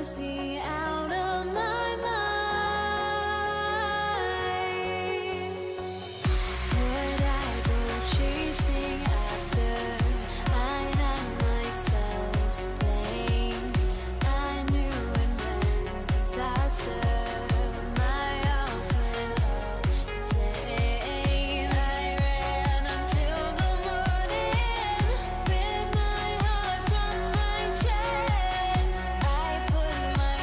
must be out of my mind. Would I go chasing after? I had myself to blame. I knew it meant disaster. My house went up in flame. I ran until the morning with my heart from my chest. I put my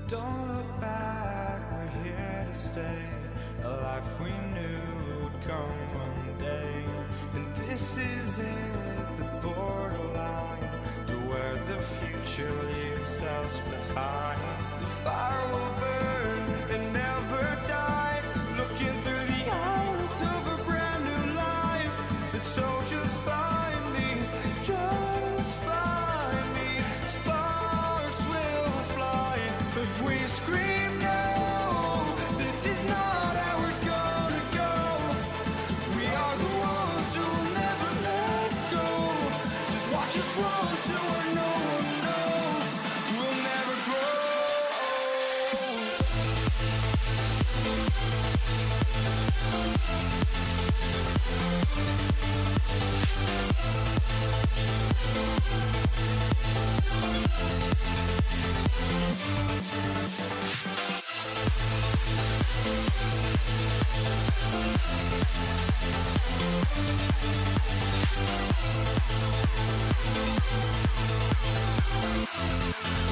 Don't look back, we're here to stay. A life we knew would come one day. And this is it, the borderline to where the future leaves us behind. The fire will burn and never die, looking through the eyes of a brand new life. And so just find me, just find me. Sparks will fly if we scream no. This is not how we're gonna go. We are the ones who'll never let go. Just watch us run to where no one knows. We'll never grow.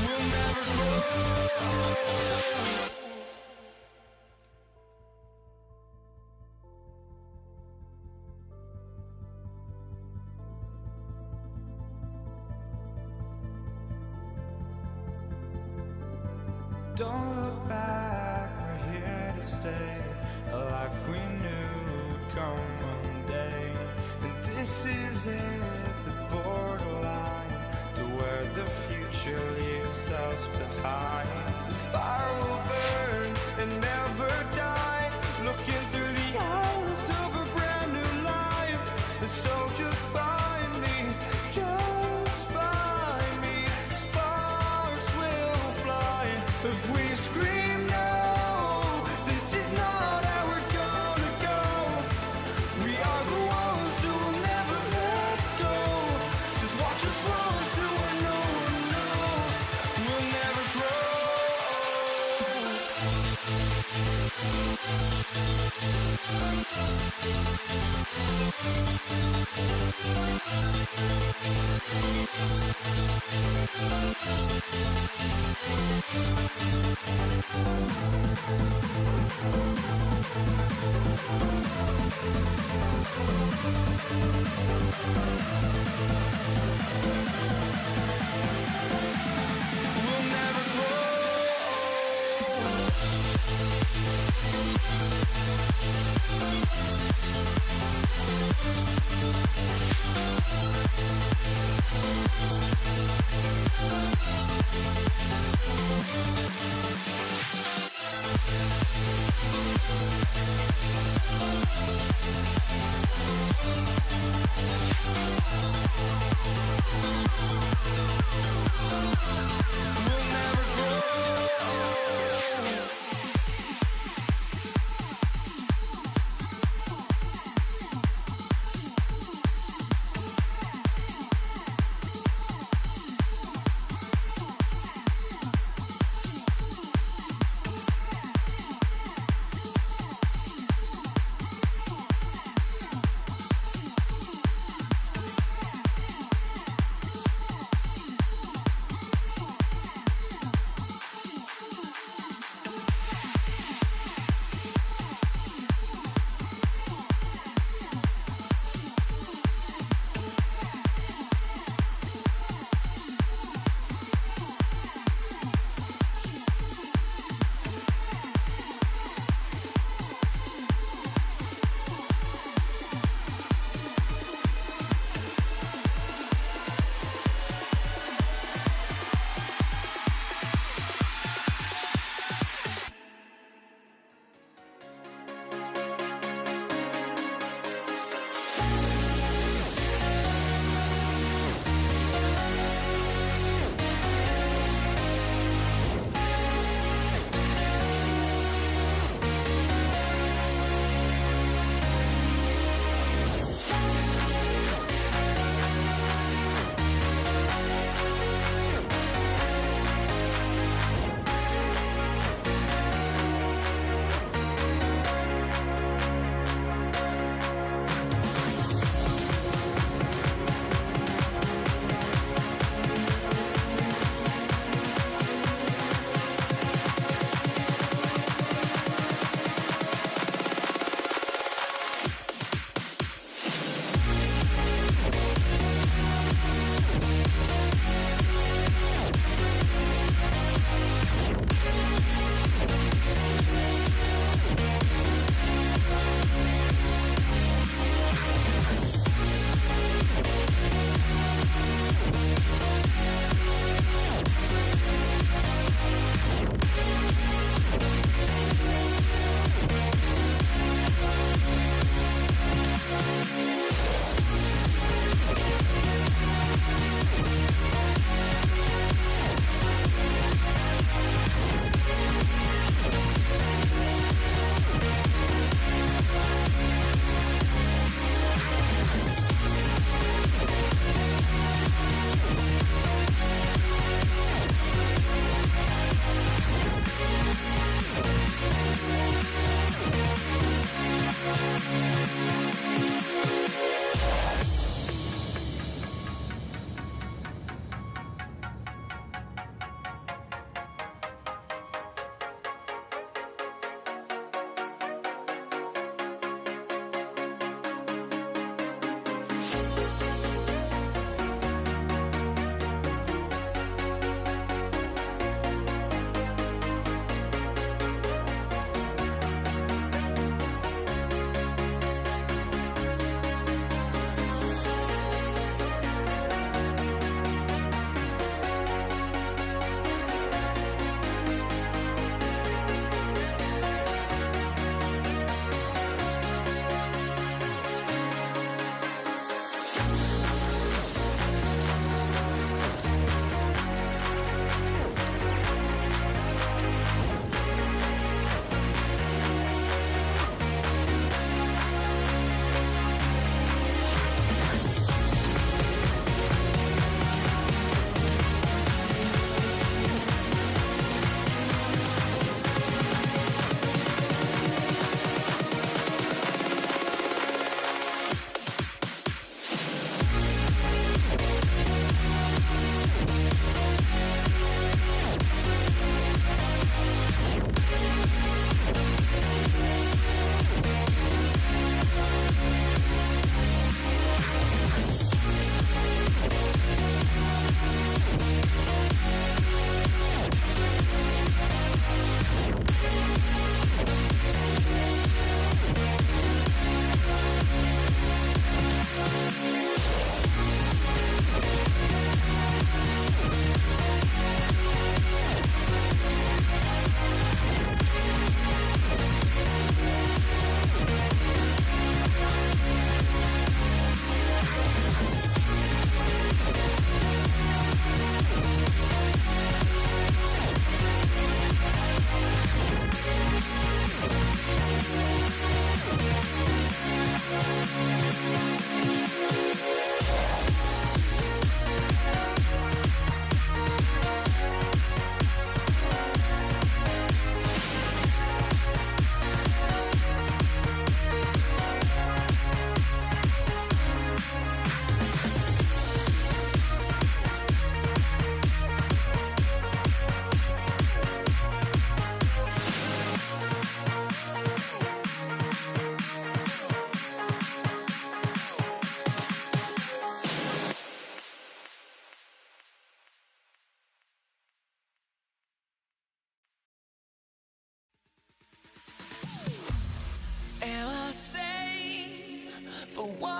We'll never grow. Don't look back, we're here to stay. A life we knew would come one day. And this is it, the borderline to where the future leaves us behind. The fire will burn and never die, looking through the eyes of a brand new life. And so just find me, just find me. Sparks will fly if we scream no. This is not how we're gonna go. We are the ones who will never let go. Just watch us run to where no one knows. We'll never grow.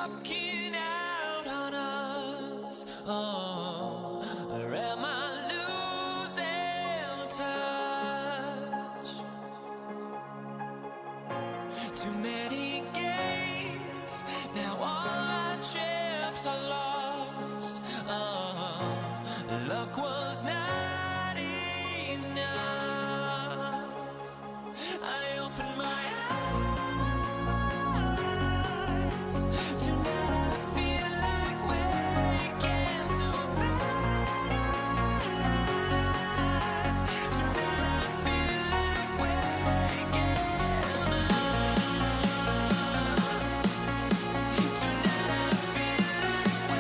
walking out on us. Oh, or am I losing touch? Too many games, now all our chips are lost. Oh, luck was not enough. I opened my eyes. Tonight I feel like waking to life. Tonight I feel like waking up. Tonight I feel like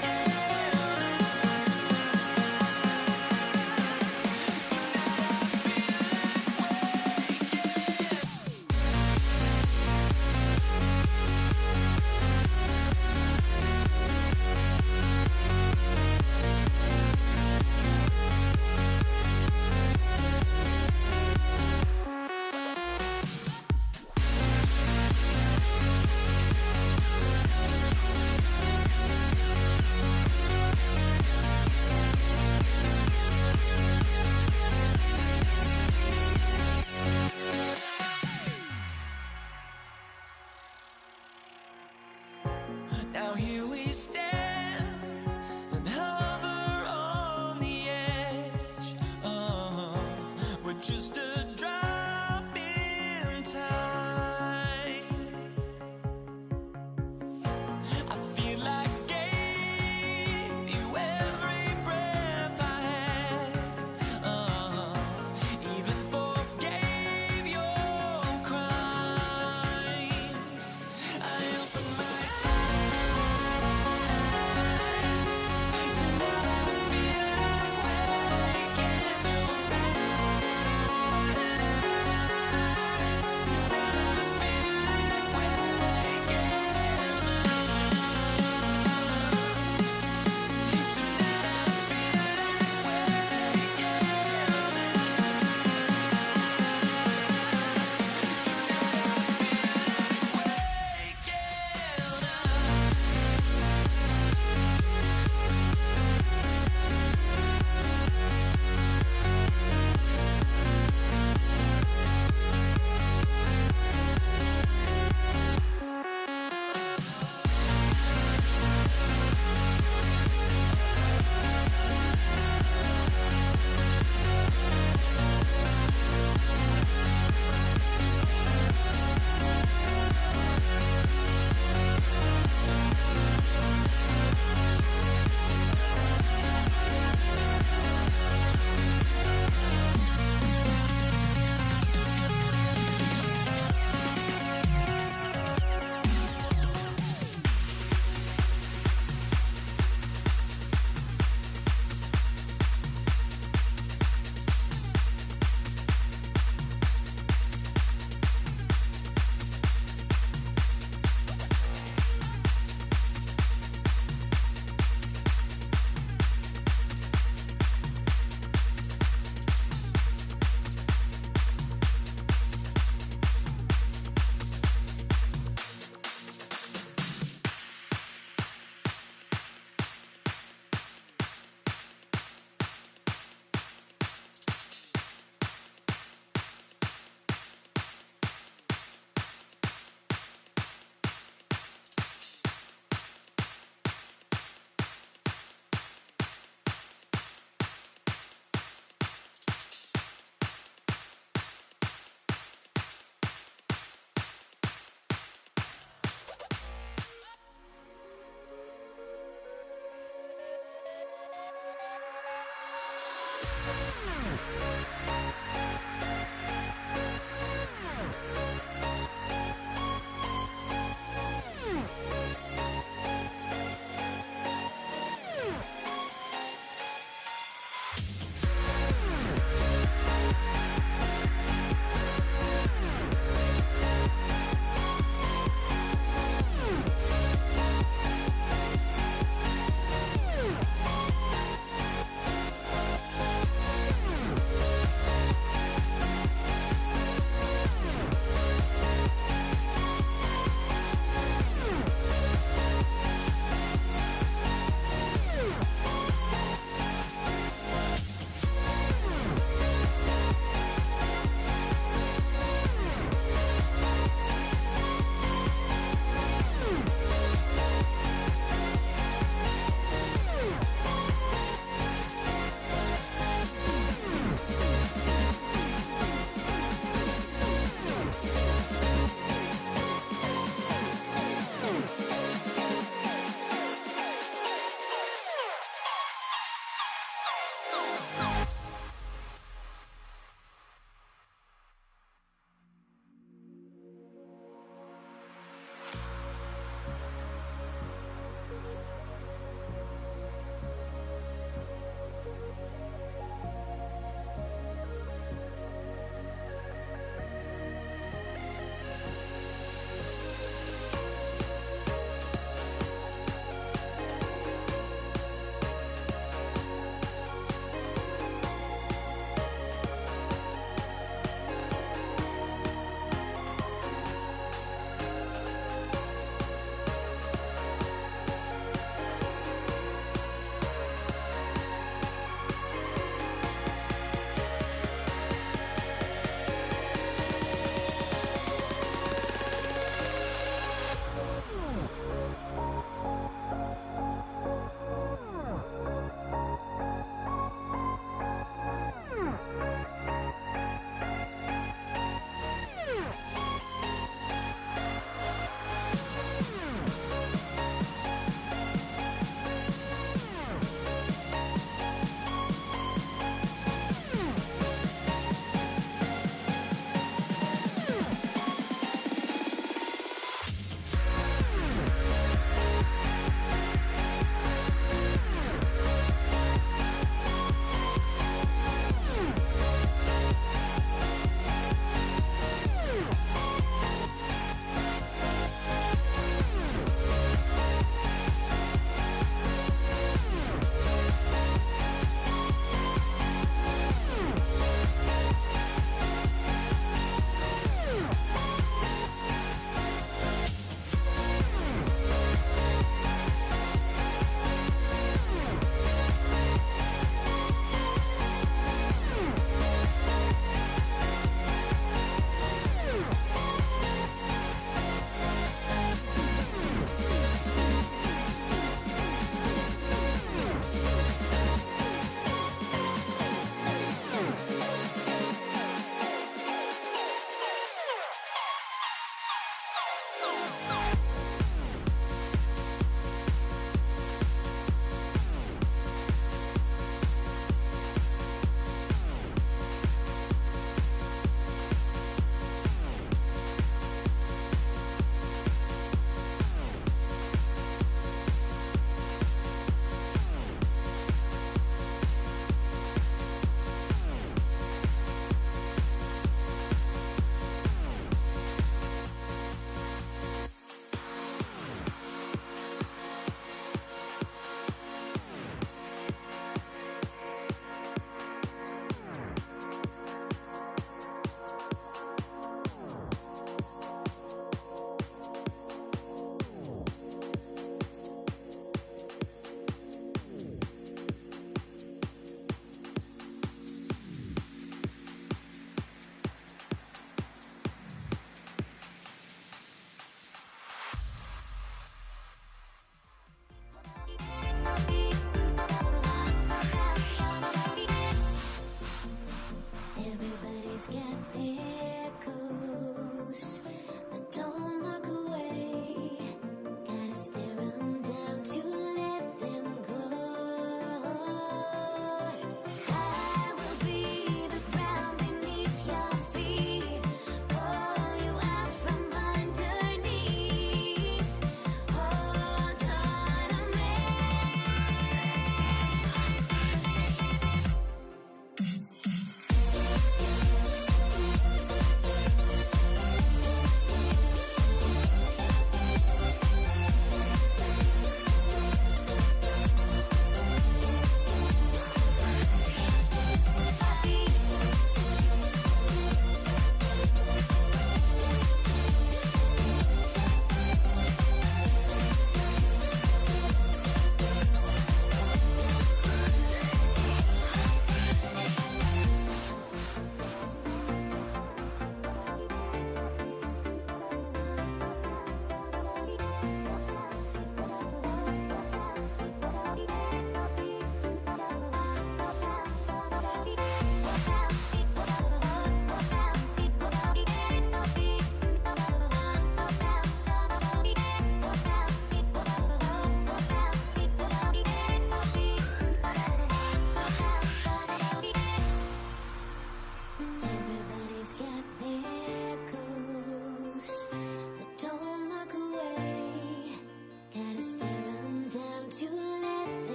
waking Now here we stand and hover on the edge. Oh, we're just a drop in time. I feel like I gave you every breath I had. Even forgave your crimes. I opened my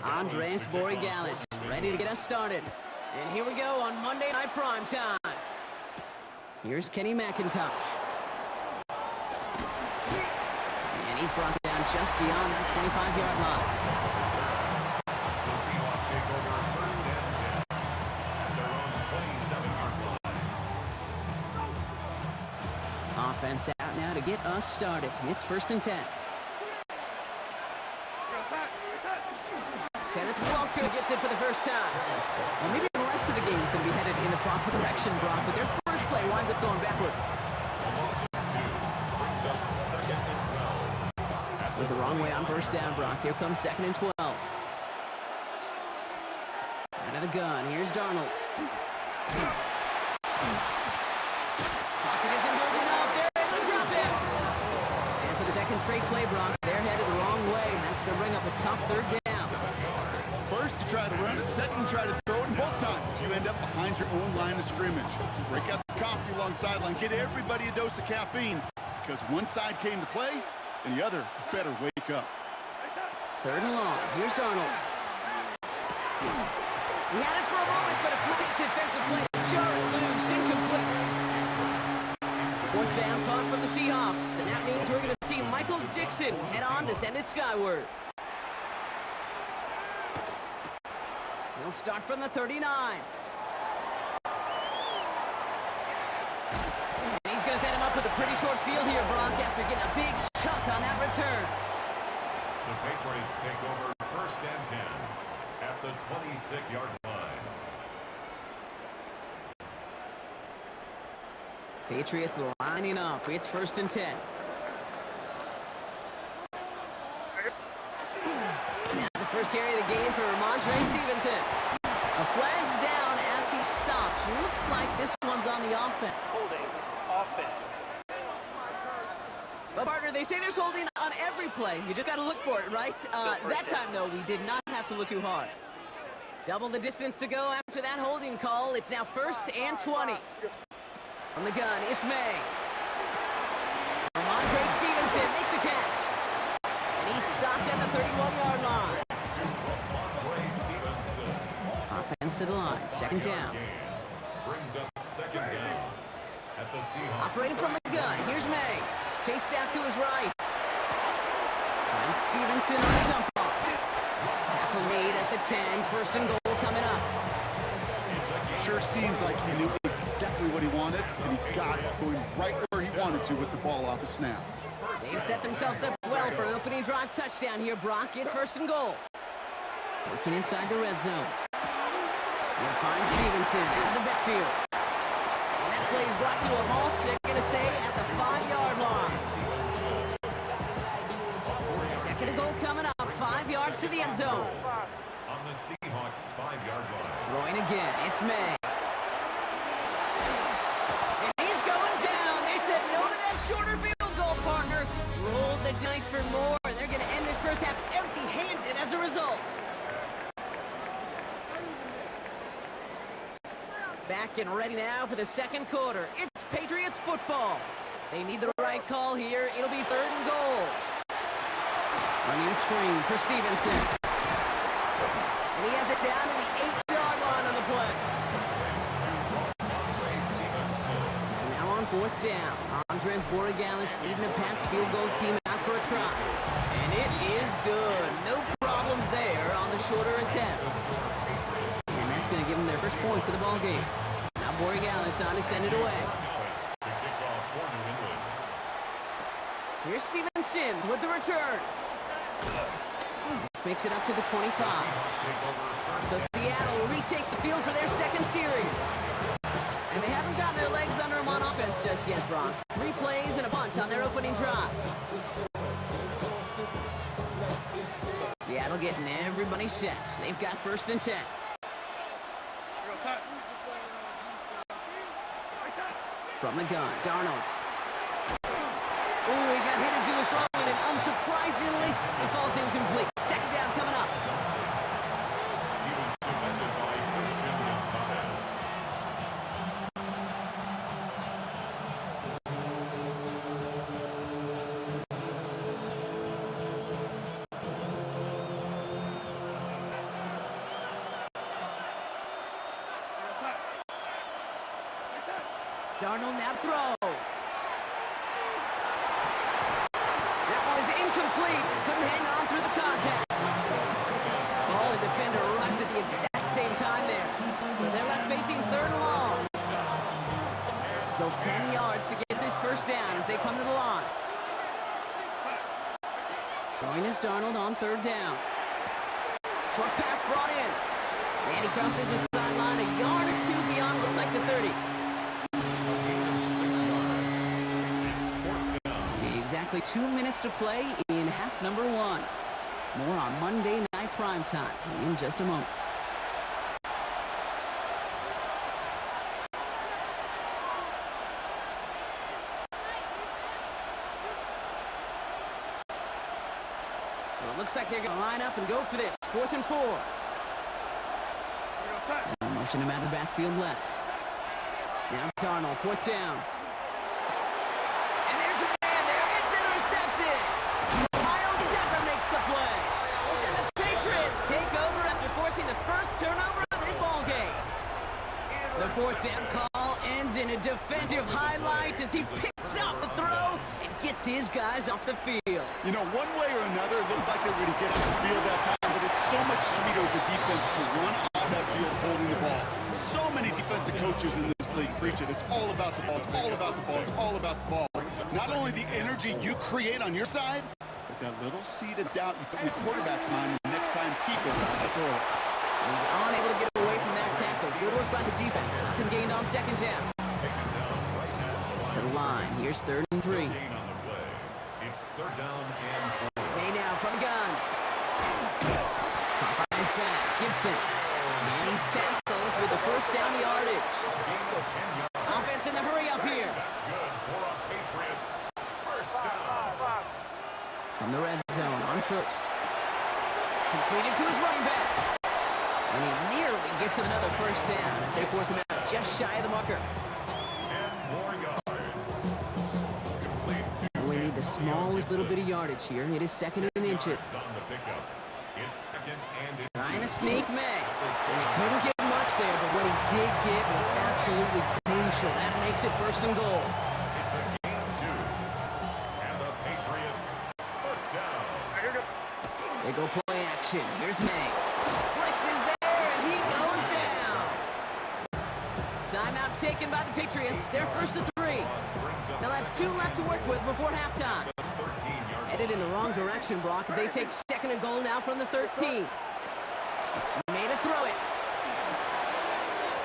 Andres Borregales, ready to get us started. And here we go on Monday Night Primetime. Here's Kenny McIntosh. And he's brought down just beyond that 25-yard line. The Seahawks take over first and 10 at their own 27-yard line. Offense out now to get us started. It's first and 10. Kenneth Walker gets it for the first time. Well, maybe the rest of the game is going to be headed in the proper direction, Brock, but their first play winds up going backwards. Brings up second and 12. With the wrong way on first down, Brock. Here comes second and 12. Out of the gun. Here's Darnold. Pocket isn't holding up. They're able to drop him. And for the second straight play, Brock, they're headed the wrong way. And that's going to bring up a tough third down. First, you try to run it. Second, you try to throw it. And both times, you end up behind your own line of scrimmage. Break out the coffee along the sideline. Get everybody a dose of caffeine. Because one side came to play, and the other better wake up. Third and long. Here's Darnold. We had it for a moment, but a great defensive play. Jarrett loose, incomplete. Fourth down punt from the Seahawks, and that means we're going to see Michael Dixon head on to send it skyward. We'll start from the 39. And he's going to set him up with a pretty short field here, Brock, after getting a big chunk on that return. The Patriots take over first and 10 at the 26-yard line. Patriots lining up. It's first and 10. Now the first carry of the game for Ramondre Stevenson. A flag's down as he stops. Looks like this one's on the offense. Holding offense. But partner, they say there's holding on every play. You just got to look for it, right? That time, though, we did not have to look too hard. Double the distance to go after that holding call. It's now first and 20. From the gun, it's May. Ramondre Stevenson makes the catch. And he stopped at the 31-yard line. Offense to the line, second down. Brings up second down at the Seahawks. Operating from the gun, here's May. Chased out to his right. And Stevenson on the dump off. Tackle made at the 10, first and goal coming up. Sure seems like he knew exactly what he wanted, and he got it, going right where he wanted to with the ball off the snap. They've set themselves up well for an opening drive touchdown here, Brock. It's first and goal. Working inside the red zone. You'll find Stevenson out of the backfield. And that play is brought to a halt, they're going to say, at the 5-yard line. Second and goal coming up. 5 yards to the end zone. On the Seahawks 5-yard line. Throwing again. It's May. And he's going down. They said no to that shorter field goal, partner. Rolled the dice for more. They're going to end this first half empty-handed as a result. Back and ready now for the second quarter. It's Patriots football. They need the right call here. It'll be 3rd and goal. Running the screen for Stevenson. And he has it down to the 8-yard line on the play. So now on 4th down. Andres Borregales leading the Pats field goal team out for a try. And it is good. No problems there on the shorter attempt. And that's going to give them their first points of the ball game. Now Borregales on to send it away. Here's Steven Sims with the return. This makes it up to the 25. So Seattle retakes the field for their second series. And they haven't gotten their legs under them on offense just yet, Brock. 3 plays and a punt on their opening drive. Seattle getting everybody set. They've got 1st and 10. From the gun, Darnold. Ooh, he got hit as he was throwing, and unsurprisingly, it falls incomplete. Second down coming up. He was defended by Christian Gonzalez. Darnold now throw. That was incomplete. Couldn't hang on through the contact. Oh, the defender arrived at the exact same time there. So they're left facing 3rd and long. Still 10 yards to get this first down as they come to the line. Throwing is Darnold on 3rd down. Short pass brought in. And he crosses the sideline a yard or 2 beyond, looks like the 30. Exactly 2 minutes to play in half number 1. More on Monday Night Primetime in just a moment. So it looks like they're going to line up and go for this. 4th and 4. And motion him out of the backfield left. Now Darnold, 4th down. And there's a man there. It's intercepted. Kyle Decker makes the play. And the Patriots take over after forcing the first turnover of this ball game. The 4th down call ends in a defensive highlight as he picks up the throw and gets his guys off the field. You know, one way or another, it looked like they were going to get off the field that time, but it's so much sweeter as a defense to run off that field holding the ball. So many defensive coaches in this league preach it. It's all about the ball. It's all about the ball. It's all about the ball. Not only the energy you create on your side, but that little seed of doubt you put in the quarterback's mind the next time he goes out to throw it. He's unable to get away from that tackle. Good work by the defense. Nothing gained on 2nd down. To the line. Here's 3rd and 3. It's 3rd down and 4. May now from the gun. Popeyes back. Gibson. And he's tackled with the first down yardage. Offense in the hurry up here. That's good for a Patriots. First down. From the red zone on 1st. Completed to his running back. And he nearly gets him another first down as they force him out just shy of the marker. 10 more yards. Complete to We need the smallest little bit of yardage here. It is 2nd and inches. on the pickup. It's 2nd and inches. Trying to sneak May. And he couldn't get much there, but what he did get was absolutely crucial. That makes it 1st and goal. It's a gain of 2. And the Patriots first down. They go play action. Here's May. Blitz is there, and he goes down. Timeout taken by the Patriots. They're 1st and 3. They'll have 2 left to work with before halftime. Headed in the wrong direction, Brock, as they take 2nd and goal now from the 13. May to throw it.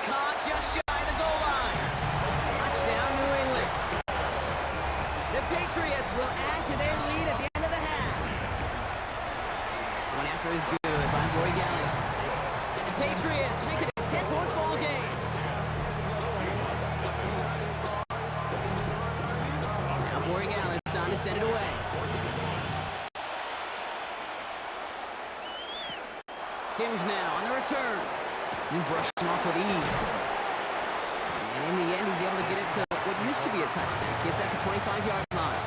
Caught just shy of the goal line. Touchdown, New England. The Patriots will add to their lead at the end of the half. buffer is good by Borregales. And the Patriots make it a 10-point ball game. Now Borregales on to send it away. Sims now on the return. He brushed him off with ease. And in the end, he's able to get it to what used to be a touchback. It's at the 25-yard line.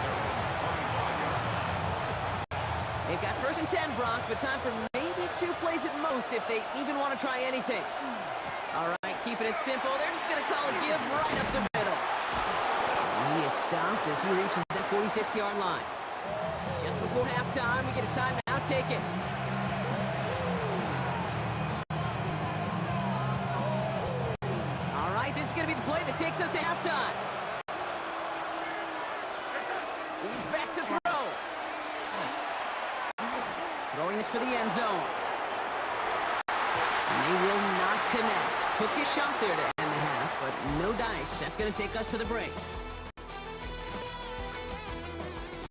They've got 1st and 10, Brock, but time for maybe 2 plays at most if they even want to try anything. All right, keeping it simple. They're just going to call a give right up the middle. And he is stopped as he reaches that 46-yard line. Just before halftime, we get a timeout. Take it. All right, this is going to be the play that takes us to halftime. He's back to throw. Throwing this for the end zone. And they will not connect. Took his shot there to end the half, but no dice. That's going to take us to the break.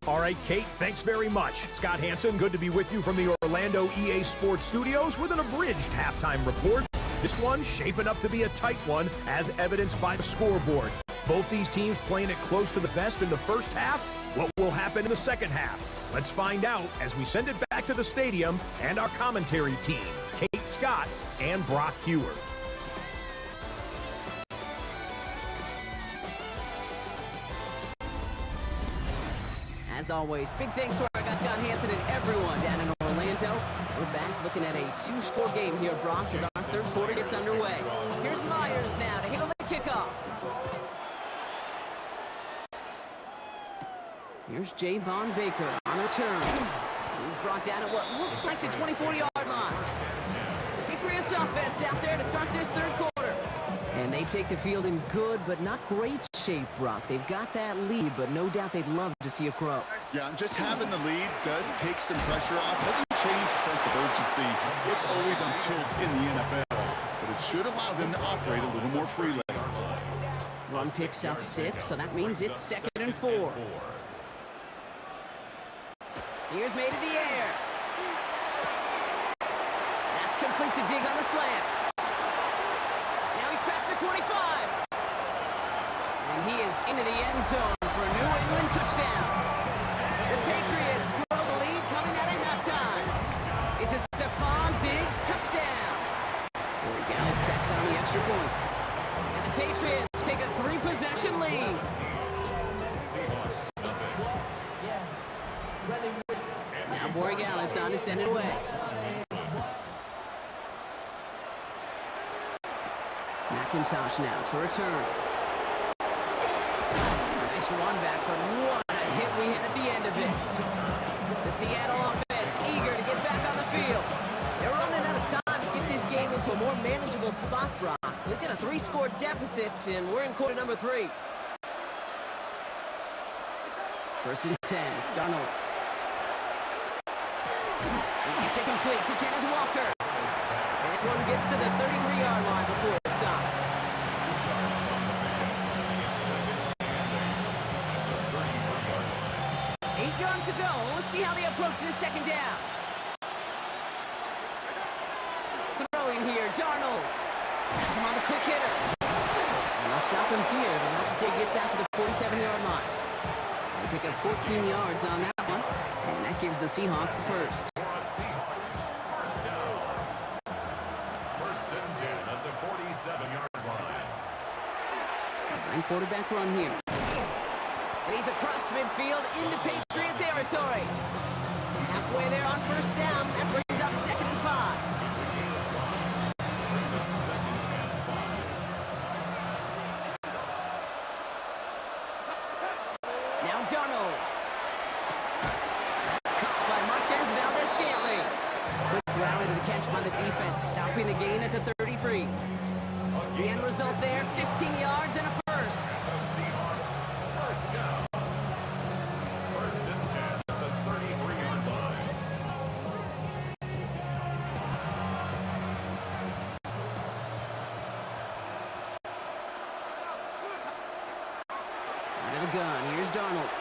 All right, Kate, thanks very much. Scott Hansen, good to be with you from the Orlando EA Sports Studios with an abridged halftime report. This one shaping up to be a tight one, as evidenced by the scoreboard. Both these teams playing it close to the vest in the first half. What will happen in the second half? Let's find out as we send it back to the stadium and our commentary team, Kate Scott and Brock Hewer. As always, big thanks to our guy Scott Hansen and everyone down in Orlando. We're back looking at a 2-score game here, Brock, as our third quarter gets underway. Here's Myers now to handle the kickoff. Here's Javon Baker on return. He's brought down at what looks like the 24-yard line. Patriots offense out there to start this third quarter. And they take the field in good but not great shape, Brock. They've got that lead, but no doubt they'd love to see it grow. Yeah, and just having the lead does take some pressure off. Doesn't change the sense of urgency. It's always on tilt in the NFL, but it should allow them to operate a little more freely. Run picks up 6, so that means it's 2nd and 4. Here's made in the air. That's complete to Diggs on the slant. Now he's past the 25. And he is into the end zone for a New England touchdown. The Patriots grow the lead coming out of halftime. It's a Stephon Diggs touchdown. Borregales sacks on the extra point. And the Patriots take a 3-possession lead. Now Borregales on to send it away. McIntosh now to return. Nice run back, but what a hit we hit at the end of it. The Seattle offense eager to get back on the field. They're running out of time to get this game into a more manageable spot, Brock. We've got a 3-score deficit, and we're in quarter number 3. 1st and 10, Darnold. It's incomplete to Kenneth Walker. This one gets to the 33-yard line before it's stopped. 8 yards to go. Let's see how they approach this second down. Throwing here, Darnold. Has him on the quick hitter. And they'll stop him here, but not before he gets out to the 47-yard line. They pick up 14 yards on that one, and that gives the Seahawks the first. Design quarterback run here. And he's across midfield into Patriots territory. Halfway there on 1st down. That brings up 2nd and 5. Now Darnold. That's caught by Marquez Valdes-Scantling. Quick rally to the catch by the defense, stopping the gain at the 33. The end result there, 15 yards and a first. Out of the gun, here's Darnold.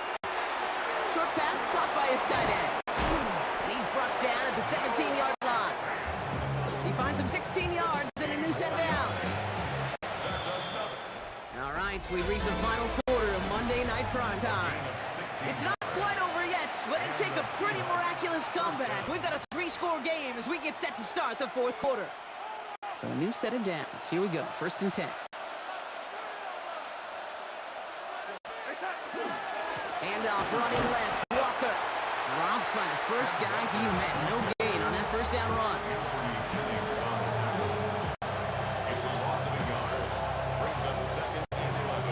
Short pass caught by his tight end. And he's brought down at the 17-yard finds him 16 yards and a new set of downs. All right, we've reached the final quarter of Monday Night Primetime. It's not quite over yet, but it'd take a pretty miraculous comeback. We've got a 3-score game as we get set to start the fourth quarter. So a new set of downs. Here we go, 1st and 10. Handoff running left, Walker. Dropped by the first guy he met. No gain on that first down run. It's a loss of a yard. Brings up 2nd and 11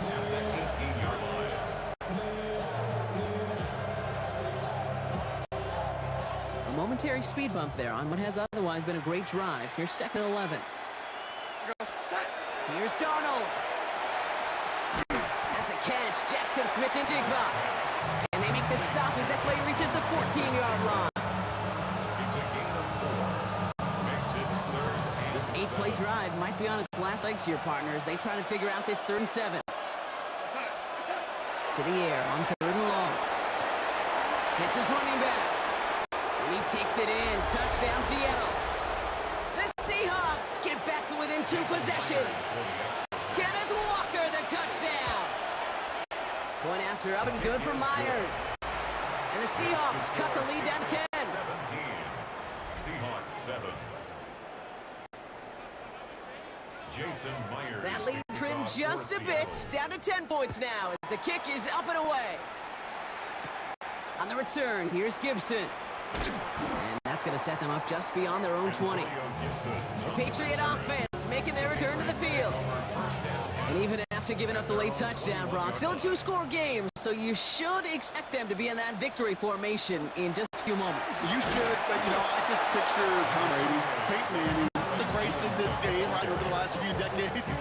at the 18-yard line. A momentary speed bump there on what has otherwise been a great drive. Here's 2nd and 11. Here's Darnold. That's a catch. Jackson Smith-Njigba. And they make the stop as that play reaches the 14-yard line. It's a gain of 4. Makes it 3rd and This 8-play drive might be on its last legs here, partners. They try to figure out this 3rd and 7. To the air on 3rd and long. Hits his running back. And he takes it in. Touchdown, Seattle. The Seahawks get back to within 2 possessions. Kenneth Walker, the touchdown. Point after up and good for Myers. And the Seahawks cut the lead down to 10. 17. Seahawks 7. Jason Myers. That lead trimmed just a bit, down to 10 points now as the kick is up and away. On the return, here's Gibson. And that's going to set them up just beyond their own 20. The Patriot offense making their return to the field. And even after giving up the late touchdown, Brock, still a 2-score game, so you should expect them to be in that victory formation in just a few moments. You should, but, I just picture Tom Brady, Peyton Manning, the greats in this game right over the last few decades.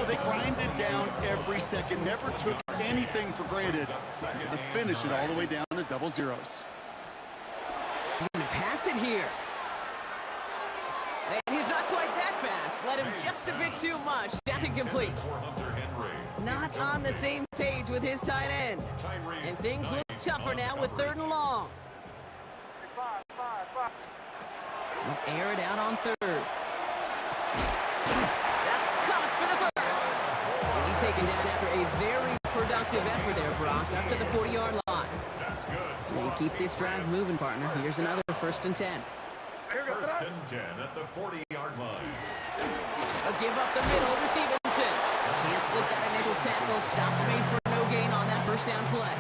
They grinded down every second, never took anything for granted to finish it all the way down to double zeros. He's going to pass it here. And he's not quite that fast. Let him just a bit too much. That's incomplete. Not on the same page with his tight end. And things look tougher now with 3rd and long. They'll air it out on 3rd. That's caught for the first. And he's taken down after a very productive effort there, Brock, up to the 40-yard line. That's good. They keep this drive moving, partner. Here's another 1st and 10. 1st and 10 at the 40-yard line. A give up the middle to Stevenson. Can't slip that initial tackle. Stops made for no gain on that first down play.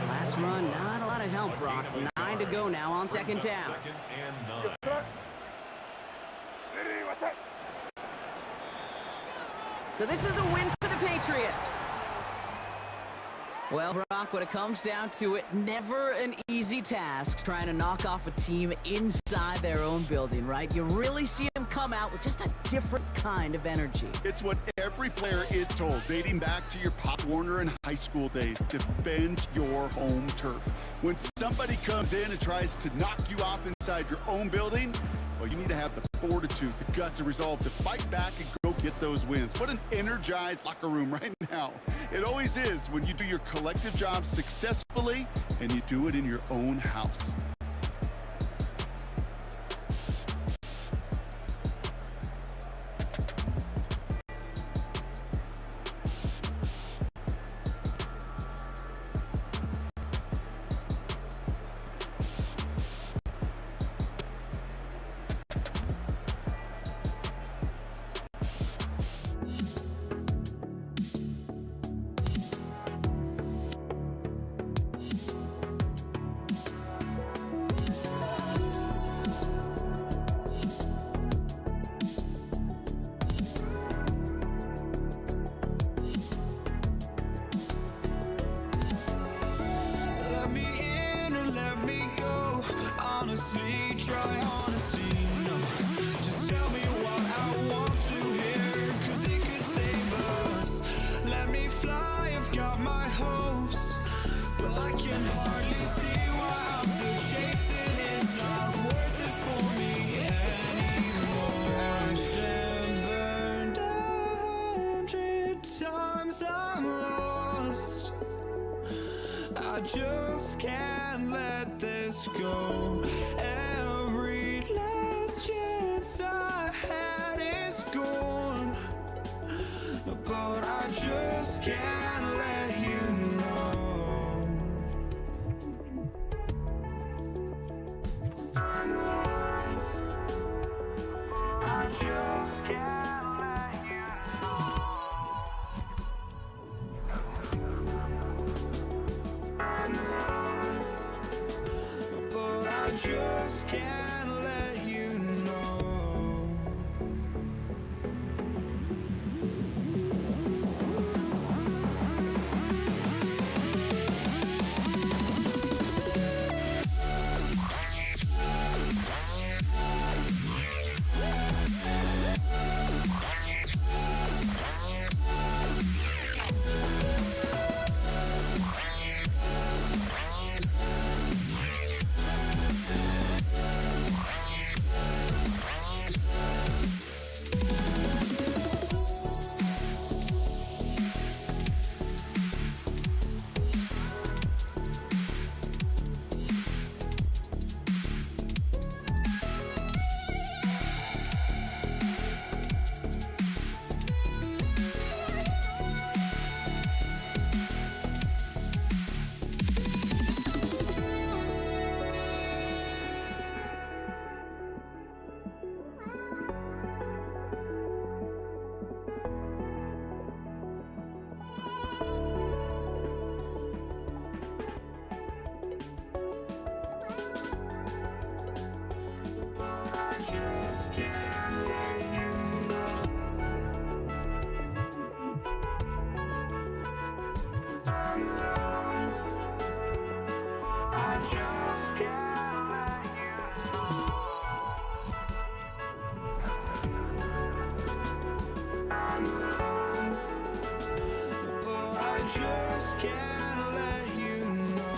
Last run, not a lot of help, Brock. 9 to go now on 2nd down. 2nd and 9. So this is a win for the Patriots. Well, Brock, when it comes down to it, never an easy task trying to knock off a team inside their own building, right? You really see them come out with just a different kind of energy. It's what every player is told, dating back to your Pop Warner and high school days. Defend your home turf. When somebody comes in and tries to knock you off inside your own building, well, you need to have the fortitude, the guts, and resolve to fight back and go get those wins. What an energized locker room right now. It always is when you do your collective job successfully and you do it in your own house. Let me in or let me go. Honestly, try honesty. No, just tell me what I want to hear, 'cause it could save us. Let me fly, I've got my hopes, but I can hardly see why I'm still chasing. It's not worth it for me anymore. Crashed and burned 100 times, I'm lost. I just can't let this go. Every last chance but I just can't let you know. I just can't let you know. But I just can't let you know. Can't let you know.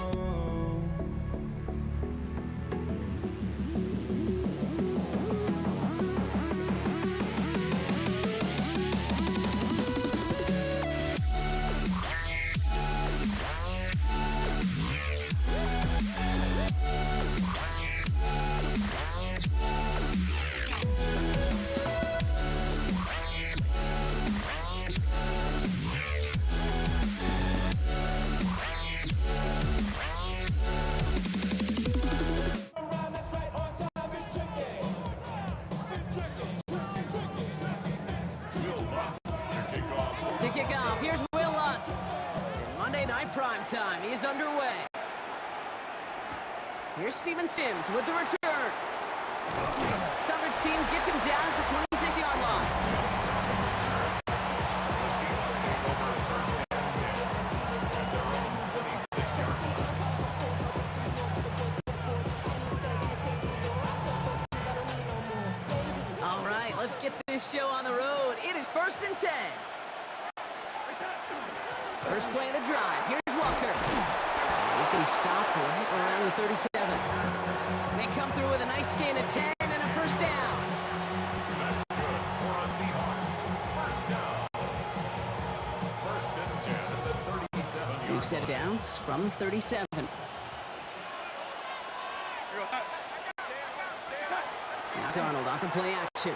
To kick off, here's Will Lutz. And Monday Night Prime Time is underway. Here's Steven Sims with the return. Coverage team gets him down at the 26-yard line. All right, let's get this show on the road. It is 1st and 10. First play of the drive. Here's Walker. He's going to be stopped right around the 37. They come through with a nice gain of 10 and a first down. That's good for a Seahawks. First down. 1st and 10 at the 37. New set of downs from 37. Now Darnold on the play action.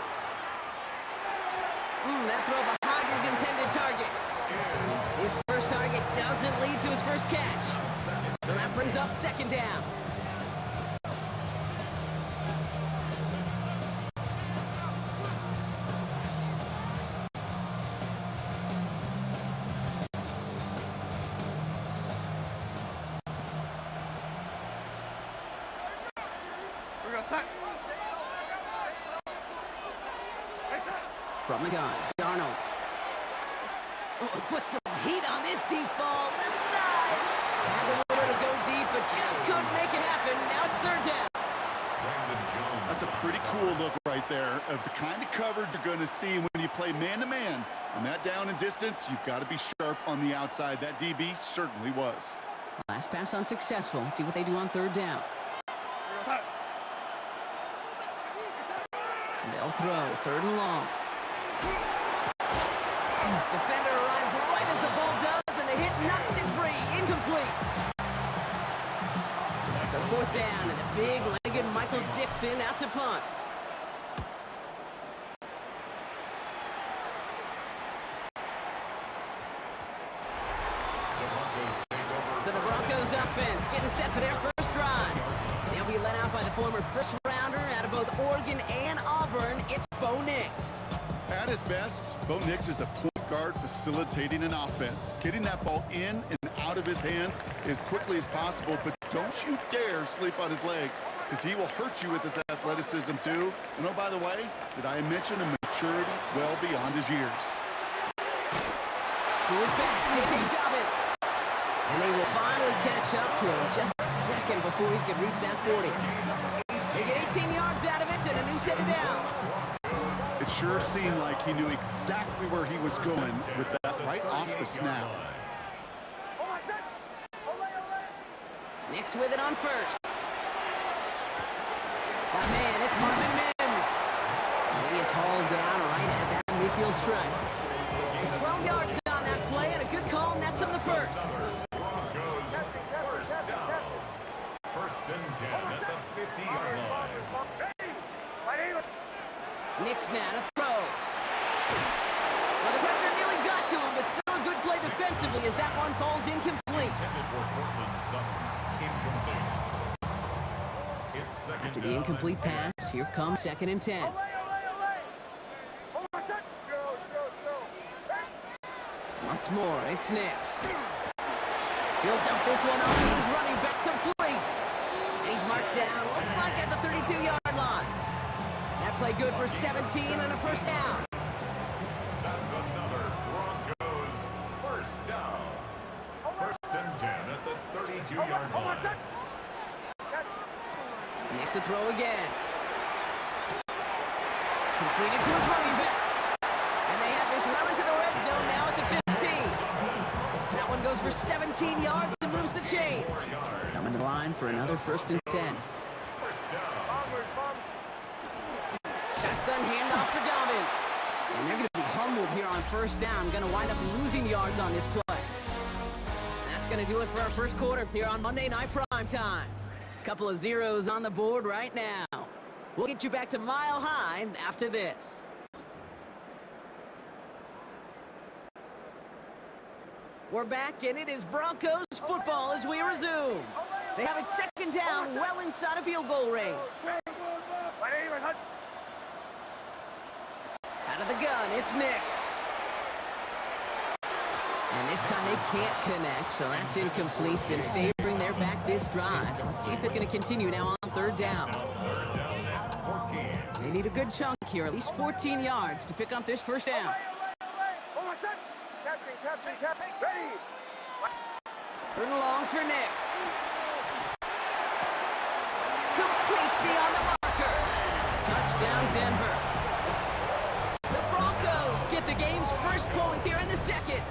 That throw behind his intended target. His first target doesn't lead to his first catch. So that brings up 2nd down. From the gun, Darnold. Oh, put some heat on this deep ball, left side. Had the winner to go deep, but just couldn't make it happen. Now it's 3rd down. Brandon Jones. That's a pretty cool look right there of the kind of coverage you're going to see when you play man-to-man. On that down and distance, you've got to be sharp on the outside. That DB certainly was. Last pass unsuccessful. Let's see what they do on 3rd down. They'll throw 3rd and long. Defender arrives right as the ball does, and the hit knocks it free. Incomplete. So 4th down, and the big-legged Michael Dixon out to punt. offense, getting set for their first drive. They'll be led out by the former first-rounder out of both Oregon and Auburn. It's Bo Nix. At his best, Bo Nix is a point guard facilitating an offense, getting that ball in and out of his hands as quickly as possible, but don't you dare sleep on his legs, because he will hurt you with his athleticism too. And oh, by the way, did I mention a maturity well beyond his years? To his back, J.K. Dobbins. And they will finally catch up to him just a second before he could reach that 40. They get 18 yards out of it and a new set of downs. It sure seemed like he knew exactly where he was going with that right off the snap. Nix with it on first. But man, it's Marvin Mims. And he is hauled down right at that midfield stripe. 12 yards on that play and a good call nets him the first. Broncos first down. First and 10 at the 50-yard line. Nix now to throw. Well, the pressure nearly got to him, but still a good play defensively as that one falls incomplete. Intended for Cortland Sutton. Incomplete. It's second After the down incomplete and 10. pass, here comes 2nd and 10. Once more, it's Nix. He'll dump this one off to his running back complete. And he's marked down, looks like at the 32-yard line. That play good for 17 and a first down. That's another Broncos first down. First and 10 at the 32-yard line. Nix to throw again. Completed to his running back. And they have this well into the red zone now at the 15. That one goes for 17 yards and moves the chains. Coming to the line for another first and 10. First down. Shotgun handoff for Dobbins. And they're going to be humbled here on first down. Going to wind up losing yards on this play. That's going to do it for our first quarter here on Monday Night Prime Time. Couple of zeros on the board right now. We'll get you back to Mile High after this. We're back, and it is Broncos football as we resume. They have it second down, well inside of field goal range. Out of the gun, it's Nix. And this time they can't connect, so that's incomplete. Been favoring their back this drive. Let's see if it's going to continue now on third down. Third down and 14. They need a good chunk here, at least 14 yards to pick up this first down. Third and long for Nix. Complete beyond the marker. Touchdown, Denver. The Broncos get the game's first points here in the second.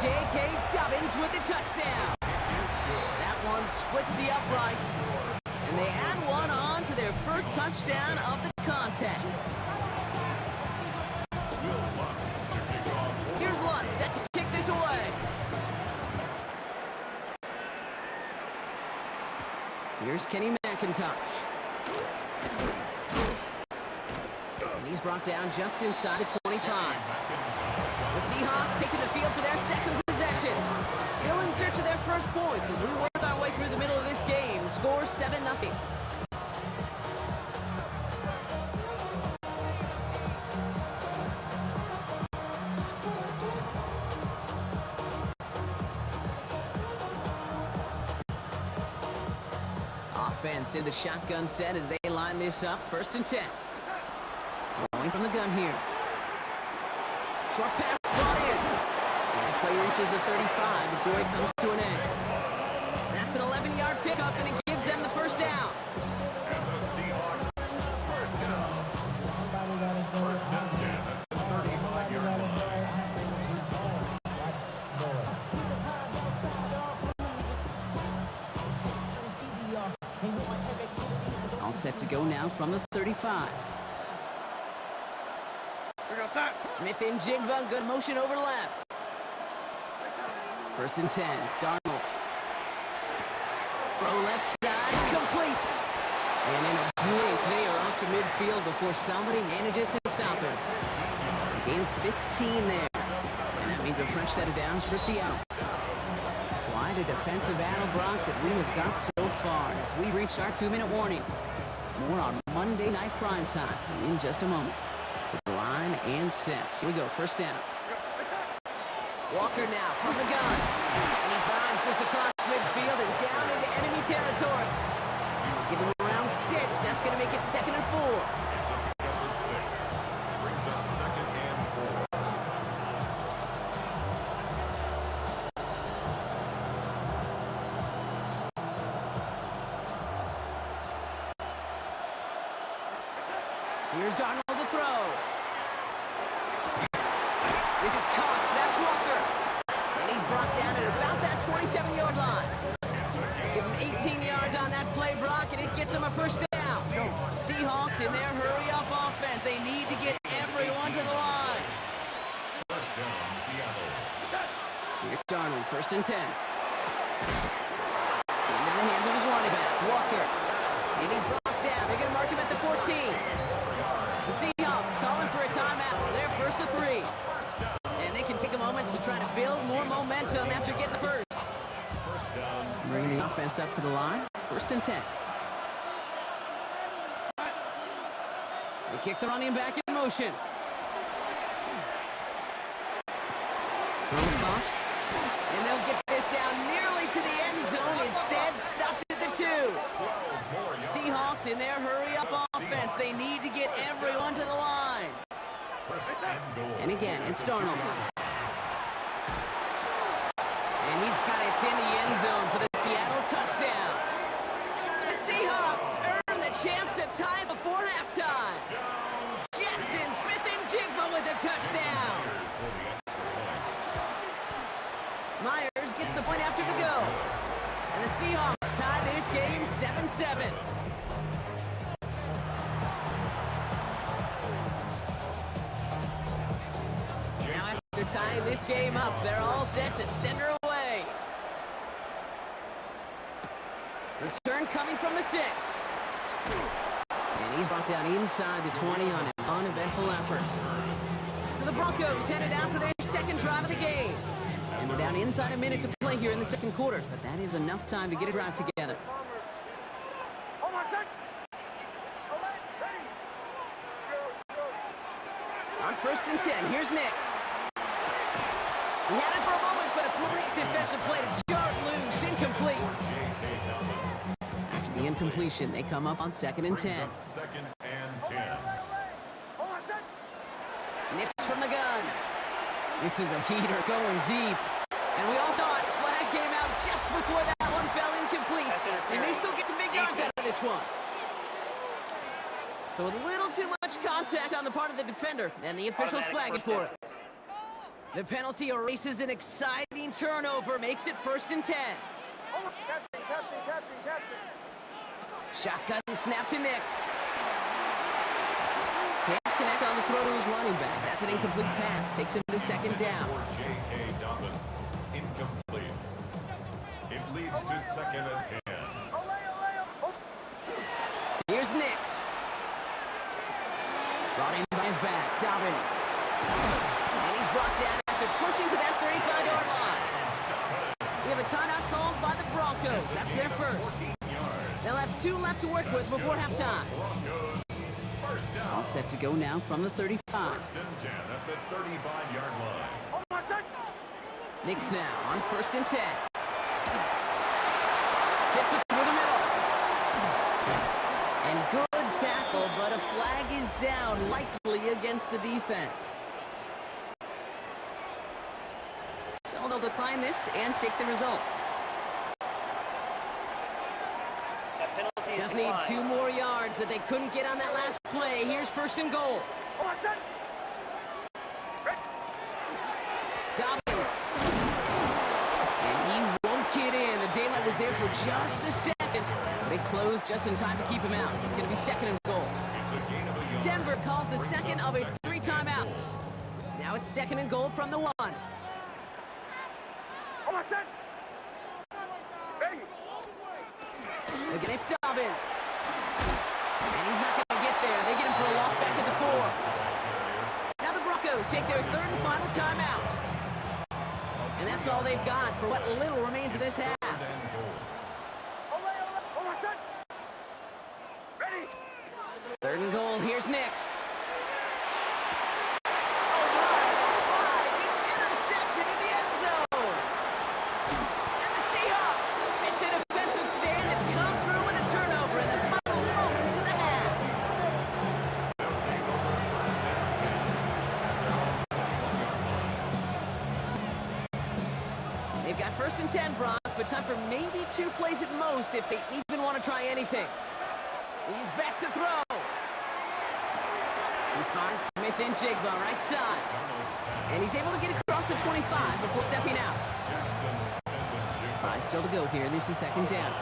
J.K. Dobbins with the touchdown. That one splits the uprights. And they add one on to their first touchdown of the contest. Will Lutz to kick off. Here's Lutz set to kick this away. Here's Kenny McIntosh. And he's brought down just inside the 25. The Seahawks taking the field for their second possession. Still in search of their first points as we work our way through the middle of this game. The score 7-0. Offense in the shotgun set as they line this up. First and 10. Throwing from the gun here. Short pass brought in. And this play reaches the 35 before it comes to an end. That's an 11-yard pickup, and it gives them the first down. And the Seahawks first down. First and 10 at the 35-yard line. All set to go now from the 35. Smith and Jigba, good motion over left. First and 10, Darnold. Throw left side, complete. And in a blink, they are off to midfield before somebody manages to stop him. Gain 15 there. And that means a fresh set of downs for Seattle. Wide a defensive battle, Brock, that we have got so far as we reached our 2-minute warning. More on Monday Night Primetime in just a moment. To the line and set. Here we go, first down. Walker now from the gun. And he drives this across midfield and down into enemy territory. Give him around 6. That's going to make it 2nd and 4. Number 6 brings up 2nd and 4. Here's Darnold to throw. This is Cox. That's Walker. And he's brought down at about that 27-yard line. Give him 18 yards on that play, Brock, and it gets him a first down. Seahawks in their hurry-up offense. They need to get everyone to the line. First down, Seattle. Here's Darnold, 1st and 10. Into the hands of his running back, Walker. And he's brought down. They're going to mark him at the 14. The Seahawks calling for a timeout. So they're 1st and 3. And they can take a moment to try to build more momentum after getting the first. Bringing the offense up to the line. 1st and 10. They kick the running back in motion. Throws caught. And they'll get this down nearly to the end zone. Instead, stuffed at the 2. Seahawks in their hurry-up offense. They need to get everyone to the line. And again, it's Darnold. And he's got it in the end zone for the Seattle touchdown. The Seahawks earn the chance to tie before halftime. Jackson Smith-Njigba with a touchdown. Myers gets the point after to go. And the Seahawks tie this game 7-7. Now after tying this game up, they're all set to send her away. Return coming from the 6. And he's brought down inside the 20 on an uneventful effort. So the Broncos headed out for their 2nd drive of the game. And we're down inside a minute to play here in the 2nd quarter, but that is enough time to get a drive together. On 1st and 10, here's Nix. He had it for a moment, but a great defensive play to jar it loose, incomplete. After the incompletion, they come up on 2nd and 10. 2nd and 10. Nix from the gun. This is a heater going deep. And we all saw it. Flag came out just before that one fell incomplete. They may still get some big yards out of this one. So a little too much contact on the part of the defender, and the officials flagging for it. The penalty erases an exciting turnover, makes it 1st and 10. Shotgun snap to Nix. Can't connect on the throw to his running back. That's an incomplete pass. Takes him to 2nd down. For J.K. Dobbins, incomplete. It leads to 2nd and 10. Here's Nix. Brought in by his back, Dobbins. And he's brought down after pushing to that 35-yard line. We have a timeout called by the Broncos. That's their first. They'll have 2 left to work with before halftime. All set to go now from the 35. 1st and 10 at the 35-yard line. Nix now on 1st and 10. Fits it through the middle. And good tackle, but a flag is down, likely against the defense. So they'll decline this and take the result. Just need 2 more yards that they couldn't get on that last play. Here's 1st and goal. Dobbins. And he won't get in. The daylight was there for just a second, but it closed just in time to keep him out. It's going to be 2nd and goal. Denver calls the 2nd of its 3 timeouts. Now it's 2nd and goal from the 1. Again, it's Dobbins. And he's not going to get there. They get him for a loss back at the 4. Now the Broncos take their 3rd and final timeout. And that's all they've got for what little remains of this half. Third and goal, here's Nix. Oh my, it's intercepted in the end zone. And the Seahawks make the defensive stand and come through with a turnover in the final moments of the half. They've got 1st and 10, Brock, but time for maybe 2 plays at most if they even want to try anything. He's back to throw. He finds Smith-Njigba right side. And he's able to get across the 25 before stepping out. 5 still to go here. This is 2nd down.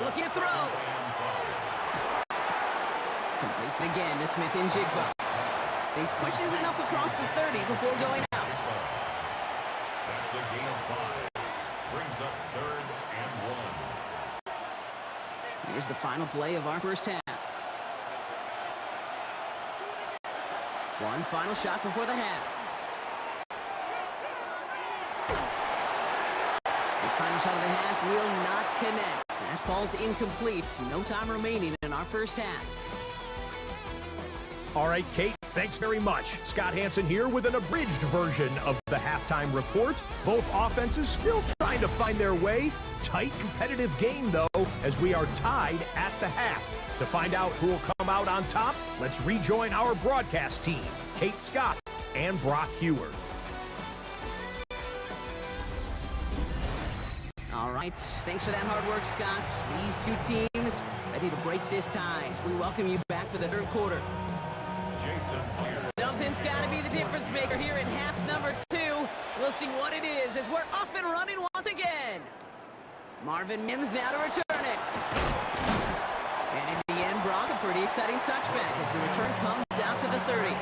Looking to throw. Completes it again to Smith-Njigba. He pushes it up across the 30 before going out. That's a gain of 5. Brings up 3rd and 1. Here's the final play of our first half. One final shot before the half. This final shot of the half will not connect. That falls incomplete. No time remaining in our first half. All right, Kate, thanks very much. Scott Hanson here with an abridged version of the halftime report. Both offenses still trying to find their way. Tight, competitive game, though, as we are tied at the half. To find out who will come out on top, let's rejoin our broadcast team, Kate Scott and Brock Huard. All right, thanks for that hard work, Scott. These 2 teams ready to break this tie as we welcome you back for the 3rd quarter. Something's got to be the difference maker here in half number 2. We'll see what it is as we're off and running once again. Marvin Mims now to return it. And in the end, Brock, a pretty exciting touchback as the return comes out to the 30.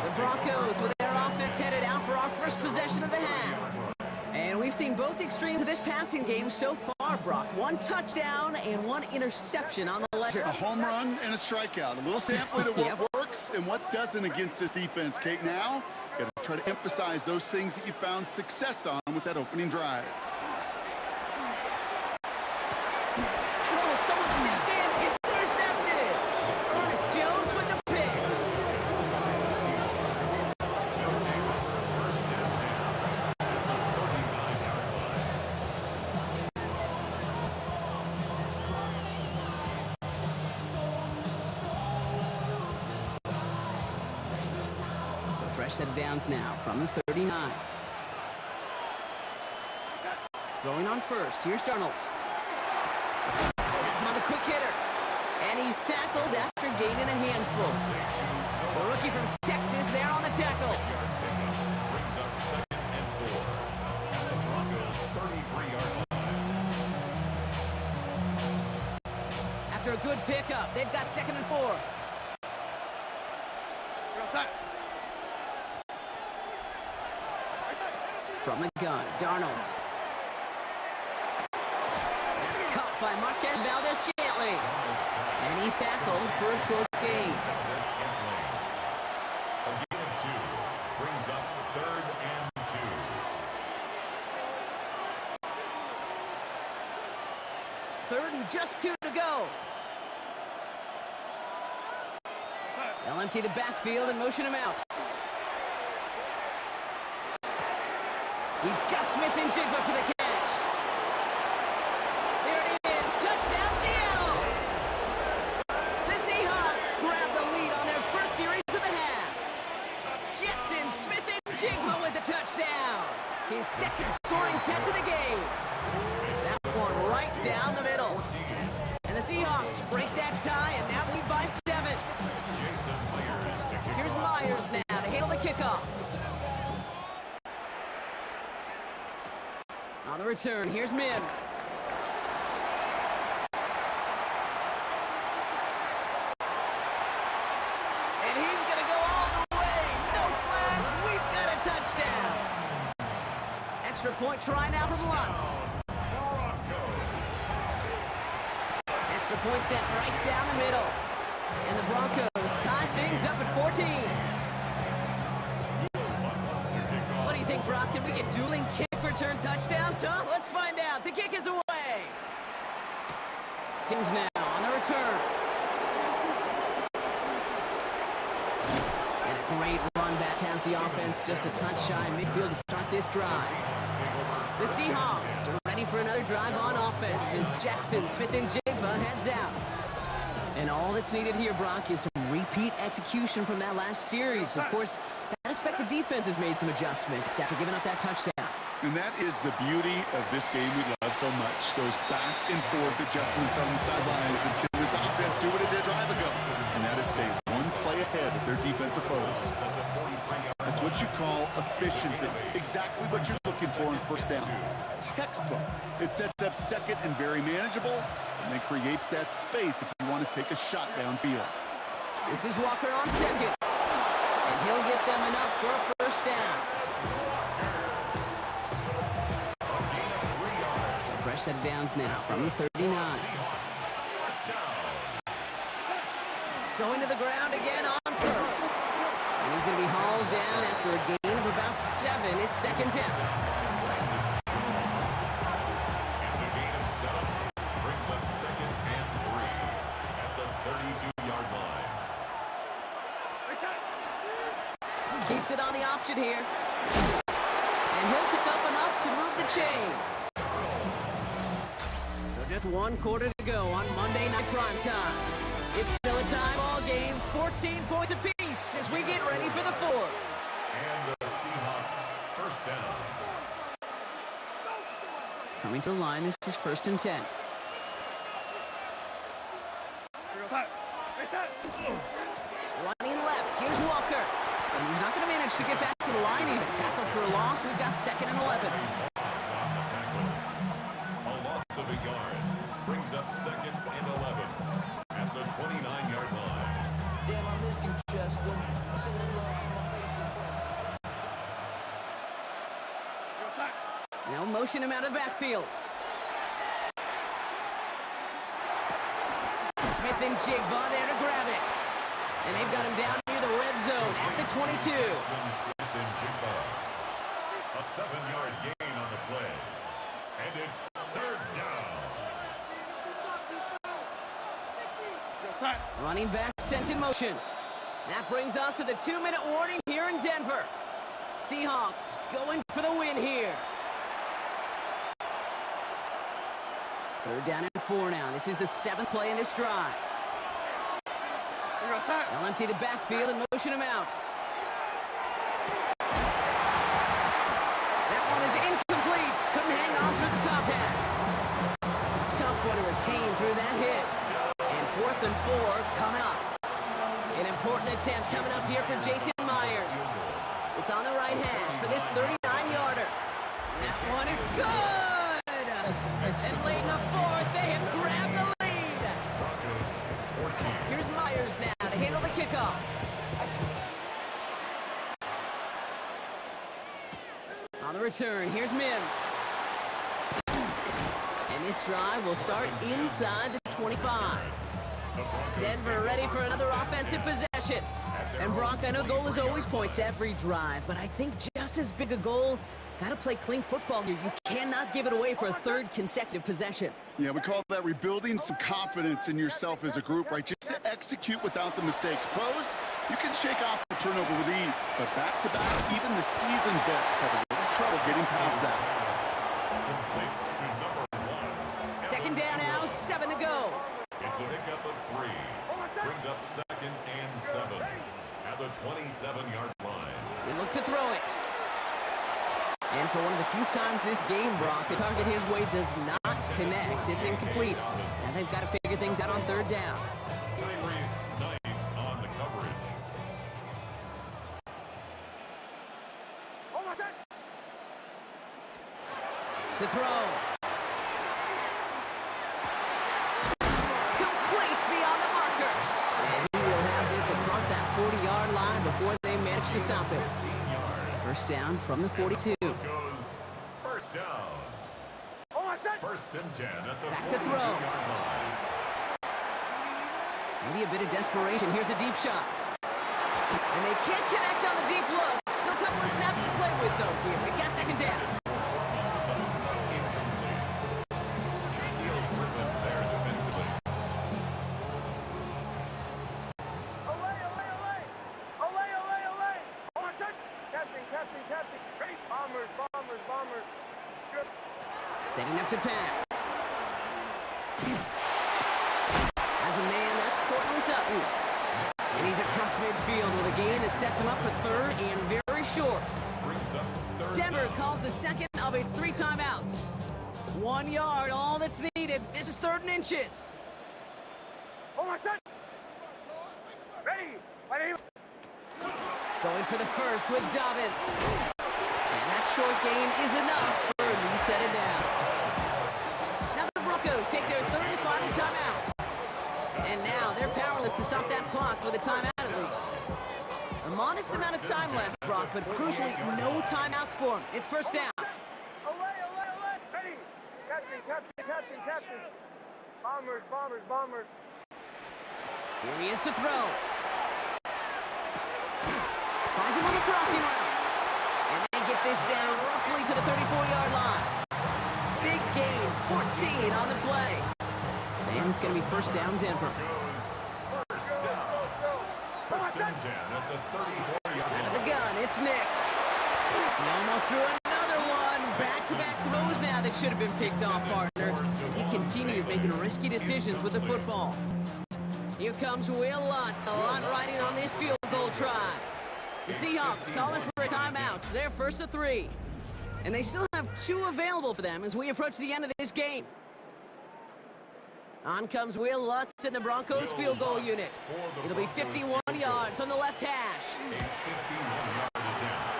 The Broncos with their offense headed out for our first possession of the half. And we've seen both extremes of this passing game so far, Brock. 1 touchdown and 1 interception on the ledger. A home run and a strikeout. A little sampling of what works and what doesn't against this defense, Kate. Now, got to try to emphasize those things that you found success on with that opening drive. Oh, someone stepped in. It's intercepted. Ernest Jones with the pick. Fresh set of downs now from the 39. Going on first. Here's Darnold. That's another quick hitter. And he's tackled after gaining a handful. The rookie from Texas there on the tackle. Brings up 2nd and 4. At the Broncos' 33-yard line. After a good pickup, they've got 2nd and 4. From the gun, Darnold. That's caught by Marquez Valdes-Scantling. And he's tackled for a short gain. A gain of 2. Brings up 3rd and 2. 3rd and just 2 to go. They'll empty the backfield and motion him out. He's got Smith-Njigba for the catch. There it is. Touchdown, Seattle. The Seahawks grab the lead on their first series of the half. Jackson Smith-Njigba with the touchdown. His 2nd scoring catch of the game. That one right down the middle. And the Seahawks break that tie and now lead by 7. Here's Myers now to handle the kickoff. On the return, here's Mims. And he's going to go all the way. No flags. We've got a touchdown. Extra point try now from Lutz. Extra point sent right down the middle. And the Broncos tie things up at 14. we get dueling kick return touchdowns, huh? Let's find out. The kick is away. Sims now on the return. And a great run back has the offense just a touch shy midfield to start this drive. The Seahawks are ready for another drive on offense as Jackson, Smith, and Jigba heads out. And all that's needed here, Brock, is some repeat execution from that last series. Of course, I expect the defense has made some adjustments after giving up that touchdown. And that is the beauty of this game we love so much. Those back and forth adjustments on the sidelines. And can this offense do what it did a drive ago? And that is stay one play ahead of their defensive foes. That's what you call efficiency. Exactly what you're looking for in first down. Textbook. It sets up second and very manageable, and then creates that space if you want to take a shot downfield. This is Walker on second. And he'll get them enough for a first down. So fresh set of downs now from the 39. Going to the ground again on first. And he's going to be hauled down after a gain of about 7. It's second down. It's a gain of 7. Brings up second and 3 at the 32-yard line. Keeps it on the option here. And he'll pick up enough to move the chains. So just 1 quarter to go on Monday Night Primetime. It's still a tie ball game, 14 points apiece as we get ready for the fourth. And the Seahawks first down. Coming to the line, this is 1st and 10. Running left, here's Walker. And he's not going to manage to get back to the line even. Tackle for a loss, we've got 2nd and 11. A loss of a yard. Brings up second and 11 at the 29-yard line. Damn, I miss you, Chester. Now motion him out of the backfield. Smith and Jigba there to grab it. And they've got him down near the red zone at the 22. Smith and Jigba. A 7-yard gain on the play. And it's third down. Running back sent in motion. That brings us to the 2-minute warning here in Denver. Seahawks going for the win here. 3rd down and 4 now. This is the 7th play in this drive. They'll empty the backfield and motion him out. That one is incomplete. Couldn't hang on through the contact. Tough one to retain through that hit. And 4th and 4 coming up. An important attempt coming up here for Jason Myers. It's on the right hash for this 39-yarder. That one is good. And late in the 4th, they have grabbed the lead. Here's Myers now to handle the kickoff. On the return, here's Mims. And this drive will start inside the 25. Denver ready for another offensive possession. And Brock, I know goal is always points every drive, but I think just as big a goal, gotta play clean football here. You cannot give it away for a 3rd consecutive possession. Yeah, we call that rebuilding some confidence in yourself as a group, right? Just to execute without the mistakes. Pros, you can shake off the turnover with ease, but back-to-back, even the seasoned vets have a little trouble getting past that. To number 1. 2nd down now, 7 to go. It's a pickup of 3. Brings up second and 7 at the 27-yard line. They look to throw it. And for one of the few times this game, Brock, the target his way does not connect. It's incomplete. And they've got to figure things out on 3rd down. Tyrese Knight on the coverage. To throw. Complete beyond the marker. And he will have this across that 40-yard line before they manage to stop it. 1st down from the 42. Goes first down. 1st and 10 at the Back to 42-yard throw. line. Maybe a bit of desperation. Here's a deep shot. And they can't connect on the deep look. Still couple of snaps to play with, though, here. We've got second down. Some incomplete. Shaquille Griffin there defensively. Olay, olay, olay! Olay, olay, olay! Oh, my son! Captain, captain, captain! Ready? Bombers, bombers, bombers. Sure. Setting up to pass. As a man, that's Cortland Sutton. And he's across midfield with a gain that sets him up for third and very short. Brings up third Denver down. calls the second of its 3 timeouts. 1 yard, all that's needed. This is 3rd and inches. Oh, my son! Ready? My name. Going for the first with Dobbins. And that short gain is enough for a new set it down. Now the Broncos take their 3rd and final timeout. And now they're powerless to stop that clock with a timeout at least. A modest amount of time left, Brock, but crucially, no timeouts for him. It's first down. Olay, olay, olay! Ready? Captain, captain, captain, captain! Bombers, bombers, bombers. Here he is to throw. Finds him on the crossing route. And they get this down roughly to the 34-yard line. Big gain, 14 on the play. And it's going to be first down, Denver. Goes first down. First and 10 at the 34-yard Out of line. the gun, it's Nix. He almost threw another one. Back-to-back throws now that should have been picked off, partner, as he continues making risky decisions with the football. Here comes Will Lutz. A lot riding on this field goal try. The Seahawks calling for a timeout. They're first to 3. And they still have 2 available for them as we approach the end of this game. On comes Will Lutz in the Broncos field goal unit. It'll be 51 yards from the left hash. A 51-yard attempt.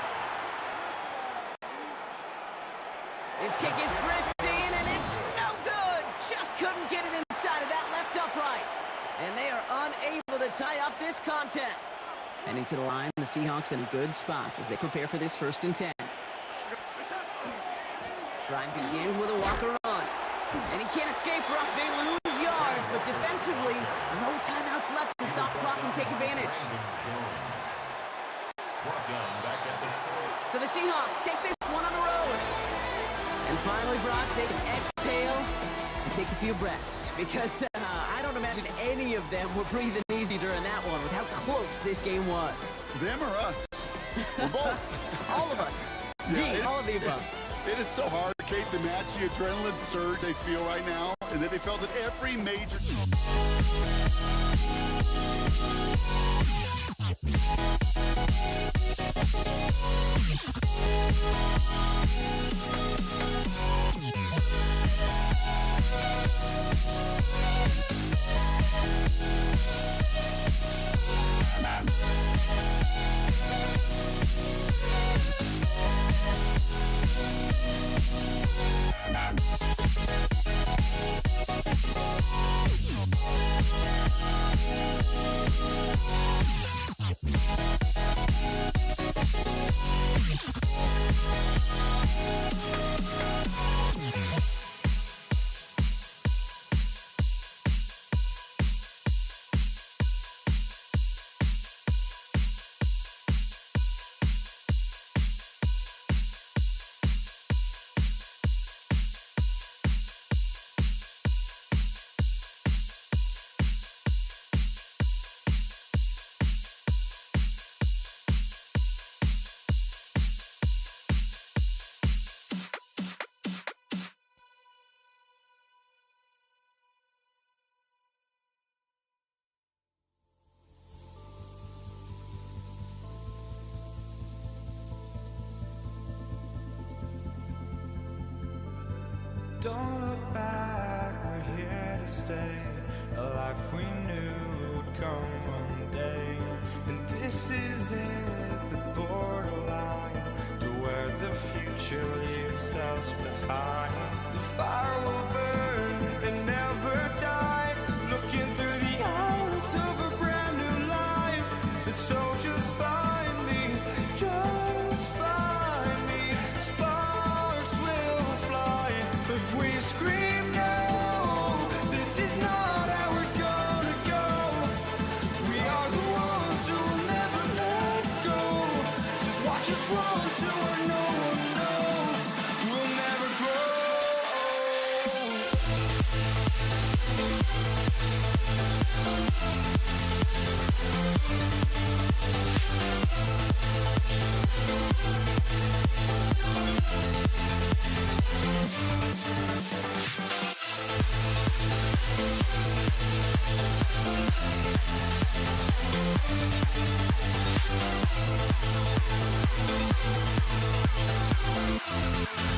His kick is drifting, and it's no good. Just couldn't get it inside of that left upright. And they are unable to tie up this contest. Heading to the line, the Seahawks in a good spot as they prepare for this 1st and 10. Drive begins with a walker run. And he can't escape, Brock. They lose yards, but defensively, no timeouts left to stop the clock and take advantage. Brought down back at the So the Seahawks take this one on the road. And finally, Brock, they can exhale and take a few breaths. Because I don't imagine any of them were breathing easy during that one with how close this game was. Them or us? We're both. All of us. Yeah, D, all of the above. It is so hard, Kate, to match the adrenaline surge they feel right now, and that they felt at every major. Don't look back, we're here to stay. A life we knew would come one day. And this is it, the borderline to where the future leaves us behind. The fire will burn and never die. Looking through the eyes of a brand new life. And so just find me, just find me. Sparks will fly if we scream no. This is not how we're gonna go. We are the ones who will never let go. Just watch us us wrong to where no one knows. We'll never grow.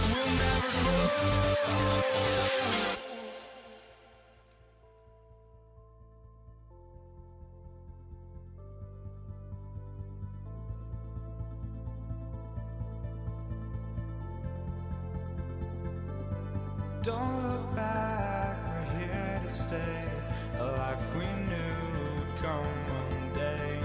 We'll never grow. Don't look back, we're here to stay. A life we knew would come one day.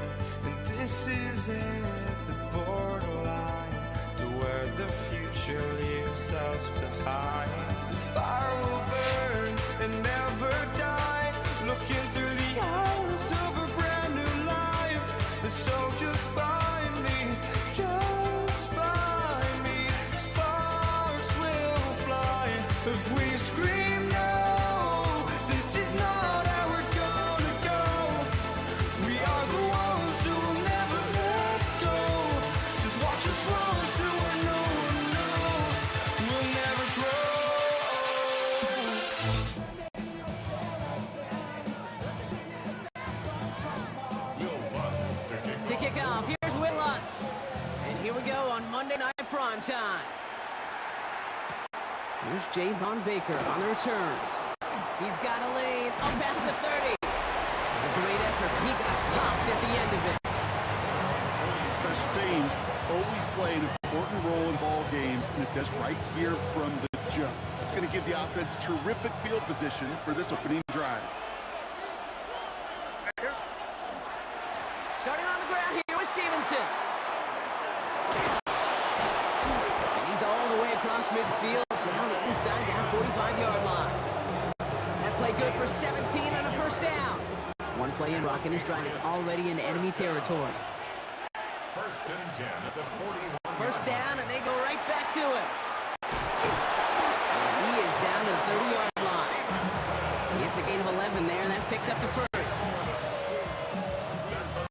And this is it, the borderline to where the future leaves us behind. The fire will burn and never die, looking through the eyes of a brand new life. And so just find me, just find me. Sparks will fly if we scream no. This is not how we're gonna go. We are the ones who will never let go. Just watch us run to where no one knows. We'll never grow. Will Lutz to kick To kick off, here's Will Lutz. And here we go on Monday Night Prime Time. Here's Javon Baker on the return. He's got a lane up past the 30. A great effort. He got popped at the end of it. Special teams always play an important role in ball games, and it does right here from the jump. It's going to give the offense terrific field position for this opening drive. Starting on the ground here with Stevenson. And he's all the way across midfield, down inside that 45-yard line. That play good for 17 and a first down. One play in, Rock, and his drive is already in enemy territory. First and 10 at the 41. First down, and they go right back to him. And he is down to the 30-yard line. He gets a gain of 11 there, and that picks up the first. There's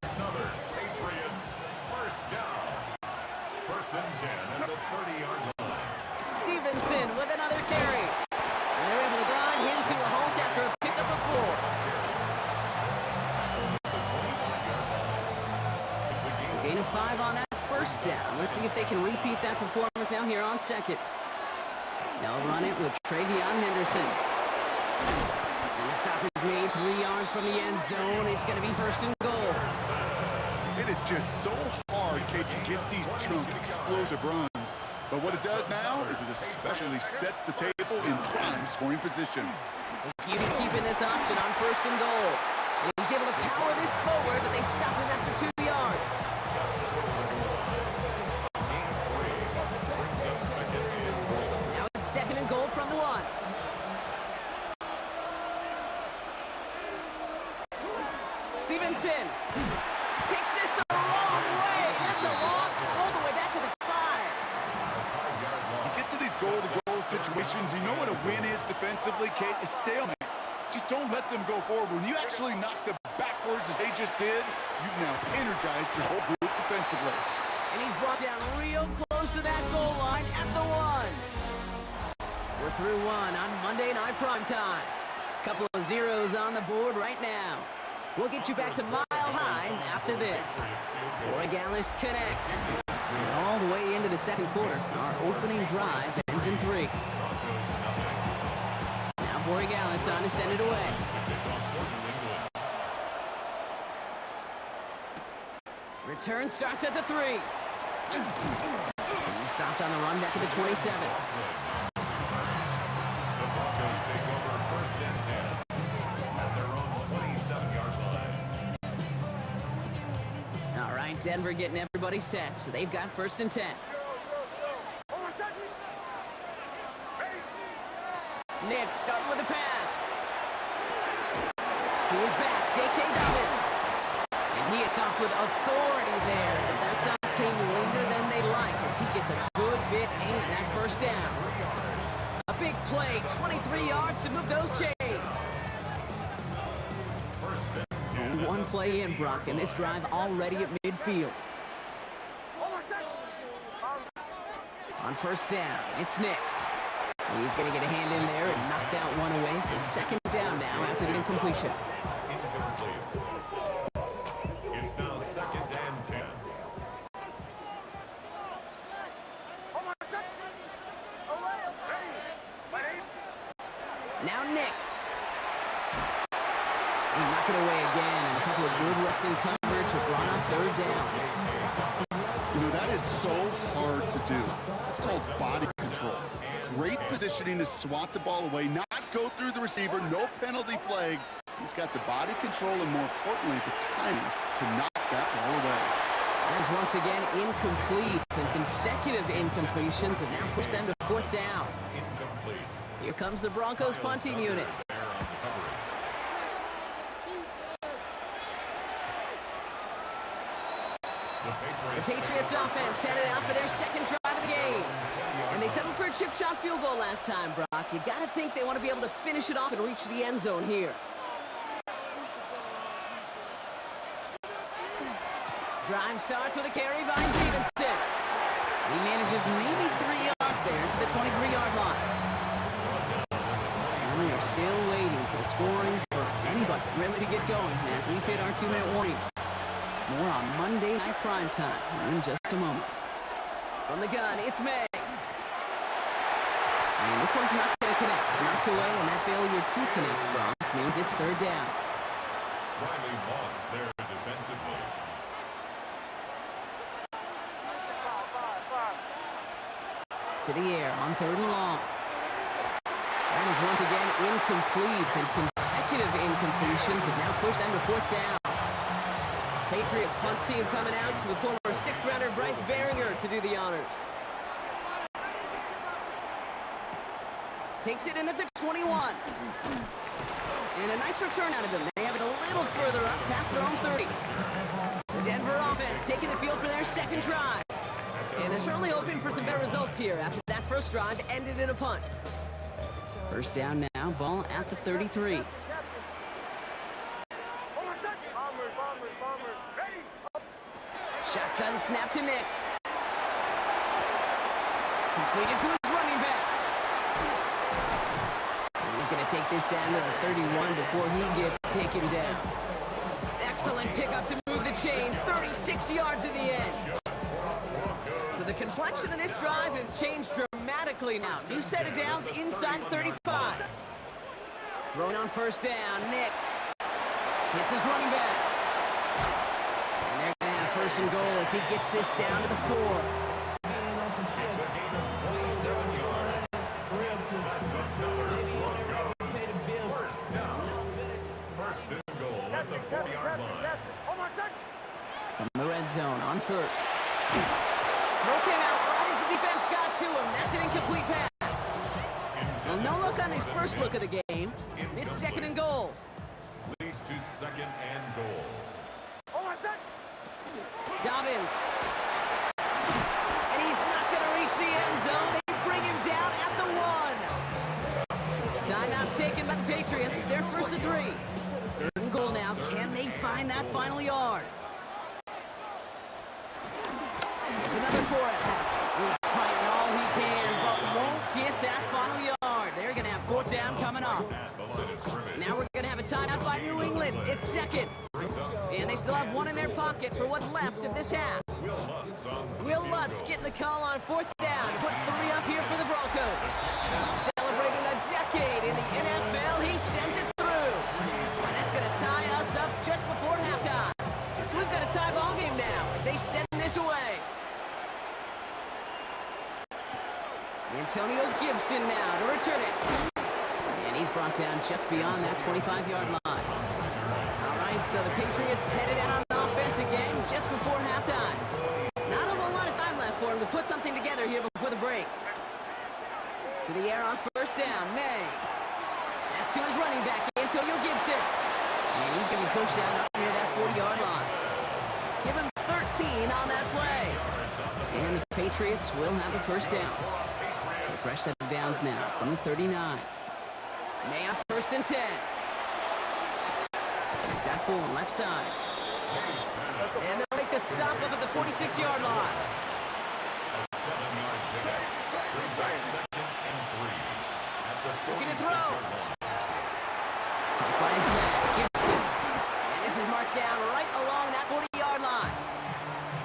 another Patriots first down. First and 10 at the 30-yard line. Stevenson with another carry. And they're able to grind him to a halt after a pickup of 4. It's a A gain gain of 5 on that first down. Let's see if they can repeat that performance now here on second. They'll run it with Travion Henderson. And the stop is made 3 yards from the end zone. It's going to be first and goal. It is just so hard, Kate, to get these chunk explosive runs. But what it does now is it especially sets the table in prime scoring position. Keep keeping this option on first and goal. And he's able to power this forward, but they stop him after 2 yards. Now it's second and goal from the 1. Stevenson takes this the wrong way. That's a loss all the way back to the 5. You get to these goal-to-goal situations, you know what a win is defensively, Kate? Is stalemate. Just don't let them go forward. When you actually knock them backwards as they just did, you've now energized your whole group defensively. And he's brought down real close to that goal line at the 1. We're through 1 on Monday Night Primetime. Couple of zeros on the board right now. We'll get you back to Mile High after this. Boregalis connects. And all the way into the second quarter, our opening drive ends in 3. Now Boregalis on to send it away. Return starts at the 3. He stopped on the run back at the 27. The Broncos take over first and 10 at their own 27-yard line. All right, Denver getting everybody set, so they've got first and 10. Nick starting with a pass. To his back, J.K. Dobbins. And he is stopped with authority there, but that stop came later than they liked. as he gets a good bit in that first down. A big play, 23 yards to move those chains. One play in, Brock, and this drive already at midfield. On first down, it's Nix. He's going to get a hand in there and knock that one away. So second down now after the incompletion. It's now 2nd and 10. Now Nix. He knock it away again, and a couple of good reps in coverage have brought up third down. You know, that is so hard to do. That's called body control. Great positioning to swat the ball away, not go through the receiver, no penalty flag. He's got the body control and, more importantly, the timing to knock that ball away. That is once again incomplete, and consecutive incompletions have now pushed them to fourth down. Incomplete. Here comes the Broncos punting unit. The Patriots offense headed out for their second drive of the game. And they settled for a chip shot field goal last time, Brock. You gotta think they want to be able to finish it off and reach the end zone here. Drive starts with a carry by Stevenson. He manages maybe 3 yards there to the 23-yard line. And we are still waiting for the scoring for anybody really to get going as we hit our 2-minute warning. More on Monday Night Primetime in just a moment. From the gun, it's May. And this one's not going to connect. Knocked away, and that failure to connect, Brock, means it's third down. Riley lost there defensively. To the air on third and long. That is once again incomplete, and consecutive incompletions have now pushed them to fourth down. Patriots punt team coming out with former 6th-rounder Bryce Baringer to do the honors. Takes it in at the 21. And a nice return out of him. They have it a little further up past their own 30. The Denver offense taking the field for their second drive. And they're certainly hoping for some better results here after that first drive ended in a punt. First down now, ball at the 33. Shotgun snap to Nix. Completed to his running back. And he's going to take this down to the 31 before he gets taken down. Excellent pickup to move the chains. 36 yards in the end. So the complexion of this drive has changed dramatically now. New set of downs inside 35. Throwing on first down, Nix. Hits his running back. And they're going to have first and goal as he gets this down to the 4. It's a gain of 27 yards. That's another Broncos first down. First and goal at the 4-yard line. From the red zone on first. Throw came out right as the defense got to him. That's an incomplete pass. Well, no look on his first look of the game. It's second and goal. Leads to second and goal. Dobbins. And he's not going to reach the end zone. They bring him down at the 1. Timeout taken by the Patriots. They're first and 3. Third and goal now. Can they find that final yard? There's another for it. He's fighting all he can, but won't get that final yard. They're going to have fourth down coming up. Now we're going to have a timeout by New England. It's second. And they still have one in their pocket for what's left of this half. Will Lutz getting the call on fourth down to put 3 up here for the Broncos. Celebrating a decade in the NFL, he sends it through. And that's going to tie us up just before halftime. So we've got a tie ball game now as they send this away. Antonio Gibson now to return it. And he's brought down just beyond that 25-yard line. All right, so the Patriots headed out on offense again just before halftime. Not a whole lot of time left for him to put something together here before the break. To the air on first down, May. That's to his running back, Antonio Gibson. And he's going to be pushed down up near that 40-yard line. Give him 13 on that play. And the Patriots will have a first down. So fresh set of downs now from the 39. May have first and 10. He's got Bourne left side. And they'll make the stop up at the 46-yard line. A 7-yard pickup. Brings up 2nd and 3. At the Looking to 46-yard throw. line. By his man, Gibson. And this is marked down right along that 40-yard line.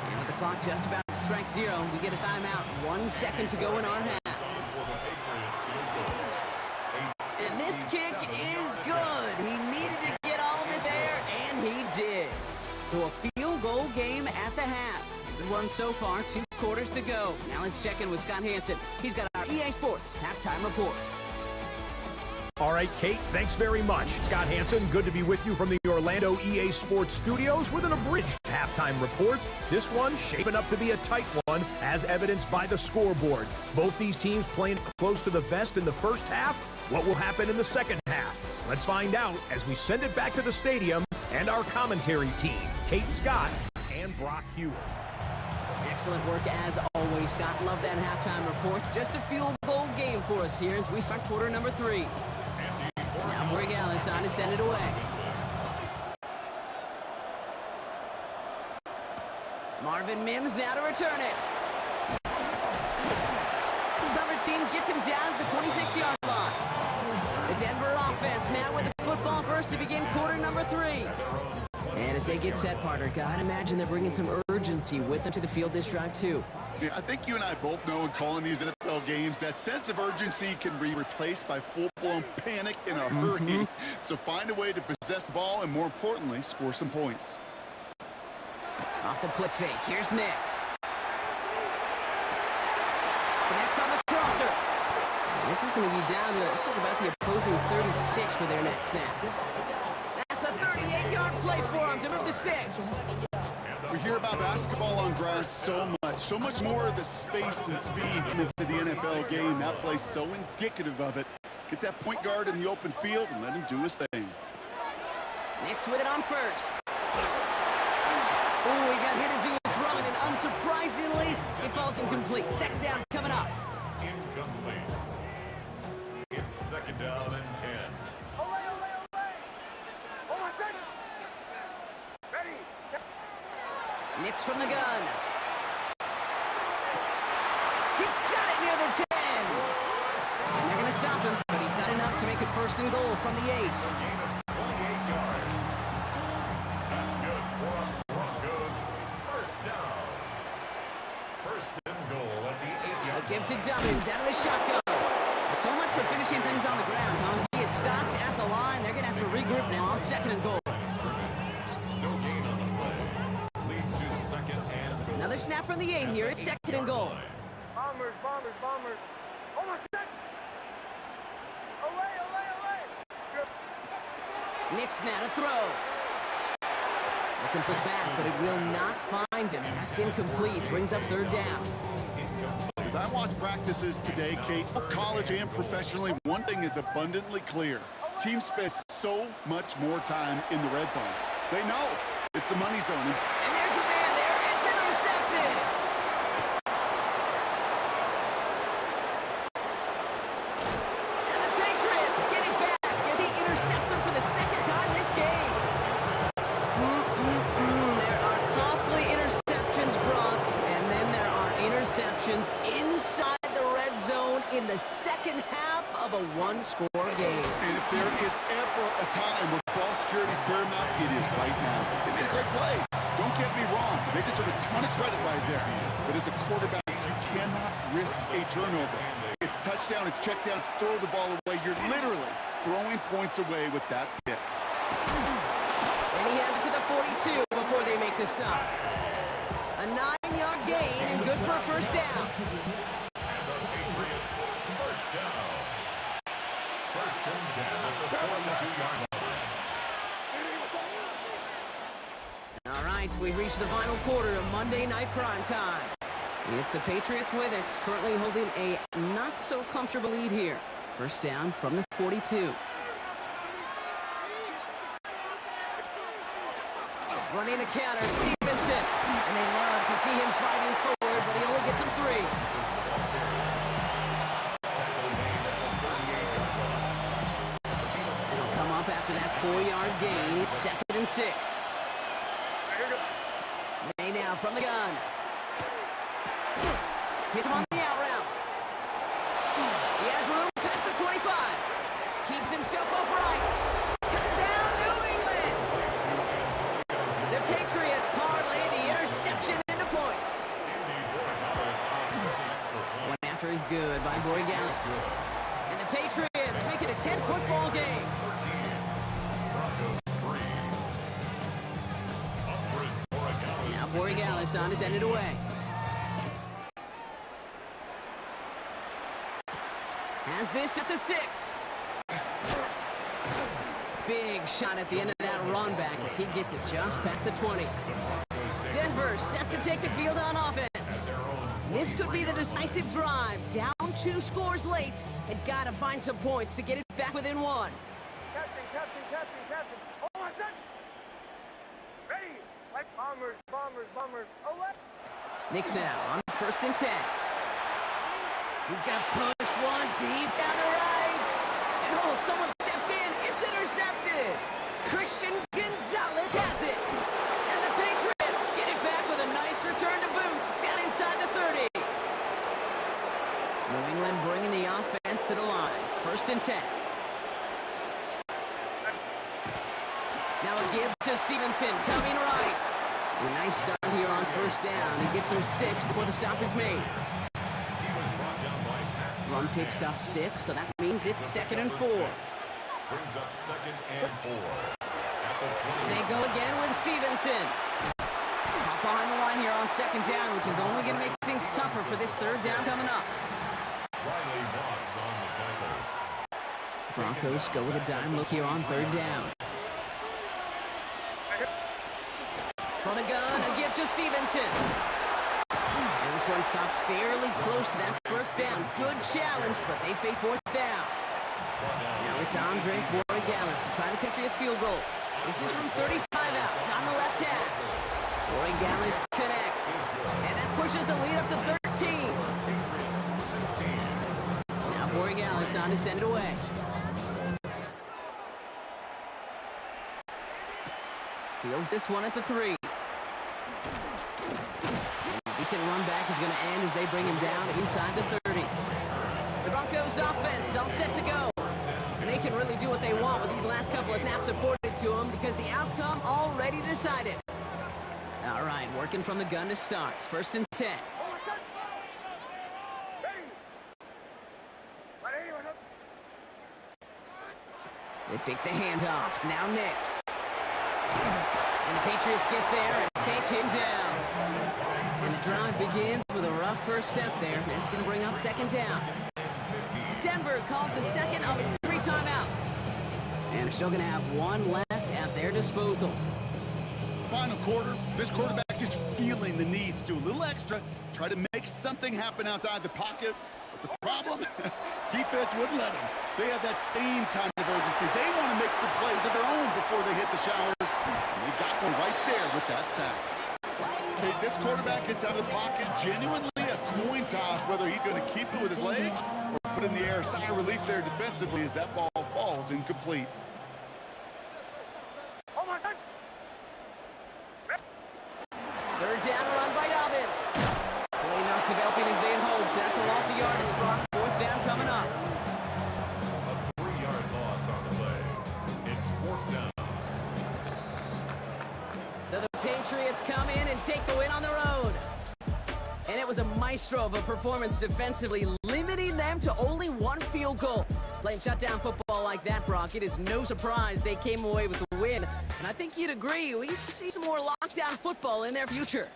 And with the clock just about to strike 0, we get a timeout. 1 second to go in our half. For the Patriots, field goal. And this kick is good. He needed to get all of it there, and he did. So a field goal game at the half. Good one so far, 2 quarters to go. Now let's check in with Scott Hanson. He's got our EA Sports halftime report. All right, Kate, thanks very much. Scott Hanson, good to be with you from the Orlando EA Sports Studios with an abridged halftime report. This one shaping up to be a tight one, as evidenced by the scoreboard. Both these teams playing close to the vest in the first half. What will happen in the second half? Let's find out as we send it back to the stadium and our commentary team, Kate Scott and Brock Hewitt. Excellent work as always, Scott. Love that halftime report. Just a field goal game for us here as we start quarter number 3. Now Borregales on to send it away. Marvin Mims now to return it. The cover team gets him down at the 26-yard line. The Denver offense now with the football first to begin quarter number 3. And as they get set, partner, gotta imagine they're bringing some urgency with them to the field this drive too. Yeah, I think you and I both know in calling these NFL games, that sense of urgency can be replaced by full-blown panic in a hurry. So find a way to possess the ball and, more importantly, score some points. Off the flip fake, here's Nix. Connects on the crosser. And this is going to be down to, looks like about the opposing 36 for their next snap. That's a 38-yard play for him to move the sticks. We hear about basketball on grass so much more of the space and speed come into the NFL game. That play's so indicative of it. Get that point guard in the open field and let him do his thing. Nix with it on first. Oh, he got hit as he was throwing, and unsurprisingly, it falls incomplete. Second down coming up. Incomplete. It's 2nd down and 10. Ole, ole, ole! Hold on a second! Ready! Nix from the gun. He's got it near the 10. And they're going to stop him, but he got enough to make it first and goal from the 8. Gain of 28 yards. That's good for Broncos. First down. First and goal at the 8-yard Give to line. Dubbins out of the shotgun. So much for finishing things on the ground, huh? He is stopped at the line. They're going to have to regroup now on 2nd and goal. No gain on the play. Leads to 2nd and goal. Another snap from the 8 here. It's 2nd and goal. Bombers, bombers, bombers! Hold on a second! Ole, ole, ole! Nix now to throw. Looking for his back, but it will not find him. That's incomplete. Brings up 3rd down. As I watch practices today, Kate, both college and professionally, one thing is abundantly clear. Teams spend so much more time in the red zone. They know it's the money zone. And there's a man there. It's intercepted. And the Patriots get it back as he intercepts him for the 2nd time this game. There are costly interceptions, Brock, and then there are interceptions inside the red zone in the second half of a one-score game. And if there is ever a time where ball security is paramount, it is right now. They made a great play. Don't get me wrong. They deserve a ton of credit right there. But as a quarterback, you cannot risk a turnover. It's touchdown, it's check down, throw the ball away. You're literally throwing points away with that pick. And he has it to the 42 before they make the stop. A 9-yard gain and good for a first down. And the Patriots, first down. First and 10 at the 42-yard line. All right, we've reached the final quarter of Monday Night Prime Time. It's the Patriots with it, currently holding a not-so-comfortable lead here. First down from the 42. Running the counter, Stevenson. And they love to see him fighting forward, but he only gets him 3. It'll come up after that 4-yard gain. It's 2nd and 6. May now from the gun. Hits him on the out route. He has room past the 25. Keeps himself upright. Touchdown, New England! The Patriots parlay the interception into points. One after is good by Borregales. And the Patriots make it a 10-point ball game. Now Borregales on to send it away. Has this at the 6. Big shot at the end of that run back as he gets it just past the 20. Denver set to take the field on offense. This could be the decisive drive. Down 2 scores late and gotta find some points to get it back within 1. Captain, captain, captain, captain. Oh, my son! Ready! Like bombers, bombers, bombers. Away! Knicks now on 1st and 10. He's gonna push one deep down the right. And oh, someone stepped in. It's intercepted. Christian Gonzalez has it. And the Patriots get it back with a nice return to boot down inside the 30. New England bringing the offense to the line. 1st and 10. Now a give to Stevenson coming right. A nice start here on 1st down. He gets him 6 before the stop is made. Run picks up 6, so that means it's 2nd and 4. Brings up 2nd and 4. They go again with Stevenson. Hop behind the line here on 2nd down, which is only going to make things tougher for this 3rd down coming up. Riley Moss on the tackle. Broncos go with a dime look here on 3rd down. From the gun, a gift to Stevenson. And this one stopped fairly close to that 1st down. Good challenge, but they face 4th down. Now it's Andres Borregales to try the Patriots field goal. This is from 35 out on the left hash. Borregales connects. And that pushes the lead up to 13. Now Borregales on to send it away. Fields this one at the 3. Decent run back is going to end as they bring him down inside the 30. The Broncos offense all set to go. And they can really do what they want with these last couple of snaps afforded to them because the outcome already decided. All right, working from the gun to start. 1st and 10. Oh, my son! Ready! Ready, my son! They fake the handoff. Now Nix. And the Patriots get there and take him down. And the drive begins with a rough 1st step there. That's going to bring up 2nd down. Denver calls the 2nd of its 3 timeouts. And they're still going to have 1 left at their disposal. Final quarter, this quarterback is feeling the need to do a little extra, try to make something happen outside the pocket. But the problem, defense wouldn't let them. They have that same kind of urgency. They want to make some plays of their own before they hit the showers. And they got one right there with that sack. Okay, this quarterback gets out of the pocket, genuinely a coin toss, whether he's going to keep it with his legs or put in the air. Sigh of relief there defensively as that ball falls incomplete. Oh, my son! 3rd down run by Dobbins. Play not developing as they had hoped. That's a loss of yardage. Brock, 4th down coming up. A 3-yard loss on the play. It's 4th down. So the Patriots come in and take the win on the road. And it was a maestro of a performance defensively, limiting them to only 1 field goal. Playing shutdown football like that, Brock, it is no surprise they came away with the win. And I think you'd agree, we see some more lockdown football in their future.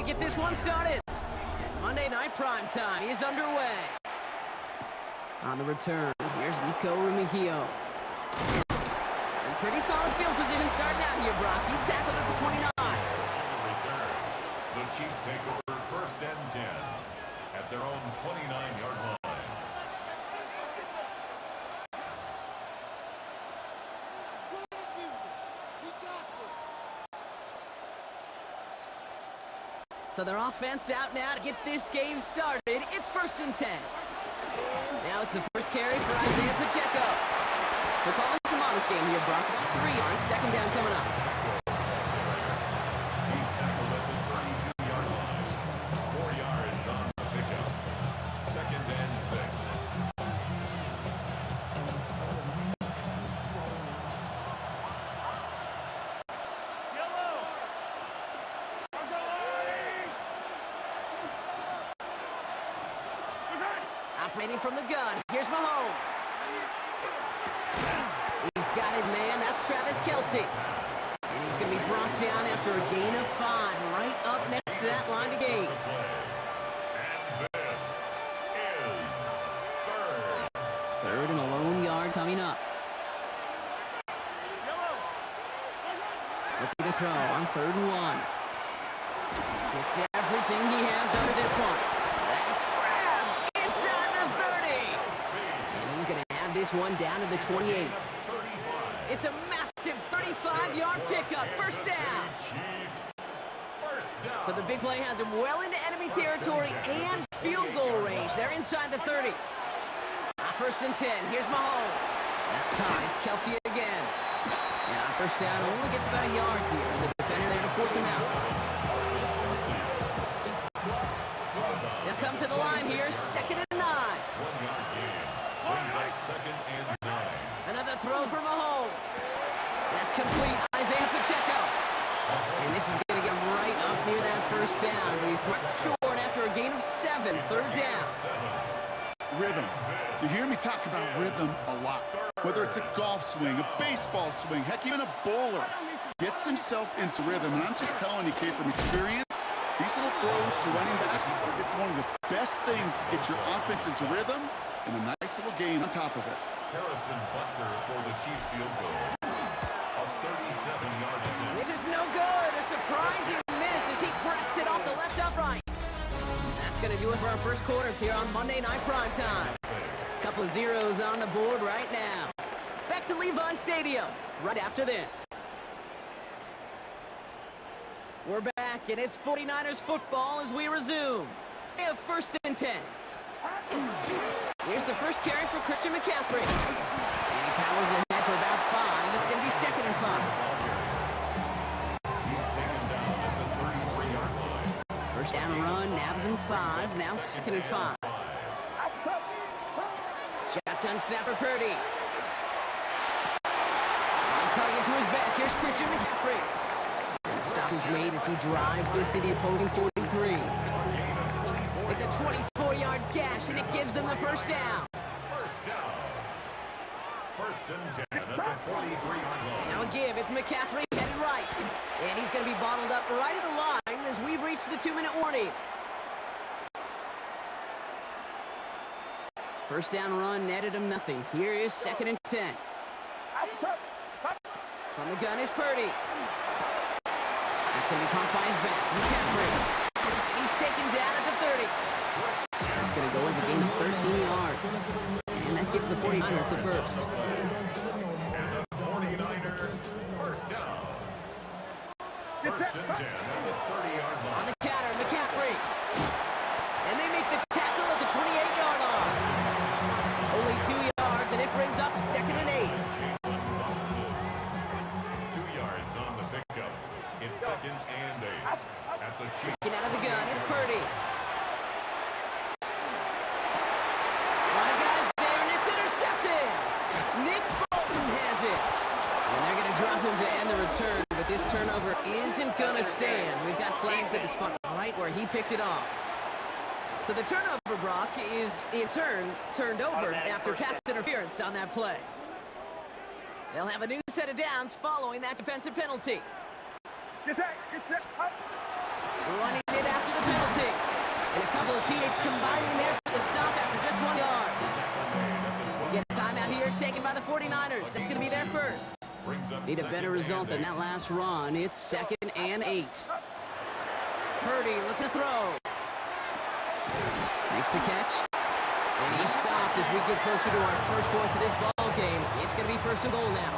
get this one started. Monday Night Prime Time is underway. On the return, here's Nico Remigio. And pretty solid field position starting out here, Brock. He's tackled at the 29. Return. The Chiefs take over first and 10 at their own 29-yard line. So their offense out now to get this game started. It's first and 10. Now it's the first carry for Isaiah Pacheco. So calling some on this game here, Brock. About 3 yards, second down coming up. He's tackled at the 32-yard line. 4 yards on the pickup. Second and 6. Operating from the gun, here's Mahomes. He's got his man, that's Travis Kelce. And he's going to be brought down after a gain of 5, right up next to that line to gain. And this is third. Third and a lone yard coming up. Looking to throw on 3rd and 1. Gets everything he has under this one. That's grabbed inside the 30. And he's going to have this one down to the 28. It's a massive 35-yard pickup. First down. So the big play has him well into enemy territory and field goal range. They're inside the 30. 1st and 10. Here's Mahomes. That's caught. It's Kelsey again. And on 1st down, only gets about a yard here. And the defender there to force him out. They'll come to the line here. 2nd and 9. 1-yard gain. Brings up 2nd and 9. Another throw for Mahomes. That's complete. Isaiah Pacheco. And this is going to get him right up near that 1st down. But he's marked short after a gain of 7. 3rd down. Rhythm. You hear me talk about rhythm a lot. Whether it's a golf swing, a baseball swing, heck, even a bowler gets himself into rhythm. And I'm just telling you, kid, from experience, these little throws to running backs, it's one of the best things to get your offense into rhythm and a nice little gain on top of it. Harrison Butker for the Chiefs field goal. A 37-yard attempt. This is no good. A surprising miss as he cracks it off the left upright. That's going to do it for our first quarter here on Monday Night Primetime. Couple of zeros on the board right now. Back to Levi Stadium right after this. We're back, and it's 49ers football as we resume. They have 1st and 10. Here's the first carry for Christian McCaffrey. And he powers ahead for about 5. It's going to be 2nd and 5. He's taken down at the 33-yard line. First down run, nabs him 5. Now 2nd and 5. Shotgun snapper Purdy. On target to his back. Here's Christian McCaffrey. And the stop is made as he drives this to the opposing 43. It's a 24-yard gash, and it gives them the 1st down. First down. 1st and 10 at the 43-yard line. Now a give. It's McCaffrey headed right. And he's going to be bottled up right at the line as we reach the 2-minute warning. First down run netted him nothing. Here is 2nd and 10. From the gun is Purdy. It's going to be caught by his back. McCaffrey. And he's taken down at the 30. That's going to go as a gain of 13 yards. And that gives the 49ers the first. And the 49ers, 1st down. 1st and 10 at the 30-yard On line. the counter, McCaffrey. And they make the tackle at the 28-yard line. Only 2 yards, and it brings up 2nd and 8. 2 yards on the pickup. It's 2nd and 8 at the Chiefs. Get out of the gun, it's Purdy. A lot of guys there, and it's intercepted. Nick Bolton has it. And they're going to drop him to end the return, but this turnover isn't going to stand. We've got flags at the spot right where he picked it off. So the turnover, Brock, is in turn turned over after pass interference on that play. They'll have a new set of downs following that defensive penalty. Get set, up. Running it after the penalty. And a couple of teammates combining there for the stop after just 1 yard. We get a timeout here taken by the 49ers. That's going to be their first. Need a better result than that last run. It's 2nd and 8. Purdy looking to throw. Makes the catch. And he's stopped as we get closer to our first point to this ball game. It's going to be 1st and goal now.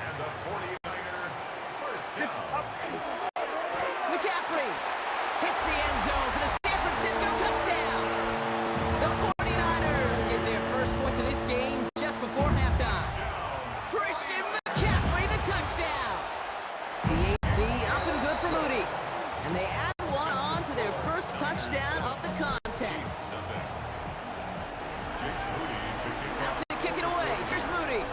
And the 49ers, 1st down. McCaffrey hits the end zone for the San Francisco touchdown. The 49ers get their first point to this game just before halftime. Christian McCaffrey, the touchdown. The 8C up and good for Moody. And they add one on to their first touchdown of the contest. Jake Moody to kick Out to kick it away. Here's Moody.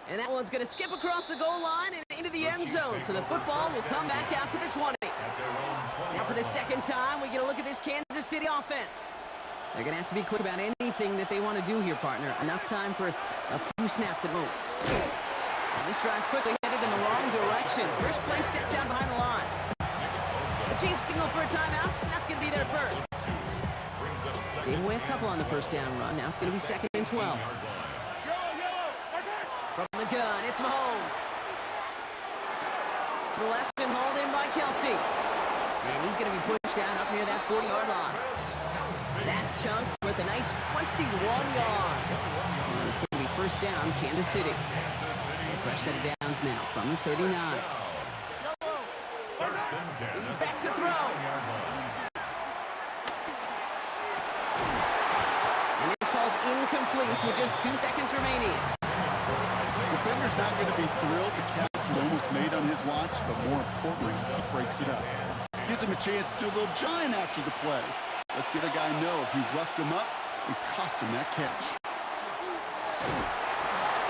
And that one's going to skip across the goal line and into the end zone. So the football will come back out to the 20. Now for the 2nd time, we get a look at this Kansas City offense. They're going to have to be quick about anything that they want to do here, partner. Enough time for a few snaps at most. And this drive's quickly headed in the wrong direction. First play set down behind the line. The Chiefs signal for a timeout. That's going to be their first. Gave away a couple on the first down run. Now it's going to be 2nd and 12. From the gun, it's Mahomes. To the left and hauled in by Kelsey. And he's going to be pushed down up near that 40-yard line. That chunk with a nice 21 yards. And it's going to be first down, Kansas City. So fresh set of downs now from the 39. He's back to throw. And this falls incomplete with just 2 seconds remaining. Defender's not going to be thrilled. The catch was almost made on his watch, but more importantly, he breaks it up. Gives him a chance to do a little giant after the play. Lets the other guy know he roughed him up and cost him that catch.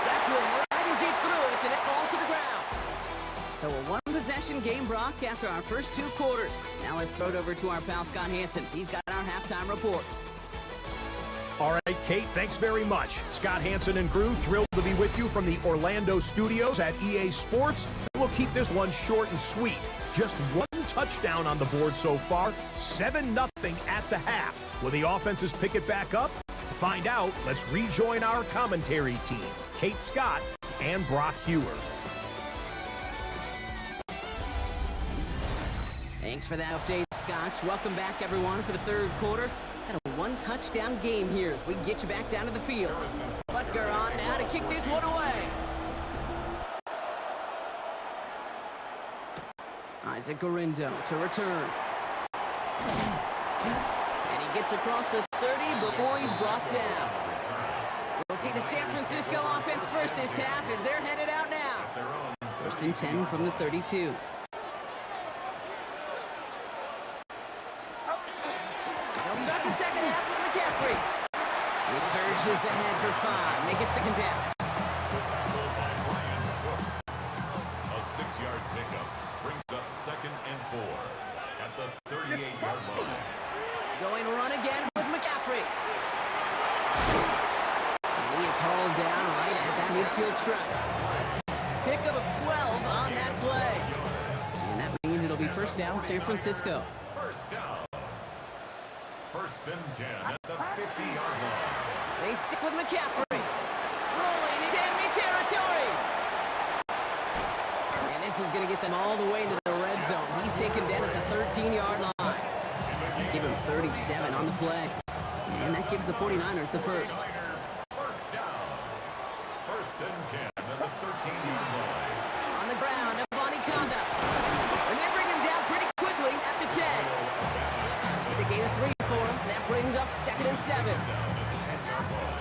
Got to him right as he threw it, and it falls to the ground. So a one-possession game, Brock, after our first 2 quarters. Now let's throw it over to our pal Scott Hanson. He's got our halftime report. All right, Kate, thanks very much. Scott Hanson and crew, thrilled to be with you from the Orlando studios at EA Sports. We'll keep this one short and sweet. Just 1 touchdown on the board so far, 7-0 at the half. Will the offenses pick it back up? To find out, let's rejoin our commentary team, Kate Scott and Brock Hewer. Thanks for that update, Scott. Welcome back, everyone, for the 3rd quarter. Got a 1-touchdown game here as we get you back down to the field. Butker on now to kick this one away. Isaac Gorindo to return. And he gets across the 30 before he's brought down. We'll see the San Francisco offense first this half as they're headed out now. 1st and 10 from the 32. They'll start the second half with McCaffrey. He surges ahead for 5. Make it 2nd down. A 6-yard pickup brings up 2nd and 4 at the 38-yard line. Going run again with McCaffrey. And he is hauled down right at that midfield stripe. Pickup of 12 on that play. And that means it'll be first down, San Francisco. First down. 1st and 10 at the 50-yard line. They stick with McCaffrey. Rolling into enemy territory. And this is going to get them all the way into the red zone. He's taken down at the 13-yard line. Give him 37 on the play. And that gives the 49ers the first. First down. 1st and 10 at the 13-yard line. On the ground, Bonnie Conda. And they bring him down pretty quickly at the 10. It's a gain of 3 for him. That brings up 2nd and 7. Down at the 10-yard line.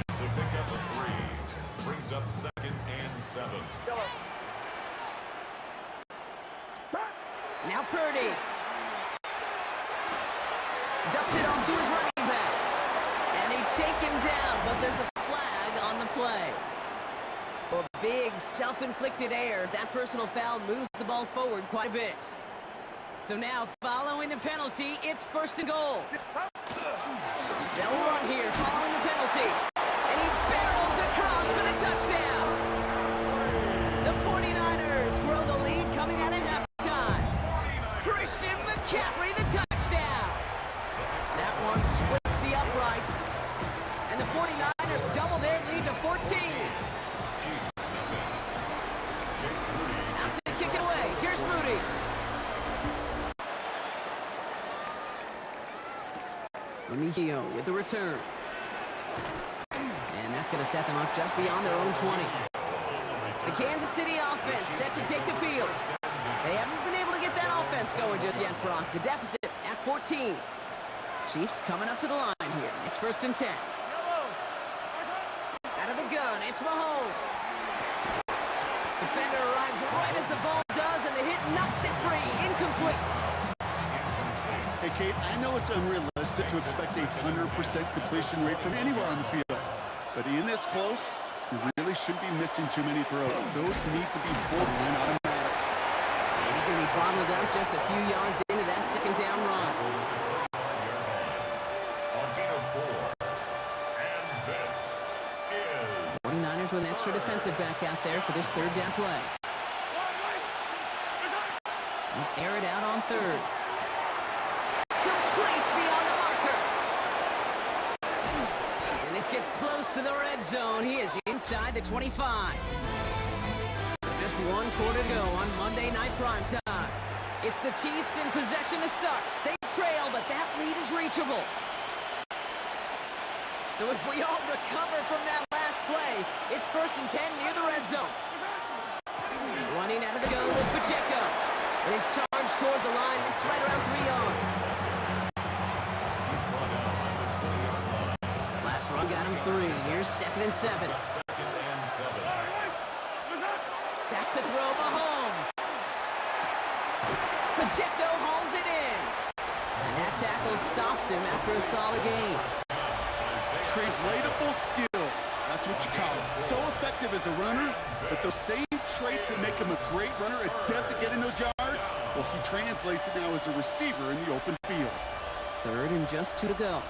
It's a pickup of 3. Brings up 2nd and 7. Now Purdy. Ducks it off to his running back. And they take him down, but there's a flag on the play. So a big self-inflicted error as that personal foul moves the ball forward quite a bit. So now, following the penalty, it's 1st and goal. They'll run here following the penalty. And he barrels across for the touchdown. The 49ers grow the lead coming out of halftime. Christian McCaffrey, the touchdown. That one splits the uprights. And the 49ers double their lead to 14. Out to kick it away. Here's Moody. Remigio with the return. And that's going to set them up just beyond their own 20. The Kansas City offense set to take the field. They haven't been able to get that offense going just yet, Brock. The deficit at 14. Chiefs coming up to the line here. It's 1st and 10. Out of the gun, it's Mahomes. Defender arrives right as the ball does, and the hit knocks it free. Incomplete. Hey, Kate, I know it's unrealistic to expect a 100% completion rate from anywhere on the field. But in this close, you really shouldn't be missing too many throws. Those need to be borderline automatic. And he's going to be bottled up just a few yards into that 2nd down run. On gain of 4. And this is 49ers with an extra defensive back out there for this 3rd down play. They'll air it out on 3rd. Complete beyond the marker. gets close to the red zone. He is inside the 25. Just 1 quarter to go on Monday Night Primetime. It's the Chiefs in possession to start. They trail, but that lead is reachable. So as we all recover from that last play, it's 1st and 10 near the red zone. Running out of the gun with Pacheco. And his charge toward the line, it's right around 3 yards. Last run got him 3. Here's 2nd and 7. Back to throw, Mahomes. Pacheco hauls it in. And that tackle stops him after a solid gain. Translatable skills. That's what you call it. So effective as a runner, but those same traits that make him a great runner, adept at getting those yards, well, he translates it now as a receiver in the open field. 3rd and just 2 to go.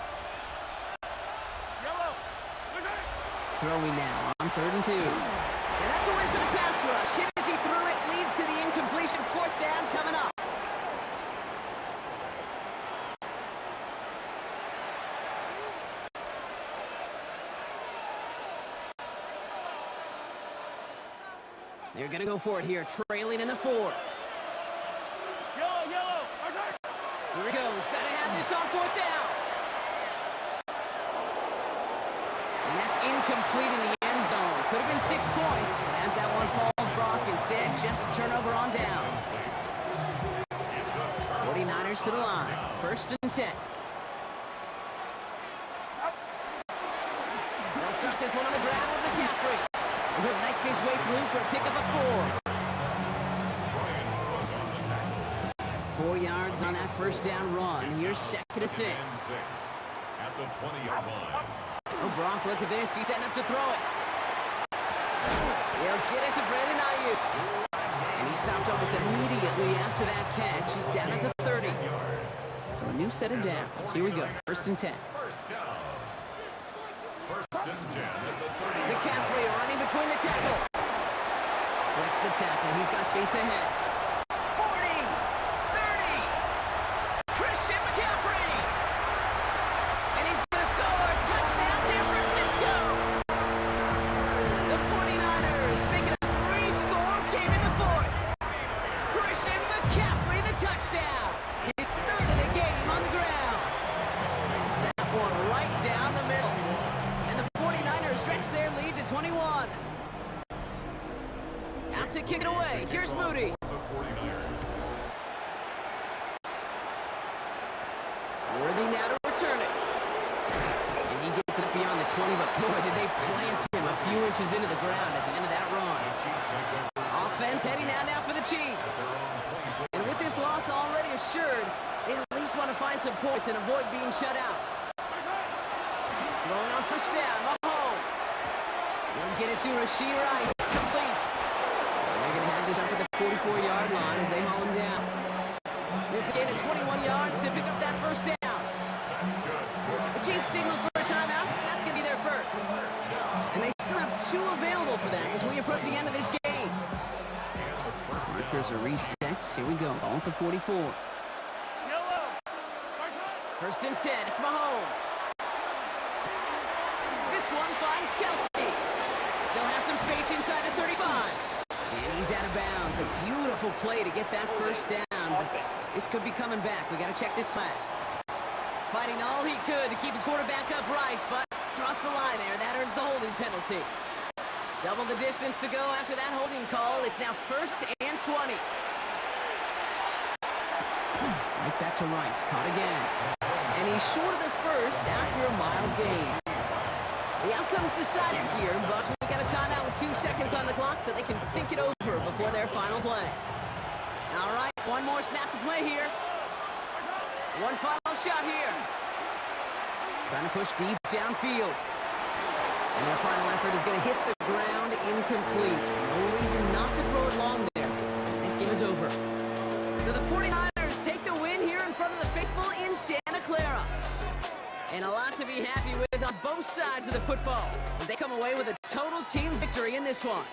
Throwing now on 3rd and 2. And that's a win for the pass rush. Hit as he threw it, leads to the incompletion. 4th down coming up. They're going to go for it here, trailing in the 4th. Yellow. Here he goes. Got to have this on 4th down. And that's incomplete in the end zone. Could have been 6 points, but as that one falls, Brock, instead just a turnover on downs. 49ers to the line. 1st and 10. They'll start this one on the ground with McCaffrey. He'll knife his way through for a pickup of 4. 4 yards on that 1st down run. Here's 2nd and 6. At the 20-yard line. Oh, Brock, look at this. He's setting up to throw it. He'll get it to Brandon Ayuk. And he stopped almost immediately after that catch. He's down at the 30. So a new set of downs. Here we go. 1st and 10. First down. 1st and 10 at the 30. McCaffrey running between the tackles. Breaks the tackle. He's got space ahead. 40, 30. Christian McCaffrey. And he's going to score. Touchdown, San Francisco. The 49ers making a 3-score game in the 4th. Christian McCaffrey, the touchdown. His 3rd of the game on the ground. That one right down the middle. And the 49ers stretch their lead to 21. Out to kick it away. Here's Moody. Worthy now to return it. And he gets it beyond the 20, but boy, did they plant him a few inches into the ground at the end of that run. Offense heading out now for the Chiefs. And with this loss already assured, they at least want to find some points and avoid being shut out. Throwing on 1st down, Mahomes. He'll get it to Rashee Rice. Complete. And they're going to have this up at the 44-yard line as they haul him down. It's a gain of 21 yards to pick up that 1st down. The Chiefs signal for a timeout. That's going to be their 1st. And they still have 2 available for them as we approach the end of this game. Markers are reset. Here we go. Ball at the 44. 1st and 10. It's Mahomes. This one finds Kelsey. Still has some space inside the 35. And he's out of bounds. A beautiful play to get that 1st down. But this could be coming back. We got to check this flag. Fighting all he could to keep his quarterback upright, but crossed the line there. That earns the holding penalty. Double the distance to go after that holding call. It's now 1st and 20. Right back to Rice. Caught again. And he's short of the 1st after a mild gain. The outcome's decided here, but we got a timeout with 2 seconds on the clock so they can think it over before their final play. All right, one more snap to play here. One final shot here. Trying to push deep downfield. And their final effort is going to hit the ground incomplete. No reason not to throw it long there. This game is over. So the 49ers take the win here in front of the faithful in Santa Clara. And a lot to be happy with on both sides of the football as they come away with a total team victory in this one.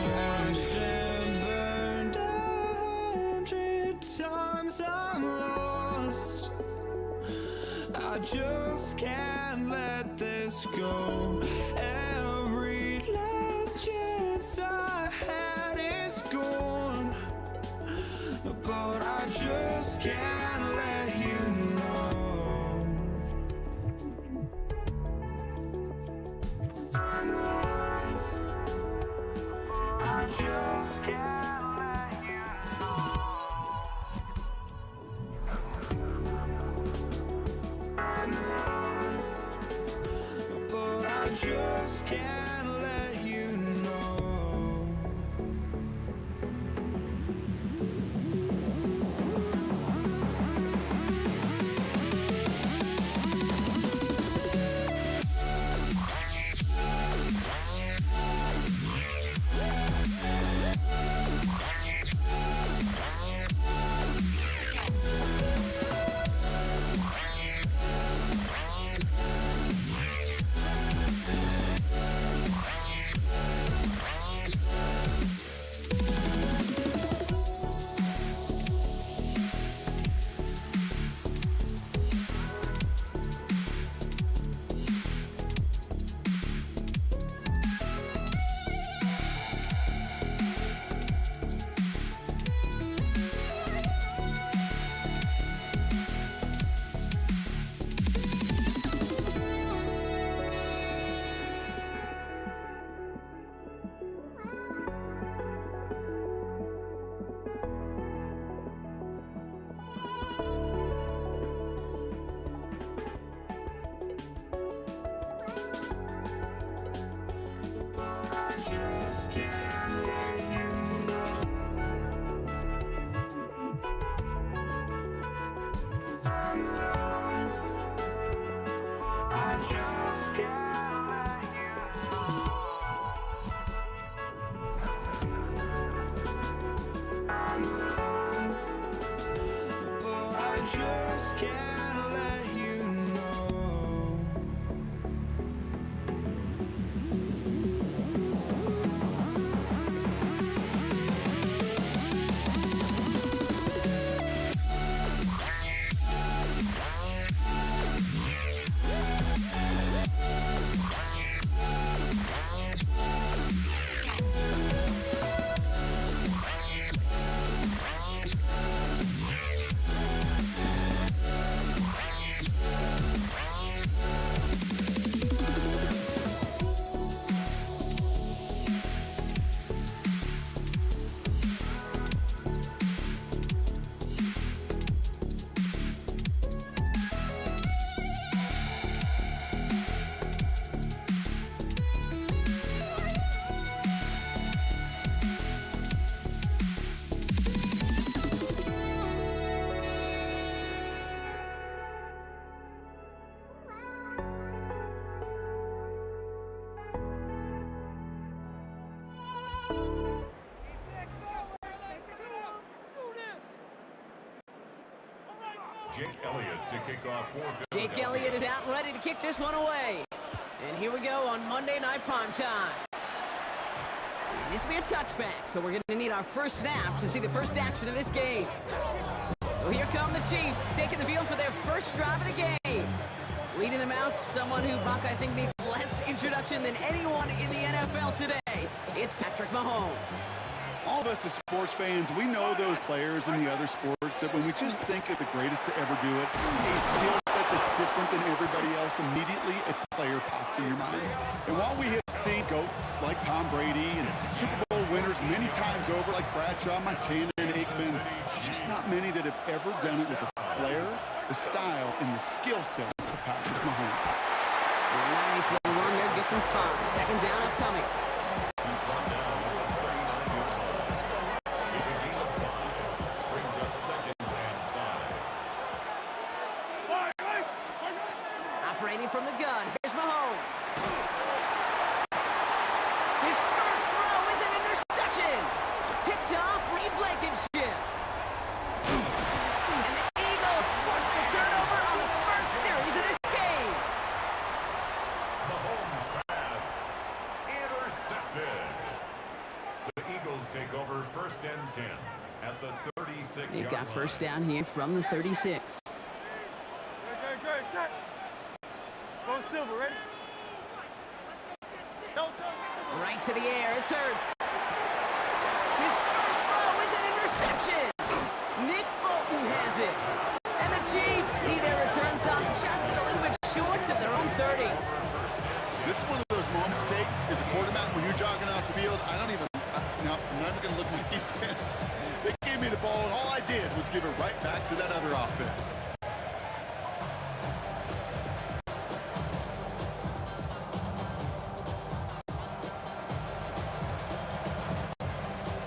Washed and burned just can't let this go. Every last chance I had is gone, but I just can't let you know. I just can't let you know. But I just can't let you know. Can't let you know. Jake Elliott to kick off for Jake Philadelphia. Elliott is out and ready to kick this one away. And here we go on Monday Night Primetime. This will be a touchback, so we're going to need our first snap to see the first action of this game. So here come the Chiefs, taking the field for their first drive of the game. Leading them out, someone who, Buck, I think needs less introduction than anyone in the NFL today. It's Patrick Mahomes. All of us as sports fans, we know those players in the other sports that when we just think of the greatest to ever do it, a skill set that's different than everybody else, immediately a player pops in your mind. And while we have seen GOATs like Tom Brady and Super Bowl winners many times over like Bradshaw, Montana, and Aikman, just not many that have ever done it with the flair, the style, and the skill set of Patrick Mahomes. Nice little run there, gets him 5. Second down upcoming. Operating from the gun, here's Mahomes. His first throw is an interception. Picked off Reed Blankenship. And the Eagles force the turnover on the first series of this game. Mahomes pass intercepted. The Eagles take over first and 10 at the 36-yard line. They've got first down here from the 36. Good, set. Right to the air, it's Hurts. His first throw is an interception. Nick Bolton has it. And the Chiefs see their return stop just a little bit short of their own 30. This is one of those moments, Kate, as a quarterback, when you're jogging off the field, no, I'm not even going to look at my defense. They gave me the ball, and all I did was give it right back to that other offense.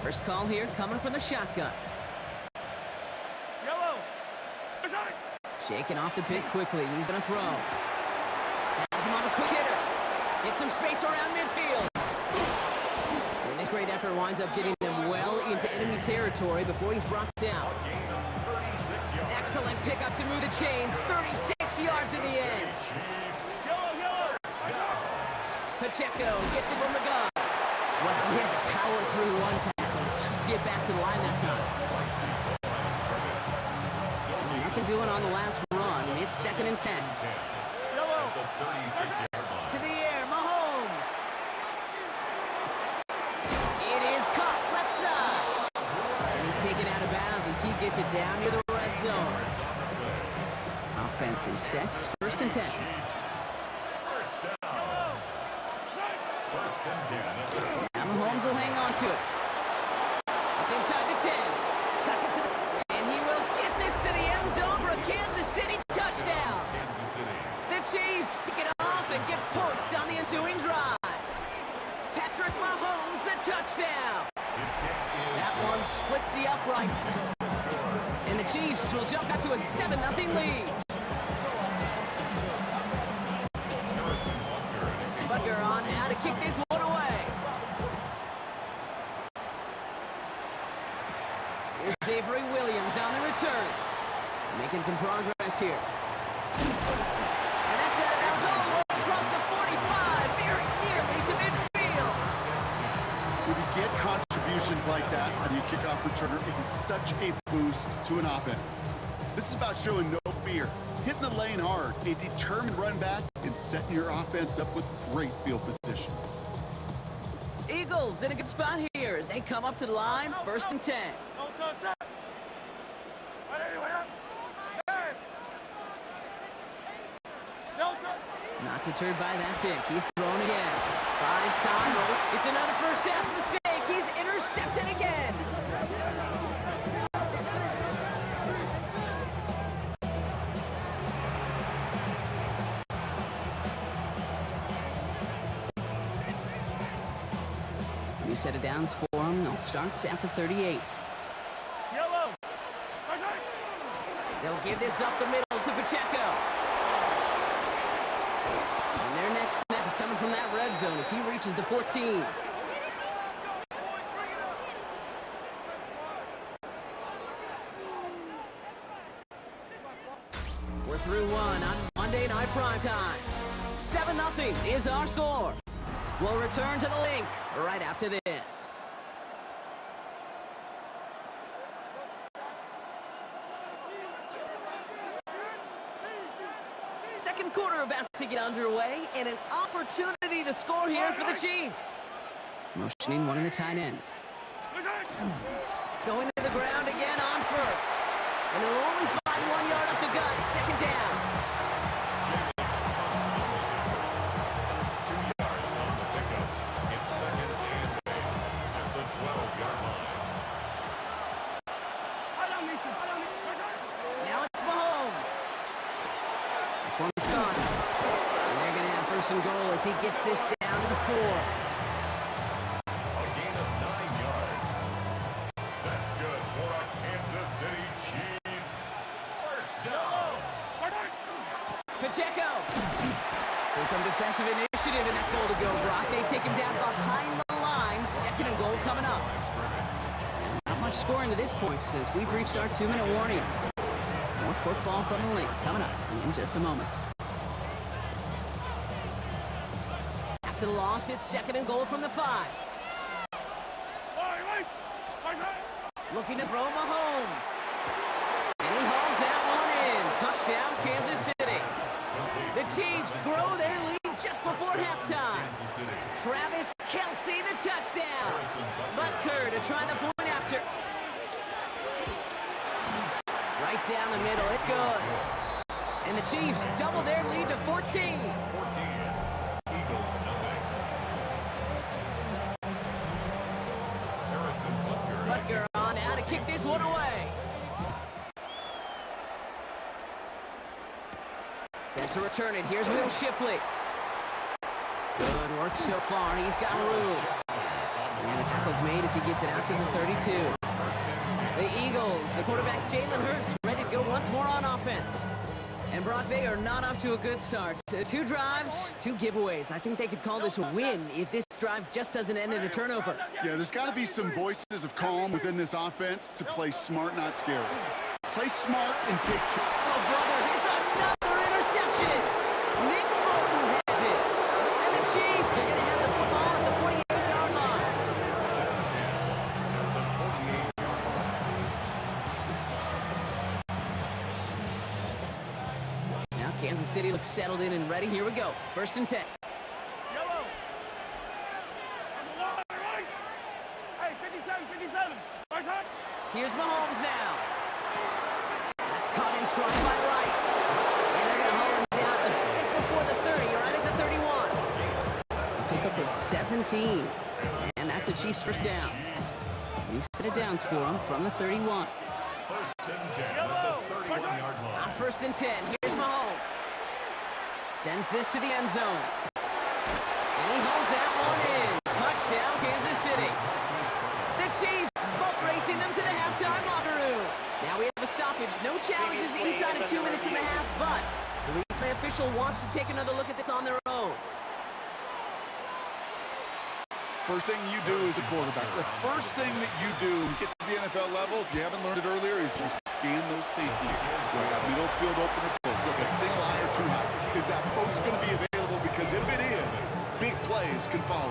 First call here coming from the shotgun. Yellow. Shaking off the pick quickly. He's going to throw. Has him on the quick hitter. Get some space around midfield. And this great effort winds up getting them well into enemy territory before he's brought down. Excellent pickup to move the chains. 36 yards in the end. Yellow. Pacheco gets it from the gun. Well, he had to power through one tackle just to get back to the line that time. Nothing doing on the last run. It's 2nd and 10. Yellow. To the air, Mahomes. It is caught left side. And he's taken out of bounds as he gets it down near the red zone. Offense is set. 1st and 10. Now Mahomes will hang on to it. It's inside the 10. Cut it to the... And he will get this to the end zone for a Kansas City touchdown. The Chiefs pick it off and get points on the ensuing drive. Patrick Mahomes, the touchdown. That one splits the uprights. And the Chiefs will jump out to a 7-0 lead. Butker on now to kick this one away. Here's Avery Williams on the return. Making some progress here. And that's out of bounds all the way across the 45, very nearly to midfield. When you get contributions like that on your kickoff returner, it is such a boost to an offense. This is about showing no fear, hitting the lane hard, a determined run back, and setting your offense up with great field position. Eagles in a good spot here as they come up to the line, 1st and 10. Not deterred by that pick. He's thrown again. Buys time. It's another first half mistake. He's intercepted again. New set of downs for him. They'll start at the 38. Yellow. They'll give this up the middle to Pacheco. And their next snap is coming from that red zone as he reaches the 14. We're through one on Monday Night Primetime. 7-0 is our score. We'll return to the link right after this. Second quarter about to get underway, and an opportunity to score here for the Chiefs. Motioning one of the tight ends. Going to the ground again on first. And they'll only find 1 yard up the gut. 2nd down. 2 yards on the pickup. It's 2nd and 8 at the 12-yard line. Now it's Mahomes. This one's caught. And they're going to have 1st and goal as he gets this down to the 4. A gain of 9 yards. That's good for a Kansas City Chiefs. First down. Pacheco. So some defensive initiative in that goal to go, Brock. They take him down behind the line. 2nd and goal coming up. Not much scoring to this point since we've reached our 2-minute warning. More football from the link coming up in just a moment. After the loss, it's 2nd and goal from the 5. Looking to throw Mahomes. And he hauls that one in. Touchdown, Kansas City. The Chiefs grow their lead just before halftime. Travis Kelsey, the touchdown. Butker to try the point after. Right down the middle, it's good. And the Chiefs double their lead to 14. 14. Eagles, nothing. Harrison Butker. Butker on now to kick this one away. Set to return it. Here's Will Shipley. Good work so far. He's got room. And the tackle's made as he gets it out to the 32. The Eagles, the quarterback Jalen Hurts, ready to go once more on offense. And Brock, they are not off to a good start. 2 drives, 2 giveaways. I think they could call this a win if this drive just doesn't end in a turnover. Yeah, there's got to be some voices of calm within this offense to play smart, not scared. Play smart and take care. Oh, brother, it's another interception. Nick Bolton has it. And the Chiefs are going to have the football at the 48-yard line. Now Kansas City looks settled in and ready. Here we go. 1st and 10. Yellow. Right. Hey, 57, 57. Right side. Here's Mahomes now. That's caught in stride by Rice. And they're going to haul him down a step before the 30, or I think the 31. A pickup of 17. And that's a Chiefs first down. New set of downs for him from the 31. 1st and 10 at the 31-yard line. 1st and 10. Here's Mahomes. Sends this to the end zone. And he hauls that one in. Touchdown, Kansas City. The Chiefs boat racing them to the halftime locker room. Now we have a stoppage. No challenges inside of 2 minutes and a half, but the replay official wants to take another look at this on their own. First thing you do as a quarterback, the first thing that you do when you get to the NFL level, if you haven't learned it earlier, is you scan those safeties. Whether that middle field open or close, like a single high or 2 high. Is that post going to be available? Because if it is, big plays can follow.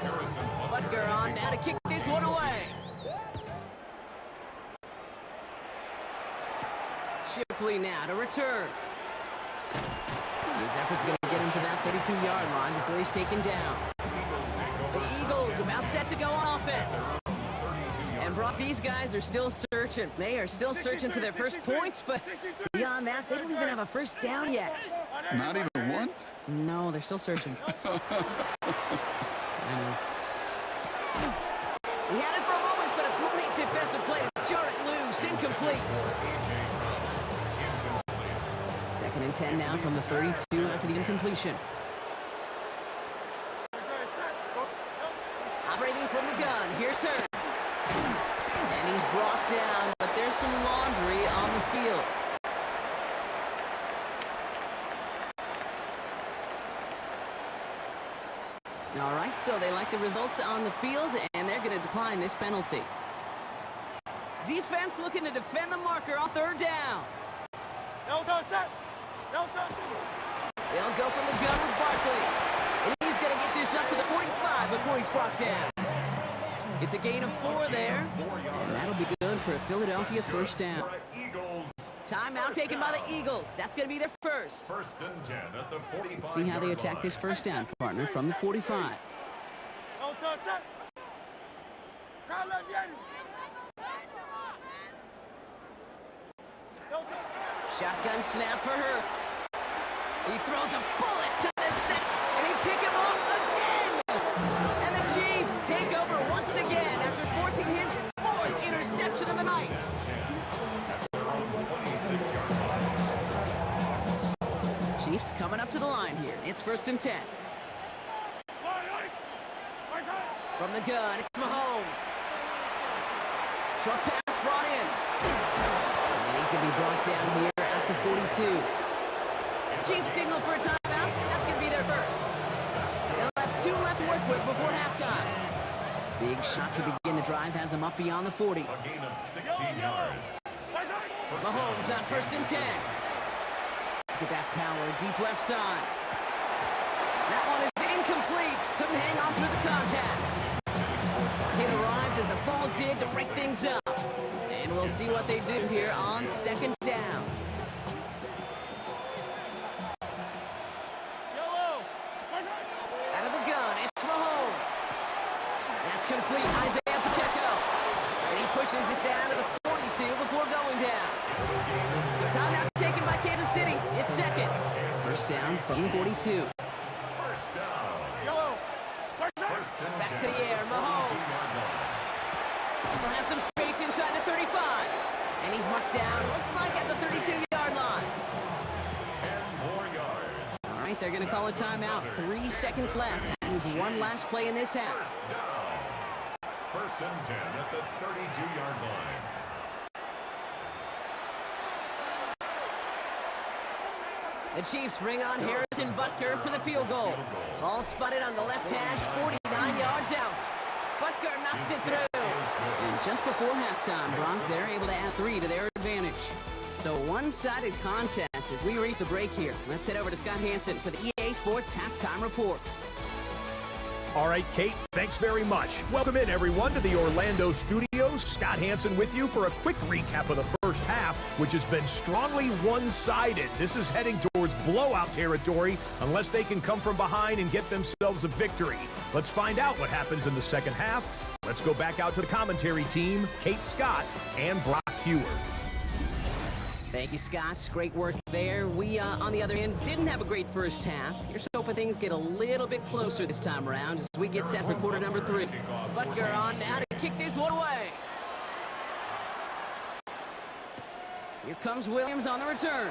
Harrison Butker on now to kick this one away. Shipley now to return. His effort's going to get him to that 32-yard line before he's taken down. The Eagles about set to go on offense. And Brock, these guys are still searching. They are still searching for their first points, but beyond that, they don't even have a first down yet. Not even one? No, they're still searching. I know. We had it for a moment, but a great defensive play to jar it loose. Incomplete. 2nd and 10 now from the 32 after the incompletion. Operating from the gun, here's Hurts. And he's brought down, but there's some laundry on the field. All right, so they like the results on the field, and they're going to decline this penalty. Defense looking to defend the marker on 3rd down. No, don't set. No, don't. They'll go from the gun with Barkley. And he's going to get this up to the 45 before he's brought down. It's a gain of 4 there. And that'll be good for a Philadelphia first down. Eagles. Timeout taken by the Eagles. That's going to be their first. 1st and 10 at the 45. Let's see how they attack this first down, partner, from the 45. No, don't set. Crowd left, yeah. No, don't. Shotgun snap for Hurts. He throws a bullet to the center, and he pick him off again. And the Chiefs take over once again after forcing his 4th interception of the night. Chiefs coming up to the line here. It's 1st and 10. From the gun, it's Mahomes. Short pass brought in. And he's going to be brought down here at the 42. Chiefs signal for a timeout. That's going to be their first. They'll have 2 left to work with before halftime. Big shot to begin the drive has them up beyond the 40. A gain of 16 yards. Mahomes on 1st and 10. Look at that power, deep left side. That one is incomplete. Couldn't hang on through the contact. It arrived as the ball did to break things up. And we'll see what they do here on 2nd down. Out of the gun, complete. Isaiah Pacheco. And he pushes this down to the 42 before going down. Timeout taken by Kansas City. It's second. First down from the 42. First down. Back to the air, Mahomes. So has some space inside the 35. And he's marked down, looks like at the 32-yard line. 10 more yards. All right, they're going to call a timeout. 3 seconds left. That means one last play in this half. First and 10 at the 32-yard line. The Chiefs bring on Harrison Butker for the field goal. Ball spotted on the left hash, 49 yards out. Butker knocks it through. And just before halftime, Brock, they're able to add 3 to their advantage. So one-sided contest as we reach the break here. Let's head over to Scott Hanson for the EA Sports Halftime Report. All right, Kate, thanks very much. Welcome in, everyone, to the Orlando studios. Scott Hanson with you for a quick recap of the first half, which has been strongly one-sided. This is heading towards blowout territory unless they can come from behind and get themselves a victory. Let's find out what happens in the second half. Let's go back out to the commentary team, Kate Scott and Brock Huard. Thank you, Scott. Great work there. We, on the other end, didn't have a great first half. Here's hoping things get a little bit closer this time around as we get set for quarter number 3. Butker on now to kick this one away. Here comes Williams on the return.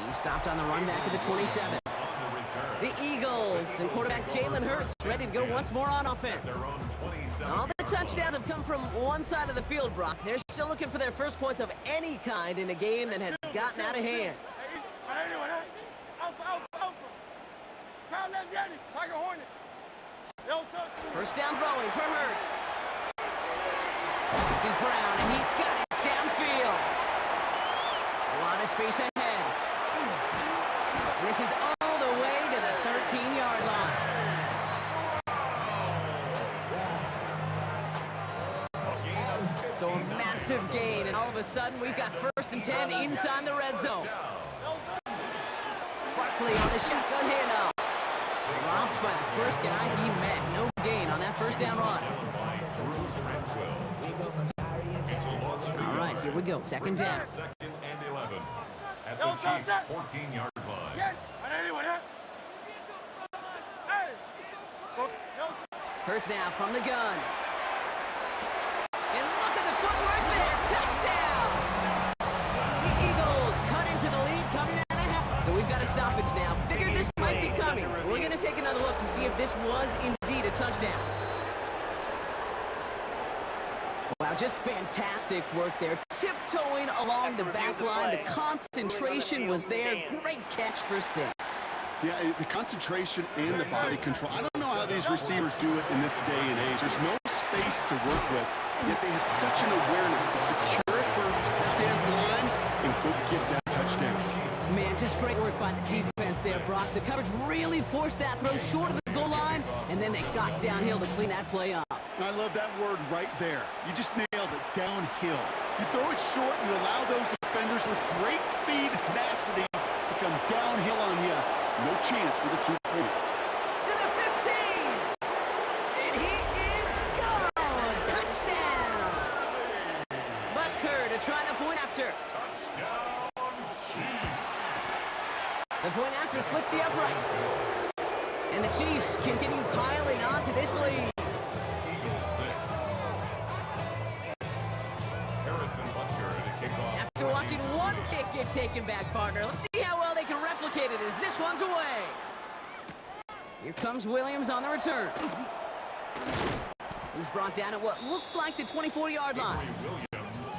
He stopped on the run back at the 27. The Eagles and quarterback Jalen Hurts ready to go once more on offense. All the touchdowns have come from one side of the field, Brock. They're still looking for their first points of any kind in a game that has gotten out of hand. First down throwing for Hurts. This is Brown, and he's got it downfield. A lot of space ahead. And this is all the way to the 13-yard line. So a massive gain, and all of a sudden we've got first and 10 inside the red zone. Barkley on the shotgun handoff. Dropped by the first guy he met. No gain on that first down run. All right, here we go. Second down. Second and 11 at the Chiefs' 14-yard line. Hurts now from the gun. And look at the footwork there. Touchdown! The Eagles cut into the lead coming out of the half. So we've got a stoppage now. Figured this might be coming. We're going to take another look to see if this was indeed a touchdown. Wow, just fantastic work there. Tiptoeing along the back line. The concentration was there. Great catch for 6. Yeah, the concentration and the body control. I don't know how these receivers do it in this day and age. There's no space to work with, yet they have such an awareness to secure it first, to dance the line, and go get that touchdown. Man, just great work by the defense there, Brock. The coverage really forced that throw short of the goal line, and then they got downhill to clean that play up. I love that word right there. You just nailed it, downhill. You throw it short, you allow those defenders with great speed and tenacity to come downhill on you. No chance for the 2 points. To the 15! And he is gone! Touchdown! Butker to try the point after. Touchdown, Chiefs. The point after splits the uprights. And the Chiefs continue piling onto this lead. Eagles 6. Harrison Butker to kick off. After watching one kick get taken back, partner, let's see how well they can replicate it as this one's away. Here comes Williams on the return. He's brought down at what looks like the 24-yard line.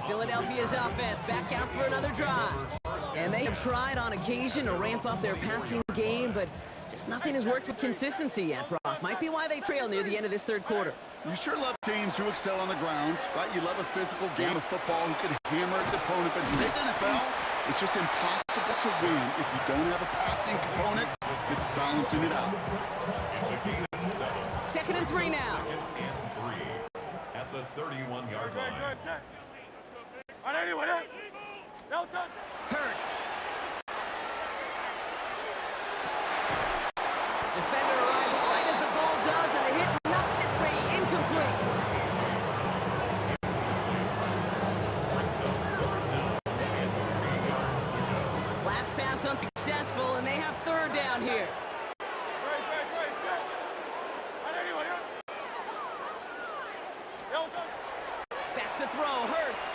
Philadelphia's offense back out for another drive. And they have tried on occasion to ramp up their passing game, but just nothing has worked with consistency yet, Brock. Might be why they trail near the end of this third quarter. You sure love teams who excel on the ground, right? You love a physical game of football who can hammer the opponent, but in today's NFL, it's just impossible to win if you don't have a passing component that's balancing it out. It's a gain of 7. Second and 3 now. Second and 3 at the 31-yard line. Hurts. Defender arrives right as the ball does, and the hit knocks it free. to throw. Hurts.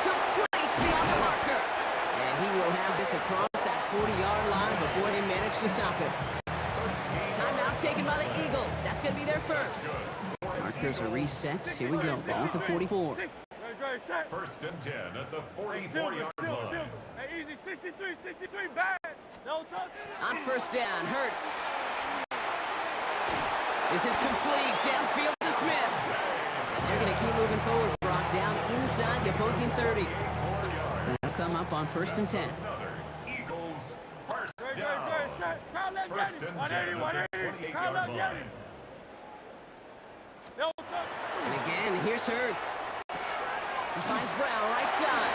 Complete beyond the marker. And he will have this across that 40-yard line before they manage to stop him. Timeout taken by the Eagles. That's going to be their first. Markers are reset. Here we go. Ball at the 44. First and 10 at the 44-yard line. Hey, easy, 63, bad. No touch. On first down, Hurts. This is complete. Downfield to Smith. And they're going to keep moving forward. Brought down inside the opposing 30. They'll come up on first and 10. Another Eagles first down. First and 10 at the 28-yard line. No touch. And again, here's Hurts. He finds Brown right side.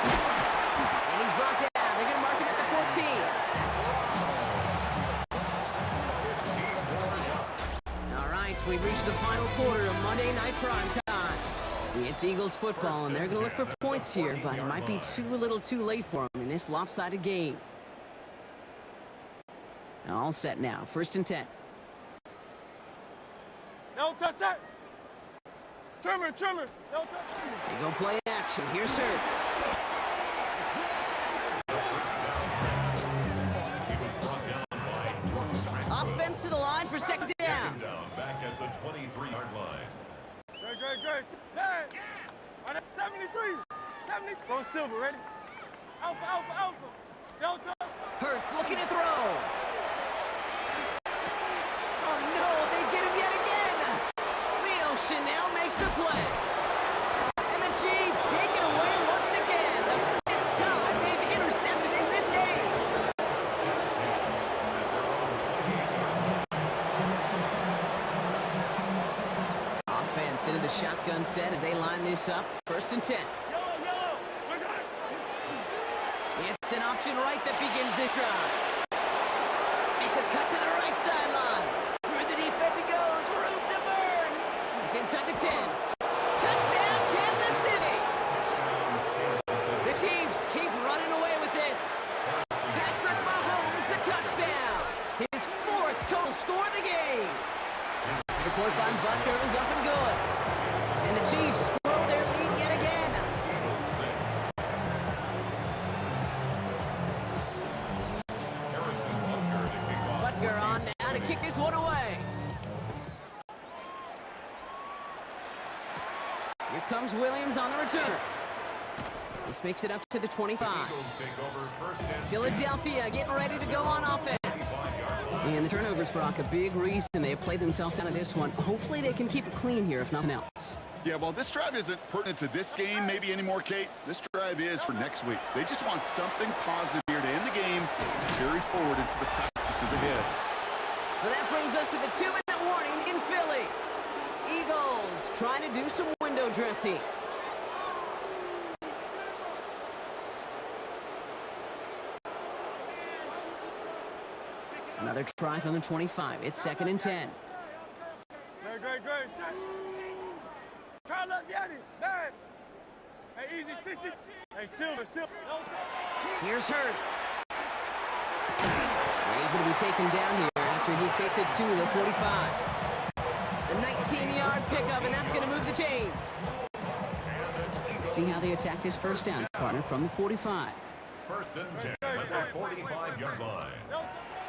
And he's brought down. They're going to mark him at the 14. All right, we've reached the final quarter of Monday Night Prime Time. It's Eagles football, and they're going to look for points here, but it might be a little too late for them in this lopsided game. All set now. First and 10. No touch that. Trimmer. No touch. They go play action. Here's Hurts. He was brought down by Offense to the line for second down. down back at the 23-yard line. Great. Bad. 73. Go Silver, ready? Alpha. No touch. Hurts looking to throw. Oh no, they get him yet again. Leo Chanel makes the play. And the Chiefs take it away once again. The 5th time they've intercepted in this game. Offense into the shotgun set as they line this up. First and 10. Yellow. It's an option right that begins this drive. Makes a cut to the right sideline. Through the defense it goes. Room to burn. It's inside the 10. Touchdown, Kansas City. The Chiefs keep running away with this. Patrick Mahomes, the touchdown. His 4th total score of the game. This report by Butker is up and good. And the Chiefs grow their lead yet again. Butker on now to kick this one away. Here comes Williams on the return. This makes it up to the 25. Philadelphia getting ready to go on offense. And the turnovers, Brock, a big reason they have played themselves out of this one. Hopefully they can keep it clean here, if nothing else. Yeah, well, this drive isn't pertinent to this game maybe anymore, Kate. This drive is for next week. They just want something positive here to end the game and carry forward into the practices ahead. So that brings us to the 2-minute warning in Philly. Eagles trying to do some window dressing. Another try from the 25. It's 2nd and 10. Great. Try left, Yanni. Bad. Hey, easy, 60. Hey, Silver. No touch. Here's Hurts. And he's going to be taken down here after he takes it to the 45. The 19-yard pickup, and that's going to move the chains. Let's see how they attack this first down, partner, from the 45. First and 10 at the 45-yard line.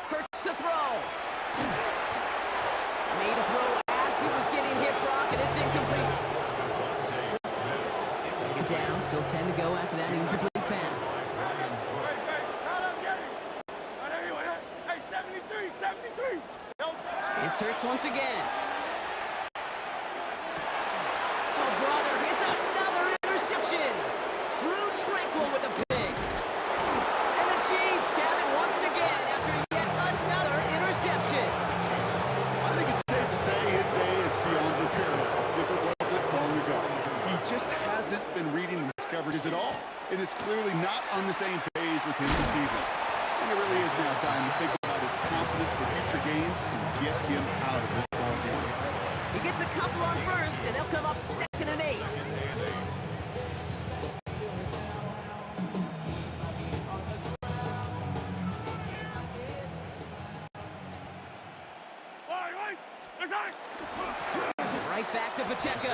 Hurts to throw. Made a throw as he was getting hit, Brock, and it's incomplete. Second down, still 10 to go after that incomplete pass. Hey, 73. No touch. It's Hurts once again. Oh, brother, it's another interception. Drew Tranquil with the pick. And the Chiefs have it once again after yet another interception. I think it's safe to say his day is beyond repair if it wasn't long ago. He just hasn't been reading these coverages at all, and it's clearly not on the same page with his receivers. And it really is now time to think about his confidence for future games and get him out of this ball game. He gets a couple on first, and they'll come up 2nd and 8. Right back to Pacheco.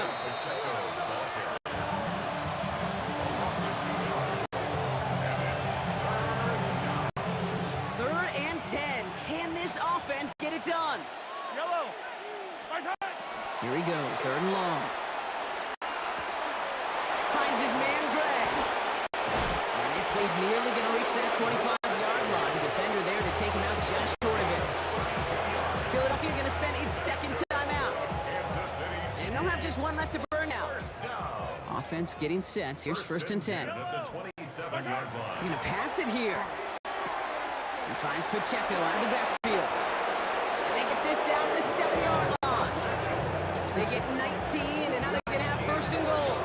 this offense get it done? Yellow. Spice high. Here he goes, 3rd and long. Finds his man, Gray. And this play's nearly going to reach that 25-yard line. Defender there to take him out just short of it. Philadelphia going to spend its 2nd timeout. And they'll have just one left to burn now. Offense getting set. Here's 1st and 10. Going to pass it here. He finds Pacheco out of the backfield. And they get this down to the 7-yard line. They get 19, and now they're going to have 1st and goal.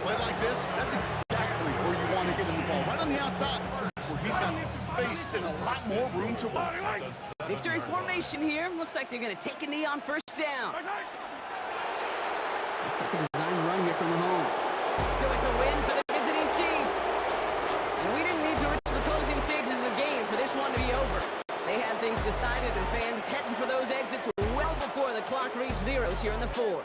Play like this, that's exactly where you want to get him the ball. Right on the outside, where he's got space and a lot more room to work. Victory formation here. Looks like they're going to take a knee on 1st down. Looks like a designed run here from Mahomes. So it's a win for the visiting Chiefs. And we didn't need to reach the closing stages of the game for this one to be over. They had things decided, and fans heading for those exits well before the clock reached zeros here in the 4th.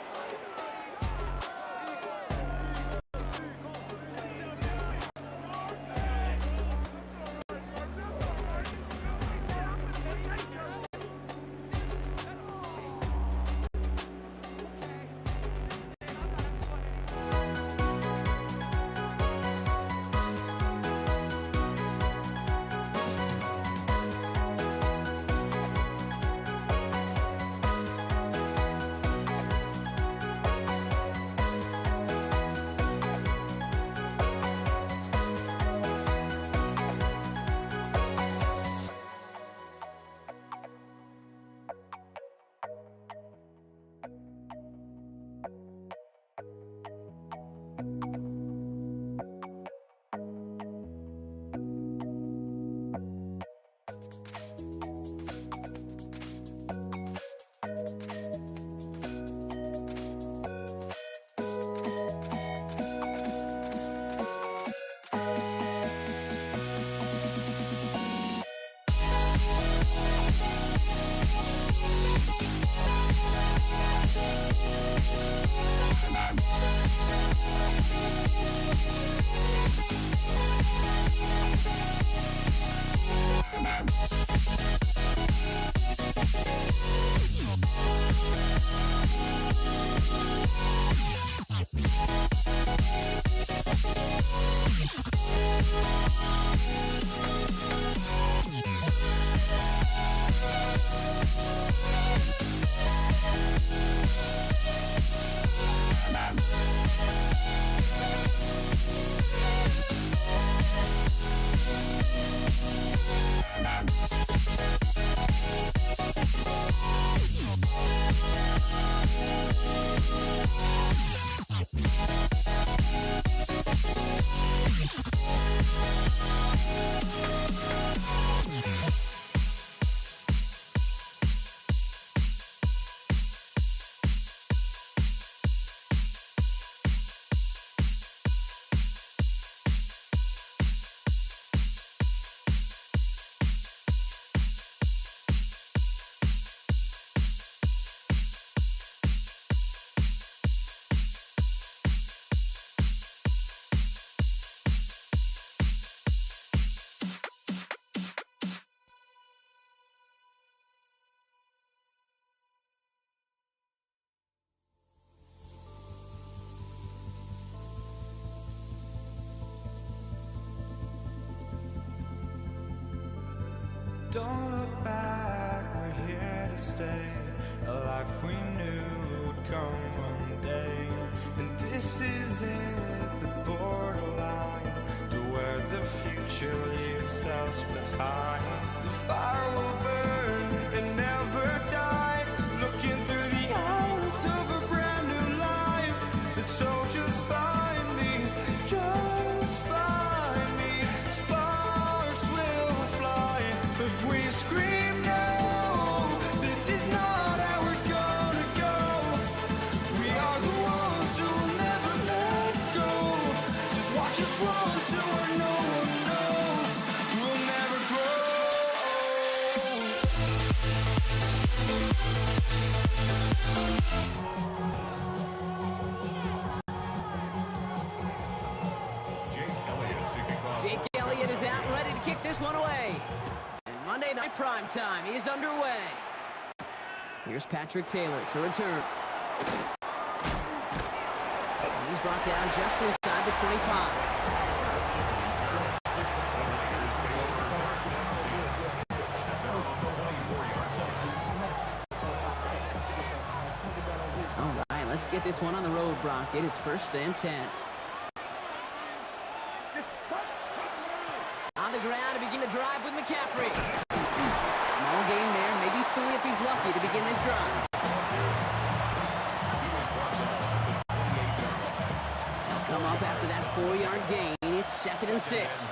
Don't look back, we're here to stay. A life we knew would come one day. And this is it, the borderline to where the future leaves us behind. The fire will burn and never die. Looking through the eyes of a brand new life. And so just find me, just find me. Sparks will fly if we scream no. This is not how we're gonna go. We are the ones who will never let go. Just watch us run to where no one knows. We'll never grow. Jake Elliott is out and ready to kick this one away. And Monday Night Night Primetime is underway. Here's Patrick Taylor to return. And he's brought down just inside the 25. All right, let's get this one on the road, Brock. It is 1st and 10. On the ground to begin the drive with McCaffrey. Small gain there, maybe 3 if he's lucky to begin this drive. They'll come up after that 4-yard gain. It's 2nd and 6.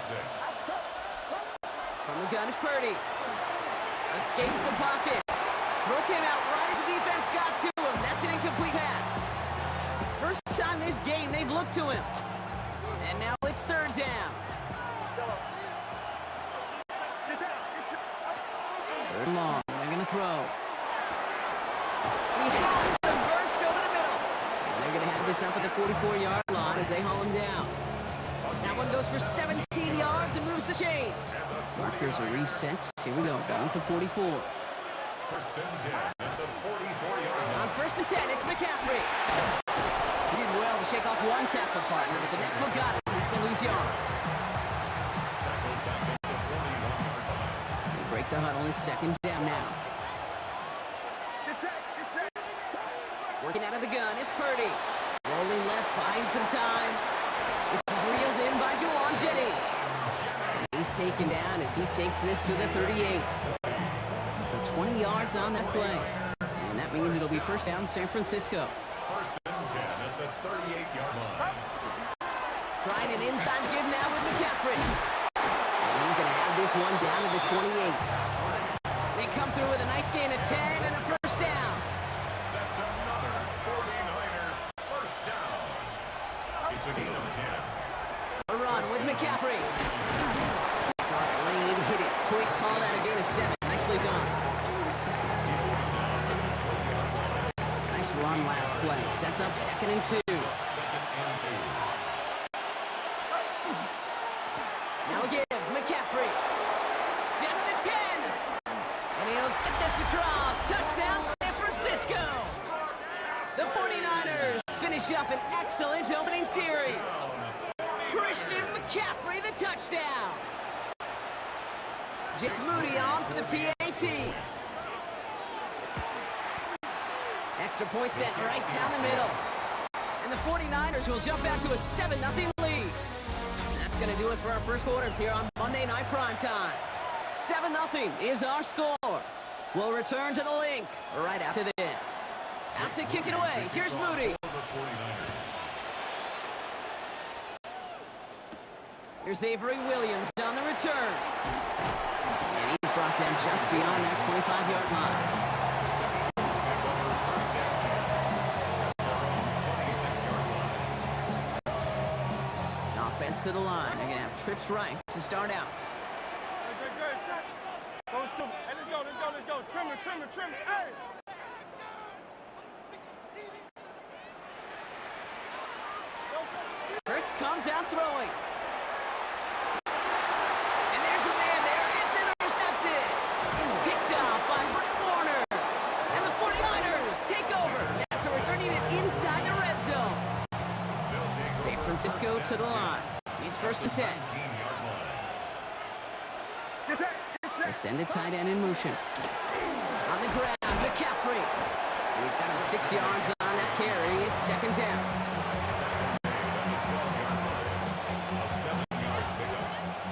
From the gun is Purdy. Escapes the pocket. Throw came out right as the defense got to him. That's an incomplete pass. First time this game they've looked to him. And now it's 3rd down. 3rd and long. They're going to throw. He has the burst over the middle. And they're going to have this up at the 44-yard line as they haul him down. That one goes for 17 yards and moves the chains. Markers are reset. Here we go. Down at the 44. 1st and 10 at the 44-yard line. On 1st and 10, it's McCaffrey. He did well to shake off one tackle partner, but the next one got it. He's going to lose yards. They break the huddle. It's 2nd down now. Working out of the gun, it's Purdy. Rolling left, buying some time. This is reeled in by Juwan Jennings. And he's taken down as he takes this to the 38. So 20 yards on that play. And that means it'll be 1st down San Francisco. 1st and 10 at the 38-yard line. Trying an inside give now with McCaffrey. And he's going to have this one down to the 28. They come through with a nice gain of 10 and a 1st down. That's another 49er 1st down. It's a gain of 10. A run with McCaffrey. Saw the lane, hit it quick, called out a gain of 7. Nicely done. Nice run last play. Sets up 2nd and 2. 2nd and 2. Now give McCaffrey. Down to the 10. And he'll get this across. Touchdown, San Francisco. The 49ers finish up an excellent opening series. Christian McCaffrey, the touchdown. Jake Moody on for the PAT. Extra point set right down the middle. And the 49ers will jump out to a 7-0 lead. And that's going to do it for our 1st quarter here on Monday Night Primetime. 7-0 is our score. We'll return to the link right after this. Out to kick it away. Here's Moody. Here's Avery Williams on the return. And he's brought down just beyond that 25-yard line. Offense to the line. They're going to have trips right to start out. Go, hey, let's go. Trim it. Hey! Hurts comes out throwing. And there's a man there. It's intercepted. Picked off by Brett Warner. And the 49ers take over after returning it inside the red zone. San Francisco to the line. It's 1st and 10. They send a tight end in motion. On the ground, McCaffrey. And he's got him 6 yards on that carry. It's 2nd down. A 7-yard pickup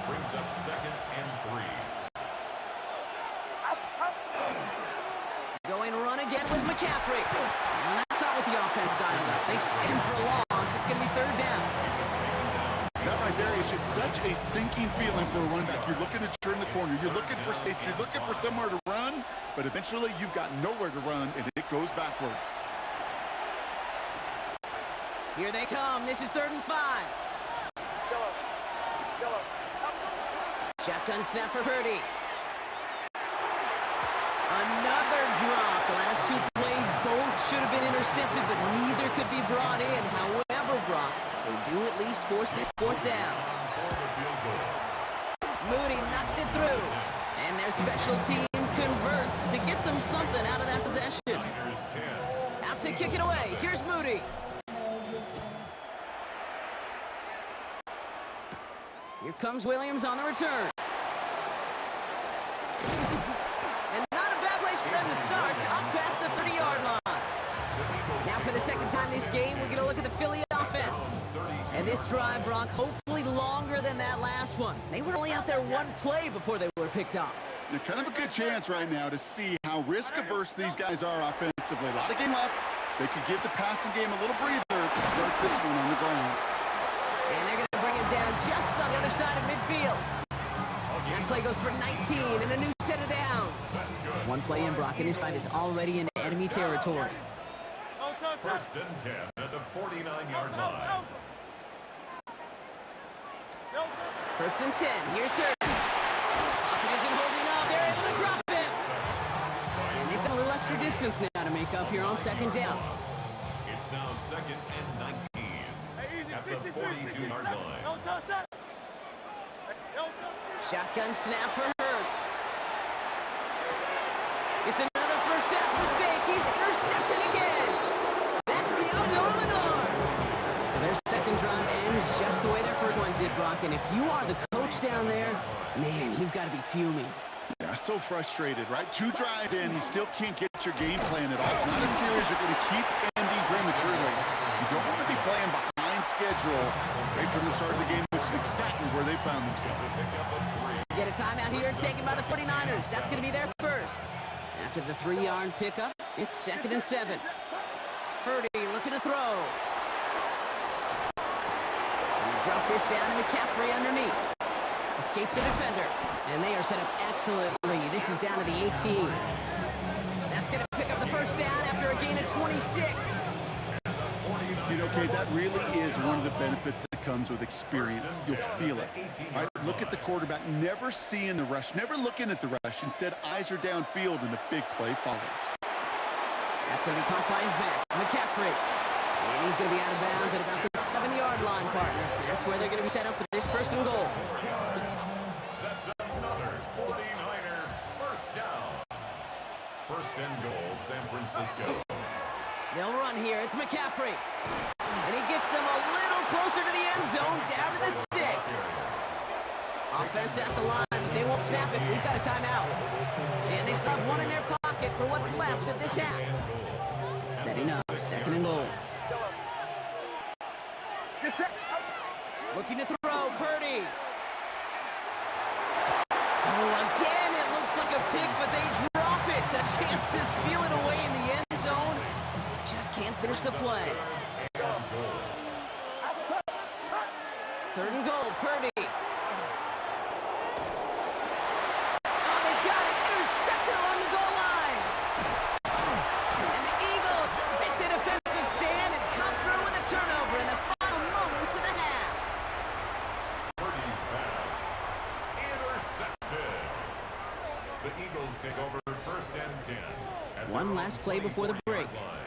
brings up 2nd and 3. Going run again with McCaffrey. And that's not what the offense dialed up. They stand for a loss. It's going to be 3rd down. That right there is just such a sinking feeling for a running back. You're looking to turn the corner. You're looking for space. You're looking for somewhere to run. But eventually, you've got nowhere to run, and it goes backwards. Here they come. This is 3rd and 5. Shotgun snap for Purdy. Another drop. Last 2 plays, both should have been intercepted, but neither could be brought in. However, Brock, they do at least force this 4th down. Moody knocks it through. And their special teams converts to get them something out of that possession. Niners 10. Out to kick it away. Here's Moody. Here comes Williams on the return. And not a bad place for them to start, up past the 30-yard line. Now for the second time this game, we're going to look at the Philly offense. And this drive, Brock, hopefully longer than that last one. They were only out there one play before they were picked off. They're kind of a good chance right now to see how risk-averse these guys are offensively. A lot of game left. They could give the passing game a little breather to start this one on the ground. And they're going to bring it down just on the other side of midfield. That play goes for 19 and a new set of downs. One play in, Brock, and this drive is already in enemy territory. First and 10 at the 49-yard line. First and 10. Here's Hurts. Pocket isn't holding up. They're able to drop him. And they've got a little extra distance now to make up here on second down. It's now second and 19 at the 42-yard line. Shotgun snap for Hurts. It's another first half mistake. He's intercepted again. That's the Lenore. So their second drive ends just the way their first one did, Brock. And if you are the coach down there, man, you've got to be fuming. Yeah, so frustrated, right? 2 drives in, you still can't get your game plan at all. Not a series you're going to keep ending prematurely. You don't want to be playing behind schedule right from the start of the game, which is exactly where they found themselves. Get a timeout here taken by the 49ers. That's going to be their first. After the 3-yard pickup, it's second and 7. Purdy looking to throw. Drop this down to McCaffrey underneath. Escapes the defender. And they are set up excellently. This is down to the 18. That's going to pick up the first down after a gain of 26. You know, Kate, that really is one of the benefits that comes with experience. You'll feel it. Right? Look at the quarterback, never seeing the rush, never looking at the rush. Instead, eyes are downfield, and the big play follows. That's going to be caught by his back. McCaffrey. And he's going to be out of bounds at about the 7-yard line, partner. That's where they're going to be set up for this first and goal. That's another 49er first down. First and goal, San Francisco. They'll run here. It's McCaffrey. And he gets them a little closer to the end zone, down to the 6. Offense at the line, but they won't snap it. We've got a timeout. And they still have one in their pocket for what's left of this half. Setting up, second and goal. Looking to throw, Purdy. Oh, again, it looks like a pick, but they drop it. A chance to steal it away in the end zone. They just can't finish the play. Third and goal, Purdy. Oh, they got it. Intercepted along the goal line. And the Eagles make the defensive stand and come through with a turnover in the final moments of the half. Purdy's pass intercepted. The Eagles take over first and 10. at One their last own play before the break. 24-yard line.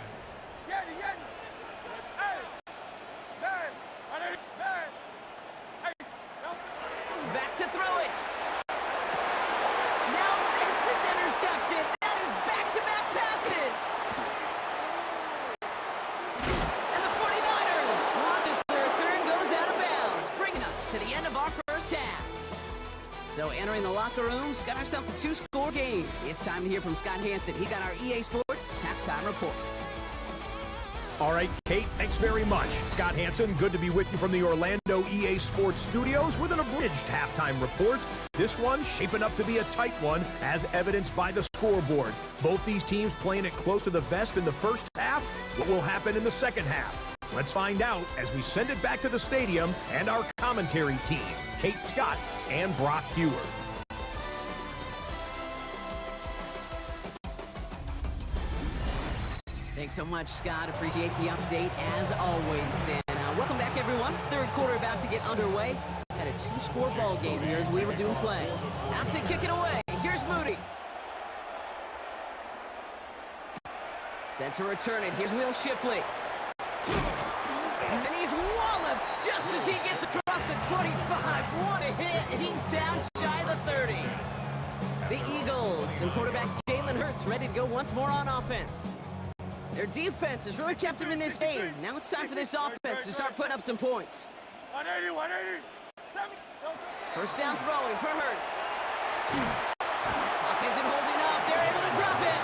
Back to throw it. Now this is intercepted. That is back-to-back passes. And the 49ers launches their return, goes out of bounds, bringing us to the end of our first half. So entering the locker rooms, got ourselves a 2-score game. It's time to hear from Scott Hanson. He got our EA Sports halftime report. All right, Kate, thanks very much. Scott Hanson, good to be with you from the Orlando EA Sports Studios with an abridged halftime report. This one shaping up to be a tight one, as evidenced by the scoreboard. Both these teams playing it close to the vest in the first half. What will happen in the second half? Let's find out as we send it back to the stadium and our commentary team, Kate Scott and Brock Hewer. Thanks so much, Scott. Appreciate the update as always. And welcome back, everyone. Third quarter about to get underway. Got a 2-score ball game here as we resume play. Out to kick it away. Here's Moody. Set to return it. Here's Will Shipley. And he's walloped just as he gets across the 25. What a hit. And he's down shy of the 30. The Eagles and quarterback Jalen Hurts ready to go once more on offense. Their defense has really kept them in this game. Now it's time for this offense to start putting up some points. 180, 180. First down throwing for Hurts. Clock isn't holding up. They're able to drop it.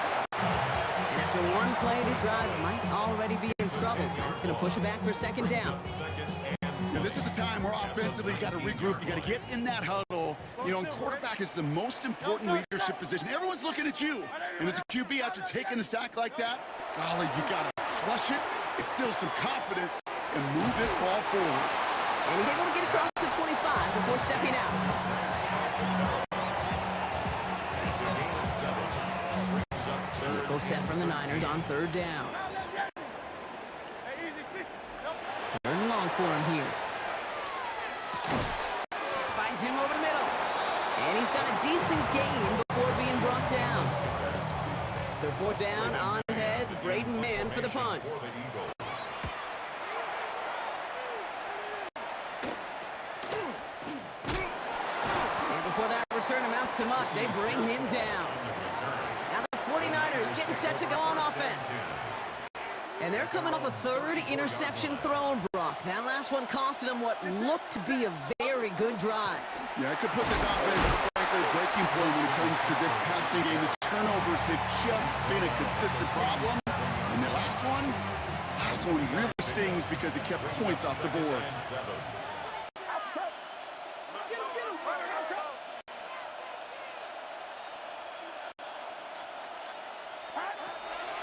And after one play, this drive might already be in trouble. That's going to push it back for second down. Now, this is a time where offensively you got to regroup. You got to get in that huddle. You know, and quarterback is the most important leadership position. Everyone's looking at you. And as a QB, after taking a sack like that, golly, you got to flush it, instill some confidence, and move this ball forward. And he's able to get across the 25 before stepping out. Nickel set from the Niners on third down. Third and long for him here. Finds him over the middle. And he's got a decent gain before being brought down. So fourth down on heads, Braden Mann for the punt. And before that return amounts to much, they bring him down. Now the 49ers getting set to go on offense. And they're coming off a third interception thrown, Brock. That last one costed them what looked to be a very good drive. Yeah, I could put this offense, frankly, a breaking point when it comes to this passing game. The turnovers have just been a consistent problem. And the last one really stings because it kept points off the board.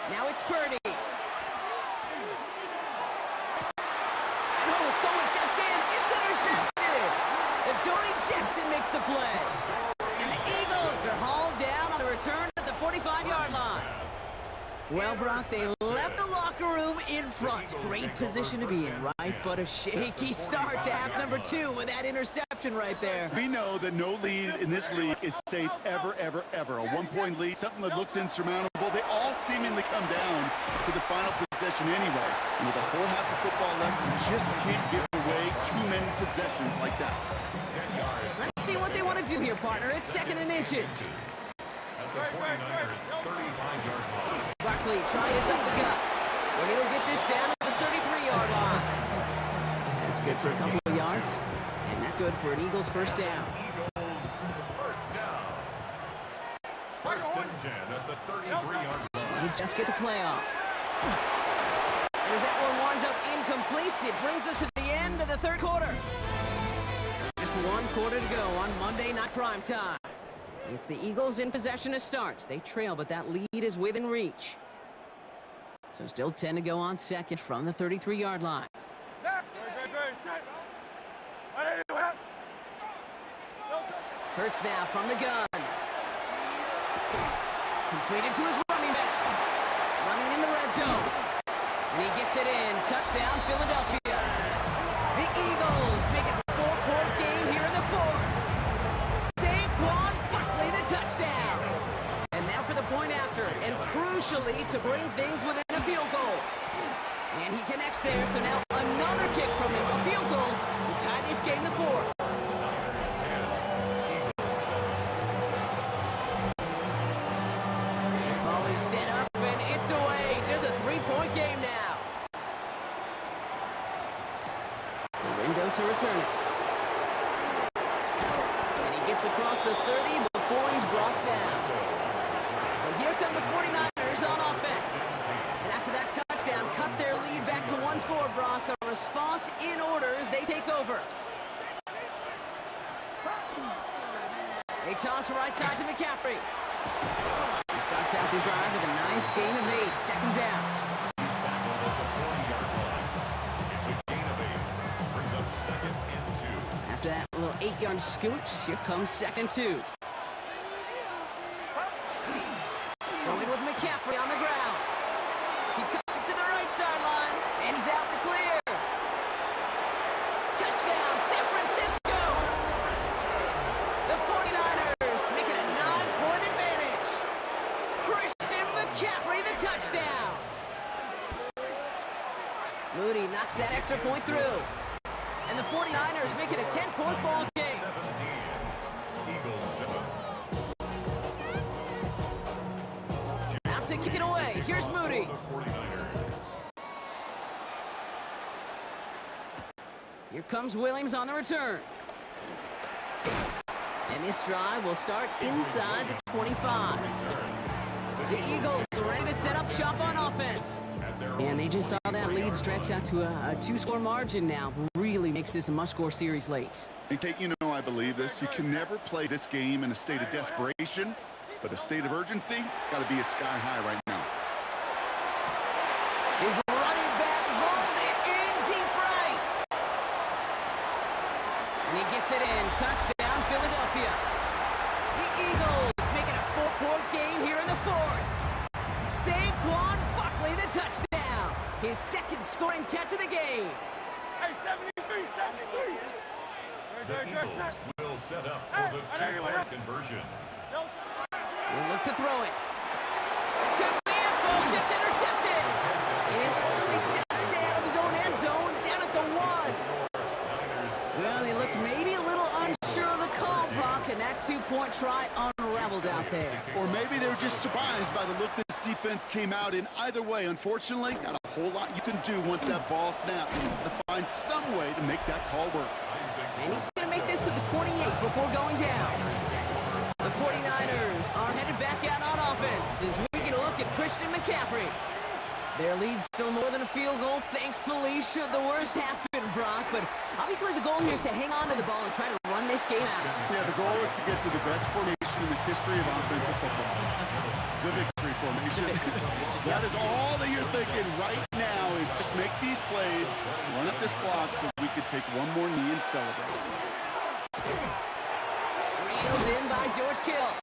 Now it's Purdy. Someone stepped in. It's intercepted. Dory Jackson makes the play. And the Eagles are hauled down on the return at the 45-yard line. Well, Brock, they left the locker room in front. Great position to be in, right? But a shaky start to half number 2 with that interception right there. We know that no lead in this league is safe ever, ever, ever. A one-point lead, something that looks insurmountable. They all seemingly come down to the final possession anyway. And with a whole half of football left, you just can't give away too many possessions like that. Let's see what they want to do here, partner. It's second and inches. Barkley trying us up the gut. But he'll get this down to the 33-yard line. That's good for a couple of yards. And that's good for an Eagles first down. First and 10 at the 33-yard line. You just get the playoff. And as that one winds up incomplete, it brings us to the end of the third quarter. Just one quarter to go on Monday Night Prime Time. It's the Eagles in possession to start. They trail, but that lead is within reach. So still 10 to go on second from the 33-yard line. Hurts now from the gun. Completed to his running back. Running in the red zone. And he gets it in. Touchdown, Philadelphia. The Eagles make it a 4-point game here in the fourth. Saquon Barkley, the touchdown. And now for the point after. And crucially, to bring things within a field goal. And he connects there, so now another kick from him. A field goal to tie this game to 4. Ball is set up, and it's away. Just a 3-point game now. Window to return it. And he gets across the 30 before he's brought down. So here come the 49ers on offense. And after that touchdown, cut their lead back to 1 score, Brock. A response in order as they take over. They toss right side to McCaffrey. He starts out this drive with a nice gain of 8. Second down. After that little 8-yard scoot, here comes second 2. Going with McCaffrey on the ground. He cuts it to the right sideline, and he's out in the clear. Touchdown, San Francisco! The 49ers make it a 9-point advantage. Christian McCaffrey, the touchdown. Moody knocks that extra point through. And the 49ers make it a 10-point ball game. 17. Eagles 7. it away. Here's Moody. Here comes Williams on the return. And this drive will start inside the 25. The Eagles are ready to set up shop on offense. And they just saw that lead stretch out to a two-score margin now. Really makes this a must-score series late. And Kate, you know I believe this. You can never play this game in a state of desperation, but a state of urgency got to be at sky high right now. His running back hauls it in deep right. And he gets it in. Touchdown, Philadelphia. The Eagles make it a 4-point game here in the fourth. Saquon Barkley, the touchdown. His second scoring catch of the game. Hey, 73, 73. The Eagles will set up for the two-point conversion. He'll look to throw it. Could be it, folks. It's intercepted. And only just out of his own end zone, down at the 1. Well, he looks maybe a little unsure of the call, Brock, and that two-point try unraveled out there. Or maybe they were just surprised by the look this defense came out in. Either way, unfortunately, not a whole lot you can do once that ball snapped. To find some way to make that call work. And he's going to make this to the 28 before going down. The 49ers are headed back out on offense as we get a look at Christian McCaffrey. Their lead's still more than a field goal, thankfully, should the worst happen, Brock. But obviously the goal here is to hang on to the ball and try to run this game out. Yeah, the goal is to get to the best formation in the history of offensive football. The victory formation. That is all that you're thinking right now is just make these plays, run up this clock so we could take one more knee and celebrate. Reeled in by George Kittle.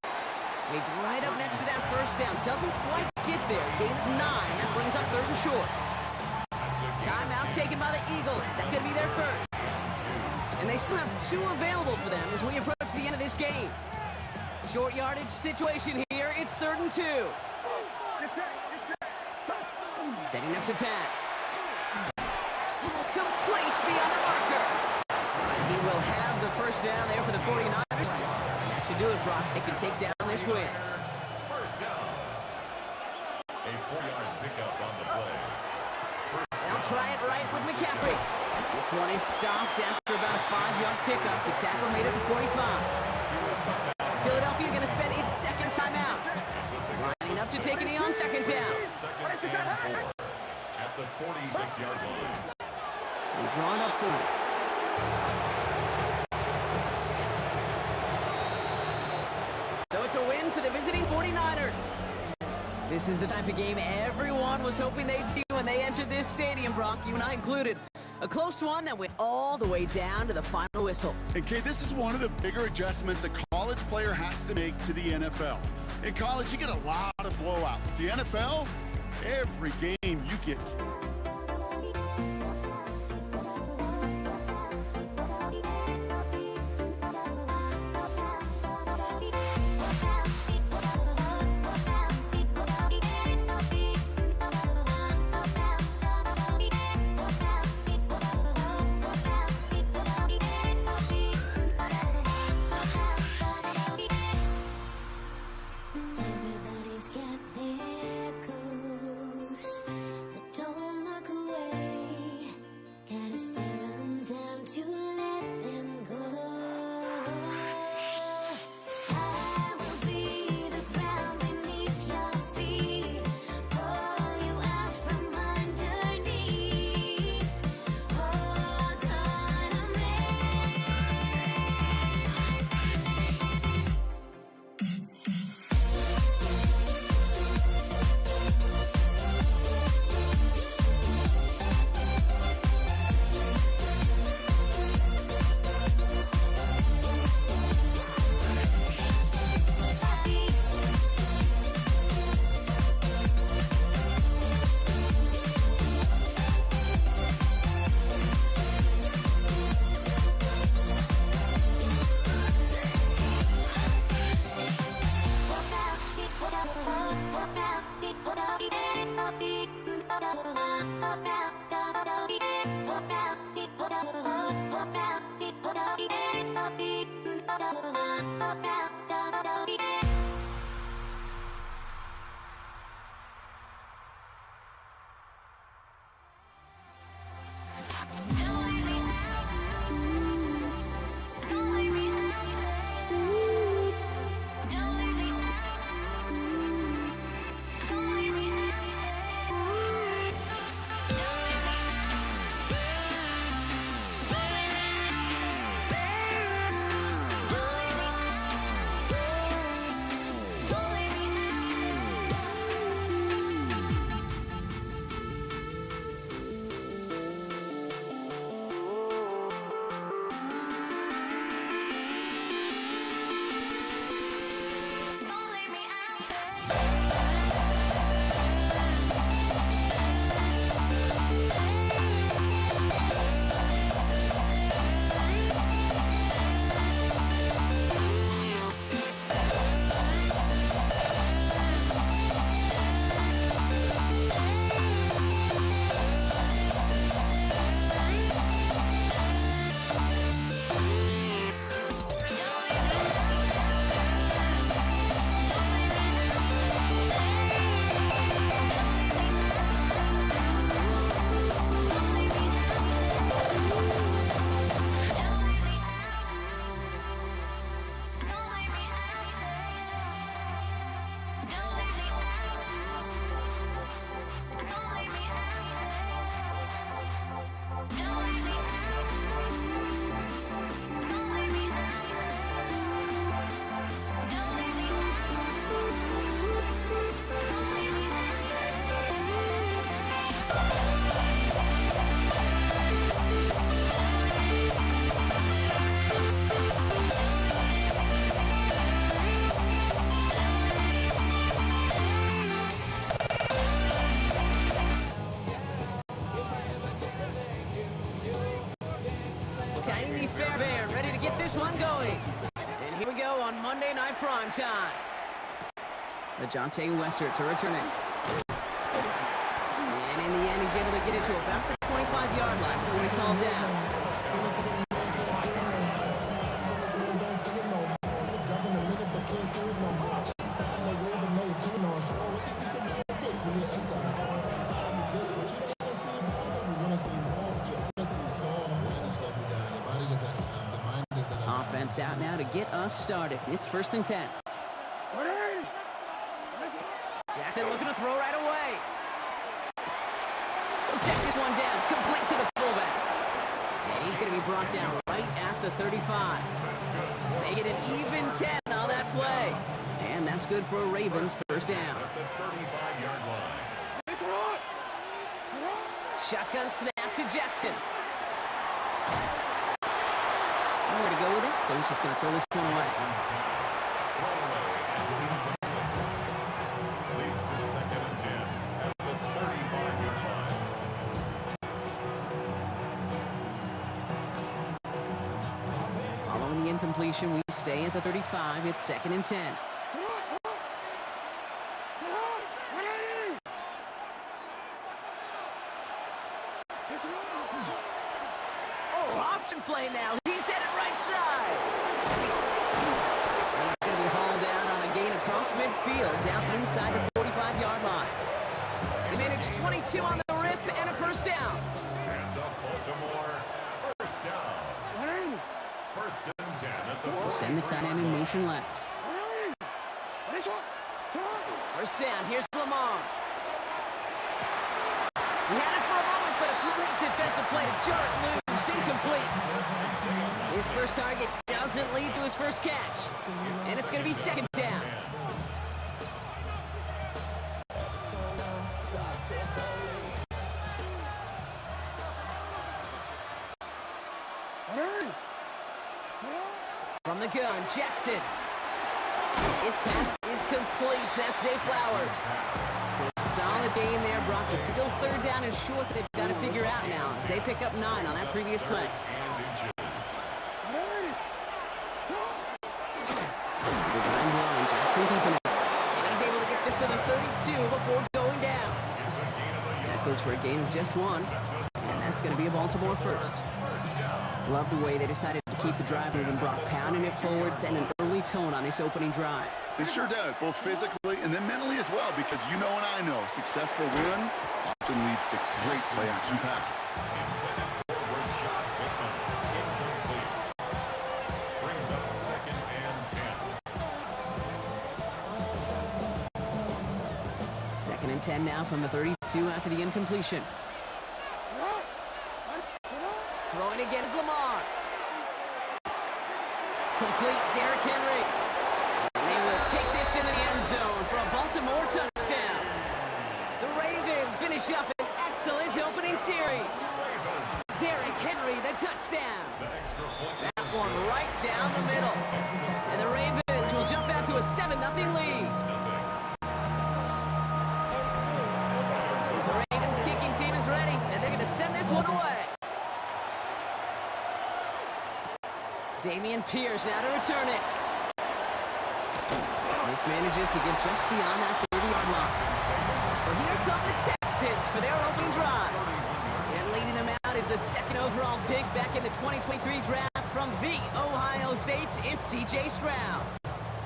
He's right up next to that first down. Doesn't quite get there. Gain of 9. That brings up 3rd and short. Timeout taken by the Eagles. That's going to be their first. And they still have 2 available for them as we approach the end of this game. Short yardage situation here. It's 3rd and 2. Setting up to pass. Complete beyond the marker. And he will have the first down there for the 49ers. And that should do it, Brock. They can take down this win. First down. A 4-yard pickup on the play. They'll try it right with McCaffrey. This one is stopped after about a 5-yard pickup. The tackle made at the 45. Philadelphia going to spend its second timeout. Lining up to take a knee on second down. Second and 4 at the 46-yard line. They're drawn up for it. So it's a win for the visiting 49ers. This is the type of game everyone was hoping they'd see when they entered this stadium, Brock, you and I included. A close one that went all the way down to the final whistle. And Kate, this is one of the bigger adjustments a college player has to make to the NFL. In college, you get a lot of blowouts. The NFL, every game you get. Everybody's got their goals, but don't look away. Gotta stare 'em down to let them go. I will be the ground beneath your feet, pull you out from underneath. Hold on to me. this one going. And here we go on Monday Night Primetime. LaJohntay Wester to return it. And in the end, he's able to get it to about the 25-yard line before he's hauled down. Offense out now to get us started. It's 1st and 10. Jackson looking to throw right away. He'll check this one down, complete to the fullback. And he's going to be brought down right at the 35. Make it an even 10 on that play. And that's good for a Ravens 1st down. Shotgun snap to Jackson. Nowhere to go with it, so he's just going to throw this one away. Leads to 2nd and 10 at the 35-yard line. Following the incompletion, we stay at the 35. It's 2nd and 10. Oh, option play now. He's headed right side. He's going to be hauled down on a gain across midfield, down inside the 45-yard line. He managed 22 on the rip and a 1st down. And the Baltimore 1st down. 1st and 10 at the We'll send the tight end in motion left. 1st down. Here's Lamar. He had it for a moment, but a great defensive play to jar it loose. Incomplete. His first target doesn't lead to his first catch. And it's going to be 2nd down. From the gun, Jackson. His pass is complete. That's Zay Flowers. So a solid gain there, Brock, but still 3rd down and short that they've got to figure out now as they pick up 9 on that previous play. Design blind, Jackson keeping it. And he's able to get this to the 32 before going down. That goes for a gain of just 1. And that's going to be a Baltimore 1st. Love the way they decided to keep the drive moving, Brock, pounding it forwards and an early tone on this opening drive. It sure does, both physically and then mentally as well, because you know and I know successful win often leads to great play-action pass. Brings up 2nd and 10. 2nd and 10 now from the 32 after the incompletion. Throwing again is Lamar. Complete, Derrick Henry. And they will take this into the end zone for a Baltimore touchdown. The Ravens finish up an excellent opening series. Derrick Henry, the touchdown. That one right down the middle. And the Ravens will jump out to a 7-0 lead. The Ravens kicking team is ready, and they're going to send this one away. Dameon Pierce now to return it. This manages to get just beyond that 30-yard line. But here come the Texans for their opening drive. And leading them out is the 2nd overall pick back in the 2023 draft from the Ohio State. It's C.J. Stroud.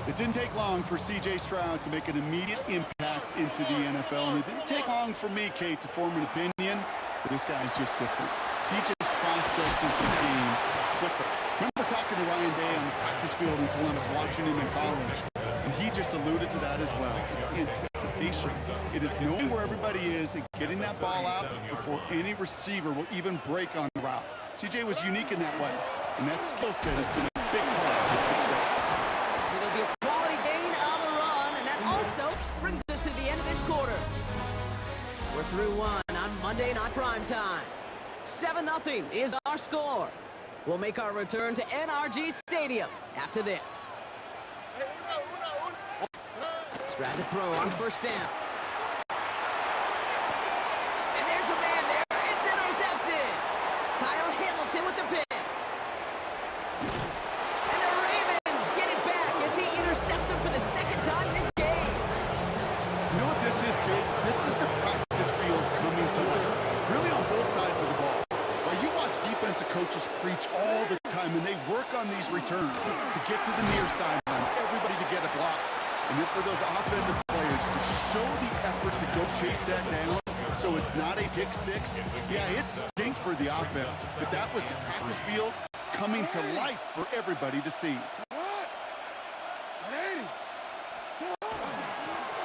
It didn't take long for C.J. Stroud to make an immediate impact into the NFL, and it didn't take long for me, Kate, to form an opinion, but this guy's just different. He just processes the game quicker. Remember talking to Ryan Day on the practice field in Columbus, watching him in college, and he just alluded to that as well. It's the anticipation. It is knowing where everybody is and getting that ball out before any receiver will even break on the route. C.J. was unique in that way, and that skill set has been a big part of his success. It'll be a quality gain on the run, and that also brings us to the end of this quarter. We're through one on Monday Night Primetime. 7-0 is our score. We'll make our return to NRG Stadium after this. Stroud to throw on 1st down. And there's a man there. It's intercepted. Kyle Hamilton with the pick. sides of the ball. Well, you watch defensive coaches preach all the time, and they work on these returns to get to the near sideline, everybody to get a block. And then for those offensive players to show the effort to go chase that down so it's not a pick six, yeah, it stinks for the offense. But that was the practice field coming to life for everybody to see.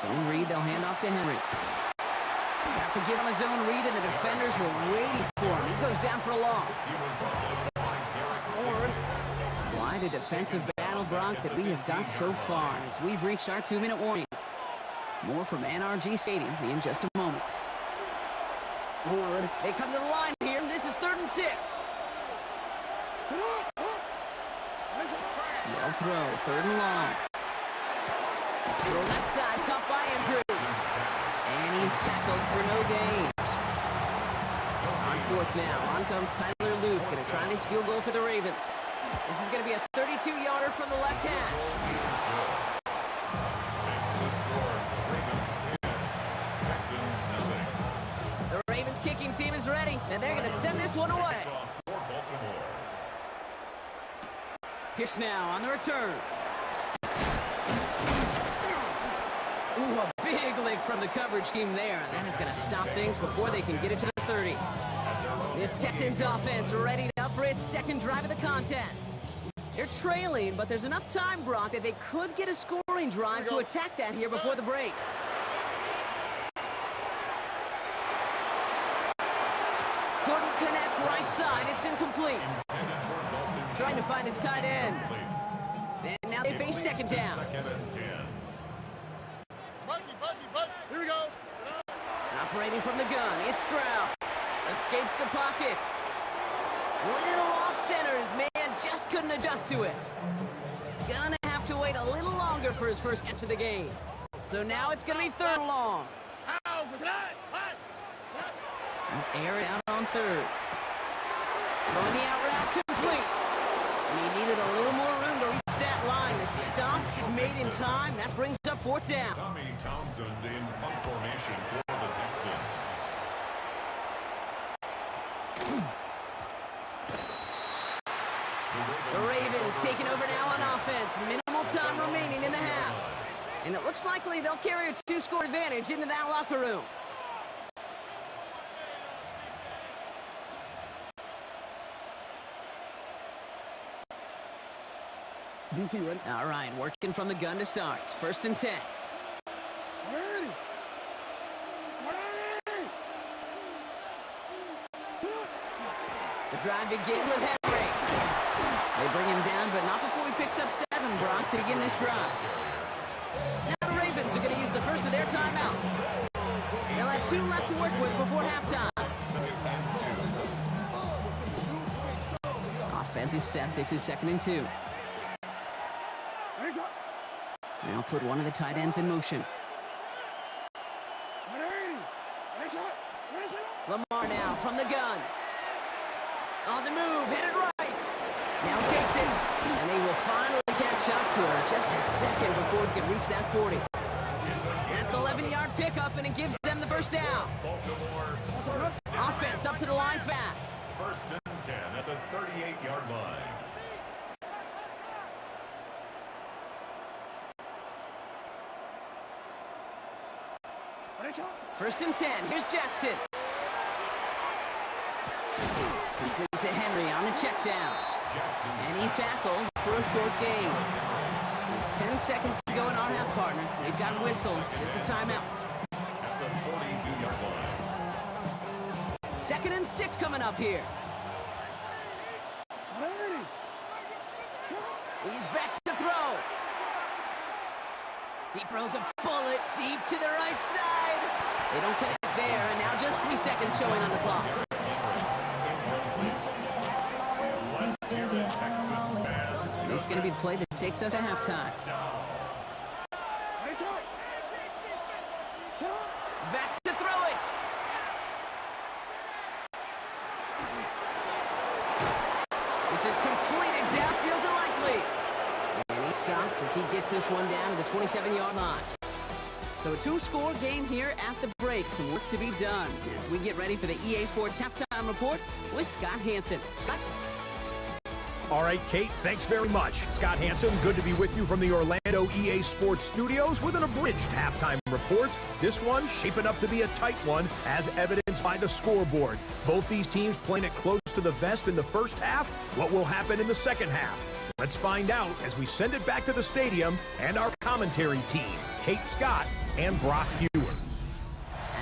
Zone read, they'll hand off to Henry. Got the give on a zone read, and the defenders were waiting for him. He goes down for a loss. Quite a defensive battle, Brock, that we have got so far as we've reached our 2-minute warning. More from NRG Stadium in just a moment. They come to the line here, and this is 3rd and 6. They'll throw, 3rd and long. To the left side, caught by Andrews. And he's tackled for no gain. On 4th now, on comes Tyler Luke, going to try this field goal for the Ravens. This is going to be a 32-yarder from the left hash. The Ravens kicking team is ready, and they're going to send this one away. Pierce now on the return. Ooh, a big lick from the coverage team there. That is going to stop things before they can get it to the 30. This Texans offense ready up for its 2nd drive of the contest. They're trailing, but there's enough time, Brock, that they could get a scoring drive to attack that here before the break. Couldn't connect right side. It's incomplete. Trying to find his tight end. And now they face 2nd down. Here we go. Operating from the gun, it's Stroud. Escapes the pocket. Little off center. His man just couldn't adjust to it. Gonna have to wait a little longer for his first catch of the game. So now it's gonna be 3rd and long. Air it out on 3rd. Throwing the out route complete. And he needed a little more room to reach that line. The stop is made in time. That brings up 4th down. Tommy Townsend in punt formation for the Texans. The Ravens taking over now on offense. Minimal time remaining in the half. And it looks likely they'll carry a 2-score advantage into that locker room. DC ready? All right, working from the gun to start. 1st and 10. Ready. The drive begins with Henry. They bring him down, but not before he picks up 7, Brock, to begin this drive. Now the Ravens are going to use the first of their timeouts. They'll have 2 left to work with before halftime. Offense is set. This is 2nd and 2. They'll put one of the tight ends in motion. Lamar now from the gun. On the move, headed right. Now takes it, and they will finally catch up to her just a second before he can reach that 40. That's 11-yard pickup, and it gives them the 1st down. Offense up to the line fast. 1st and 10 at the 38-yard line. First and 10. Here's Jackson. Complete to Henry on the check down. And he's tackled for a short gain. With 10 seconds to go in our half, partner. We've got whistles. It's a timeout. At the 42-yard line. 2nd and 6 coming up here. He's back to throw. He throws a bullet deep to the right side. They don't connect there, and now just 3 seconds showing on the clock. This is going to be the play that takes us to halftime. Back to throw it. This is completed downfield to Likely. And he stopped as he gets this one down to the 27-yard line. So a 2-score game here at the break. Some work to be done as we get ready for the EA Sports halftime halftime report with Scott Hanson. Scott? All right, Kate, thanks very much. Scott Hanson, good to be with you from the Orlando EA Sports Studios with an abridged halftime report. This one shaping up to be a tight one, as evidenced by the scoreboard. Both these teams playing it close to the vest in the first half. What will happen in the second half? Let's find out as we send it back to the stadium and our commentary team, Kate Scott and Brock Hewer.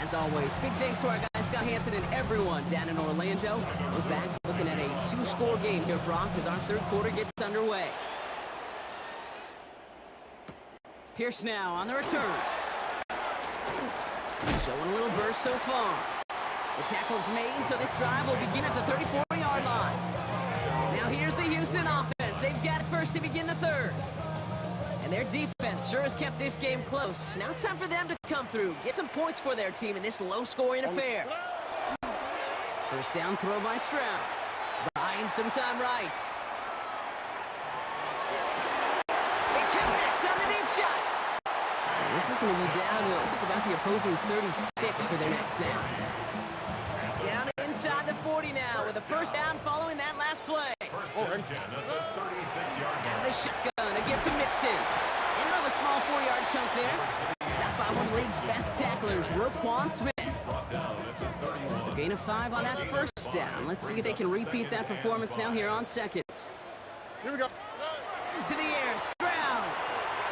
As always, big thanks to our guy Scott Hanson and everyone down in Orlando. We're back looking at a 2-score game here, Brock, as our third quarter gets underway. Pierce now on the return. Showing a little burst so far. The tackle is made, so this drive will begin at the 34-yard line. Now here's the Houston offense. They've got it first to begin the third. And their defense sure has kept this game close. Now it's time for them to come through, get some points for their team in this low-scoring affair. First down throw by Stroud. Buying some time right. They connect on the deep shot. And this is going to be down to, looks like about the opposing 36 for their next snap. Down inside the 40 now with a first down following that last play. First and 10 at the 36-yard Out of line. the shotgun, a gift to Mixon. End of a small 4-yard chunk there. Stopped by one of the league's best tacklers, Roquan Smith. So gain of 5 on that first down. Let's see if they can repeat that performance now here on second. Here we go. To the air, Stroud.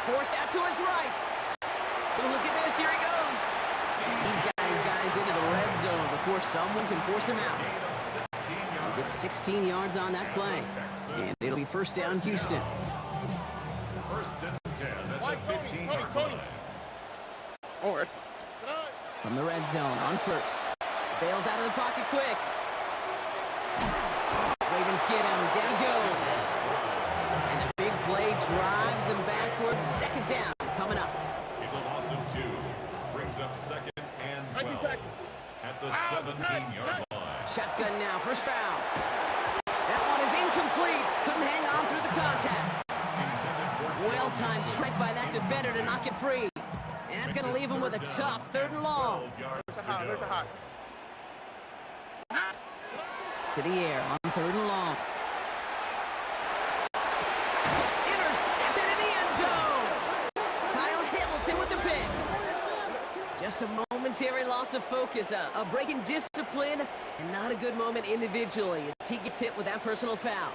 Forced out to his right. Oh, look at this, here he goes. These guys into the red zone before someone can force him out. Gets 16 yards on that play. And it'll be first down, Houston. First and 10 at the 15-yard line. All right. From the red zone on first. Bails out of the pocket quick. Ravens get him. Down he goes. And the big play drives them backwards. Second down coming up. It's a loss of 2. Brings up second and 12 at the 17-yard line. Shotgun now, first foul. That one is incomplete. Couldn't hang on through the contact. Well-timed strike by that defender to knock it free. And that's going to leave him with a tough 3rd and long. 12 yards to Hot, go. look hot. To the air on 3rd and long. Intercepted in the end zone. Kyle Hamilton with the pick. Just a momentary loss of focus, a break in discipline, and not a good moment individually as he gets hit with that personal foul.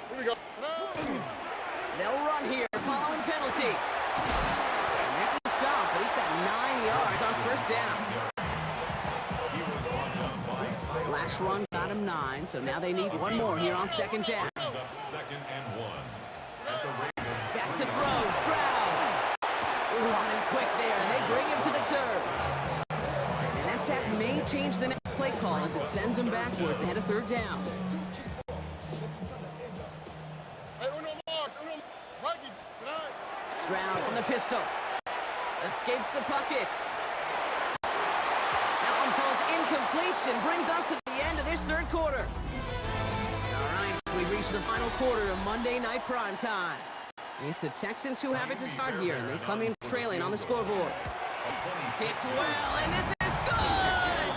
Here we go. They'll run here following the penalty. And there's the stop, but he's got 9 yards on first down. He was brought down by Last run got him 9, so now they need one more here on second down. brings up second and 1 at the Ravens. Back to throw, Stroud. Ooh, on him quick there, and they bring him to the turf. And that sack may change the next play call as it sends him backwards ahead of 3rd down. Stroud from the pistol. Escapes the pocket. That one falls incomplete and brings us to the end of this 3rd quarter. All right, we reach the final quarter of Monday Night Primetime. It's the Texans who have it to start here, and they come in trailing on the scoreboard. Kicked well, and this is good!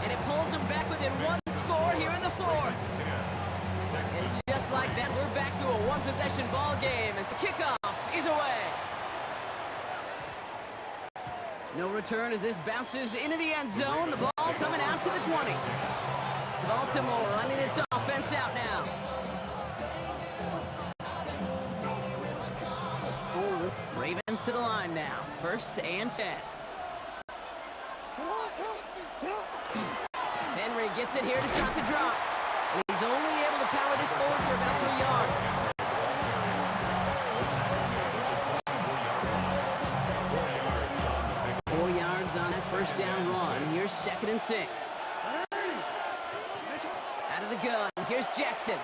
And it pulls them back within 1 score here in the 4th. And just like that, we're back to a 1-possession ball game as the kickoff is away. No return as this bounces into the end zone. The ball's coming out to the 20. Baltimore running its offense out now. Ravens to the line now. First and 10. Henry gets it here to start the drop. And he's only able to power this forward for about 3 yards. On that first down run. Here's 2nd and 6. Out of the gun. Here's Jackson.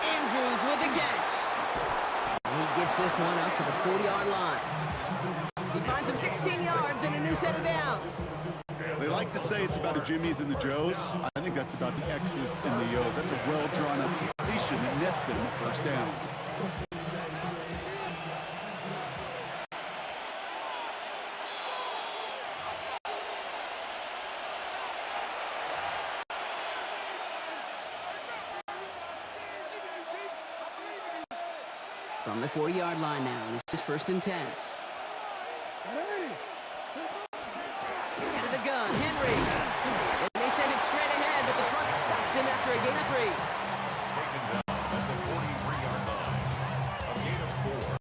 Andrews with the catch. And he gets this one up to the 40-yard line. He finds him 16 yards and a new set of downs. They like to say it's about the Jimmies and the Joes. I think that's about the X's and the O's. That's a well-drawn-up completion that nets them the first down. from the 40-yard line now. This is 1st and 10. Into the gun, Henry. And they send it straight ahead, but the front stops him after a gain of 3. Taken down at the 43-yard line. A gain of 4.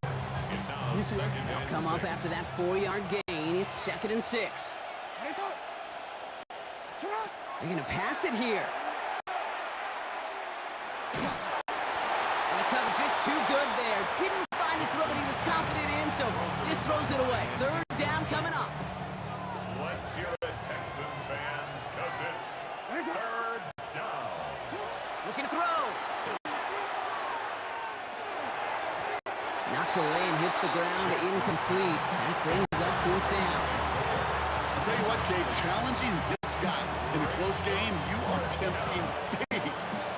It's now second They'll and come up 6. after that 4-yard gain. It's 2nd and 6. They're going to pass it here. And the cover just too good there. Didn't find a throw that he was confident in, so just throws it away. 3rd down coming up. Let's hear it, Texans fans, because it's 3rd down. Looking to throw. Knocked away and hits the ground. Incomplete. That brings up 4th down. I'll tell you what, Kate, challenging this guy in a close game, you are tempting fate.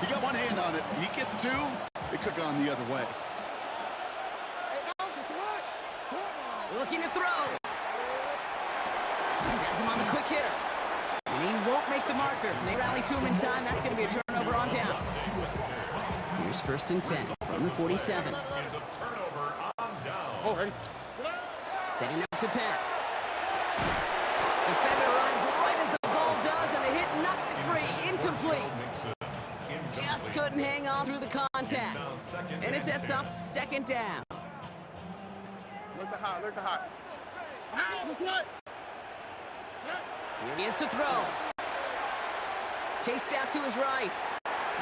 He got one hand on it. He gets 2. It could have gone the other way. Looking to throw. Has him on the quick hitter. And he won't make the marker. They rally to him in time. That's going to be a turnover on downs. Here's 1st and 10 from the 47. Is a turnover on down. Setting up to pass. Defender runs right as the ball does, and the hit knocks it free. Incomplete. Just couldn't hang on through the contact. And it sets up 2nd down. Look the hot, look the hot. Here he is to throw. Chased out to his right.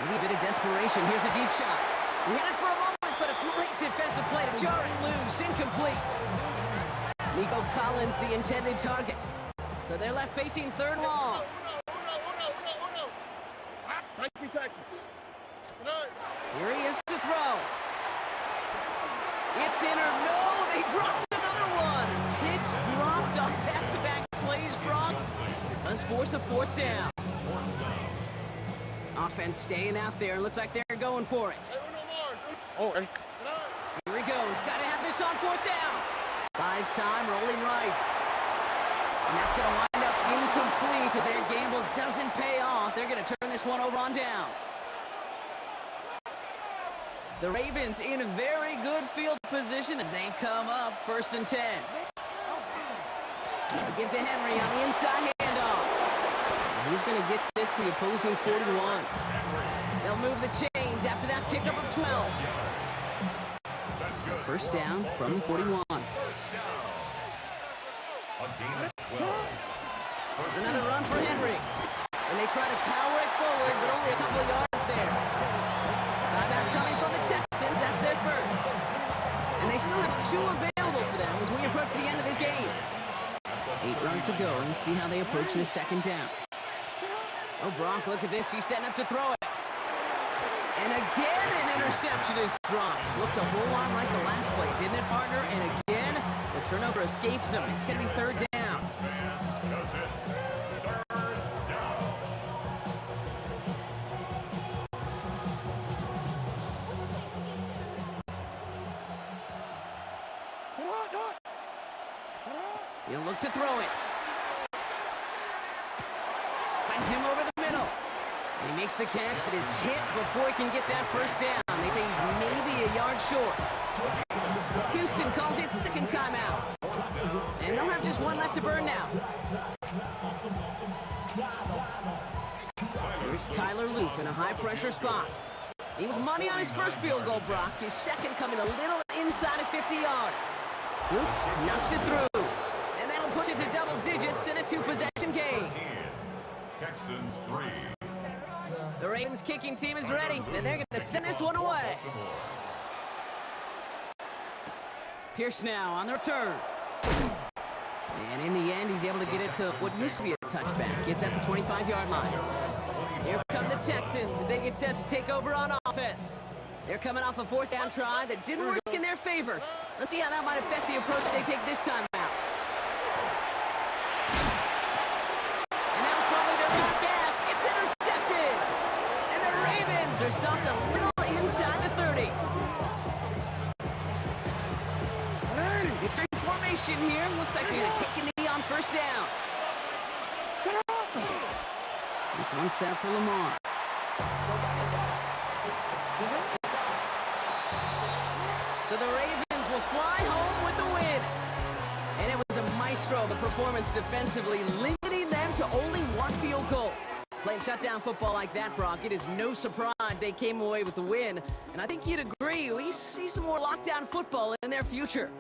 Maybe a bit of desperation. Here's a deep shot. He had it for a moment, but a great defensive play to jar it loose. Incomplete. Nico Collins, the intended target. So they're left facing 3rd long. Here he is to throw. It's in or no, they dropped another one. Hicks dropped on back-to-back plays, Brock. It does force a 4th down. Offense staying out there. Looks like they're going for it. Here he goes. Got to have this on 4th down. Buys time, rolling right. And that's going to wind up incomplete as their gamble doesn't pay off. They're going to turn this one over on downs. The Ravens in a very good field position as they come up 1st and 10. Give to Henry on the inside handoff. He's going to get this to the opposing 41. They'll move the chains after that pickup of 12. 1st down from the 41. There's another run for Henry. And they try to power it forward, but only a couple of yards there. Timeout coming from the Texans. That's their first. And they still have 2 available for them as we approach the end of this game. 8 runs to go. Let's see how they approach this 2nd down. Oh, Brock, look at this. He's setting up to throw it. And again, an interception is dropped. Looked a whole lot like the last play, didn't it, partner? And again, the turnover escapes him. It's going to be 3rd down. He'll look to throw it. Finds him over the middle. He makes the catch, but is hit before he can get that 1st down. They say he's maybe a yard short. Houston calls it 2nd timeout. And they'll have just 1 left to burn now. Here's Tyler Loop in a high-pressure spot. He was money on his first field goal, Brock. His second coming a little inside of 50 yards. Loop knocks it through. And that'll push it to double digits in a 2-possession game. Texans 3. The Ravens kicking team is ready, and they're going to send this one away. Pierce now on the return. And in the end, he's able to get it to what used to be a touchback. It's at the 25-yard line. Here come the Texans as they get set to take over on offense. They're coming off a 4th down try that didn't work in their favor. Let's see how that might affect the approach they take this time out. And that was probably their last gasp. It's intercepted. And the Ravens are stopped a little inside the 30. Victory formation here. Looks like they're going to take a knee on 1st down. This one's set for So the Ravens will fly home with the win. And it was a maestro of a performance defensively, limiting them to only one field goal. Playing shutdown football like that, Brock, it is no surprise they came away with the win. And I think you'd agree, we see some more lockdown football in their future.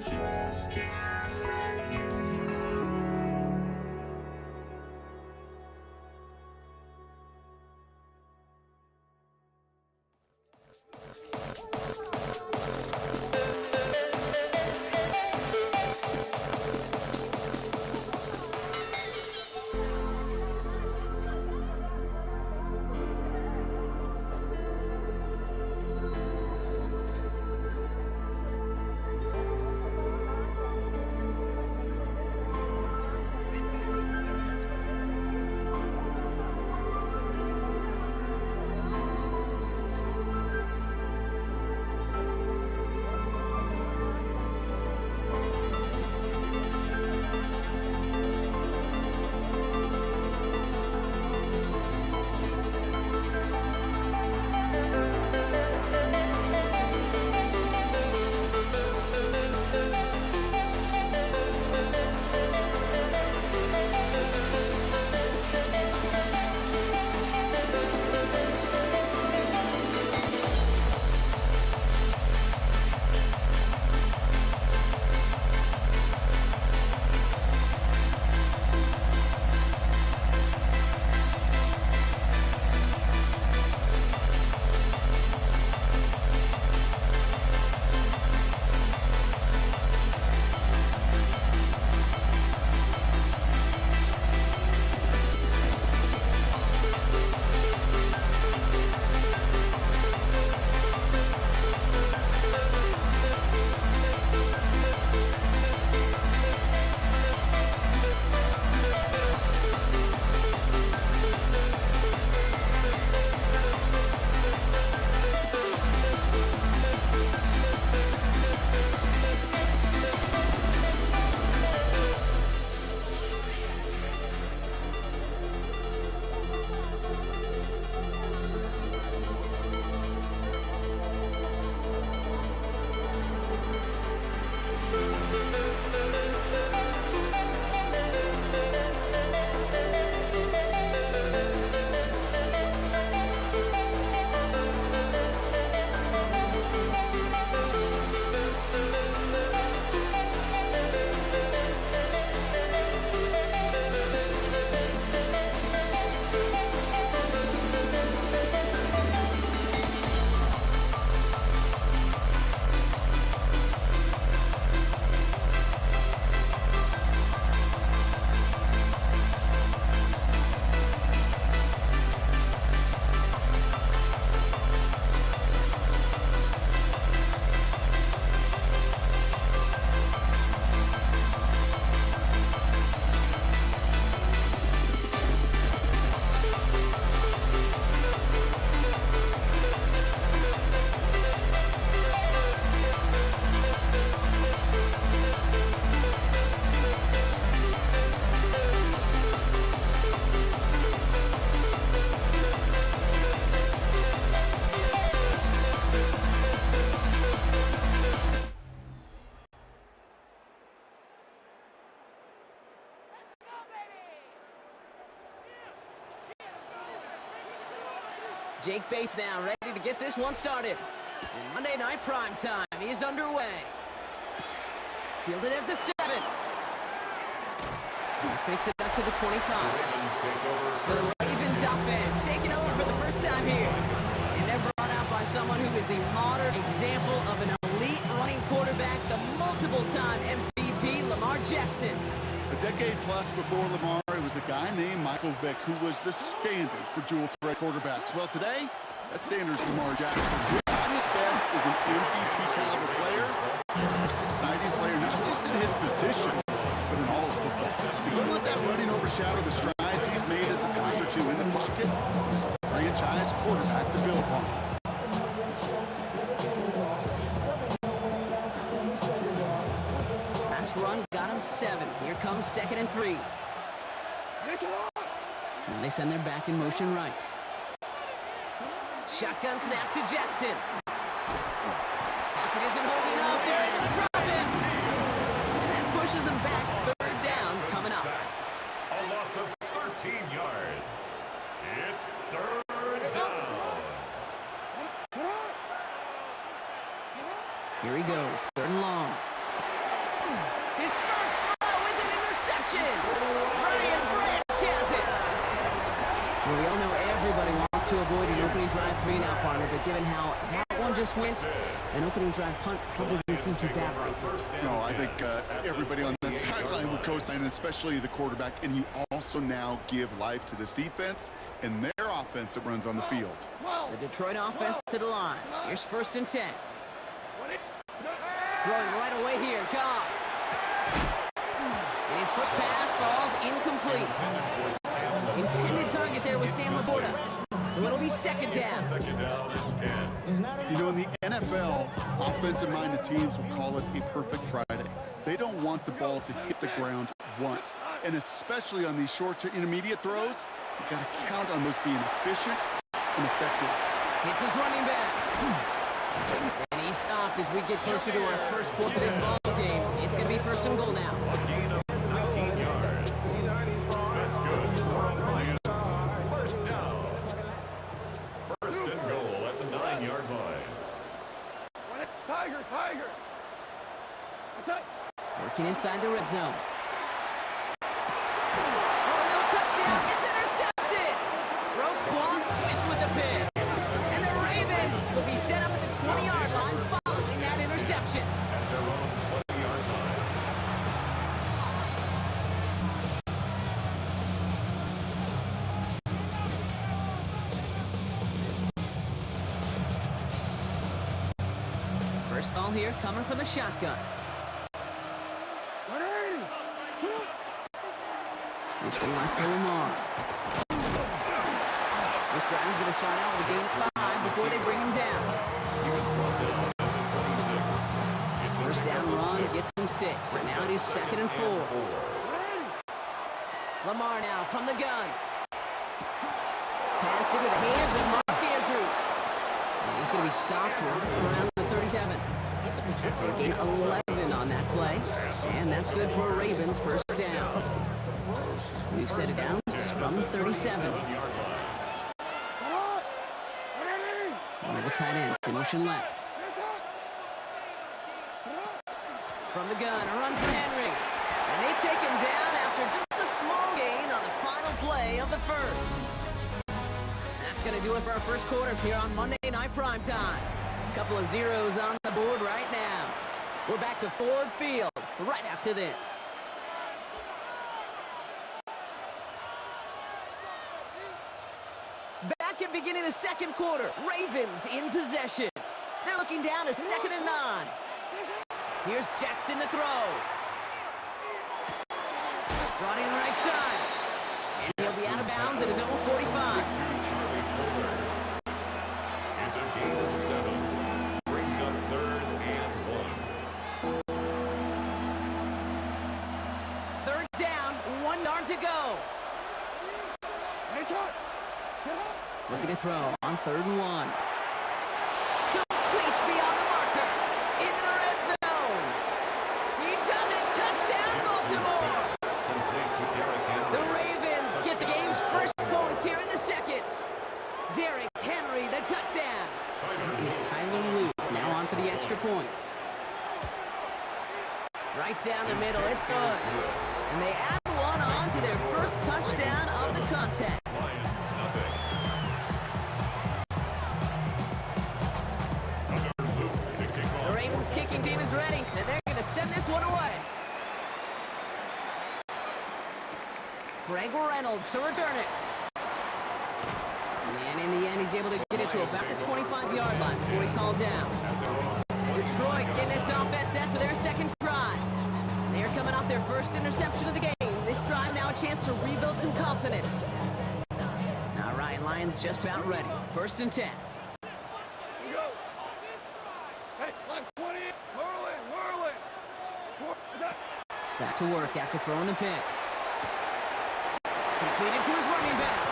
Just can't let you Jake Bates now ready to get this one started. And Monday Night Prime Time is underway. Fielded at the 7. This makes it up to the 25. So the Ravens offense taking over for the first time here. And they're brought out by someone who is the modern example of an elite running quarterback, the multiple-time MVP, Lamar Jackson. A decade plus before Lamar, it was a guy named Michael Vick who was the standard for dual-threat quarterbacks. Well, today, that standard is Lamar Jackson. At his best is an MVP caliber player, most exciting player, not just in his position, but in all of football. And don't let that running overshadow the strides he's made as a pass or two in the pocket. He's a franchise quarterback to build upon. Last run got him 7. Here comes 2nd and 3. Now they send their back in motion right. Shotgun snap to Jackson. Pocket isn't holding up. They're able to drop him. And that pushes him back. 3rd down coming up. A loss of 13 yards. It's 3rd down. Here he goes. 3rd and long. His first throw is an interception. Brian Branch has it. Well, we all know everybody wants to avoid an opening drive 3-and-out partner, but given how that one just went, an opening drive punt probably doesn't seem too bad right now. No, I think everybody on the sideline would co-sign, especially the quarterback, and you also now give life to this defense and their offense that runs on the field. The Detroit offense to the line. Here's 1st and 10. Throwing right away here, Goff. And his first pass falls incomplete. Intended target there was Sam Laporta. So it'll be 2nd down. 2nd down and 10. You know, in the NFL, offensive-minded teams will call it a perfect Friday. They don't want the ball to hit the ground once. And especially on these short to intermediate throws, you've got to count on those being efficient and effective. It's his running back. And he's stopped as we get closer to our first point of this ball game. It's going to be 1st and goal now. A gain of 19 yards. That's good for the Lions. 1st down. 1st and goal at the 9-yard line. Tiger, Tiger. What's up? Working inside the red zone. Oh, no touchdown. It's intercepted. Roquan Smith with the pick. And the Ravens will be set up at the 20-yard line following that interception. At their own 20-yard line. First ball here coming from the shotgun. This one left for Lamar. This drive is going to start out with a gain of 5 before they bring him down. He was brought down at the 26. It's a 1st down run gets him 6. So now it is 2nd and 4. Lamar now from the gun. Pass into the hands of Mark Andrews. And he's going to be stopped right around the 37. They gain 11 on that play. And that's good for a Ravens 1st down. We've set it down from 37. One of the tight ends in motion left. From the gun, a run for Henry. And they take him down after just a small gain on the final play of the 1st. That's going to do it for our 1st quarter here on Monday Night Primetime. A couple of zeros on the board right now. We're back to Ford Field right after this. Back at beginning of 2nd quarter, Ravens in possession. They're looking down to 2nd and 9. Here's Jackson to throw. Brought in right side. And he'll be out of bounds at his own 45. It's a gain of 7. Brings up 3rd and 1. 3rd down, 1 yard to go. Looking to throw on 3rd and 1. Completes beyond the marker. Into the red zone. He does it. Touchdown, Baltimore. Complete to Derrick Henry. The Ravens get the game's first points here in the 2nd. Derrick Henry, the touchdown. Here's Tyler Luke now on for the extra point. Right down the middle, it's good. And they add one on to their first touchdown of the contest. Lions, nothing. Tyler Luke to kick The off. Ravens kicking team is ready, and they're going to send this one away. Greg Reynolds to return it. And in the end, he's able to get it to about the 25-yard line before he's hauled down. Detroit getting its offense set for their second drive. They're coming off their first interception of the game. This drive now a chance to rebuild some confidence. All right, Lions just about ready. 1st and 10. Hey, line 20, whirling. Back to work after throwing the pick. Completed to his running back.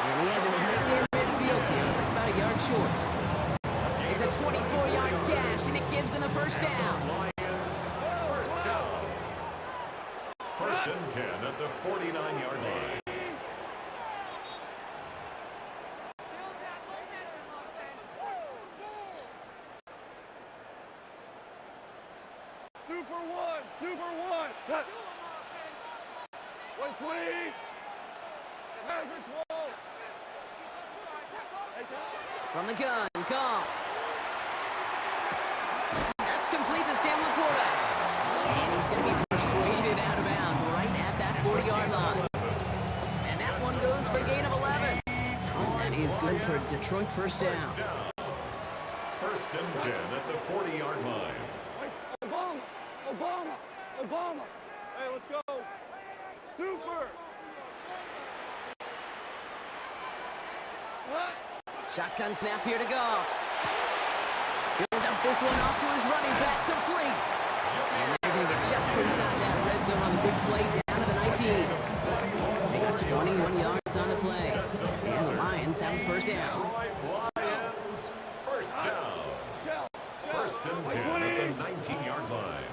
And he has it right near midfield here. It's like about a yard short. It's a 24-yard gash, and it gives them the first down. Lions, first down. 1st and 10 at the 49-yard line. Super one. 120. Hazard 12. From the gun, Goff. That's complete to Sam Laporta. And he's going to be persuaded out of bounds right at that 40-yard line. And that one goes for a gain of 11. That is good for Detroit first down. 1st and 10 at the 40-yard line. Obama. Hey, let's go. Super. Shotgun snap here to Goff. Builds up this one off to his running back, complete. And they're going to get just inside that red zone on the big play down to the 19. They got 21 yards on the play. And the Lions have a first down. Lions, first down. 1st and 10 at the 19-yard line.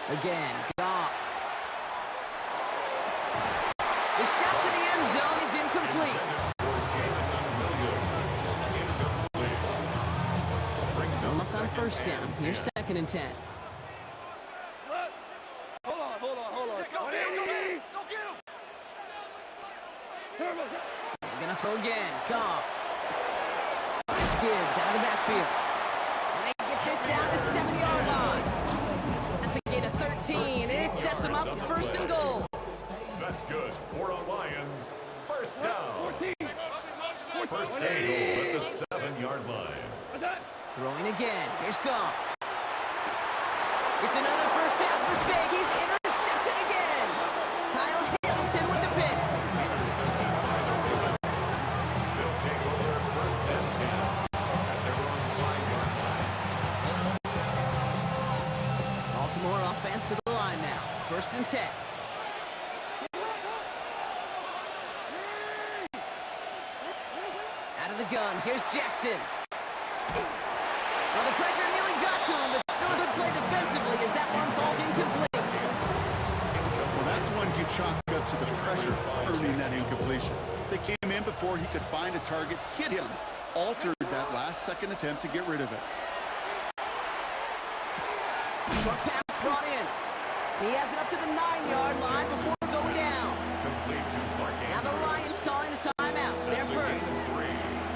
Again, Goff. The shot to the end zone is incomplete. Throw up on first down. Here's 2nd and 10. Hold on. Go get him! They're gonna throw again. Goff. Finds Gibbs out of the backfield. And they get this down to 7-yard line. That's a gain of 13, and it sets them up with 1st and goal. That's good for a Lions first down. 1st and goal at the 7-yard line. Throwing again. Here's Goff. It's another first half mistake. He's intercepted again. Kyle Hamilton with the pick. They'll take over 1st and 10 at their own 5-yard line. Baltimore offense to the line now. 1st and 10. Out of the gun. Here's Jackson. Well, the pressure nearly got to him, but still a good play defensively as that one falls incomplete. Well, that's one you chalk up to the pressure earning that incompletion. They came in before he could find a target, hit him, altered that last-second attempt to get rid of it. Short pass brought in. He has it up to the 9-yard line before going down. Complete to Mark Now the Lions calling a timeout. They're first.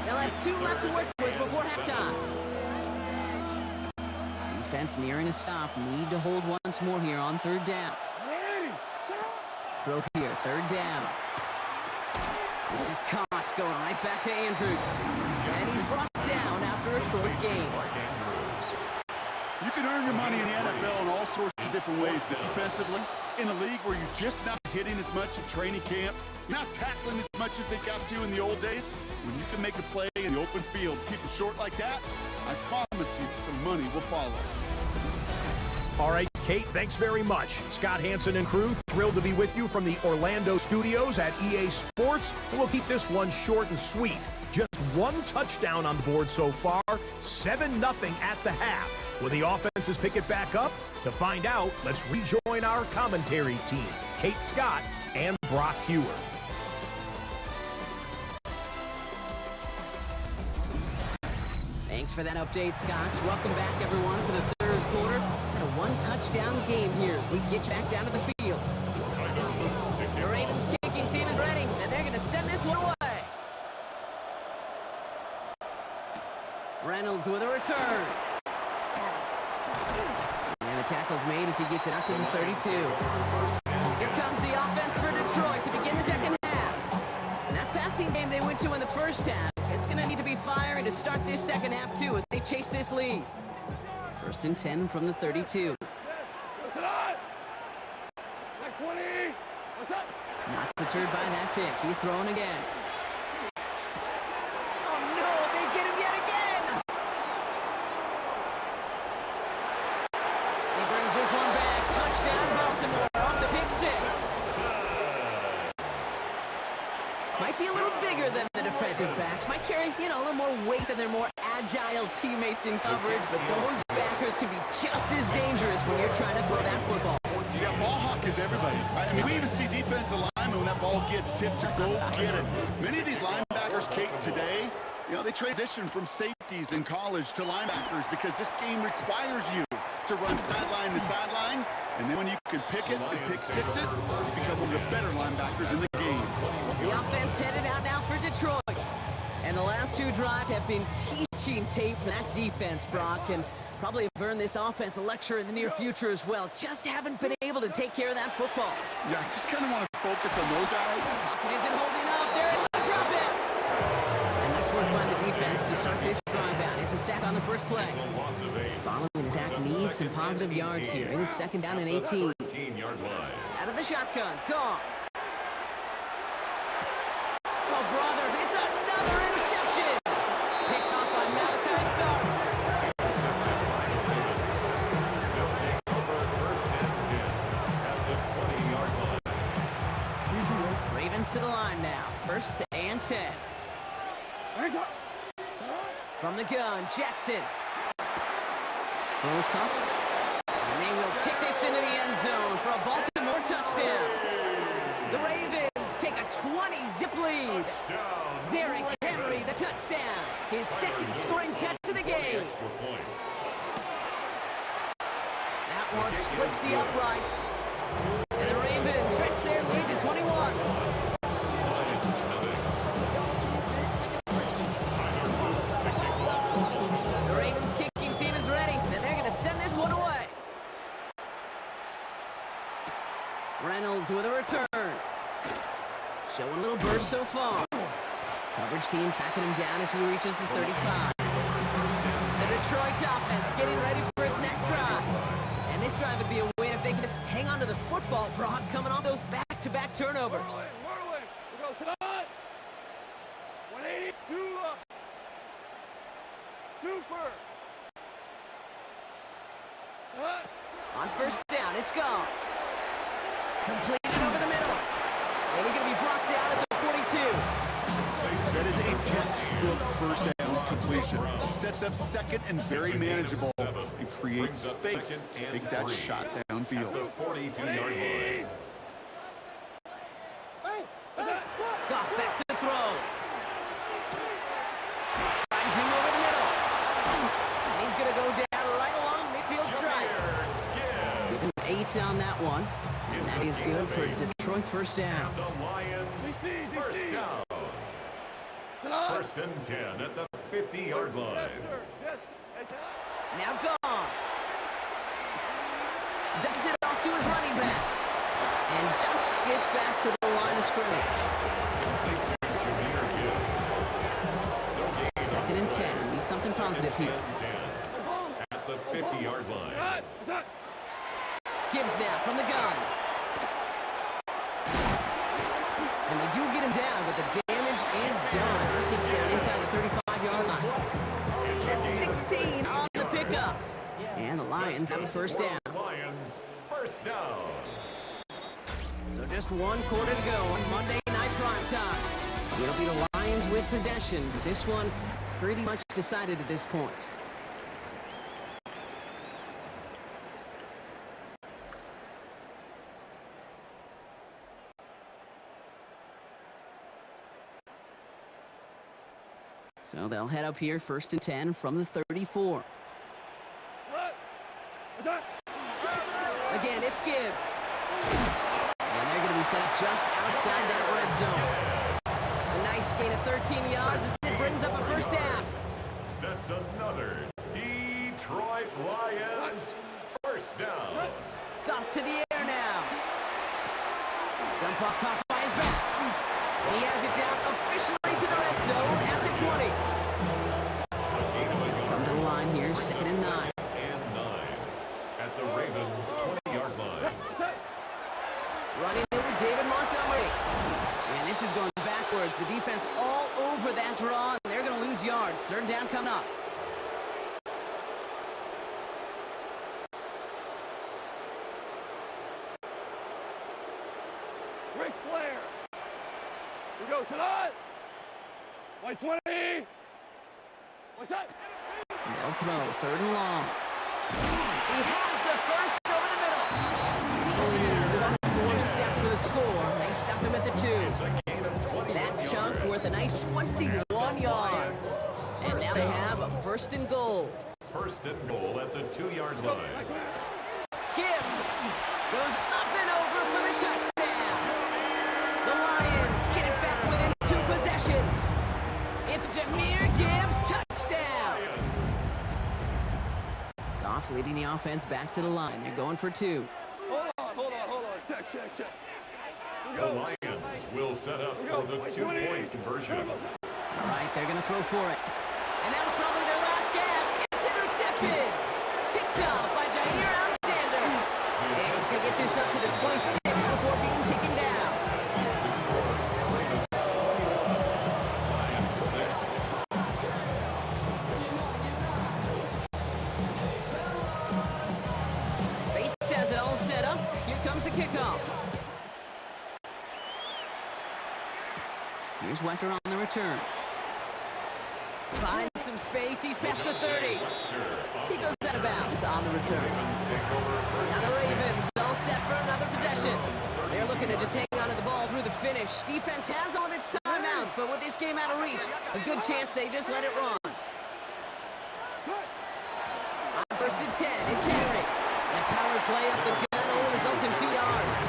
They'll have 2 left to work with before halftime. Defense nearing a stop. Need to hold once more here on 3rd down. Throw here, 3rd down. This is Cox going right back to Andrews. And he's brought down after a short gain. You can earn your money in the NFL in all sorts of different ways, but defensively, in a league where you're just not hitting as much in training camp, not tackling as much as they got to in the old days, when you can make a play in the open field, keep it short like that, I promise you some money will follow. All right, Kate, thanks very much. Scott Hanson and crew, thrilled to be with you from the Orlando studios at EA Sports. And we'll keep this one short and sweet. Just 1 touchdown on the board so far, 7-0 at the half. Will the offenses pick it back up? To find out, let's rejoin our commentary team, Kate Scott and Brock Hewer. Thanks for that update, Scott. Welcome back, everyone, for the 3rd quarter. And a 1-touchdown game here as we get back down to the field. The Ravens kicking team is ready, and they're going to send this one away. Reynolds with a return. And the tackle's made as he gets it out to the 32. Here comes the 2 in the first half. It's going to need to be firing to start this second half, too, as they chase this lead. 1st and 10 from the 32. Not deterred by that pick. He's throwing again. Oh, no, they get him yet again. He brings this one back. Touchdown, Baltimore, off the pick 6. Might be a little bigger than the defensive backs. Might carry, a little more weight than their more agile teammates in coverage, but those backers can be just as dangerous when you're trying to throw that football. Yeah, ball hawk is everybody. Right? I mean, we even see defensive linemen when that ball gets tipped to go get it. Many of these linebackers, Kate, today, they transition from safeties in college to linebackers because this game requires you to run sideline to sideline, and then when you can pick it and pick six it, you become one of the better linebackers in the game. The offense headed out now for Detroit. And the last 2 drives have been teaching tape for that defense, Brock, and probably have earned this offense a lecture in the near future as well. Just haven't been able to take care of that football. Yeah, I just kind of want to focus on those guys. Pocket isn't holding up. They're able to drop it. And nice work by the defense to start this drive out. It's a sack on the first play. Following Zach needs some positive yards here. It is 2nd down and 18. Out of the shotgun. Goff. Oh, brother, it's another interception. Picked off by Malachi Starks. They'll take over 1st and 10 at the 20-yard line. Ravens to the line now. 1st and 10. From the gun, Jackson. Rolls caught. And they will tick this into the end zone for a Baltimore touchdown. The Ravens take a 20-zip lead. Derrick Henry, the touchdown. His 2nd scoring catch of the game. That one splits the uprights. And the Ravens stretch their lead to 21. The Ravens kicking team is ready, and they're going to send this one away. Reynolds with a return. Showing a little burst so far. Coverage team tracking him down as he reaches the 35. The Detroit offense getting ready for its next drive. And this drive would be a win if they can just hang on to the football, Brock, coming off those back-to-back turnovers. On 1st down, it's gone. Completed over the middle. And we're going to be brought down at the 42. That is a textbook 1st down completion. Sets up 2nd and very manageable and creates space to take that shot downfield. The 42-yard line. Goff back to the throw. Finds him over the middle. And he's going to go down right along midfield stripe. Give him 8 on that one. And that is good for Detroit 1st down. The Lions 1st down. 1st and 10 at the 50-yard line. Now Goff. Dumps it off to his running back. And just gets back to the line of scrimmage. 2nd and 10. Need something positive here. At the 50-yard line. Gibbs now from the gun. And they do get him down, but the damage is done. This gets down inside the 35-yard line. That's 16 on the pickup. And the Lions have a 1st down. Lions 1st down. So just 1 quarter to go on Monday Night Primetime. It'll be the Lions with possession, but this one pretty much decided at this point. So they'll head up here 1st and 10 from the 34. Again, it's Gibbs. And they're going to be set up just outside that red zone. A nice gain of 13 yards as it brings up a 1st down. That's another Detroit Lions 1st down. Goff to the air now. Dump off caught by his back. He has it down officially to the red This is going backwards. The defense all over that draw, and they're going to lose yards. Third down coming up. Ric Flair. We go tonight. White 20. What's that? They'll throw. Third and long. He has the first over the middle. And he only needed one more step for the score. They stop him at the 2. That chunk worth a nice 21 yards. And now they have a first and goal. First and goal at the 2-yard line. Gibbs goes up and over for the touchdown. The Lions get it back to within 2 possessions. It's Jahmyr Gibbs touchdown. Goff leading the offense back to the line. They're going for 2. Hold on. Check. The Lions will set up for the 2-point conversion. All right, they're going to throw for it. And that was probably their last gasp. It's intercepted. Picked up by Jair Alexander. And he's going to get this up to the 26 before being taken down. Lions 6. Bates has it all set up. Here comes the kickoff. Here's Wester on the return. Finds some space. He's past the 30. He goes out of bounds on the return. Now the Ravens all set for another possession. They're looking to just hang on to the ball through the finish. Defense has all of its timeouts, but with this game out of reach, a good chance they just let it run. On first and 10, it's Henry. That power play up the gun only results in 2 yards.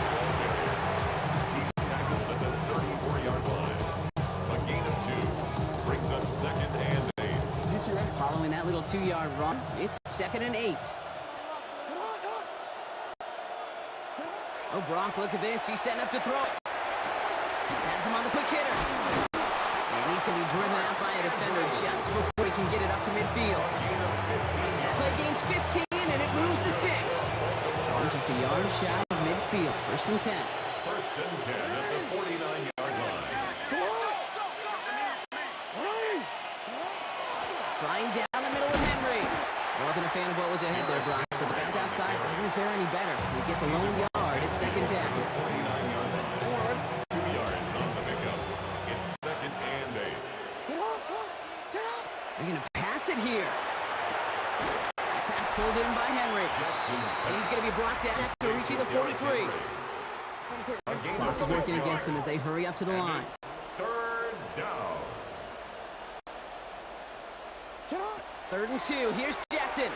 He's tackled at the 34-yard line. A gain of 2 brings up 2nd and 8. Following that little 2-yard run, it's 2nd and 8. Oh, Brock, look at this. He's setting up to throw it. Has him on the quick hitter. And he's going to be driven out by a defender just before he can get it up to midfield. That play gains 15, and it moves the sticks. Oh, just a yard shy of midfield. First and 10. First and 10 at the 49-yard line. Flying down the middle with Henry. Wasn't a fan of what was ahead there, Brock, but the bounce outside doesn't fare any better. He gets a lone yard at 2nd down. 49-yard line. 2 yards on the pickup. It's 2nd and 8. They're going to pass it here. Pass pulled in by Henry. And he's going to be brought down after reaching the 43. Clock is working against them as they hurry up to the line. 3rd down. 3rd and 2. Here's Jackson.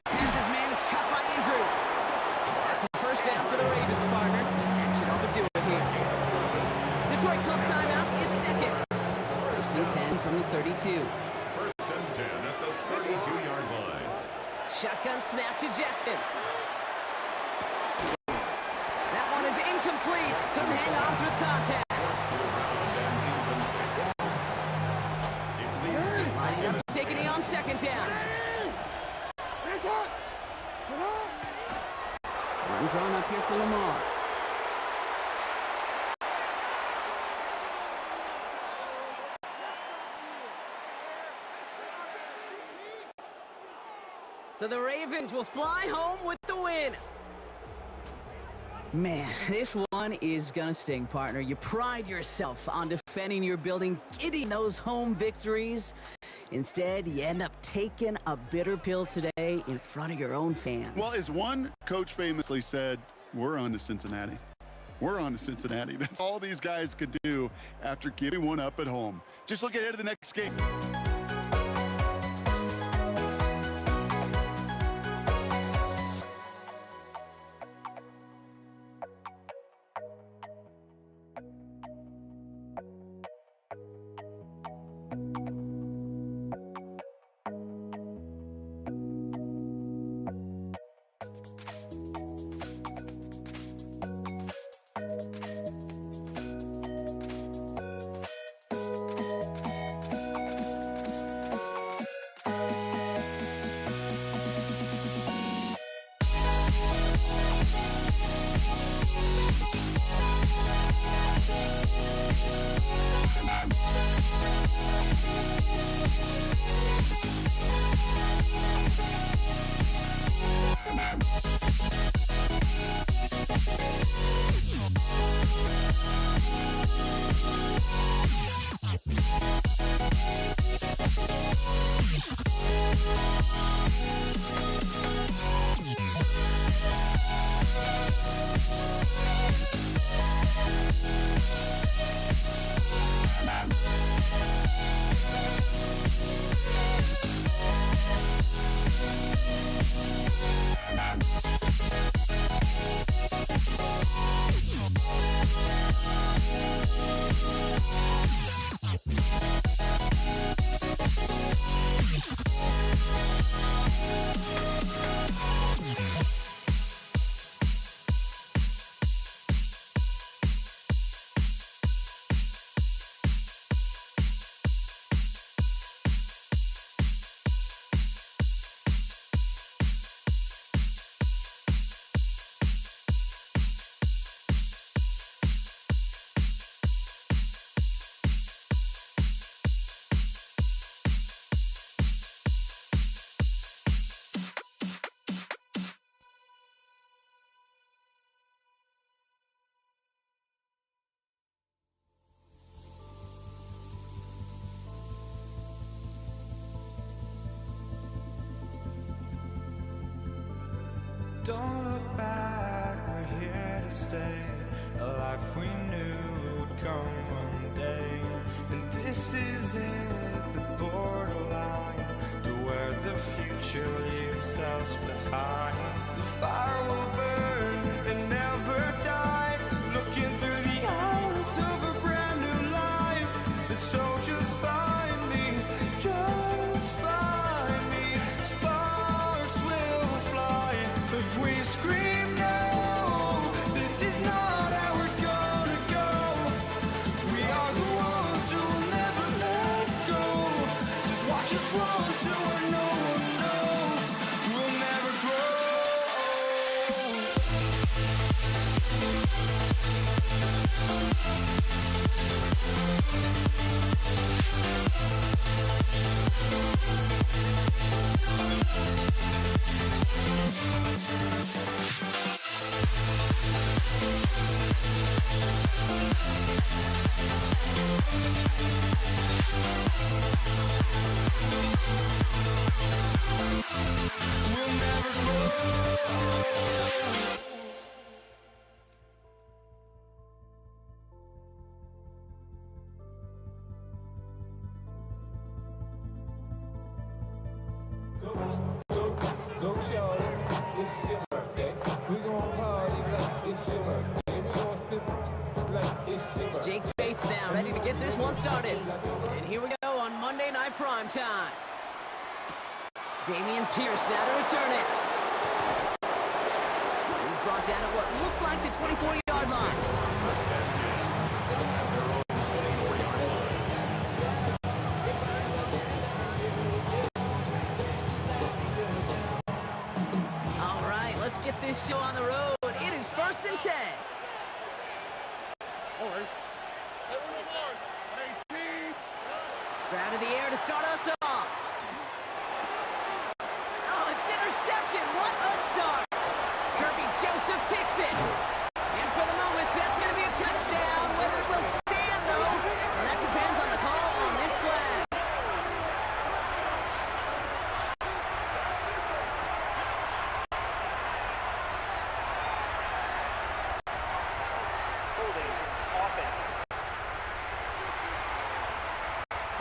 Has his man. It's cut by Andrews. That's a first down for the Ravens, partner. Action open to it here. Detroit calls timeout. It's 2nd. First and 10 from the 32. First and 10 at the 32-yard line. Shotgun snap to Jackson. That one is incomplete. Couldn't hang on through contact. Lining up to take a knee on 2nd down. Run drawn up here for Lamar. So the Ravens will fly home with the win. Man, this one is gonna sting, partner. You pride yourself on defending your building, getting those home victories. Instead, you end up taking a bitter pill today in front of your own fans. Well, as one coach famously said, we're on to Cincinnati. We're on to Cincinnati. That's all these guys could do after giving one up at home. Just look ahead to the next game. Don't look back, we're here to stay. A life we knew would come one day. And this is it, the borderline to where the future leaves us behind. The fire will burn and never die, looking through the eyes of a brand new life. And so just find me, just find me. Sparks will fly if we scream no. This is not how we're gonna go. We are the ones who will never let go. Just watch us run to where no one knows. We'll never grow. We'll never grow. Don't show it. It's your birthday. We gon' party like it's your birthday. We gon' sip like it's your birthday. Jake Bates now ready to get this one started. And here we go on Monday Night Prime Time. Damian Pierce now to return it. He's brought down at what looks like the 24-yard line. All right, let's get this show on the road. It is 1st and 10. Stroud in the air to start us off. Oh, it's intercepted. What a start. Kirby Joseph picks it. And for the moment, that's going to be a touchdown. Whether it will stand, though, well, that depends on the call on this flag.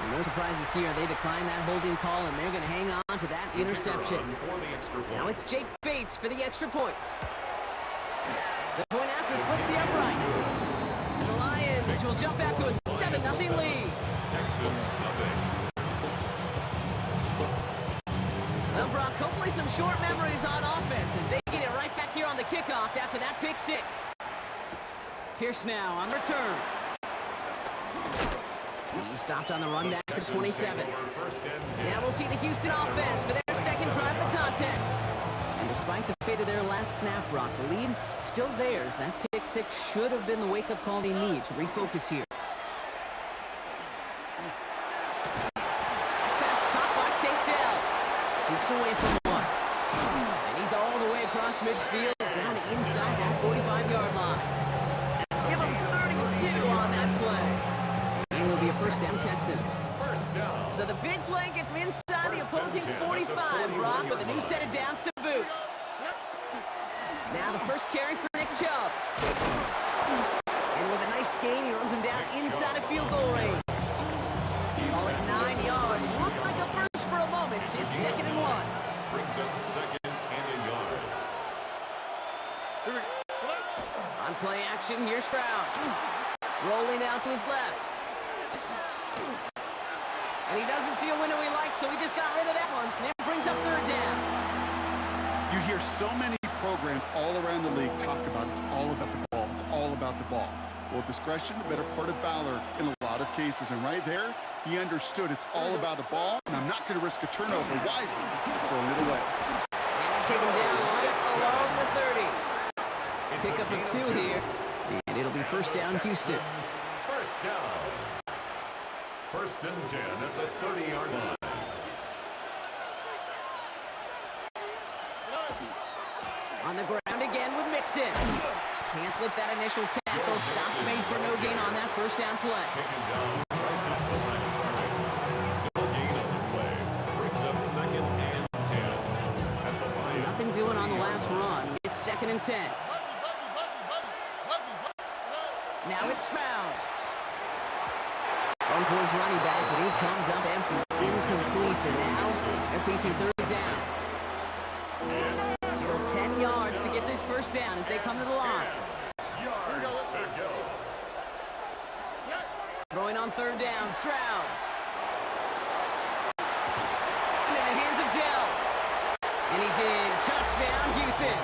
And no surprises here. They decline that holding call, and they're going to hang on to that interception. Now it's Jake Bates for the extra point. The point after splits the uprights. And the Lions will jump out to a 7-0 lead. Well, Brock, hopefully some short memories on offense as they get it right back here on the kickoff after that pick six. Pierce now on the return. He stopped on the run back at 27. Now we'll see the Houston offense for their second drive of the contest. And despite the fate of their last snap, Brock, the lead still theirs. That pick six should have been the wake-up call they need to refocus here. Pass caught by Tate Dell. Jukes away from one. And he's all the way across midfield down inside that 45-yard line. Give him 32 on that play. And it'll be a first down, Texans. So the big play gets him inside the opposing 45, Brock, with a new set of downs to boot. Now the first carry for Nick Chubb. And with a nice gain, he runs him down inside of field goal range. Call it 9 yards. Looks like a first for a moment. It's 2nd and 1. Brings up 2nd and a yard. On play action, here's Stroud. Rolling out to his left. And he doesn't see a window he likes, so he just got rid of that one. And that brings up 3rd down. You hear so many programs all around the league talk about it's all about the ball. It's all about the ball. Well, discretion, the better part of valor in a lot of cases. And right there, he understood it's all about the ball, and I'm not going to risk a turnover wisely, throwing it away. And take him down right along the 30. Pickup of 2 here. And it'll be first down, Houston. First down. 1st and 10 at the 30-yard line. On the ground again with Mixon. Can't slip that initial tackle. Stops made for no gain on that first down play. Taken down right at the line of scrimmage. No gain on the play. Brings up 2nd and 10 at the line. Nothing doing on the last run. 2nd and 10. Now it's Stroud. Going for his running back, but he comes up empty. Incomplete, and now they're facing 3rd down. Still 10 yards to get this first down as they come to the line. Yards to go. Throwing on 3rd down, Stroud. And in the hands of Dell. And he's in. Touchdown, Houston.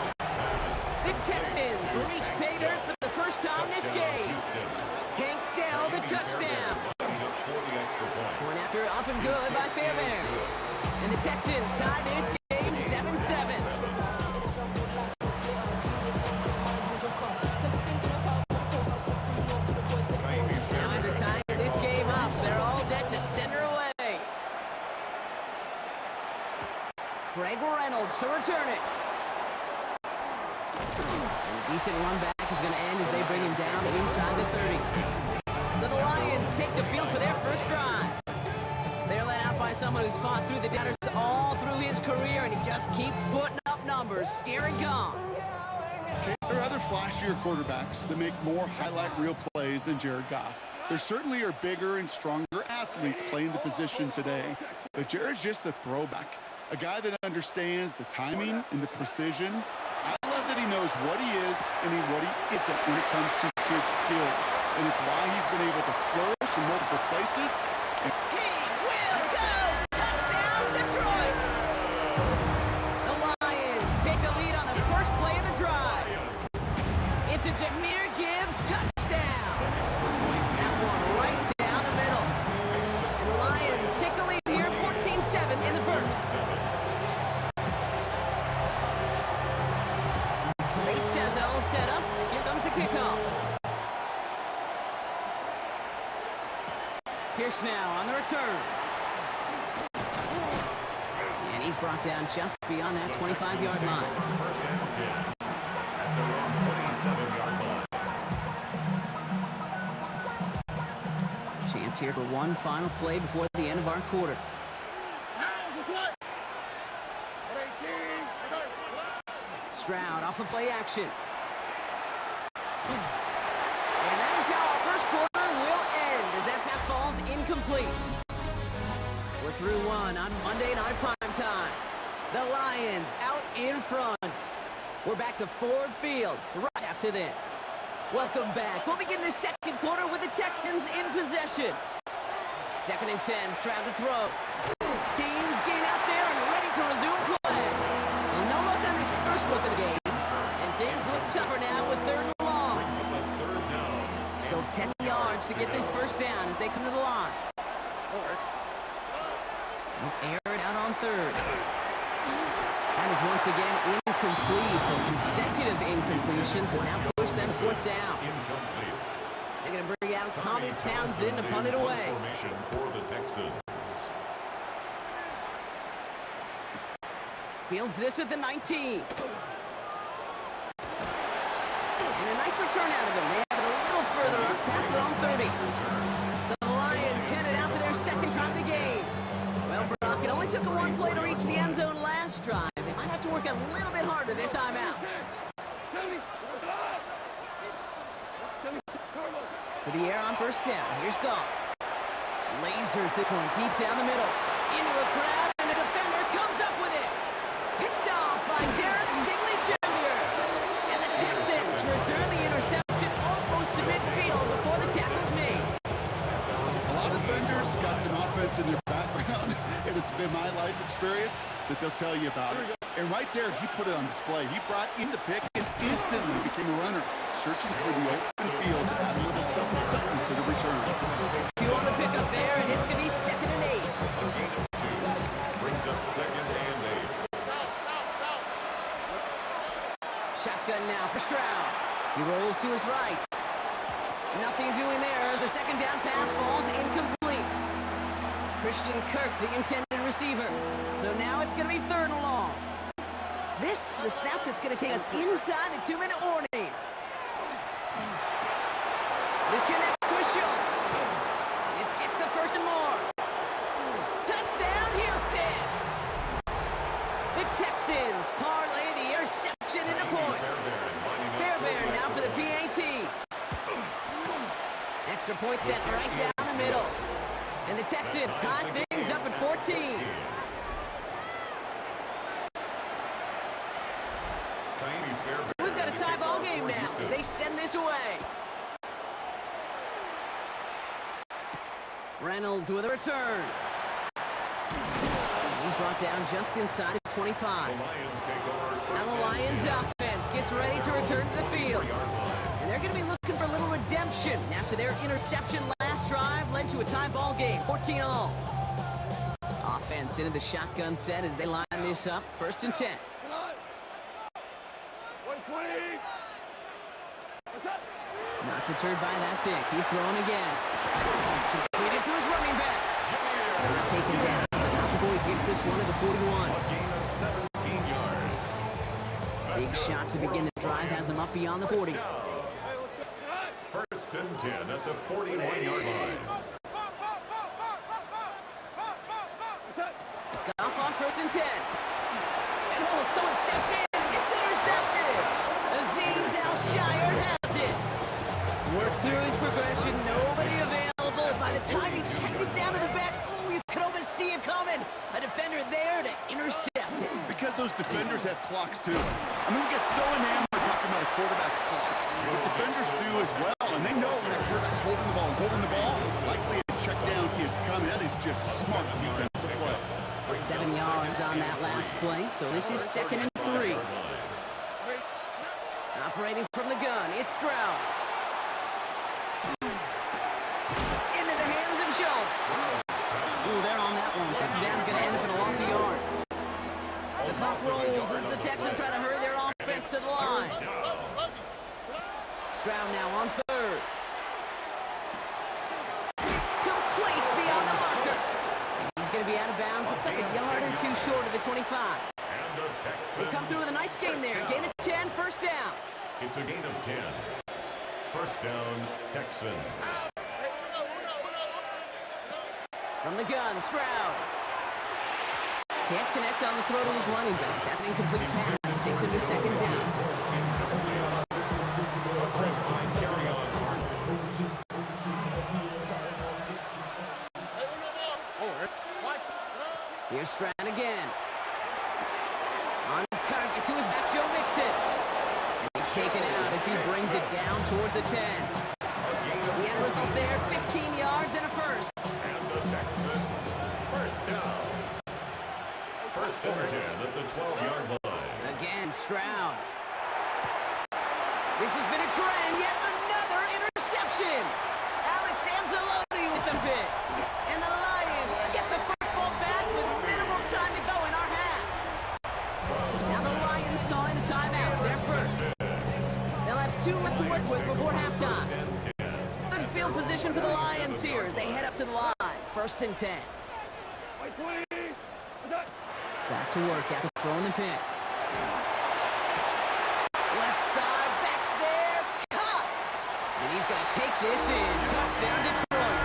The Texans reach pay dirt for the first time this game. Tank Dell, the touchdown. Going after up and good by Fairbairn. And the Texans tie this game 7-7. Now as they're tying this game up, they're all set to center away. Greg Reynolds to return it. And a decent run back is going to end as they bring him down inside the 30. So the Lions take the field for their first drive. They're led out by someone who's fought through the doubters all through his career, and he just keeps putting up numbers. Darren Goff. There are other flashier quarterbacks that make more highlight reel plays than Jared Goff. There certainly are bigger and stronger athletes playing the position today, but Jared's just a throwback, a guy that understands the timing and the precision. I love that he knows what he is and what he isn't when it comes to his skills, and it's why he's been able to flourish in multiple places. He will go! Touchdown, Detroit! The Lions take the lead on the first play of the drive. It's a Jahmyr Gibbs touchdown. That one right down the middle. And the Lions take the lead here, 14-7 in the first. Nate Chazelle set up. Here comes the kickoff. Pierce now on the return. And he's brought down just beyond that 25-yard line. First and 10 at their own 27-yard line. Chance here for one final play before the end of our quarter. Stroud off of play action. And that is how our first quarter will end as that pass falls incomplete. We're through one on Monday Night Prime Time. The Lions out in front. We're back to Ford Field right after this. Welcome back. We'll begin the second quarter with the Texans in possession. 2nd and 10, Stroud to throw. Teams getting out there and ready to resume play. No look on his first look of the game. And things look tougher now with 3rd and long. Still 10 yards to get this first down as they come to the line. Air it out on 3rd. That is once again incomplete. So consecutive incompletions and now push them 4th down. They're going to bring out Tommy Townsend to punt it away. Formation for the Texans. Fields this at the 19. And a nice return out of him. They have it a little further up past their own 30. So the Lions headed out for their second drive of the game. Well, Brock, it only took a one play to reach the end zone last drive. They might have to work a little bit harder this time out. To the air on first down. Here's Goff. Lasers this one deep down the middle. Into a crowd, and the defender comes up with it. Picked off by Derek Stingley Jr. And the Texans return the interception almost to midfield before the tackle's made. A lot of defenders got some offense in their background, and it's been my life experience that they'll tell you about it. And right there, he put it on display. He brought in the pick and instantly became a runner, searching for the open field to add a little something to the return. 2 on the pickup there, and it's going to be 2nd and 8. Brings up 2nd and 8. Shotgun now for Stroud. He rolls to his right. Nothing doing there as the second down pass falls incomplete. Christian Kirk, the intended receiver. So now it's going to be 3rd and long. This, the snap that's going to take us inside the 2-minute warning. This connects with Schultz. This gets the first and more. Touchdown, Houston! The Texans parlay the interception interception into points. Fairbairn now for the PAT. Extra point set right down the middle. And the Texans tie things up at 14. So we've got a tie ball game now as they send this away. Reynolds with a return. He's brought down just inside the 25. Now the Lions offense gets ready to return to the field. And they're going to be looking for a little redemption after their interception last drive led to a tie ball game, 14-all. Offense into the shotgun set as they line this up, 1st and 10. Not deterred by that pick. He's thrown again. Completed to his running back. He's taken down, but not before he gets this one at the 41. A gain of 17 yards. Big shot to begin the drive has him up beyond the 40. 1st and 10 at the 41-yard line. Goff on 1st and 10. And someone stepped in. It's intercepted. Azeez Al-Shire has it. Worked through his progression. Nobody available. By the time he checked it down to the back, oh, you could almost see it coming. A defender there to intercept it. Because those defenders have clocks too. I mean, we get so enamored talking about a quarterback's clock. What defenders do as well, and they know when that quarterback's holding the ball, likely a check down is coming. That is just smart defensive play. 7 yards on that last play, so this is 2nd and 3. Operating from the gun, it's Stroud. Into the hands of Schultz. Ooh, they're on that one. 2nd down's going to end up in a loss of yards. The clock rolls as the Texans try to hurry their offense to the line. Stroud now on 3rd. Complete beyond the marker. He's going to be out of bounds. Looks like a yard or 2 short of the 25. They come through with a nice gain there. Gain of 10, 1st down. It's a gain of 10. 1st down, Texans. From the gun, Stroud. Can't connect on the throw to his running back. That's an incomplete pass. Takes him to 2nd down. Here's Stroud again. On target to his back, Joe Mixon. And he's taken out as he brings it down towards the 10. The end result there, 15 yards and a 1st. And the Texans, 1st down. 1st and 10 at the 12-yard line. Again, Stroud. This has been a trend, yet another interception. Alex Anzalone with the pick. And the Lions get the football back with minimal time to go in our half. Now the Lions calling a timeout. They're 1st. They'll have 2 left to work with before halftime. Good field position for the Lions here as they head up to the line. 1st and 10. Back to work after throwing the pick. Left side, back's there, caught! And he's going to take this in. Touchdown, Detroit.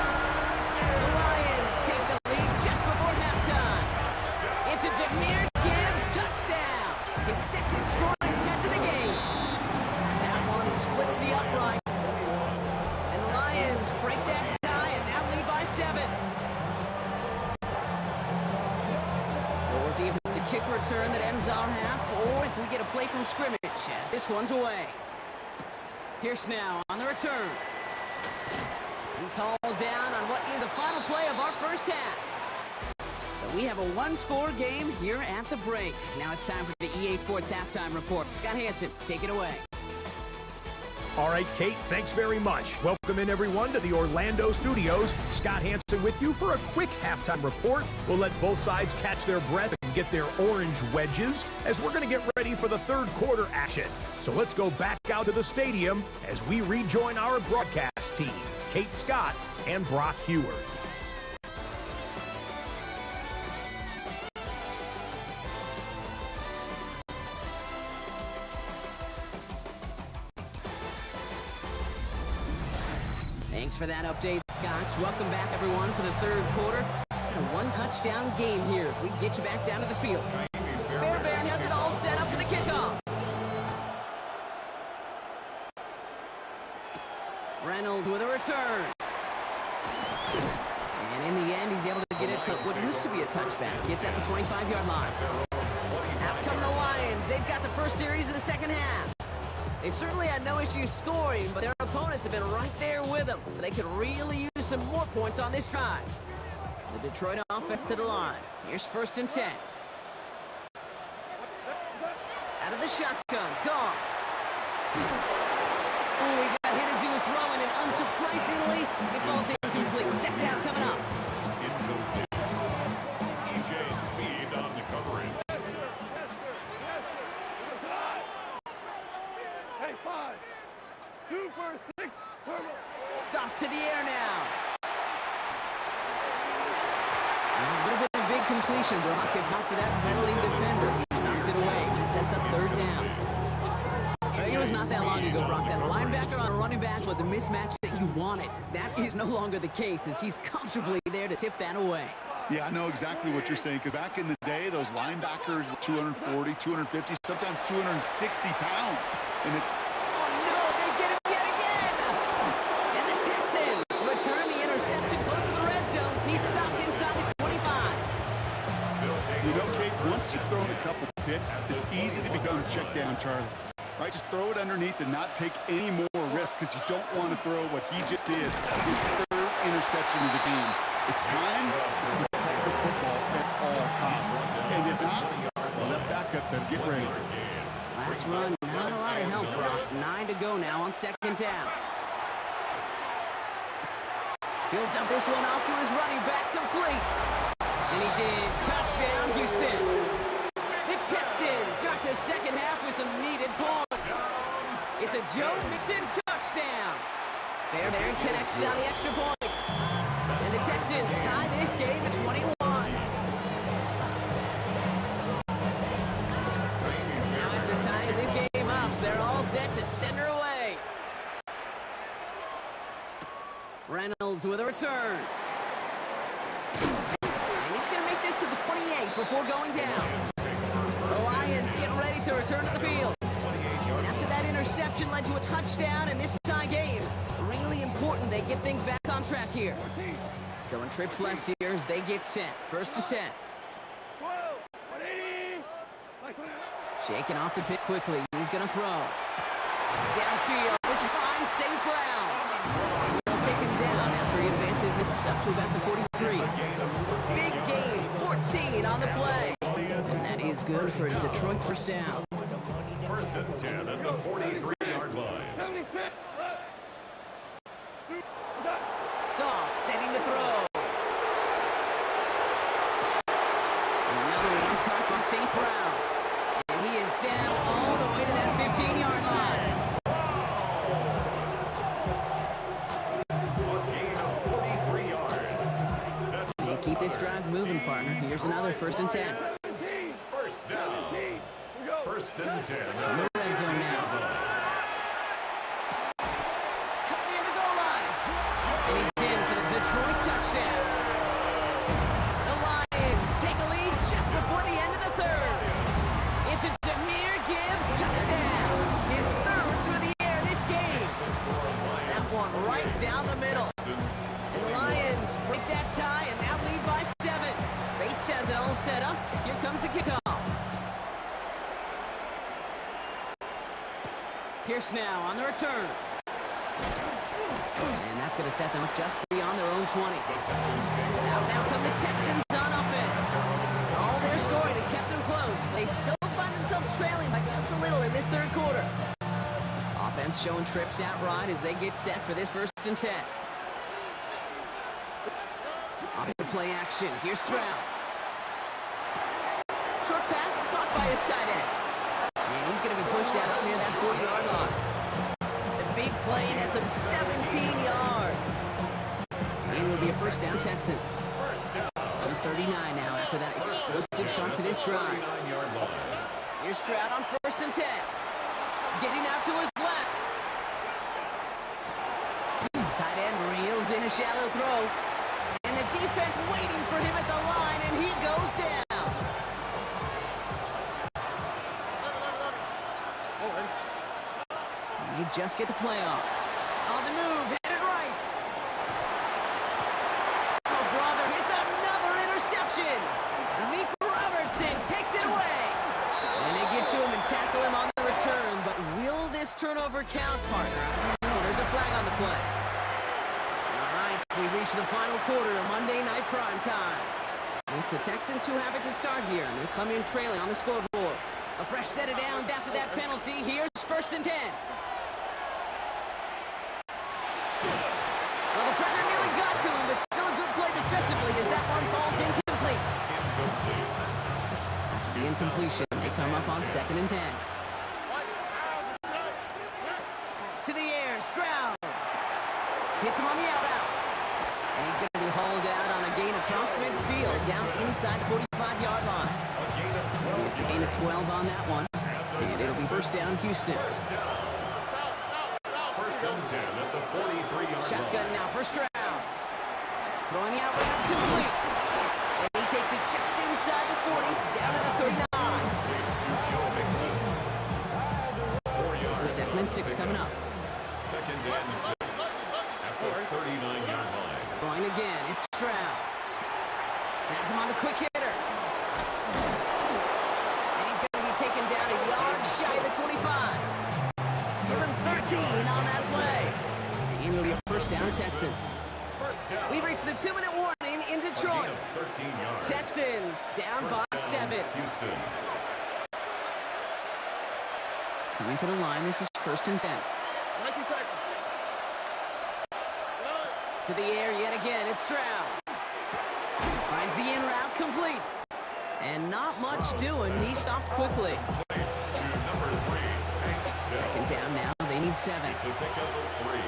The Lions take the lead just before halftime. It's a Jahmyr Gibbs touchdown. His 2nd scoring catch of the game. That one splits the uprights. And the Lions break that tie and now lead by 7. So we'll see if it's a kick return that ends our half, or if we get a play from scrimmage as this one's away. Pierce now on the return. He's hauled down on what is a final play of our 1st half. So we have a 1-score game here at the break. Now it's time for the EA Sports Halftime Report. Scott Hanson, take it away. All right, Kate, thanks very much. Welcome in, everyone, to the Orlando studios. Scott Hanson with you for a quick halftime report. We'll let both sides catch their breath and get their orange wedges as we're going to get ready for the 3rd quarter action. So let's go back out to the stadium as we rejoin our broadcast team, Kate Scott and Brock Heward. Thanks for that update, Scott. Welcome back, everyone, for the 3rd quarter. And a 1-touchdown game here as we get you back down to the field. Fairbairn has it all set up for the kickoff. Reynolds with a return. And in the end, he's able to get it to what used to be a touchback. It's at the 25-yard line. Out come the Lions. They've got the first series of the second half. They've certainly had no issues scoring, but their opponents have been right there with them, so they could really use some more points on this drive. The Detroit offense to the line. Here's 1st and 10. Out of the shotgun, Goff. Oh, he got hit as he was throwing, and unsurprisingly, it falls incomplete. Second down coming up. Incomplete. EJ Speed on the coverage. Hey, 5, 2 for 6, turbo. Goff to the air now. A little bit of big completion, Brock, if not for that meddling defender. Knocked it away. Sets up 3rd down. It was not that long ago, Brock, that a linebacker on a running back was a mismatch that you wanted. That is no longer the case, as he's comfortably there to tip that away. Yeah, I know exactly what you're saying, because back in the day, those linebackers were 240, 250, sometimes 260 pounds. And it's... Oh, no, they get him yet again! And the Texans return the interception close to the red zone. He's stopped inside the 25. You know, Kate, once you've thrown a couple picks, it's easy to become check down Charlie. Right, just throw it underneath and not take any more risk, because you don't want to throw what he just did, his 3rd interception of the game. It's time to protect the football at all costs. And if not, well, that backup better get ready. Last run, not a lot of help, Brock. 9 to go now on 2nd down. He'll dump this one off to his running back, complete. And he's in. Touchdown, Houston. The Texans start the second half with some needed points. It's a Joe Mixon touchdown. Fairbairn connects on the extra point. And the Texans tie this game at 21. Now after tying this game up, they're all set to send her away. Reynolds with a return. And he's going to make this to the 28 before going down. The Lions getting ready to return to the field. And after that interception led to a touchdown in this tie game, really important they get things back on track here. Going trips left here as they get set. 1st and 10. 12, 180. Shaking off the pit quickly. He's going to throw. Downfield. This finds St. Brown. He'll take him down after he advances this up to about the 43. Big gain. 14 on the play. And that is good for Detroit 1st down. 1st and 10 at the 43-yard line. 76. Goff setting to throw. Another one caught by St. Brown. And he is down all the way to that 15-yard line. A gain of 43 yards. And keep this drive moving, partner. Here's another 1st and 10. 1st down. 1st and 10. In the red zone now. Cut near the goal line. And he's in for the Detroit touchdown. The Lions take a lead just before the end of the 3rd. It's a Jahmyr Gibbs touchdown. His 3rd through the air this game. That one right down the middle. And the Lions break that tie and now lead by 7. Bates has it all set up. Here comes the kickoff. Pierce now on the return. And that's going to set them up just beyond their own 20. Out now come the Texans on offense. All their scoring has kept them close. They still find themselves trailing by just a little in this 3rd quarter. Offense showing trips out right as they get set for this 1st and 10. Off the play action. Here's Stroud. Short pass caught by his tight end. And he's going to be pushed out near that 40-yard line. The big play nets him 17 yards. And it will be a 1st down Texans. On the 39 now after that explosive start to this drive. Here's Stroud on 1st and 10. Getting out to his left. Tight end reels in a shallow throw. And the defense waiting for him at the line, and he goes down. And you just get the play off. Oh, the move, headed right. Oh, brother, it's another interception. Meek Robertson takes it away. And they get to him and tackle him on the return, but will this turnover count, partner? I don't know. There's a flag on the play. All right, we reach the final quarter of Monday Night Prime Time. It's the Texans who have it to start here, and they come in trailing on the scoreboard. A fresh set of downs after that penalty. Here's 1st and 10. Well, the pressure nearly got to him, but still a good play defensively as that one falls incomplete. After the incompletion, they come up on 2nd and 10. To the air, Stroud. Hits him on the out-out. And he's going to be hauled out on a gain across midfield, down inside the 45-yard line. It's a gain of 12 on that one. And it'll be 1st down, Houston. 1st and 10 at the 43-yard Shotgun now for Stroud. Throwing the out route complete. And he takes it just inside the 40, down to the 39. So 2nd and 6 coming up. 2nd and 6 at the 39-yard line. Going again, it's Stroud. Has him on the quick hitter. And he's going to be taken down a yard shy of the 25. Give him 13 on that play. And it'll be a 1st down, Texans. We've reached the 2-minute warning in Detroit. 13 yards. Texans down by 7. Houston. Coming to the line, this is 1st and 10. To the air yet again, it's Stroud. Finds the in route complete. And not much doing, he stopped quickly. To number 3, Tank Dell. 2nd down now, they need 7. It's a pickup of 3.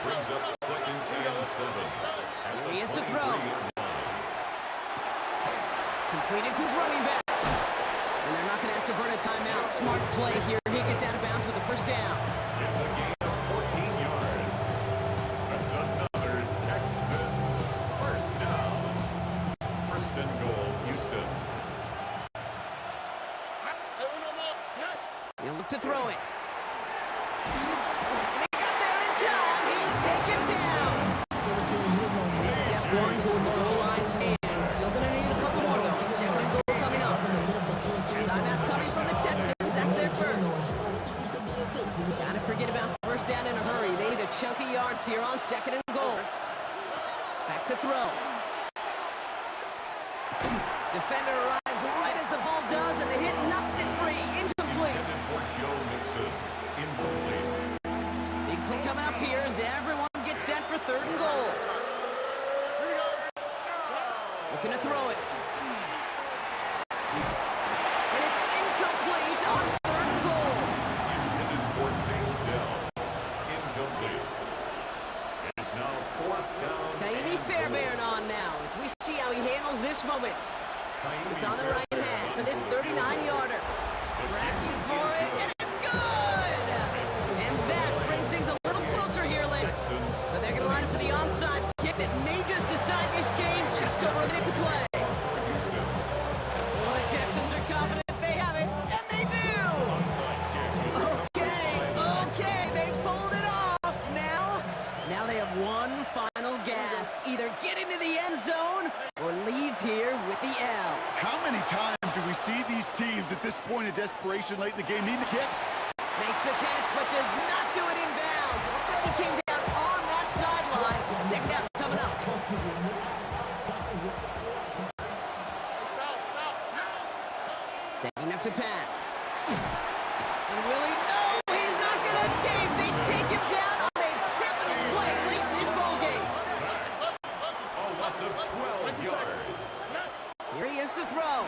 Brings up 2nd and 7. Here he is to throw. Completed to his running back. And they're not going to have to burn a timeout. Smart play here. He gets out of bounds with the 1st down. It's a gain of 14 yards. That's another Texans 1st down. 1st and goal, Houston. He'll look to throw it. And he got there in time. He's taken down. It's step 1 towards the goal line stand. Still going to need a couple more though. 2nd and goal coming up. Timeout coming from the Texans. That's their 1st. Gotta forget about 1st down in a hurry. They need a chunky yards here on 2nd and goal. Back to throw. Defender arrives right as the ball does, and the hit knocks it free. Incomplete. For Joe Mixon, incomplete. Big play coming up here as everyone gets set for 3rd and goal. Looking to throw it. And it's incomplete on 3rd and goal. Intended for Tank Dell, incomplete. It's now 4th down. Kaimi Fairbairn on now as we see how he handles this moment. It's on the right hand for this 39-yarder. Tracking for it, and it's good! And that brings things a little closer here late. So they're going to line up for the onside kick that may just decide this game. Just over a minute to play. Well, the Texans are confident they have it, and they do! Okay, they pulled it off. Now they have one final gasp. Either get into the end zone or leave here with the L. How many times do we see these teams at this point of desperation late in the game need to kick? Makes the catch, but does not do it in bounds. Looks like he came down on that sideline. 2nd down coming up. Setting up to pass. And Willie, no, he's not going to escape. They take him down on a pivotal play late in this ball game. A loss of 12 yards. Here he is to throw.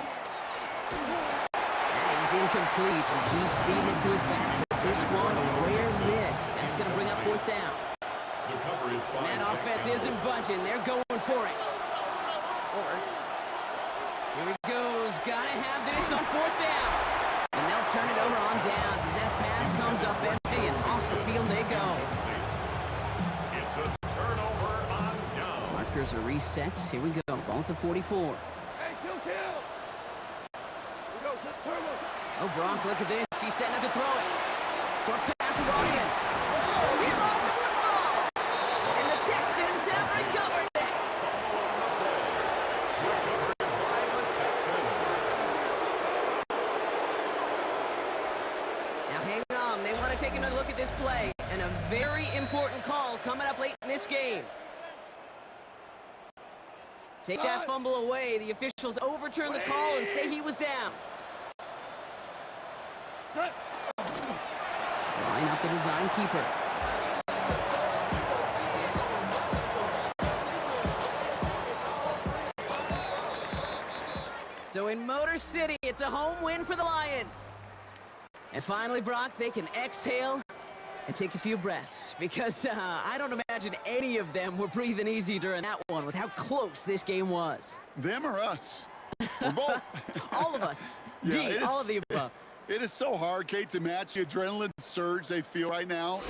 And he's incomplete. He keeps feeding it to his back. This one, rare miss. That's going to bring up 4th down. The coverage by And that offense isn't budging. They're going for it. Here he goes. Gotta have this on 4th down. And they'll turn it over on downs as that pass comes up empty and off the field they go. It's a turnover on down. Markers are reset. Here we go. Ball at the 44. Hey, kill! We go, turbo. Oh, Brock, look at this. He's setting up to throw it. Short pass brought in. Oh, he lost the football. take another look at this play, and a very important call coming up late in this game. Take that fumble away. The officials overturn the call and say he was down. Line up the design keeper. So in Motor City, it's a home win for the Lions. And finally, Brock, they can exhale and take a few breaths, because I don't imagine any of them were breathing easy during that one with how close this game was. Them or us? We're both. All of us. Yeah, D, all of the above. It is so hard, Kate, to match the adrenaline surge they feel right now.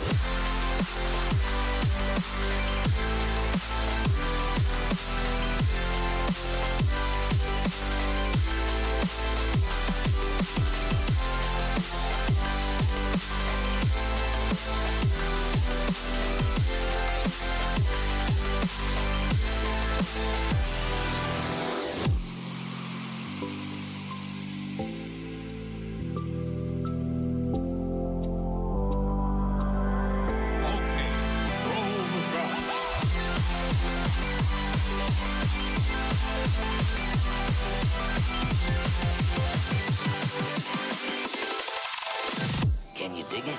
Can you dig it?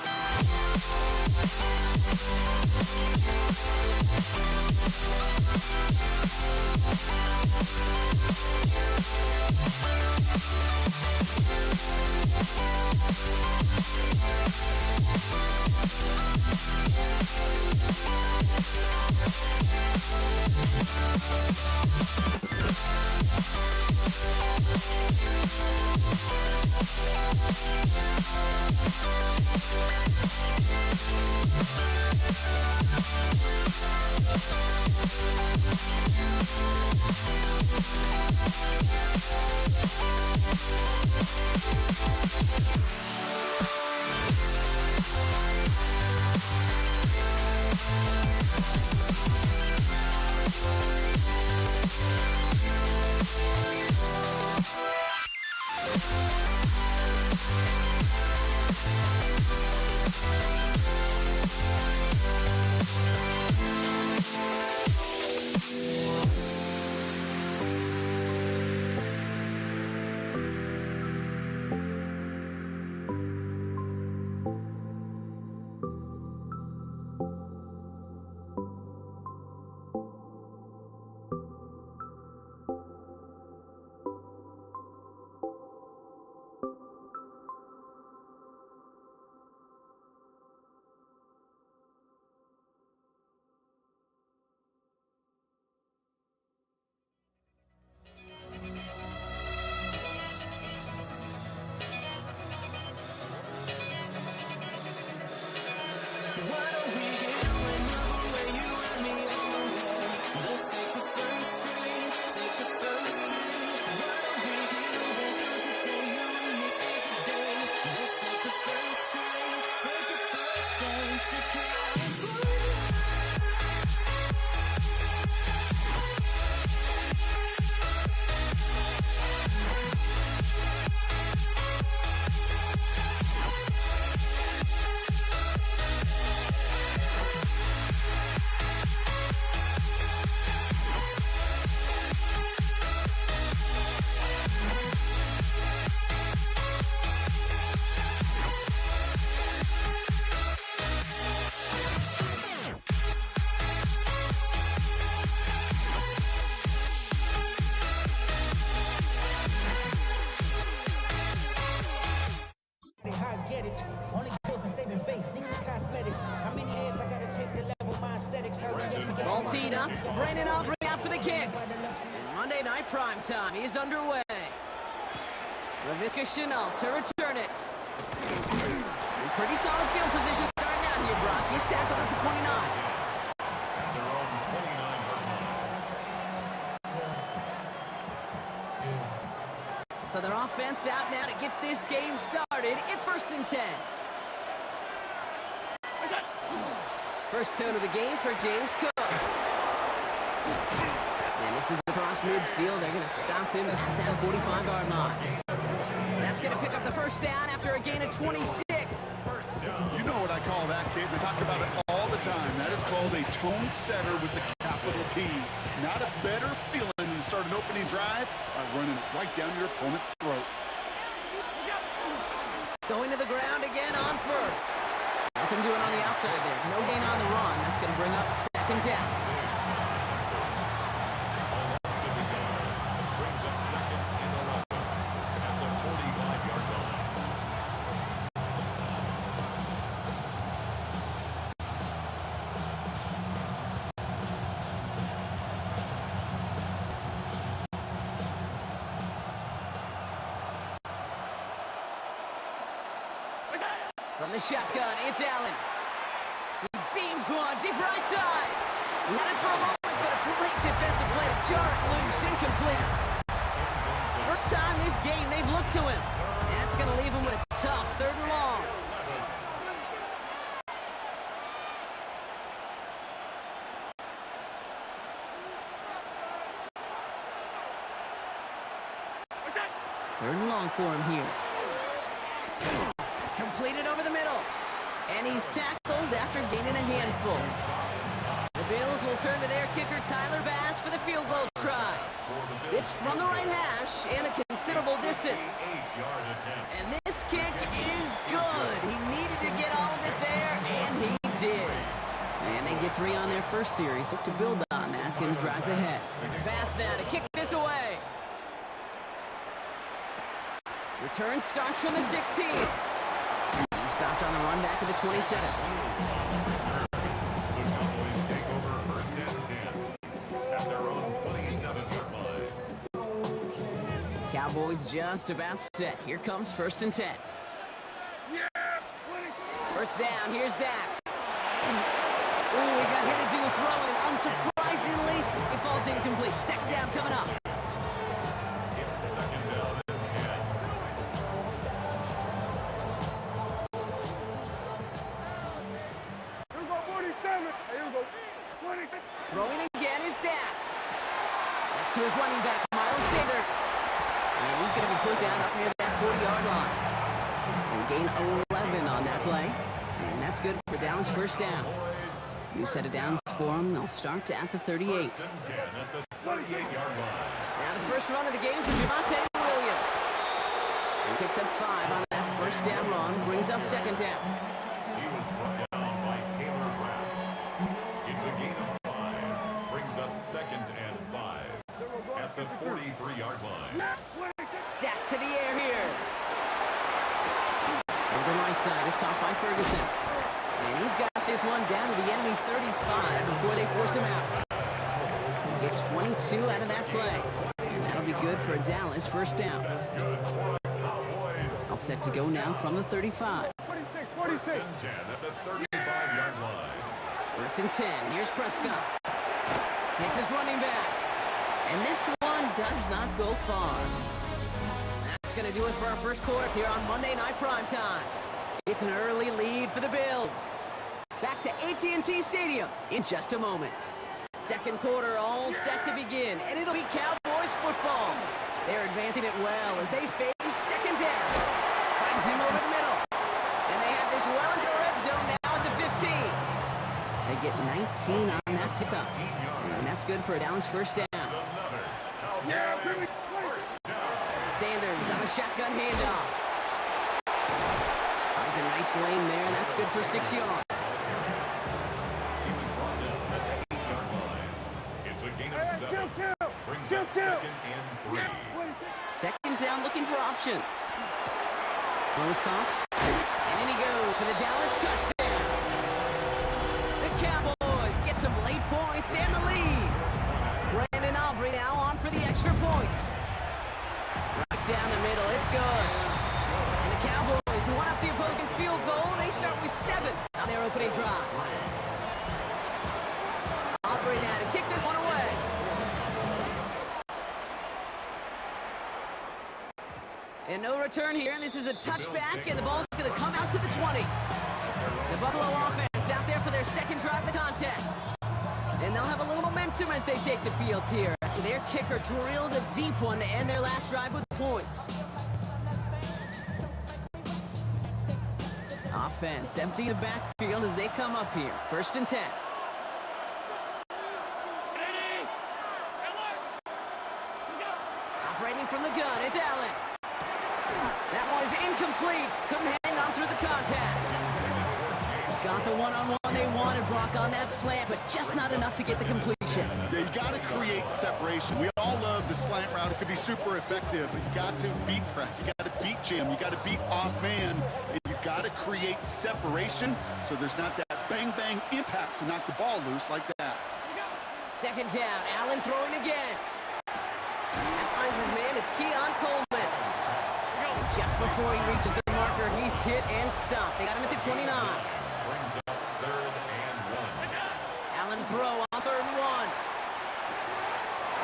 Ball teed up. Brandon Aubrey out for the kick. And Monday Night Prime Time is underway. Laviska Shenault to return it. In pretty solid field position starting out here, Brock. He's tackled at the 29. So their offense out now to get this game started. It's 1st and 10. First tone of the game for James Cook. And this is across midfield. They're going to stop him at that 45-yard line. That's going to pick up the first down after a gain of 26. You know know what I call that, kid. We talk about it all the time. That is called a tone setter with the capital T. Not a better feeling than to start an opening drive by running right down your opponent's throat. Going to the ground again on first. Nothing doing on the outside there. No gain on the run. That's going to bring up second down. Brings up second and 11 at the 45-yard line. From the shotgun, it's Allen. He beams one deep right side. Had it for a moment, but a great defensive play to jar it loose, incomplete. First time this game they've looked to him. And that's going to leave him with a tough 3rd and long. Third and long for him here. Completed over the middle. And he's tackled after gaining a handful. The Bills will turn to their kicker, Tyler Bass, for the field goal try. This from the right hash and a considerable distance. And this kick is good. He needed to get all of it there, and he did. And they get 3 on their first series. Hope to build on that in the drives ahead. Bass now to kick this away. Return starts from the 16. He stopped on the run back at the 27. The Cowboys take over first and 10 at their own 27-yard line. Cowboys just about set. Here comes 1st and 10. First down, here's Dak. Ooh, he got hit as he was throwing. Unsurprisingly, it falls incomplete. Second down coming up. It's second down and 10. Here we go, 47. Here we go, 26. Throwing again is Dak. That's to his running back, Miles Sanders. And he's going to be put down up near that 40-yard line. And gain 11 on that play. And that's good for Dallas first down. New set of downs for them. They'll start at the 38. First and 10 at the 38-yard line. Now the first run of the game for Javonte Williams. He picks up 5 on that first down run. Brings up second down. He was brought down by Taylor Rapp. It's a gain of 5. Brings up second and 5 at the 43-yard line. Dak to the air here. Over the right side is caught by Ferguson. And he's got this one down to the enemy 35 before they force him out. Get 22 out of that play. And that'll be good for Dallas first down. All set to go now from the 35. 46, 46. And 10 at the 35-yard line. First and 10. Here's Prescott. It's his running back. And this one does not go far. That's going to do it for our first quarter here on Monday Night Primetime. It's an early lead for the Bills. Back to AT&T Stadium in just a moment. Second quarter all set to begin, and it'll be Cowboys football. They're advancing it well as they face second down. Finds him over the middle. And they have this well into the red zone now at the 15. They get 19 on that pickup. And that's good for a Dallas first down. Yeah, really. Sanders on a shotgun handoff. Finds a nice lane there, and that's good for 6 yards. He was brought down at the 8-yard line. It's a gain of 7. Brings up second and 3. Second down, looking for options. Ball's caught. And in he goes for the Dallas touchdown. The Cowboys get some late points and the lead. Brandon Aubrey now on for the extra point. Right down the middle, it's good. And the Cowboys, who won up the opposing field goal, they start with 7 on their opening drive. Aubrey now to kick this one away. And no return here, and this is a touchback, and the ball's going to come out to the 20. The Buffalo offense out there for their second drive of the contest. And they'll have a little momentum as they take the field here after their kicker drilled a deep one to end their last drive with points. Offense empty the backfield as they come up here. 1st and 10. Operating from the gun, it's Allen. That one is incomplete. Couldn't hang on through the contact. Got the one-on-one they wanted, Brock, on that slant, but just not enough to get the completion. Yeah, you got to create separation. We all love the slant route. It could be super effective, but you got to beat press. You got to beat jam. You got to beat off man. And you got to create separation so there's not that bang-bang impact to knock the ball loose like that. 2nd down, Allen throwing again. That finds his man, it's Keon Coleman. Just before he reaches the marker, he's hit and stopped. They got him at the 29. Brings up 3rd and 1. Allen throw on 3rd and 1.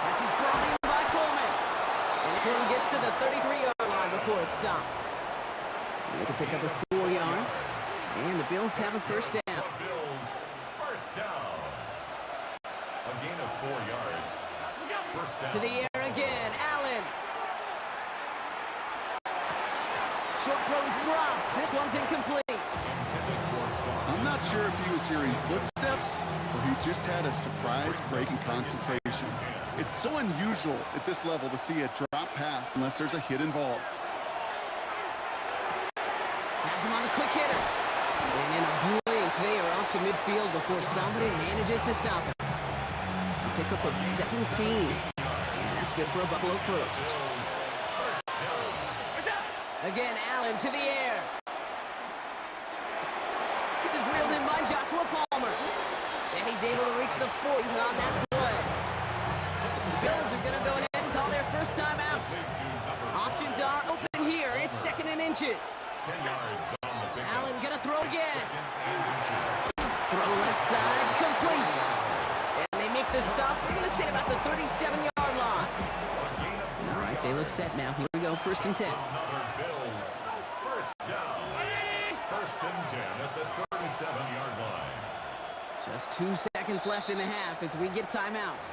As he's brought in by Coleman. And this one gets to the 33-yard line before it's stopped. It's a pickup of 4 yards. And the Bills have a 1st down. The Bills, 1st down. A gain of 4 yards. 1st down. To the air again, Allen. Short throw is dropped. This one's incomplete. I'm not sure if he was hearing footsteps or he just had a surprise break in concentration. It's so unusual at this level to see a drop pass unless there's a hit involved. Has him on the quick hitter. And in a blink, they are off to midfield before somebody manages to stop it. A pickup of 17. And that's good for a Buffalo first. Again, Allen to the air. This is reeled in by Joshua Palmer. And he's able to reach the 40 on that play. The Bills are going to go ahead and call their 1st time out. Options are open here. It's 2nd and inches. 10 yards on the big Allen going to throw again. 2nd and inches. Throw left side, complete. And they make the stop. We're going to say about the 37-yard line. All right, they look set now. Here we go, 1st and 10. Another Bills, 1st down. 1st and 10 at the 37-yard line. Just 2 seconds left in the half as we get timeout.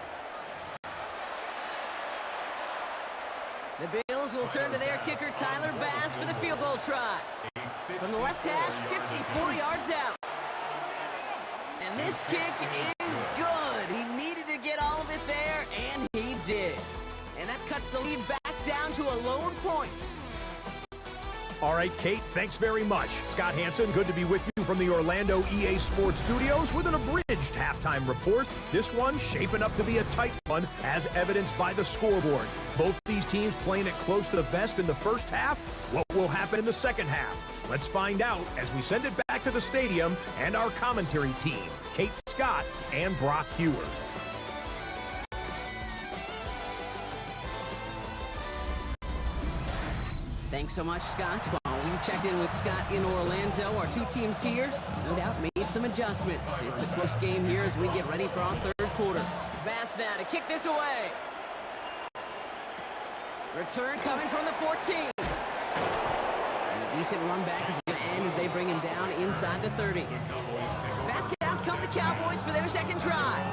The Bills will turn to their kicker, Tyler Bass, for the field goal try. From the left hash, 54 yards out. And this kick is good. He needed to get all of it there, and he did. And that cuts the lead back down to a lower point. All right, Kate, thanks very much. Scott Hanson, good to be with you from the Orlando EA Sports Studios with an abridged halftime report. This one shaping up to be a tight one, as evidenced by the scoreboard. Both these teams playing it close to the best in the 1st half. What will happen in the 2nd half? Let's find out as we send it back to the stadium and our commentary team, Kate Scott and Brock Hewer. Thanks so much, Scott. While we checked in with Scott in Orlando, our 2 teams here, no doubt, made some adjustments. It's a close game here as we get ready for our 3rd quarter. Bass now to kick this away. Return coming from the 14. And a decent run back is going to end as they bring him down inside the 30. Back out come the Cowboys for their 2nd drive.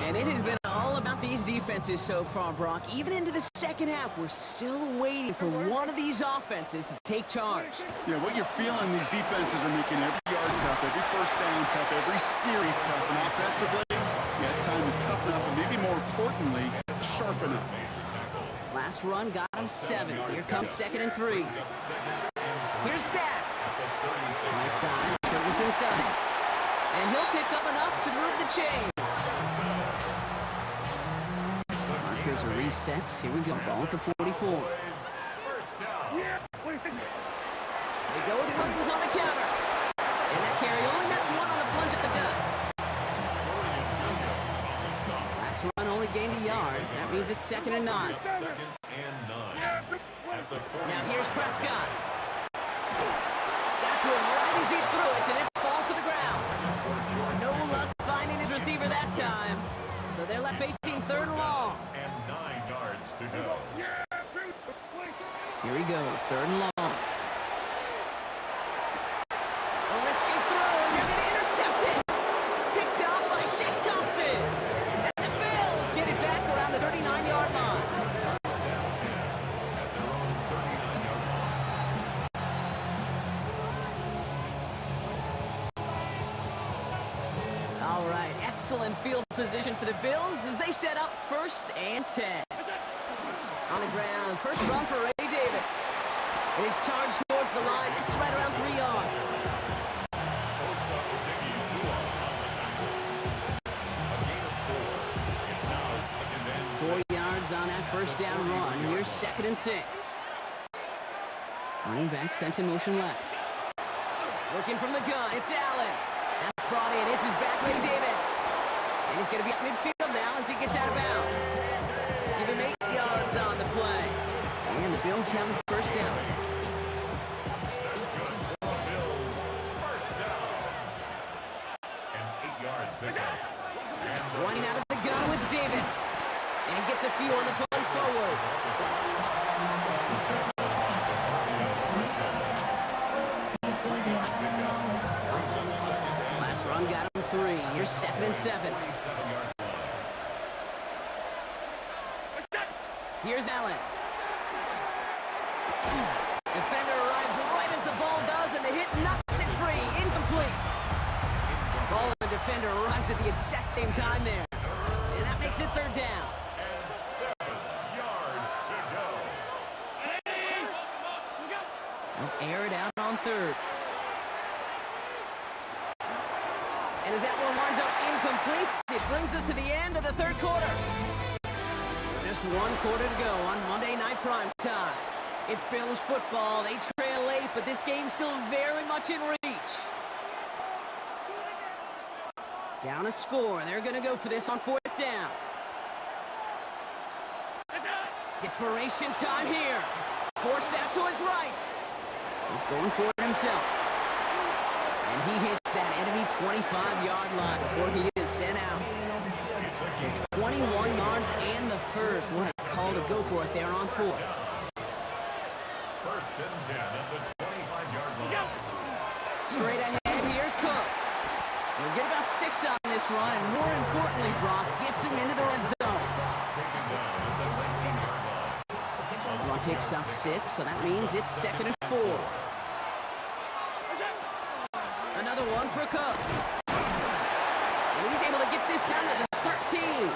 And it has been all about these defenses so far, Brock. Even into the 2nd half, we're still waiting for one of these offenses to take charge. Yeah, what you're feeling, these defenses are making every yard tough, every 1st down tough, every series tough. And offensively, yeah, it's time to toughen up and maybe more importantly, sharpen up. Last run got him 7. Here comes 2nd and 3. Here's Dak. Right side, Ferguson's got it. And he'll pick up enough to move the chains. Markers are reset. Here we go. Ball at the 44. They go with Williams on the counter. And that carry only nets 1 on the plunge at the gut. Last run only gained a yard. That means it's 2nd and 9. 2nd and 9. Now here's Prescott. Got to him right as he threw it, and it falls to the ground. No luck finding his receiver that time. So they're left facing 3rd and long. And 9 yards to go. Here he goes, 3rd and long. A risky throw, and they're going to intercept it. Picked off by Shaq Thompson. And the Bills get it back around the 39-yard line. excellent field position for the Bills as they set up 1st and 10. On the ground, first run for Ray Davis. And he's charged towards the line. It's right around 3 yards. 4 yards on that first down run. Here's 2nd and 6. Running back sent in motion left. Working from the gun, it's Allen. That's brought in, it's his back, Ray Davis. And he's going to be at midfield now as he gets out of bounds. Give him 8 yards on the play. And the Bills have the first down. Running out of the gun with Davis. And he gets a few on the plunge forward. Last run got him 3. Here's 2nd and 7. Here's Allen. Defender arrives right as the ball does, and the hit knocks it free. Incomplete. Ball and defender arrived at the exact same time there. And that makes it 3rd down. They'll air it out on 3rd. And as that one winds up incomplete, it brings us to the end of the 3rd quarter. Just 1 quarter to go on Monday Night Prime Time. It's Bills football. They trail late, but this game's still very much in reach. Down a score. They're going to go for this on 4th down. Desperation time here. Forced out to his right. He's going for it himself. And he hits that enemy 25-yard line before he is sent out. So 21 yards and the first. What a call to go for it there on 4. 1st and 10 at the 25-yard line. Straight ahead, here's Cook. He'll get about 6 on this run, and more importantly, Brock gets him into the red zone. Brock picks up 6, so that means it's 2nd and 4. Another one for Cook. And he's able to get this down to the 13.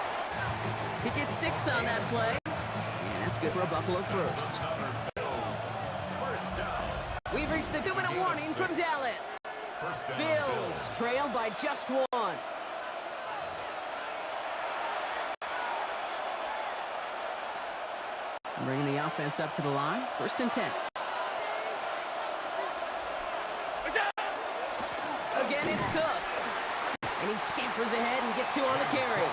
He gets 6 on that play. And that's good for a Buffalo first. We've reached the 2-minute warning from Dallas. Bills trail by just 1. Bringing the offense up to the line. 1st and 10. Again, it's Cook. And he scampers ahead and gets 2 on the carry.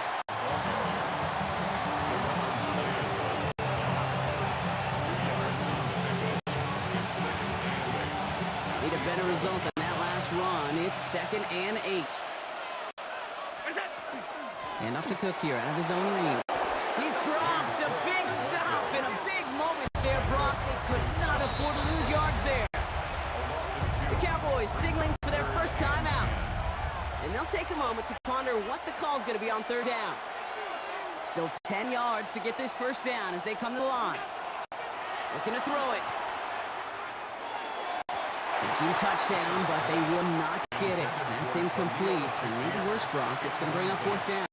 Need a better result than that last run. It's 2nd and 8. And off to Cook here out of his own read. He's dropped a big stop in a big moment there, Brock. They could not afford to lose yards there. The Cowboys signaling for their first time out. And they'll take a moment to ponder what the call's going to be on 3rd down. Still 10 yards to get this first down as they come to the line. Looking to throw it. Thinking touchdown, but they will not get it. That's incomplete. And maybe worse, Brock. It's going to bring up 4th down.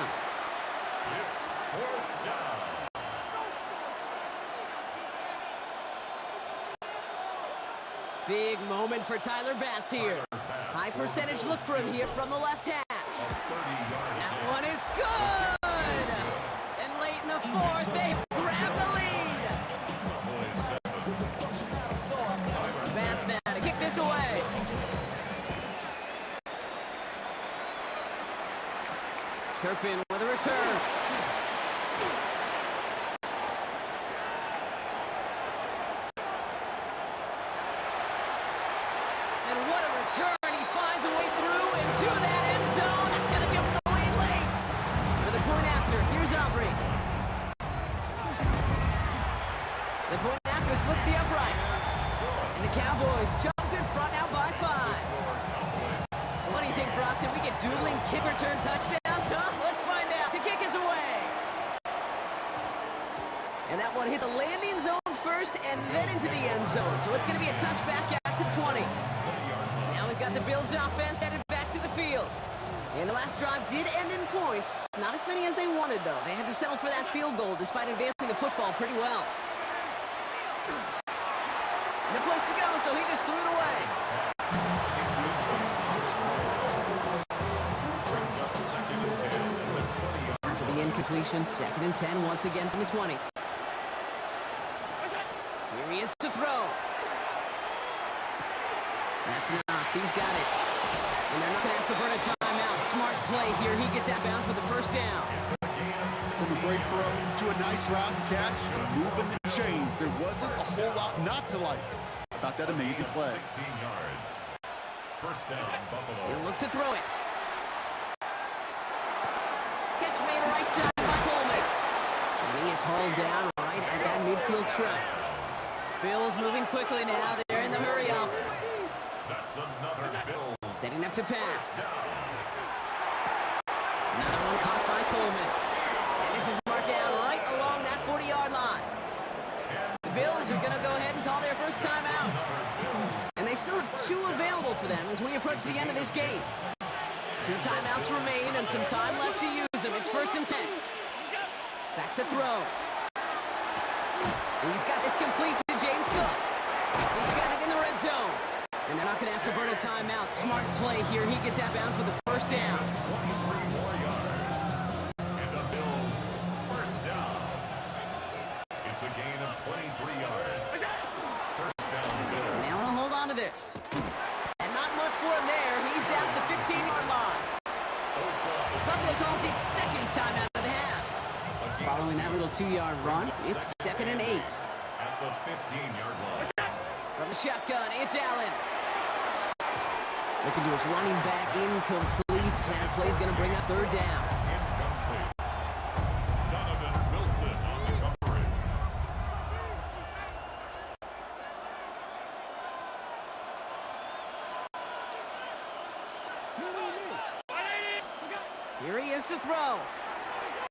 Big moment for Tyler Bass here. High percentage look for him here from the left hash. That one is good! And late in the 4th, they grab the lead. Bass now to kick this away. Turpin with a return. And what a return. He finds a way through into that end zone. That's going to give him the lead late. For the point after, here's Aubrey. The point after splits the uprights. And the Cowboys jump in front now by 5. What do you think, Brock? Did we get dueling kick return touchdowns, huh? Let's find out. The kick is away. And that one hit the landing zone first and then into the end zone. So it's going to be a touchback out to 20. Now we've got the Bills offense headed back to the field. And the last drive did end in points. Not as many as they wanted, though. They had to settle for that field goal despite advancing the football pretty well. No place to go, so he just threw it away. For the incompletion, 2nd and 10 once again from the 20. Here he is to throw. That's Nas. He's got it. And they're not going to have to burn a timeout. Smart play here. He gets out of bounds for the first down. From a great throw to a nice route and catch to moving the chains. There wasn't a whole lot not to like about that amazing play. 16 yards. First down, Buffalo. He'll look to throw it. Catch made right side by Coleman. And he is hauled down right at that midfield stripe. Bills moving quickly now. They're in the hurry up. That's another Bills. Setting up to pass. Another one caught by Coleman. And this is marked down right along that 40-yard line. The Bills are going to go ahead and call their first timeout. And they still have 2 available for them as we approach the end of this game. 2 timeouts remain and some time left to use them. It's 1st and 10. Back to throw. He's got this complete to James Cook. He's got it in the red zone. And they're not going to have to burn a timeout. Smart play here. He gets out of bounds for the first down. 23 more yards. And the Bills first down. It's a gain of 23 yards. First down, Bills. And Allen will hold on to this. And not much for him there. He's down to the 15-yard line. Buffalo calls it 2nd timeout of the half. Following that little 2-yard run, it's 2nd and 8. At the 15-yard line. From the shotgun, it's Allen. Looking to his running back, incomplete. That play's going to bring up 3rd down. Incomplete. Donovan Wilson on the coverage. Here he is to throw.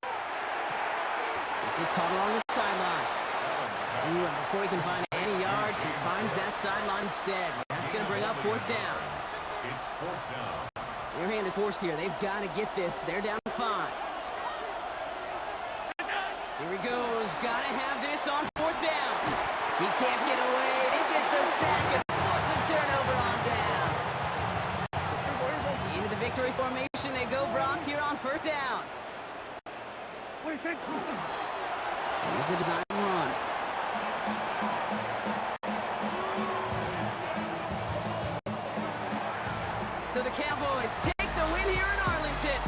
This is caught along the sideline. Ooh, and before he can find any yards, he finds that sideline instead. That's going to bring up 4th down. It's 4th down. Their hand is forced here. They've got to get this. They're down to 5. Here he goes. Got to have this on 4th down. He can't get away. They get the sack and force a turnover on down. Into the victory formation they go, Brock, here on 1st down. Here's a design run. So the Cowboys take the win here in Arlington.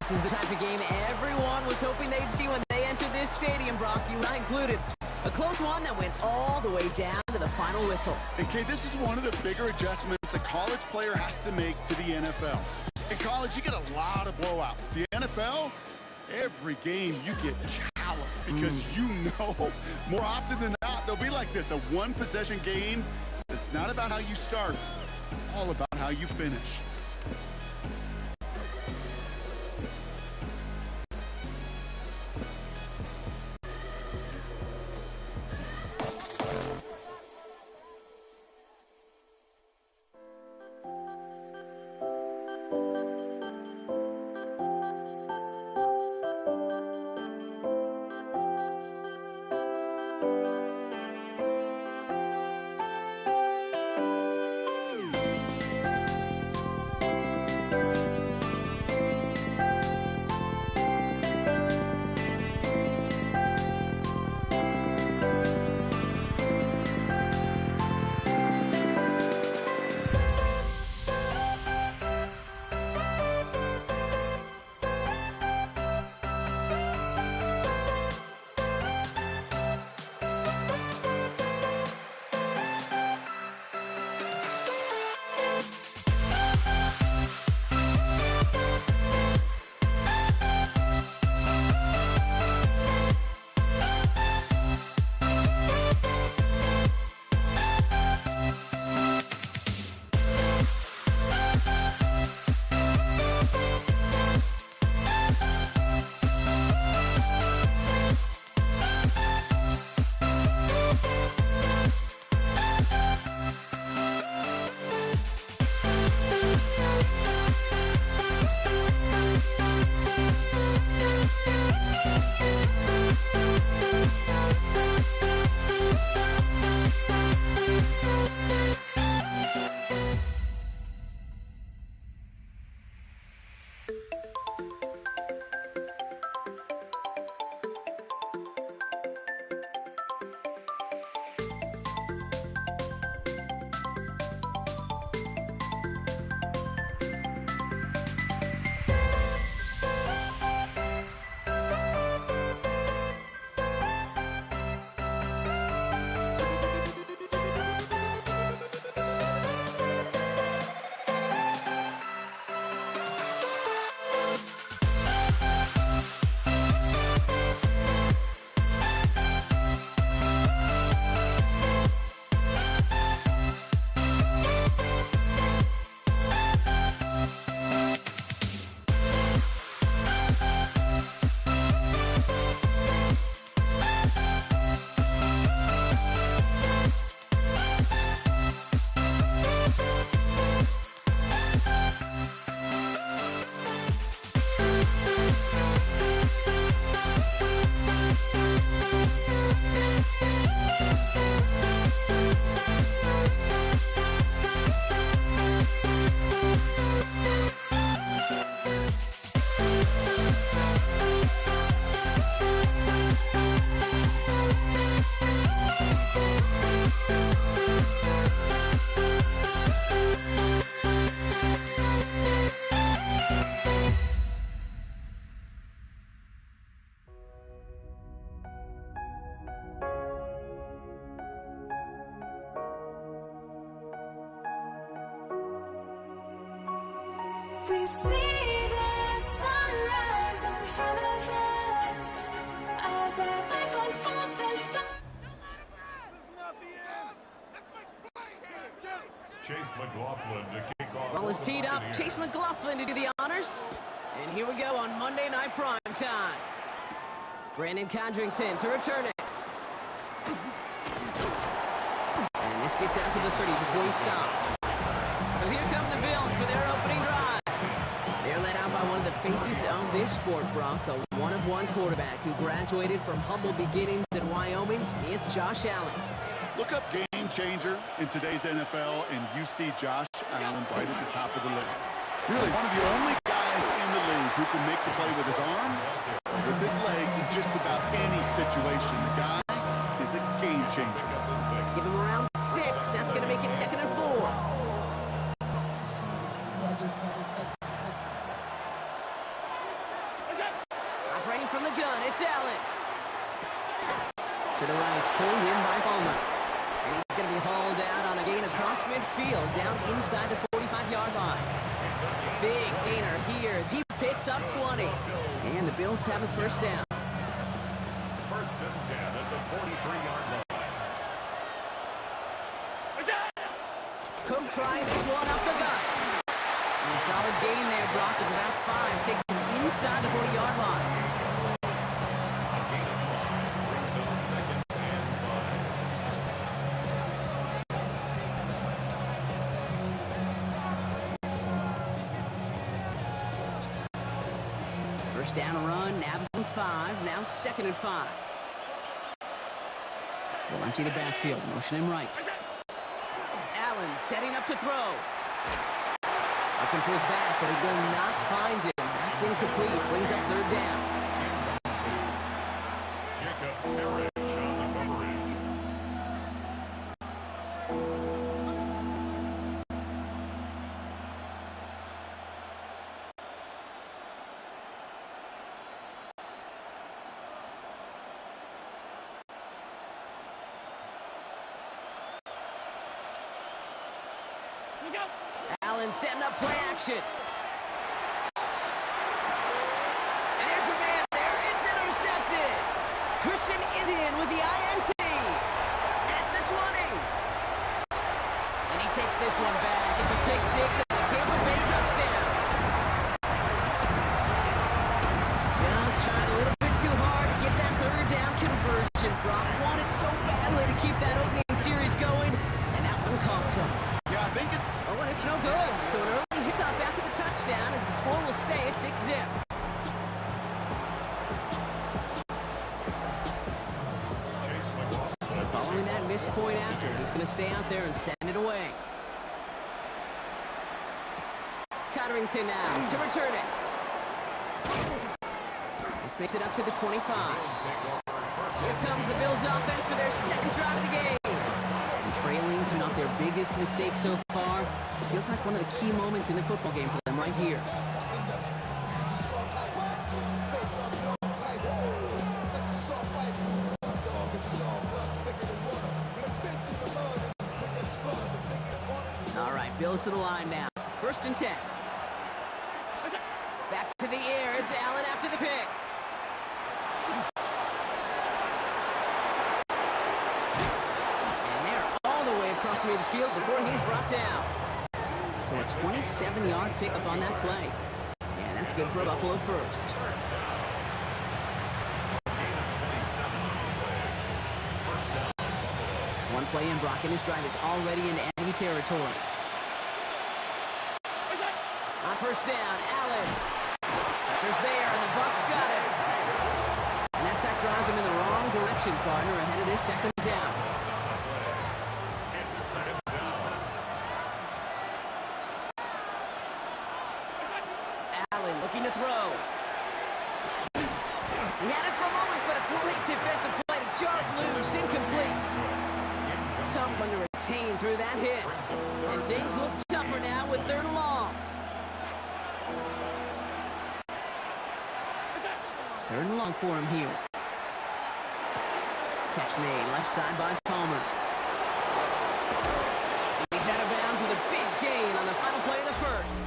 This is the type of game everyone was hoping they'd see when they entered this stadium, Brock, you and I included. A close one that went all the way down to the final whistle. And Kay, this is one of the bigger adjustments a college player has to make to the NFL. In college, you get a lot of blowouts. The NFL, every game you get callous because you know more often than not they'll be like this, a one-possession game. It's not about how you start. It's all about how you finish. we see the sunrise in front of us as our life unfolds and starts. Chase McLaughlin to kick off. Ball is teed up. Chase McLaughlin to do the honors. And here we go on Monday Night Prime Time. Brandon Condrington to return it. And this gets out to the 30 before he stops. So here come the Bills for their opening drive. They're led out by one of the faces of this sport, Brock, a one-of-one quarterback who graduated from humble beginnings in Wyoming. It's Josh Allen. Look up game changer in today's NFL, and you see Josh Allen right at the top of the list. Really one of the only guys in the league who can make the play with his arm, with his legs, in just about any situation. The guy is a game changer. Give him around 6. That's going to make it 2nd and 4. Operating from the gun, it's Allen. To the right, it's pulled in by Palmer. And he's going to be hauled out on a gain across midfield, down inside the 45-yard line. Big gainer here as he picks up 20. And the Bills have a first down. First and 10 at the 43-yard line. Cook trying this one up the gut. And a solid gain there, Brock, of about 5. Takes him inside the 40-yard line. A gain of 5 brings up second and 5. First down and run, Nabs and 5, now 2nd and 5. They'll empty the backfield, motion him right. Allen setting up to throw. Looking for his back, but he will not find him. That's incomplete, brings up 3rd down. Jacob Parrish on the coverage. Allen setting up play action. And there's a man there. It's intercepted. Christian Izien with the INT at the 20. And he takes this one back. It's a pick 6 and the Tampa Bay touchdown. Just trying a little bit too hard to get that 3rd down conversion. Brock wanted so badly to keep that opening series going, and that one costs him. Yeah, I think it's... Oh, and it's no good. So an early hiccup after the touchdown as the score will stay at 6-zip. Chase McLaughlin. So following that missed point after, he's going to stay out there and send it away. Cotterington now to return it. This makes it up to the 25. Here comes the Bills offense for their 2nd drive of the game. And trailing, coming off their biggest mistake so far. Feels like one of the key moments in the football game for them right here. All right, Bills to the line now. 1st and 10. Back to the air. It's Allen after the pick. And they're all the way across midfield before he's brought down. So a 27-yard pickup on that play. Yeah, that's good for a Buffalo first. One play in, Brock, and his drive is already in enemy territory. On 1st down, Allen. Pressure's there, and the Bucs got it. And that sack drives him in the wrong direction, partner, ahead of this 2nd down. Allen looking to throw. He had it for a moment, but a great defensive play to jar it loose, incomplete. Tough one to retain through that hit. And things look tougher now with 3rd and long. 3rd and long for him here. Catch made, left side by Palmer. He's out of bounds with a big gain on the final play of the 1st.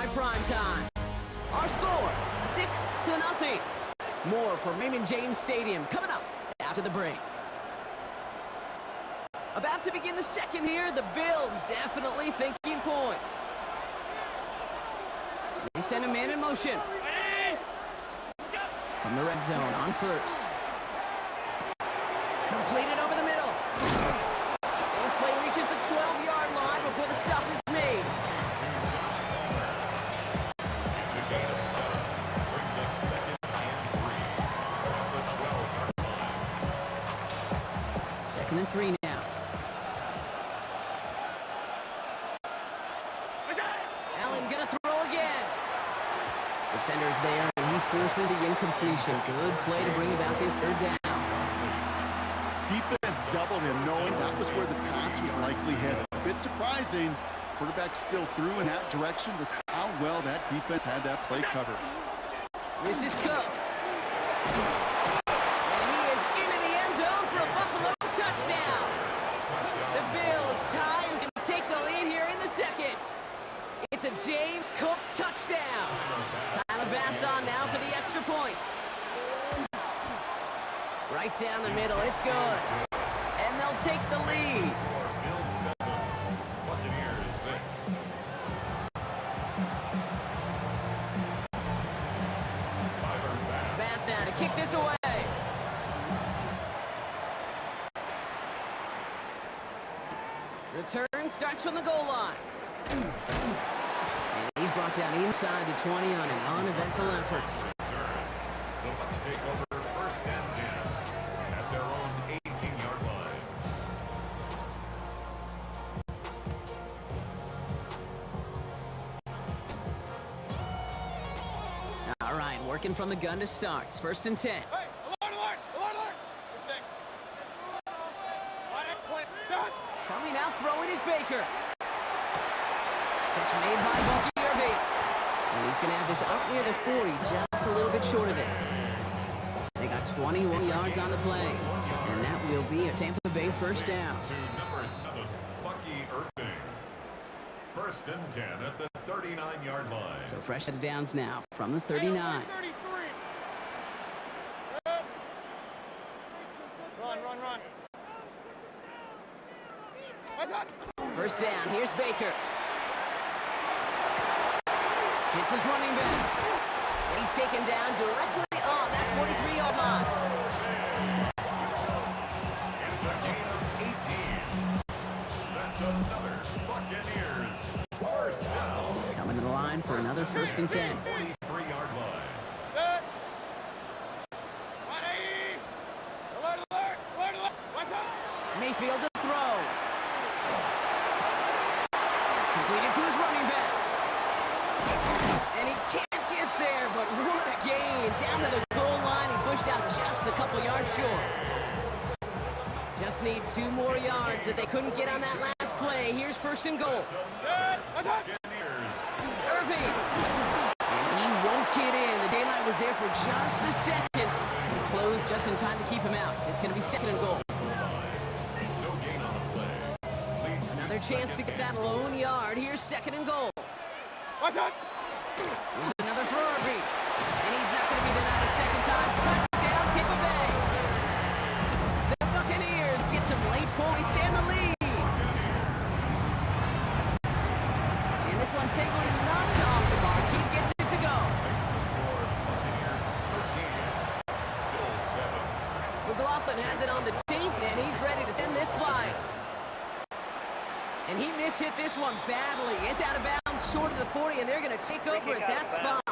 at prime time. Our score, 6-0. More from Raymond James Stadium coming up after the break. About to begin the second here, the Bills definitely thinking points. They send a man in motion. From the red zone on first. Completed over the middle. And this play reaches the 12-yard line before the stop is made. It's a gain of 7. Brings up 2nd and 3 from the 12-yard line. 2nd and 3 now. Allen gonna throw again. Defender's there, and he forces the incompletion. Good play to bring about this third down. Defense doubled him, knowing that was where the pass was likely headed. A bit surprising. Quarterback still threw in that direction with how well that defense had that play covered. This is Cook. And he is into the end zone for a Buffalo touchdown. The Bills tie and can take the lead here in the second. It's a James Cook touchdown. Tyler Bass on now for the extra point. Right down the middle, it's good. And they'll take the lead. Bills 7, Buccaneers 6. Tyler Bass. Bass now to kick this away. Return starts from the goal line. And he's brought down inside the 20 on an uneventful effort. The Bucs take over 1st and 10 at their own 18-yard line. All right, working from the gun to start. 1st and 10. Hey, alert, alert, alert, alert. Good thing. Line up, point, done. Coming out throwing is Baker. Catch made by Bucky Irving. And he's going to have this up near the 40, just a little bit short of it. They got 21 yards on the play. And that will be a Tampa Bay first down. To number 7, Bucky Irving. 1st and 10 at the 39-yard line. So fresh set of downs now from the 39. 33. Run, run, run. What's up? First down, here's Baker. Hits his running back. And he's taken down directly on that 43-yard line. It's a gain of 18. That's another Buccaneers first down. Coming to the line for another 1st and 10. 43-yard line. Good. 180. Alert, alert, alert, alert. What's up? Mayfield to throw. Completed to his running back. And he can't get there, but what a gain. Down to the goal line. He's pushed out just a couple yards short. Just need 2 more yards that they couldn't get on that last play. Here's 1st and goal. Good. What's up? Buccaneers. Irving. And he won't get in. The daylight was there for just a second. He closed just in time to keep him out. It's going to be 2nd and goal. No gain on the play. Leads to Another chance to get that lone yard. Here's 2nd and goal. What's up? Here's another for Irving. And he's not going to be denied a second time. Touchdown, Tampa Bay. The Buccaneers get some late points and the lead. And this one thankfully not off the mark. He gets it to go. Makes the score Buccaneers 13, Bills 7. McLaughlin has it on the team, and he's ready to send this flying. And he mishit this one badly. It's out of bounds short of the 40, and they're going to take over at that spot.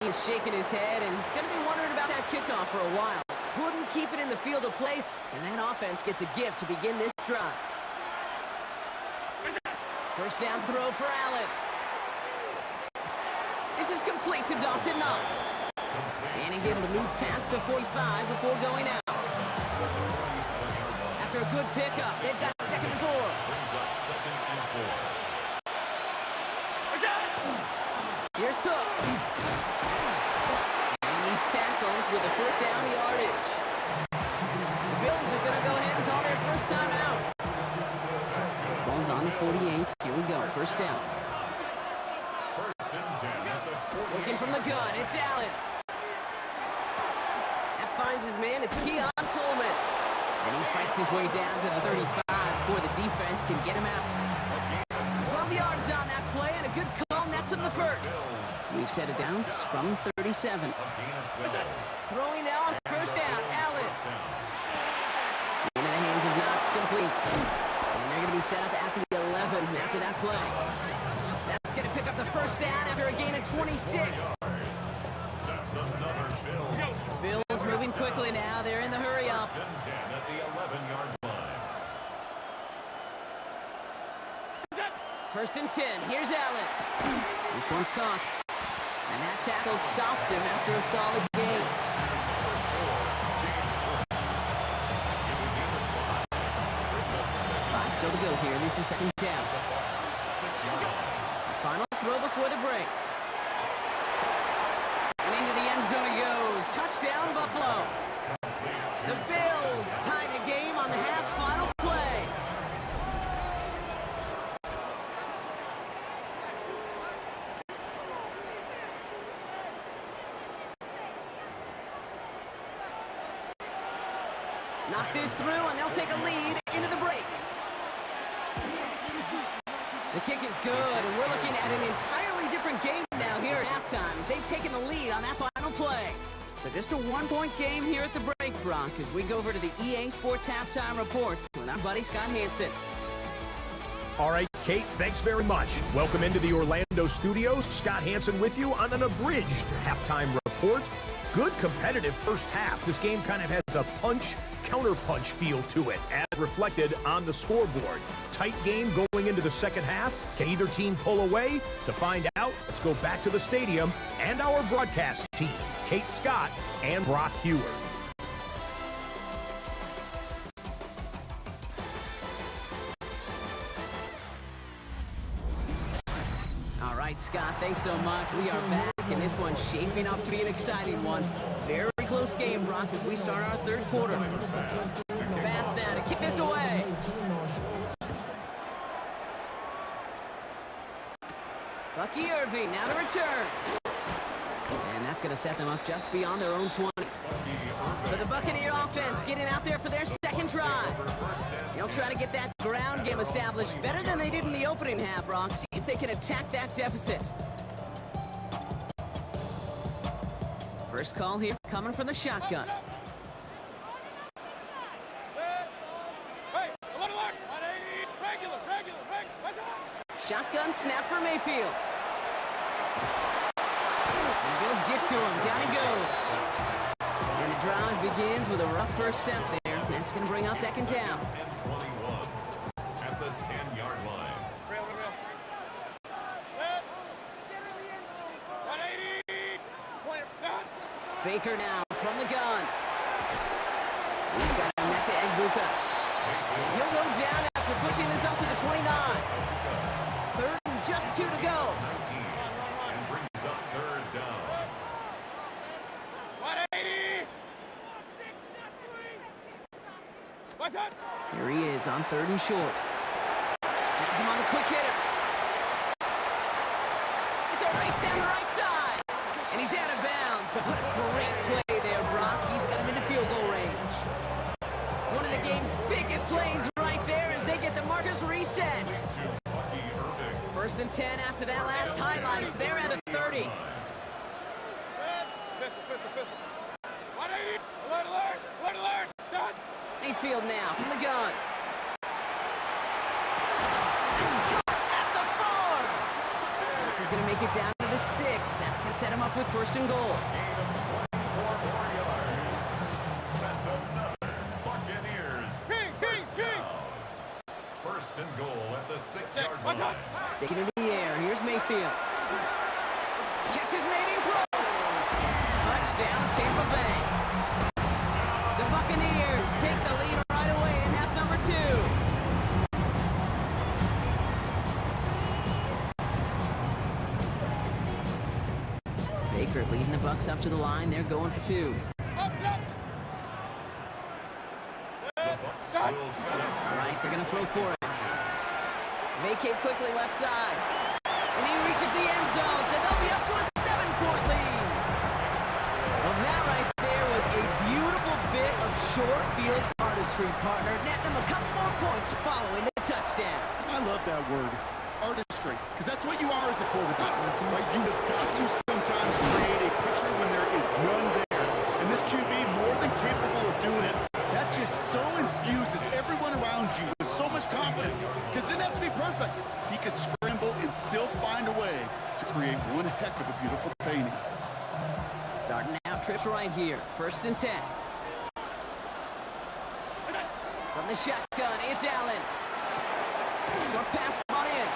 He's shaking his head, and he's going to be wondering about that kickoff for a while. Couldn't keep it in the field of play, and that offense gets a gift to begin this drive. First down throw for Allen. This is complete to Dawson Knox. And he's able to move past the 45 before going out. After a good pickup, they've got 2nd and 4. Brings up 2nd and 4. Here's Cook. And he's tackled with a first down yardage. The Bills are going to go ahead and call their first time out. Ball's on the 48. Here we go, first down. It's Allen. That finds his man. It's Keon Coleman. And he fights his way down to the 35 before the defense can get him out. 12 yards on that play, and a good call nets him the first. We've set it down from 37. Throwing now on first down, Allen. Into the hands of Knox, complete. And they're going to be set up at the 11 after that play. That's going to pick up the first down after a gain of 26. Bills moving quickly now. They're in the hurry up. At the 11-yard line. First and 10. Here's Allen. This one's caught. And that tackle stops him after a solid gain. Five still to go here. This is second down. Final throw before the break. And into the end zone he goes. Touchdown, Buffalo. The Bills tying the game on the half's final play. Knock this through, and they'll take a lead into the break. The kick is good, and we're looking at an entirely different game now here at halftime. They've taken the lead on that final play. So just a one-point game here at the break, Brock, as we go over to the EA Sports Halftime Reports with our buddy Scott Hanson. All right, Kate, thanks very much. Welcome into the Orlando studios. Scott Hanson with you on an abridged halftime report. Good competitive first half. This game kind of has a punch-counterpunch feel to it, as reflected on the scoreboard. Tight game going into the second half. Can either team pull away? To find out, let's go back to the stadium and our broadcast team, Kate Scott and Brock Huard. All right, Scott, thanks so much. We are back, and this one's shaping up to be an exciting one. Very close game, Brock, as we start our third quarter. Pass now to kick this away. Bucky Irving now to return. And that's going to set them up just beyond their own 20. So the Buccaneer offense getting out there for their second drive. They'll try to get that ground game established better than they did in the opening half, Brock. See if they can attack that deficit. First call here coming from the shotgun. Shotgun snap for Mayfield. And the Bills get to him. Down he goes. And the drive begins with a rough first step there. That's going to bring up second down. 21 at the 10-yard line. Baker now from the gun. He's got Emeka Egbuka. He'll go down after pushing this up to the 29. Third and just 2 to go. 19 and brings up third down. 180. What's up? Here he is on third and short. Has him on the quick hitter. It's a race down the right side. And he's out of bounds, but what a great play there, Brock. He's got him into field goal range. One of the game's biggest plays right there as they get the markers reset. First and 10 after that last highlight. So they're at the 30. Mayfield now from the gun. That's caught at the 4. This is going to make it down to the 6. That's going to set him up with first and goal. That's another Buccaneers. First and goal at the 6-yard line. Sticking in the air. Here's Mayfield. Catch is made in close. Touchdown, Tampa Bay. The Buccaneers take the lead right away in half number 2. Baker leading the Bucs up to the line. They're going for 2. All right, they're going to throw for it. Vacates quickly left side. And he reaches the end zone. So they'll be up to a 7-point lead. short field artistry, partner. Netting them a couple more points following the touchdown. I love that word, artistry, because that's what you are as a quarterback, right? You have got to sometimes create a picture when there is none there. And this QB, more than capable of doing it, that just so infuses everyone around you with so much confidence, because it didn't have to be perfect. He could scramble and still find a way to create one heck of a beautiful painting. Starting out trips right here. 1st and 10. From the shotgun, it's Allen. Short pass brought in.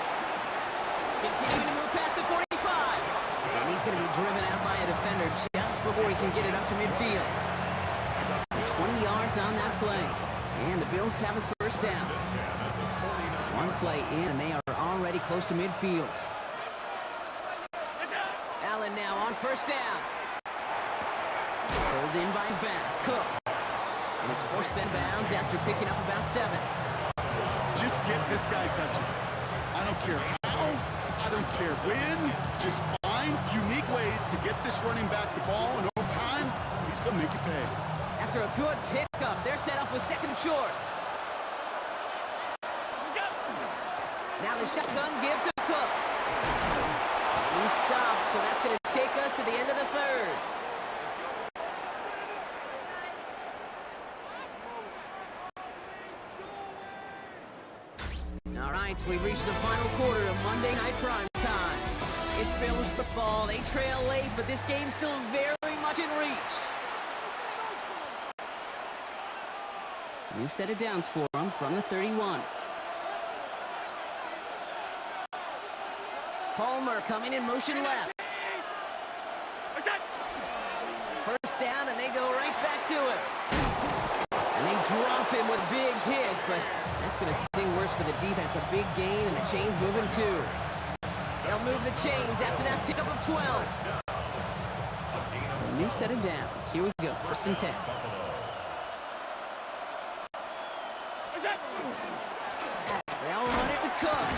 Continuing to move past the 45. And he's going to be driven out by a defender just before he can get it up to midfield. So 20 yards on that play. And the Bills have a 1st down. One play in, and they are already close to midfield. Allen now on 1st down. Pulled in by his back. Cook. And he's forced inbounds after picking up about 7. Just get this guy touches. I don't care how, I don't care when. Just find unique ways to get this running back the ball, and over time, he's going to make it pay. After a good pickup, they're set up with 2nd and short. Now the shotgun give to Cook. And he stopped, so that's going to take us to the end of the 3rd. All right, we reached the final quarter of Monday Night Prime Time. It's Bills football. They trail late, but this game's still very much in reach. New set of downs for them from the 31. Palmer coming in motion left. 1st down, and they go right back to it. And they drop him with big hits, but that's going to sting worse for the defense. A big gain, and the chain's moving too. They'll move the chains after that pickup of 12. So a new set of downs. Here we go, 1st and 10. They'll run it with Cook.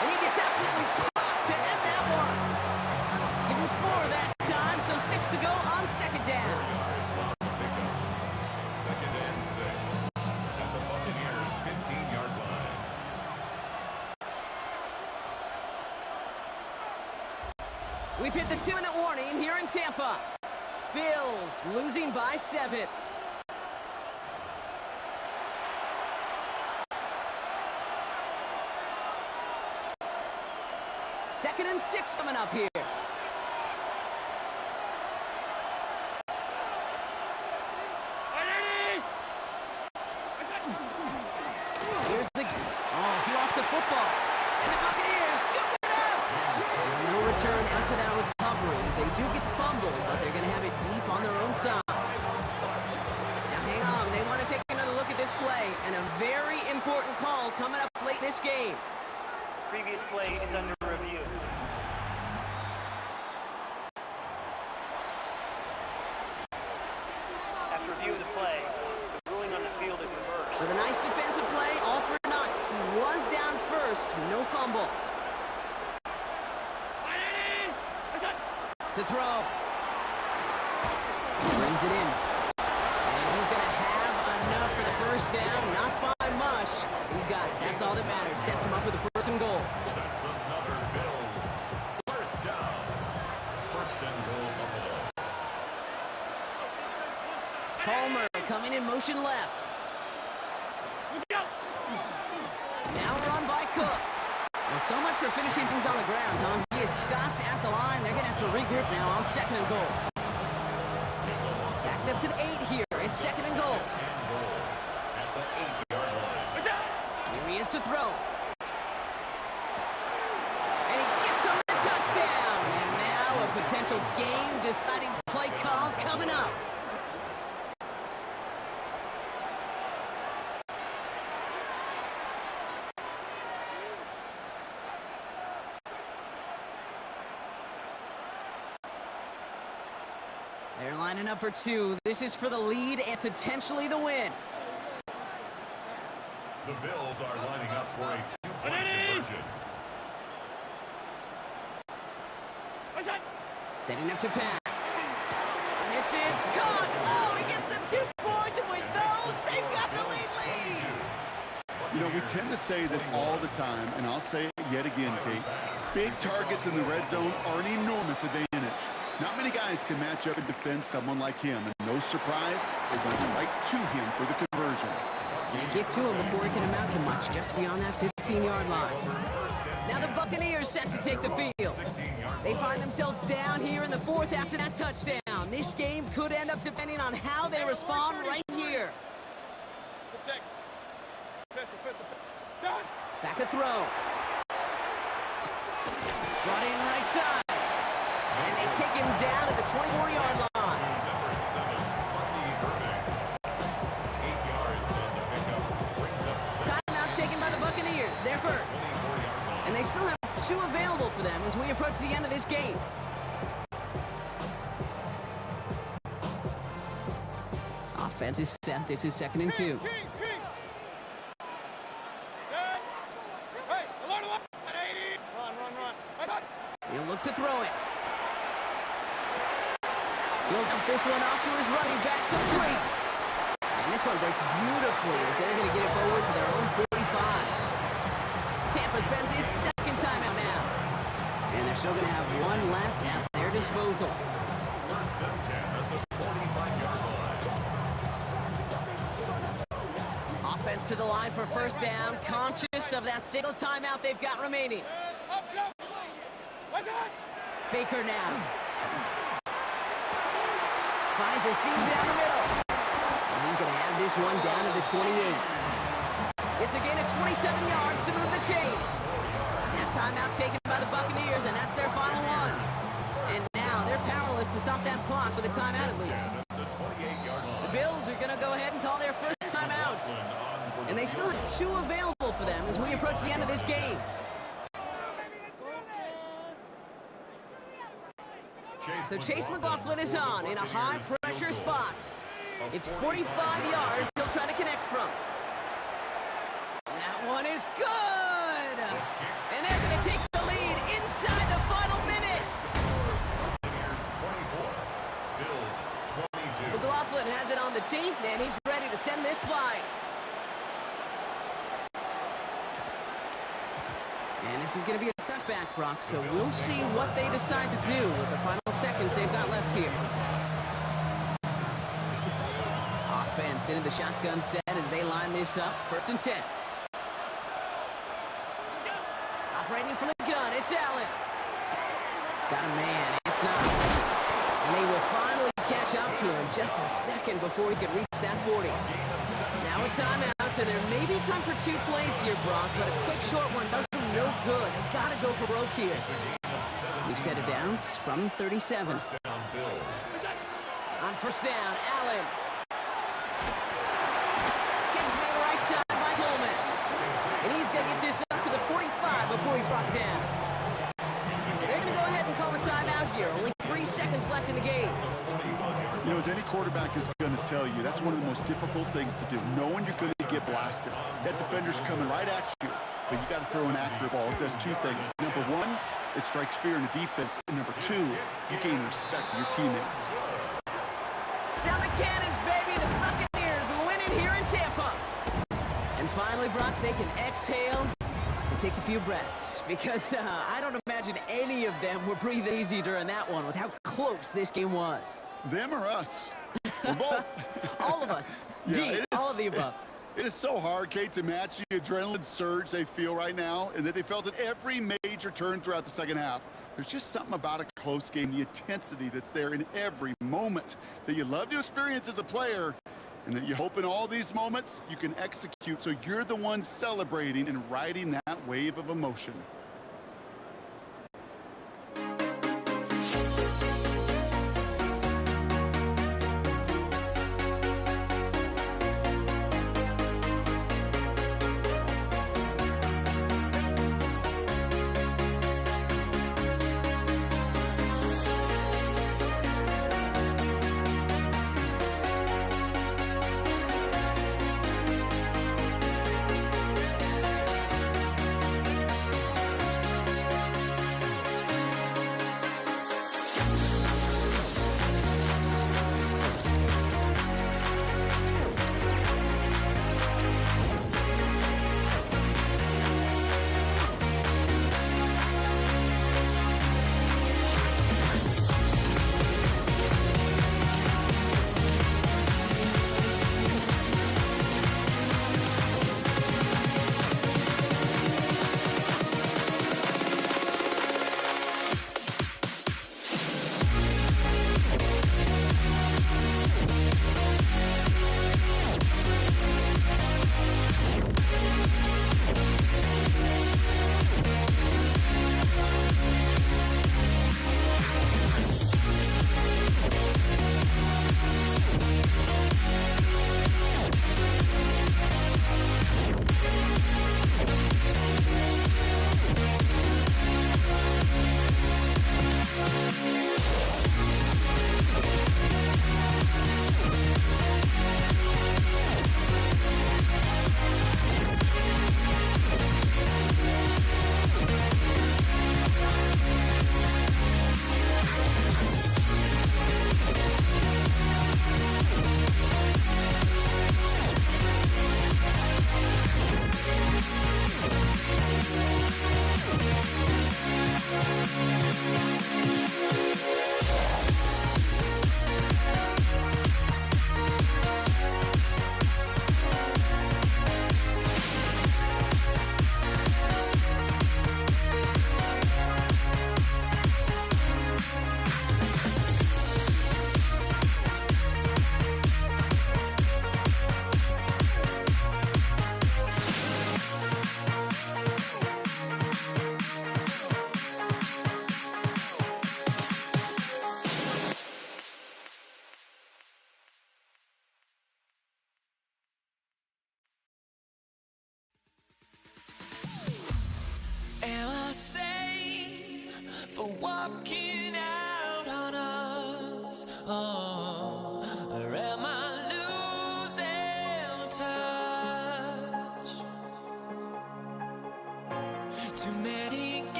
And he gets absolutely popped to end that one. Give him 4 that time, so 6 to go on 2nd down. 2nd and 6 at the Buccaneers' 15-yard line. We've hit the 2-minute warning here in Tampa. Bills losing by 7. Second and 6 coming up here. Here's the... Oh, he lost the football. And the Buccaneers scoop it up. No return after that recovery. They do get fumbled, but they're going to have it deep on their own side. Now hang on. They want to take another look at this play. And a very important call coming up late in this game. Previous play is under review. After review of the play, the ruling on the field is reversed. So the nice defensive play, all for naught. He was down first, no fumble. To throw. Brings it in. And he's going to have enough for the 1st down, not by much. He got it. That's all that matters. Sets him up with the 1st and goal. That's another Bills 1st down. 1st and goal, Buffalo. Palmer coming in motion left. Now run by Cook. Well, so much for finishing things on the ground, huh? He is stopped at the line. They're going to have to regroup now on 2nd and goal. Backed up to the 8 here. It's 2nd and goal. At the 8-yard line. Here he is to throw. And he gets him a touchdown. And now a potential game-deciding play call coming up. They're lining up for 2. This is for the lead and potentially the win. The Bills are lining up for a 2-point conversion. Setting up to pass. This is caught. Oh, he gets the 2 points and we You know, we tend to say this all the time, and I'll say it yet again, Kate. Big targets in the red zone are an enormous advantage. Not many guys can match up and defend someone like him, and no surprise, they went right to him for the conversion. They get to him before he can amount to much, just beyond that 15-yard line. Now the Buccaneers set to take the field. They find themselves down here in the fourth after that touchdown. This game could end up depending on how they respond right here. Back to throw. Brought in right side. And they take him down at the 24-yard line. Timeout taken by the Buccaneers. They're first. And they still have 2 available for them as we approach the end of this game. Offense is set. This is 2nd and 2. He'll look to throw it. He'll dump this one off to his running back, complete. And this one breaks beautifully as they're going to get it forward to their own 45. Tampa spends its 2nd timeout now. And they're still going to have 1 left at their disposal. First and 10 at the 45-yard line. Offense to the line for first down, conscious of that single timeout they've got remaining. Baker now. Finds a seam down the middle. And he's going to have this one down to the 28. It's a gain of 27 yards to move the chains. That timeout taken by the Buccaneers, and that's their final one. And now they're powerless to stop that clock with a timeout at least. The Bills are going to go ahead and call their first timeout. And they still have 2 available for them as we approach the end of this game. So Chase McLaughlin is on in a high-pressure spot. It's 45 yards he'll try to connect from. That one is good! And they're going to take the lead inside the final minute. McLaughlin has it on the team, and he's ready to send this flying. And this is going to be a setback, Brock, so we'll see what they decide to do with the final seconds they've got left here. Offense into the shotgun set as they line this up. 1st and 10. Operating from the gun, it's Allen. Got a man, it's Knox. And they will finally catch up to him just a second before he could reach that 40. Now it's timeout, so there may be time for 2 plays here, Brock, but a quick short one does them no good. They gotta go for broke here. We've set it down from 37. On first down, Allen. Gets made right side by Coleman. And he's gonna get this up to the 45 before he's brought down. So they're gonna go ahead and call a timeout here. Only 3 seconds left in the game. You know, as any quarterback is going to tell you, that's one of the most difficult things to do, knowing you're going to get blasted. That defender's coming right at you, but you got to throw an accurate ball. It does 2 things. Number 1, it strikes fear in the defense. And number 2, you gain respect for your teammates. Sound the cannons, baby. The Buccaneers win it here in Tampa. And finally, Brock, they can exhale and take a few breaths, because I don't imagine any of them were breathing easy during that one with how close this game was. Them or us? We're both. All of us. Yeah, D, all of the above. It is so hard, Kate, to match the adrenaline surge they feel right now, and that they felt at every major turn throughout the second half. There's just something about a close game, the intensity that's there in every moment that you love to experience as a player, and that you hope in all these moments you can execute so you're the one celebrating and riding that wave of emotion.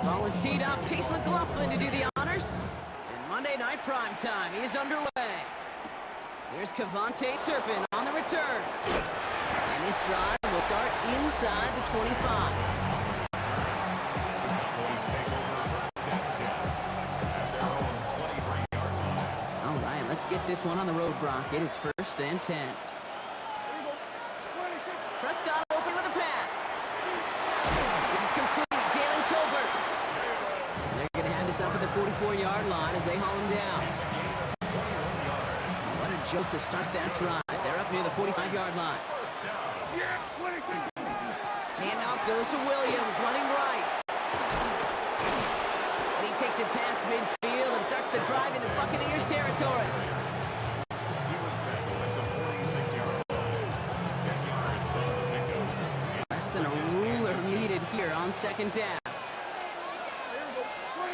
Ball is teed up. Chase McLaughlin to do the honors. And Monday Night Primetime is underway. Here's Cavante Turpin on the return. And this drive will start inside the 25. All right, let's get this one on the road, Brock. It is 1st and 10. Prescott open with a pass. This is complete. Jalen Tolbert. And they're going to have this up at the 44-yard line as they haul him down. What a jolt to start that drive. They're up near the 45-yard line. Handoff goes to Williams, running right. And he takes it past midfield and starts the drive into Buccaneers territory. He was tackled at the 46-yard line. 10 yards on the pickup. Less than a ruler needed here on 2nd down.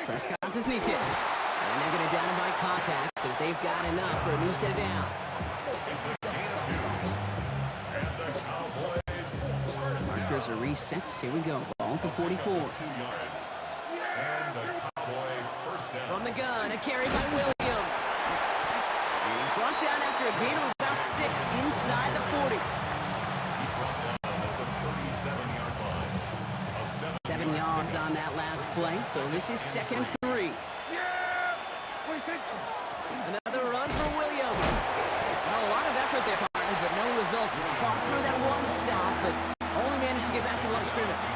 Prescott to sneak it. And they're going to down him by contact as they've got enough for a new set of downs. It's a gain of 2. And the Cowboys Markers are reset. Here we go. Ball at the 44. 2 yards. And the Cowboy first down. From the gun, a carry by Williams. And he's brought down after a gain of about 6 inside the 40. He's brought down at the 37-yard line. A 7 yards on that last play, so this is 2nd and 3. Another run for Williams. Well, a lot of effort there, partner, but no results. Fought through that one stop, but only managed to get back to the line of scrimmage.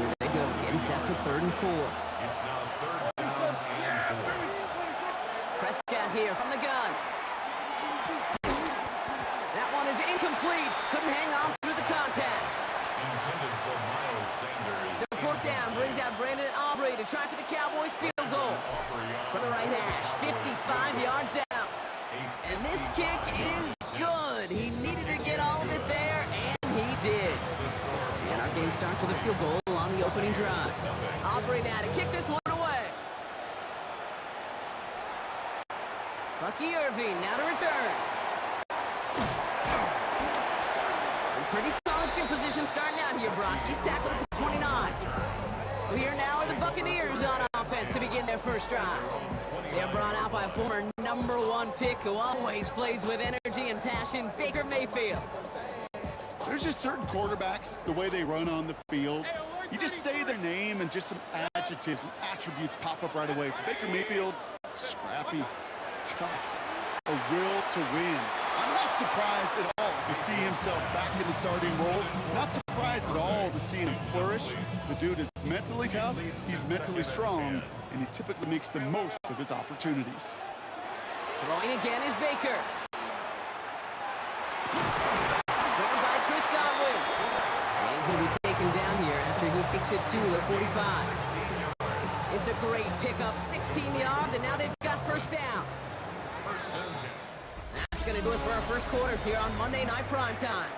Here they go, getting set for 3rd and 4. It's now 3rd down and 4. Prescott here from the gun. That one is incomplete. Couldn't hang on through the contact. Intended for Miles Sanders. The 4th down brings out Brandon Aubrey to try for the Cowboys field goal. For the right hash, 55 yards out. And this kick is good. He needed to get all of it there, and he did. And our game starts with a field goal on the opening drive. Aubrey now to kick this one away. Bucky Irving now to return. And pretty solid field position starting out here, Brock. He's tackled at the 29. So here now are the Buccaneers on offense to begin their first drive. They're brought out by a former #1 pick who always plays with energy and passion, Baker Mayfield. There's just certain quarterbacks, the way they run on the field. You just say their name and just some adjectives and attributes pop up right away. For Baker Mayfield, scrappy, tough, a will to win. I'm not surprised at all to see himself back in the starting role. Not surprised at all to see him flourish. The dude is mentally tough, he's mentally strong, and he typically makes the most of his opportunities. Throwing again is Baker. Thrown by Chris Godwin. And he's going to be taken down here after he takes it to the 45. It's a great pickup, 16 yards, and now they've got 1st down. That's going to do it for our first quarter here on Monday Night Primetime.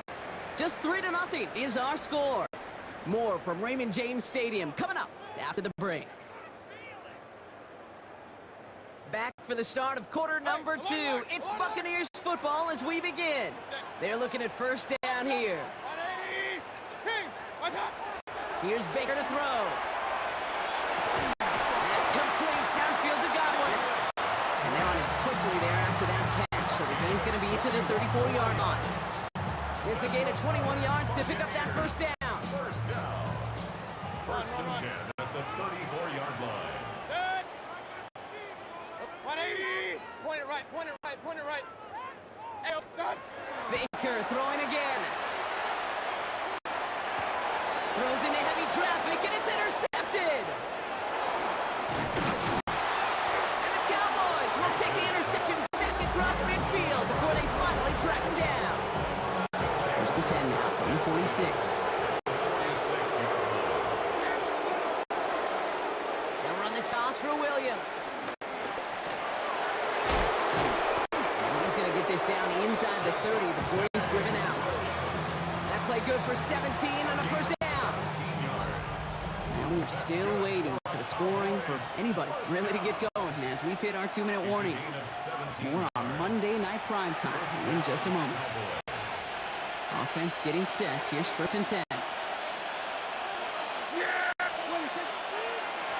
Just 3-0 is our score. More from Raymond James Stadium coming up after the break. Back for the start of quarter number 2. It's Buccaneers football as we begin. They're looking at 1st down here. Here's Baker to throw. That's complete downfield to Godwin. And they're on it quickly there after that catch. So the gain's going to be to the 34-yard line. It's a gain of 21 yards to pick up that 1st down. 1st and 10 at the 34-yard line. 180. Point it right, point it right, point it right. Hey, Baker throwing again. Throws into heavy traffic, and it's intercepted. And the Cowboys will take the interception back across midfield before they finally track him down. 1st and 10 now from the 46. They'll run the toss for Williams. This down inside the 30 before he's driven out. That play good for 17 on a 1st down. And we're still waiting for the scoring for anybody really to get going as we've hit our 2-minute warning. More on Monday Night Primetime in just a moment. Offense getting set. Here's 1st and 10.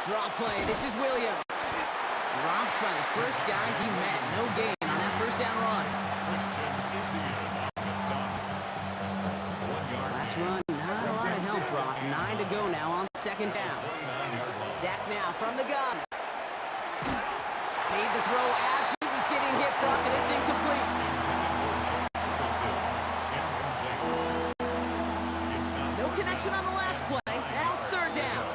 Draw play. This is Williams. Dropped by the first guy he met. No gain on that first down run. Christian Izien on the stop. 1 yard. Last run, not a lot of help, Brock. 9 to go now on second down. 29-yard line. Dak now from the gun. Made the throw as he was getting hit, Brock, and it's incomplete. No connection on the last play. Now it's third down.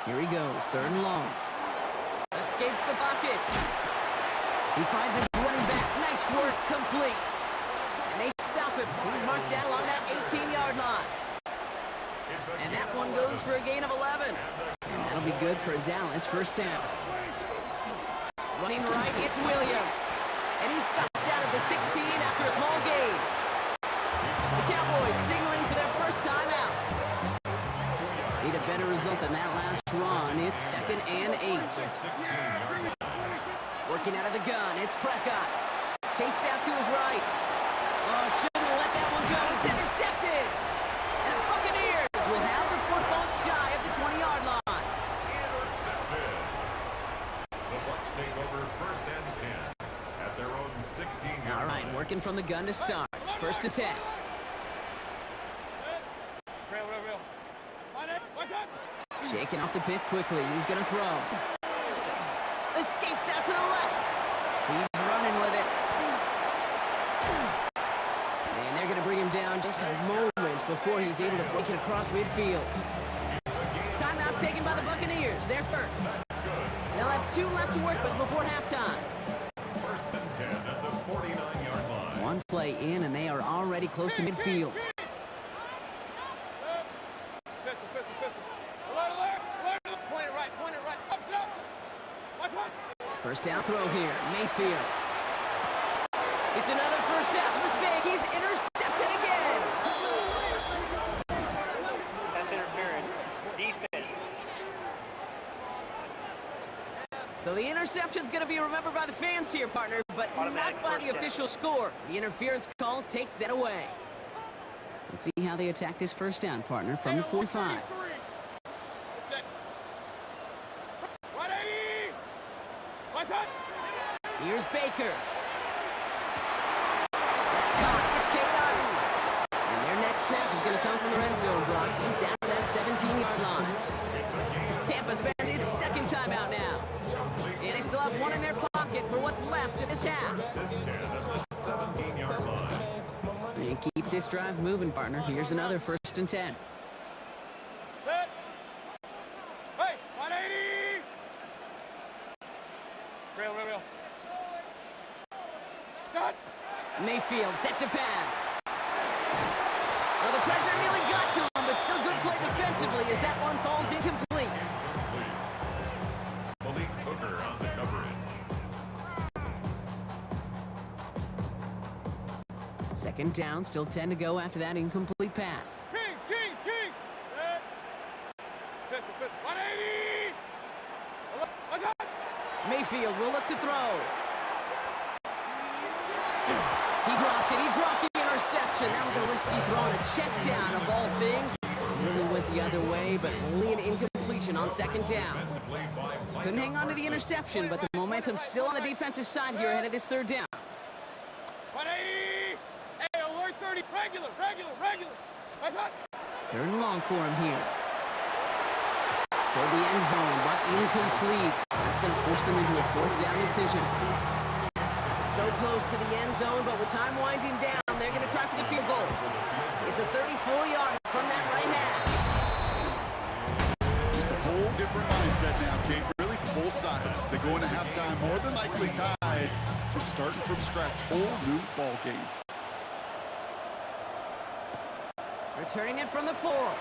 Here he goes, third and long. Escapes the bucket. He finds his running back. Nice work, complete. And they stop him. He's marked down along that 18-yard line. And that one goes for a gain of 11. And that'll be good for Dallas, first down. Running right, it's Williams. And he's stopped out at the 16 after a small gain. The Cowboys signaling for their first time out. Need a better result than that last run. It's 2nd and 8. Working out of the gun, it's Prescott. Chased out to his right. Oh, shouldn't let that one go. It's intercepted. And the Buccaneers will have the football shy of the 20-yard line. Intercepted. The Bucs take over 1st and 10 at their own 16-yard line. All right, working from the gun to start. 1st and 10. Shaking off the pick quickly. He's going to throw. Escapes out to the left. He's running with it. And they're going to bring him down just a moment before he's able to break it across midfield. Timeout taken by the Buccaneers. They're first. They'll have 2 left to work with before halftime. 1st and 10 at the 49-yard line. One play in, and they are already close to midfield. First down throw here, Mayfield. It's another first half mistake. He's intercepted again. That's interference. Defense. So the interception's going to be remembered by the fans here, partner, but not by the official score. The interference call takes that away. Let's see how they attack this first down, partner, from the 45. Here's Baker. That's caught. It's Cade Otton. And their next snap is going to come from the red zone block. He's down to that 17-yard line. Tampa's been its second timeout now. And they still have one in their pocket for what's left of this half. 17-yard line. And keep this drive moving, partner. Here's another 1st and 10. Mayfield set to pass. Well, the pressure nearly got to him, but still good play defensively as that one falls incomplete. Malik Hooker on the coverage. 2nd down, still 10 to go after that incomplete pass. Kings! 180! Mayfield will look to throw. He dropped it. He dropped the interception. That was a risky throw and a check down of all things. Really went the other way, but only an incompletion on 2nd down. Couldn't hang on to the interception, but the momentum's still on the defensive side here ahead of this 3rd down. 180! Hey, alert 30. Regular. 3rd and long for him here. Toward the end zone, but incomplete. That's going to force them into a 4th down decision. So close to the end zone, but with time winding down, they're going to try for the field goal. It's a 34-yard from that right half. Just a whole different mindset now, Kate, really for both sides. As they go into halftime, more than likely tied, just starting from scratch, whole new ball game. Returning it from the 4.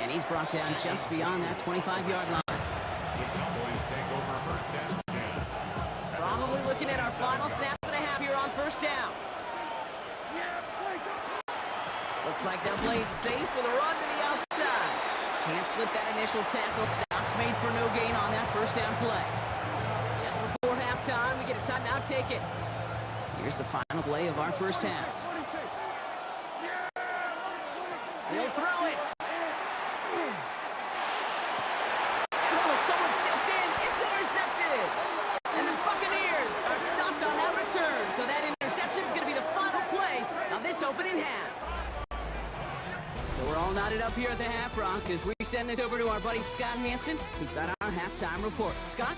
And he's brought down just beyond that 25-yard line. The Cowboys take over 1st and 10. Probably looking at our final snap of the half here on 1st down. Looks like they'll play it safe with a run to the outside. Can't slip that initial tackle. Stops made for no gain on that 1st down play. Just before halftime, we get a timeout taken. Here's the final play of our 1st half. They'll throw it. knotted up here at the half, Brock, as we send this over to our buddy Scott Hanson, who's got our halftime report. Scott?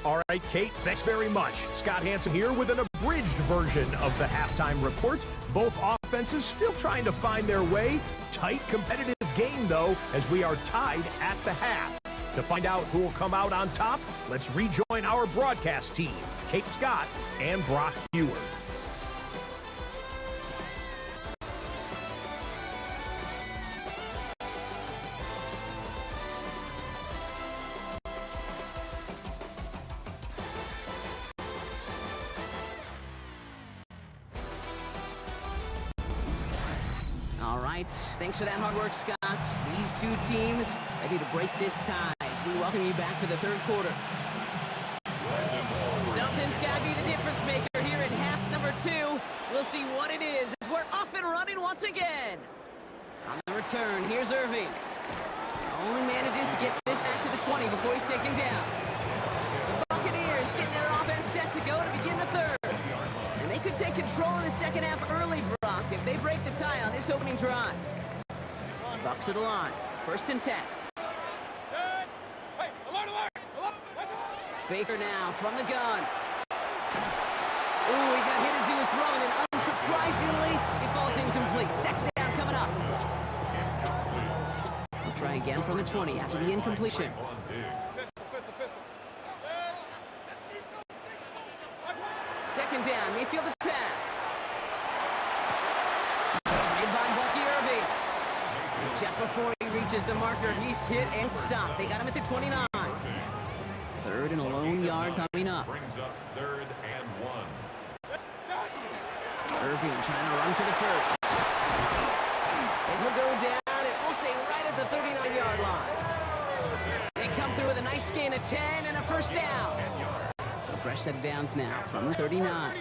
All right, Kate, thanks very much. Scott Hanson here with an abridged version of the halftime report. Both offenses still trying to find their way. Tight, competitive game, though, as we are tied at the half. To find out who will come out on top, let's rejoin our broadcast team, Kate Scott and Brock Huard. All right, thanks for that hard work, Scott. These two teams ready to break this tie as we welcome you back for the third quarter. Something's got to be the difference maker here in half number 2. We'll see what it is as we're off and running once again. On the return, here's Irving. Only manages to get this back to the 20 before he's taken down. The Buccaneers getting their offense set to go to begin the third. And they could take control of the second half early, Brock, if they break the tie on this opening drive. Bucks to the line. 1st and 10. Baker now from the gun. Ooh, he got hit as he was throwing, and unsurprisingly, he falls incomplete. Second down coming up. We'll try again from the 20 after the incompletion. Second down, Mayfield to pass. Made by Bucky Irving. Just before he reaches the marker, he's hit and stopped. They got him at the 29. Third and a lone yard coming up. Brings up 3rd and 1. Irving trying to run for the first. And he'll go down, and we'll say right at the 39-yard line. They come through with a nice gain of 10 and a first down. So fresh set of downs now from the 39.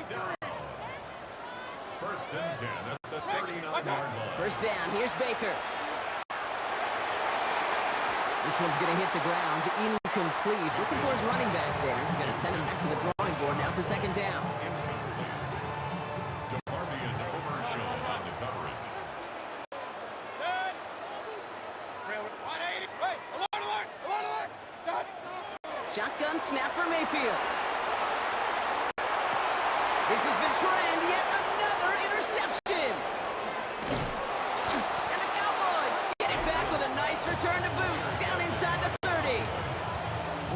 1st and 10 at the 39-yard line. First down, here's Baker. This one's going to hit the ground, incomplete. He's looking for his running back there. Going to send him back to the drawing board now for second down. DeMarvion Overshown on the coverage. Shotgun snap for Mayfield. This has been trying yet another interception. And the Cowboys get it back with a nice return to boost down inside the 30.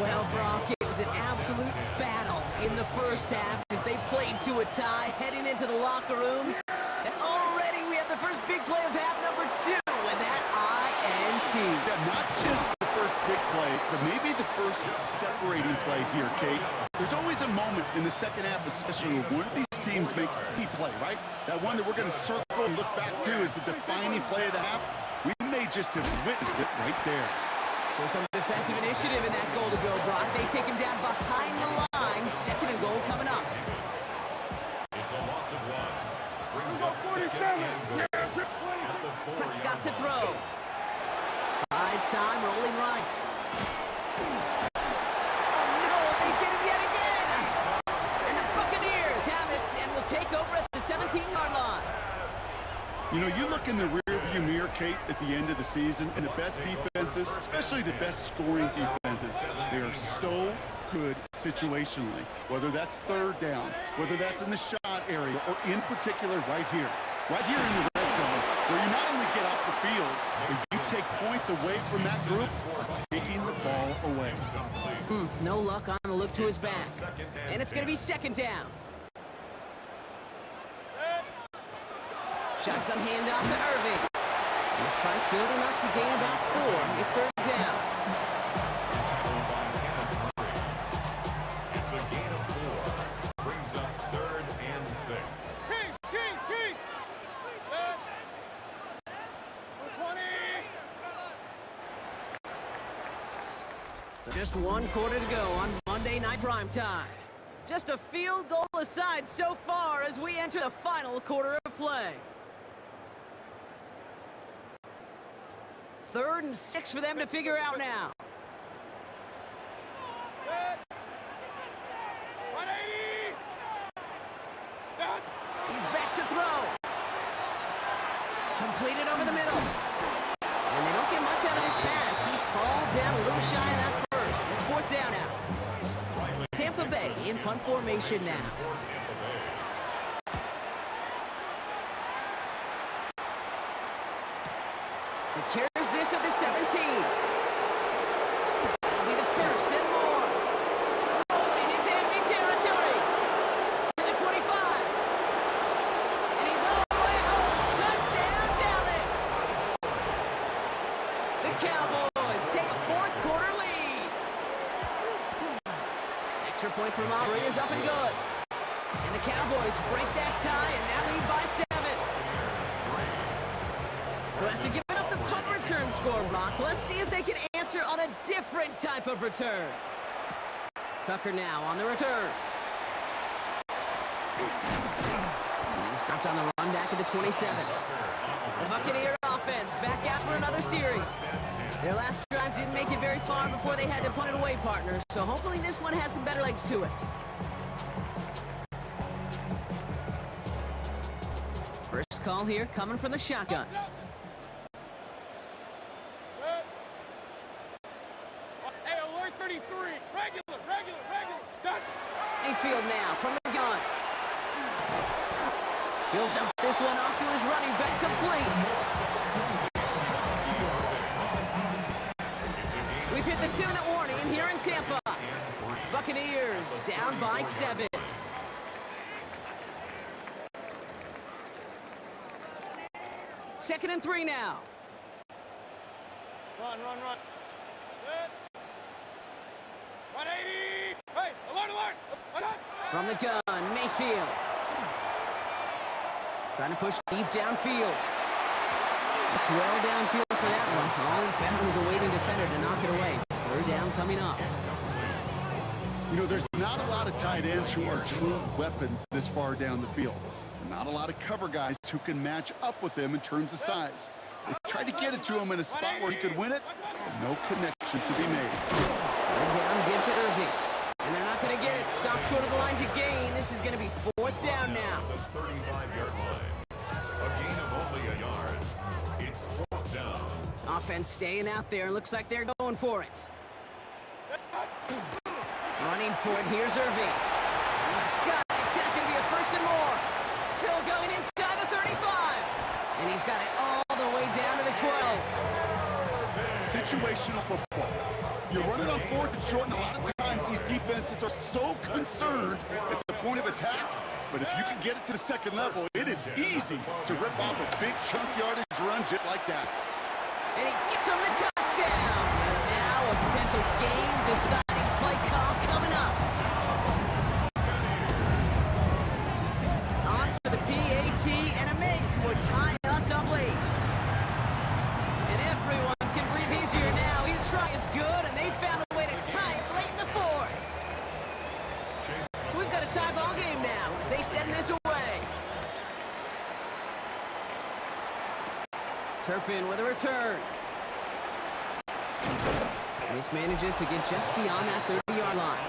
Well, Brock, it was an absolute battle in the first half as they played to a tie heading into the locker rooms. And already we have the first big play of half number 2 with that INT. Yeah, not just the first big play, but maybe the first separating play here, Kate. There's always a moment in the second half, especially when one of these teams makes a key play, right? That one that we're going to circle and look back to as the defining play of the half. We may just have witnessed it right there. So some defensive initiative in that goal to go, Brock. They take him down behind the line. Second and goal coming up. It's a loss of 1. Brings up 2nd and goal at the 4-yard Prescott to line. throw. Buys time, rolling right. Oh no, they get him yet again. And the Buccaneers have it and will take over at the 17-yard line. You know, you look in the rearview mirror, Kate, at the end of the season, and the best defenses, especially the best scoring defenses, they are so good situationally. Whether that's third down, whether that's in the shot area, or in particular right here in the red zone, where you not only get off the field, but you take points away from that group, taking the ball away. No luck on the look to his back. And it's going to be second down. Shotgun handoff to Irving. This fight good enough to gain about 4. It's third down. It's a gain of 4. Brings up 3rd and 6. Keith! 20! So just 1 quarter to go on Monday Night Primetime. Just a field goal aside so far as we enter the final quarter of play. 3rd and 6 for them to figure out now. 180! He's back to throw. Completed over the middle. much out of this pass. He's fallen down a little shy of that first. It's fourth down now. Tampa Bay in punt formation now. Secures this at the 17. That'll be the first and more. Rolling into enemy territory. To the 25. And he's all the way home. Touchdown, Dallas. The Cowboys take a fourth quarter lead. Extra point from Aubrey is up and good. And the Cowboys break that tie and now lead by 7. So after giving up the punt return score, Brock, let's see if they can answer on a different type of return. Tucker now on the return. He's stopped on the run back at the 27. The Buccaneer offense back out for another series. Their last drive didn't make it very far before they had to punt it away, partners. So hopefully this one has some better legs to it. First call here coming from the shotgun. Hey, alert 33. Regular. Done. Mayfield now from the gun. He'll dump this one off to his running back, complete. We've hit the 2-minute warning here in Tampa. Buccaneers down by 7. Second and 3 now. Run. Good. 180. Hey, alert. From the gun, Mayfield. Trying to push deep downfield. Looked well downfield for that one. All he found was a waiting defender to knock it away. Third down coming up. You know, there's not a lot of tight ends who are true weapons this far down the field. Not a lot of cover guys who can match up with them in terms of size. They tried to get it to him in a spot where he could win it, but no connection to be made. Third down, give to Irving. And they're not going to get it. Stop short of the line to gain. This is going to be fourth down now. The 35-yard line. A gain of only a yard. It's fourth down. Offense staying out there. Looks like they're going for it. Running for it. Here's Irving. He's got it. It's not going to be a first and more. Still going inside the 35. And he's got it all the way down to the 12. Situational football. You're running on fourth and short, and a lot of times these defenses are so concerned at the point of attack. But if you can get it to the second level, it is easy to rip off a big chunk yardage run just like that. And he gets him the touchdown. And now a potential game-deciding play call coming up. On for the PAT, and a make would tie us up late. And everyone can breathe easier now. His try is good, and they found a way to tie it late in the fourth. So we've got a tie ball game now as they send this away. Turpin with a return. This manages to get just beyond that 30-yard line.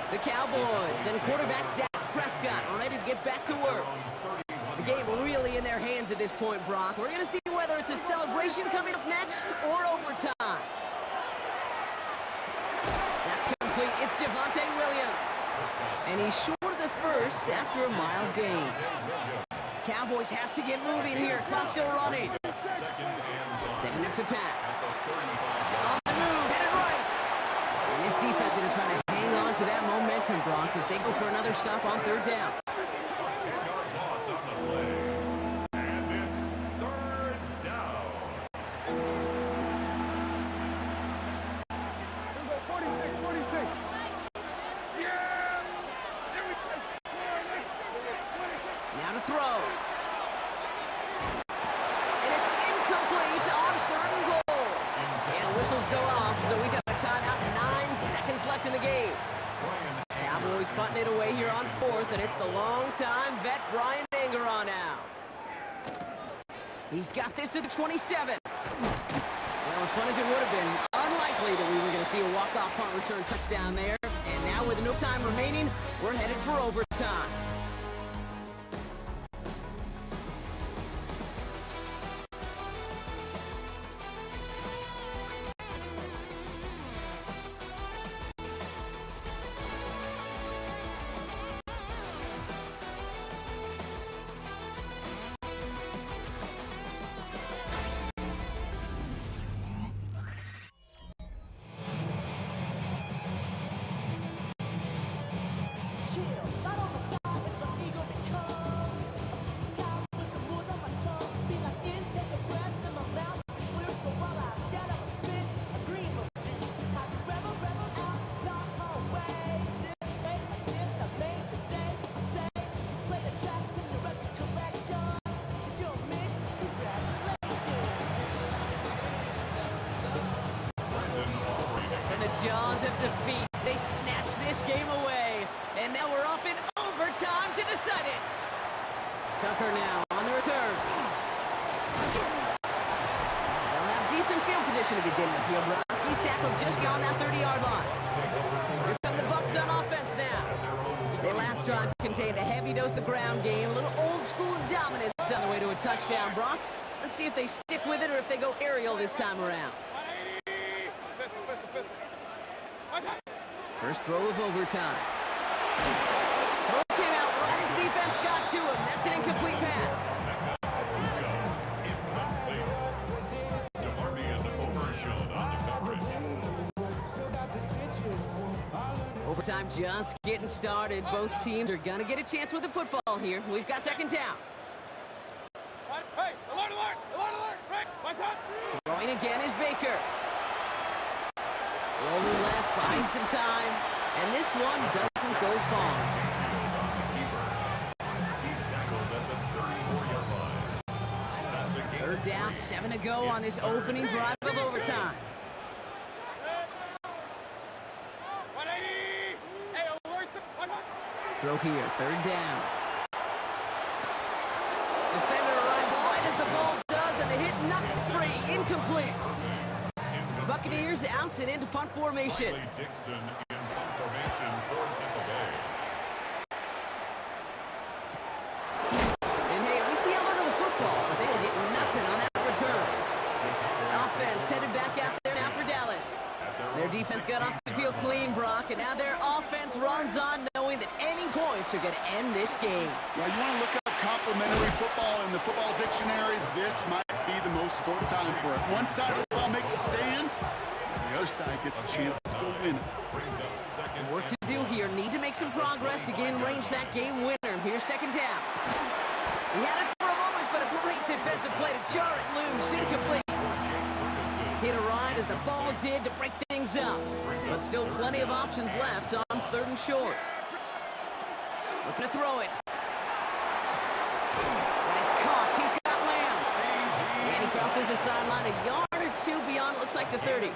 The Cowboys and quarterback Dak Prescott ready to get back to work. The game really in their hands at this point, Brock. We're going to see whether it's a celebration coming up next or overtime. That's complete. It's Javonte Williams. And he's short of the first after a mild gain. Cowboys have to get moving here. Clock still running. Setting up to pass. On the move, headed right. And this defense is going to try to hang on to that momentum, Brock, as they go for another stop on third down. 10-yard loss on the play. And it's third down. Here we go, 46. Yeah! Here we go. Now to throw. And it's incomplete on third and goal. And whistles go off, so we got a timeout. 9 seconds left in the game. Cowboys punting it away here on fourth, and it's the long-time vet Brian Anger now. He's got this at the 27. Well, as fun as it would have been, unlikely that we were going to see a walk-off punt return touchdown there. And now with no time remaining, we're headed for overtime. Jaws of defeat. They snatch this game away. And now we're off in overtime to decide it. Tucker now on the return. They'll have decent field position to begin with here, Brock. He's tackled just beyond that 30-yard line. Here come the Bucs on offense now. Their last drive contained a heavy dose of ground game, a little old-school dominance on the way to a touchdown, Brock. Let's see if they stick with it or if they go aerial this time around. First throw of overtime. Throw came out right as defense got to him. That's an incomplete pass. Overtime just getting started. Both teams are going to get a chance with the football here. We've got second down. Hey, alert, alert, alert, alert, right, what's up? Throwing again is Baker. Rolling left, buying some time, and this one doesn't go far. He's tackled at the 34-yard line. That's a gain. Third down, 7 to go on this opening drive of overtime. Hey, alert, Throw here, third down. Defender arrives right as the ball does, and the hit knocks free, incomplete. Buccaneers out and into punt formation. Riley Dixon in punt formation for Tampa Bay. And hey, we see a lot of the football, but they will get nothing on that return. Offense headed back out there now for Dallas. Their defense got off the field clean, Brock, and now their offense runs on knowing that any points are going to end this game. Well, you want to look up complimentary football in the football dictionary, this might be the most scored time for it. One side of the ball makes a stand, the other side gets a chance to go win it. Some work to do here. Need to make some progress to get in range for that game winner. Here's second down. We had it for a moment, but a great defensive play to jar it loose. Incomplete. Hit a ride as the ball did to break things up. But still plenty of options left on third and short. Looking to throw it. That is caught. He's got Lamb. And he crosses the sideline a yard or two beyond, it looks like the 30.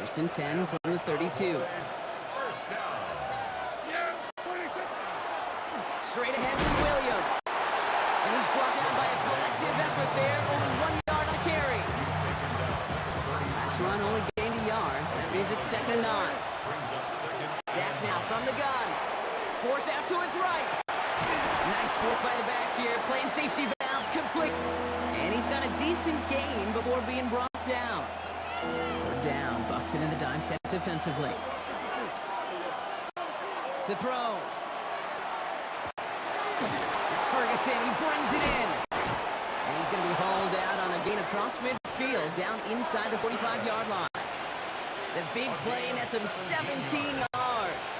First and 10 from the 32. Straight ahead to Williams. And he's brought down by a collective effort there. Only 1 yard on carry. Last run only gained a yard. That means it's second and 9. Dak now from the gun. Forced out to his right. Nice work by the back here. Playing safety valve complete. And he's got a decent gain before being brought down. Third down. Bucks it in the dime set defensively. To throw. It's Ferguson. He brings it in. And he's going to be hauled out on a gain across midfield down inside the 45-yard line. The big play nets him 17 yards.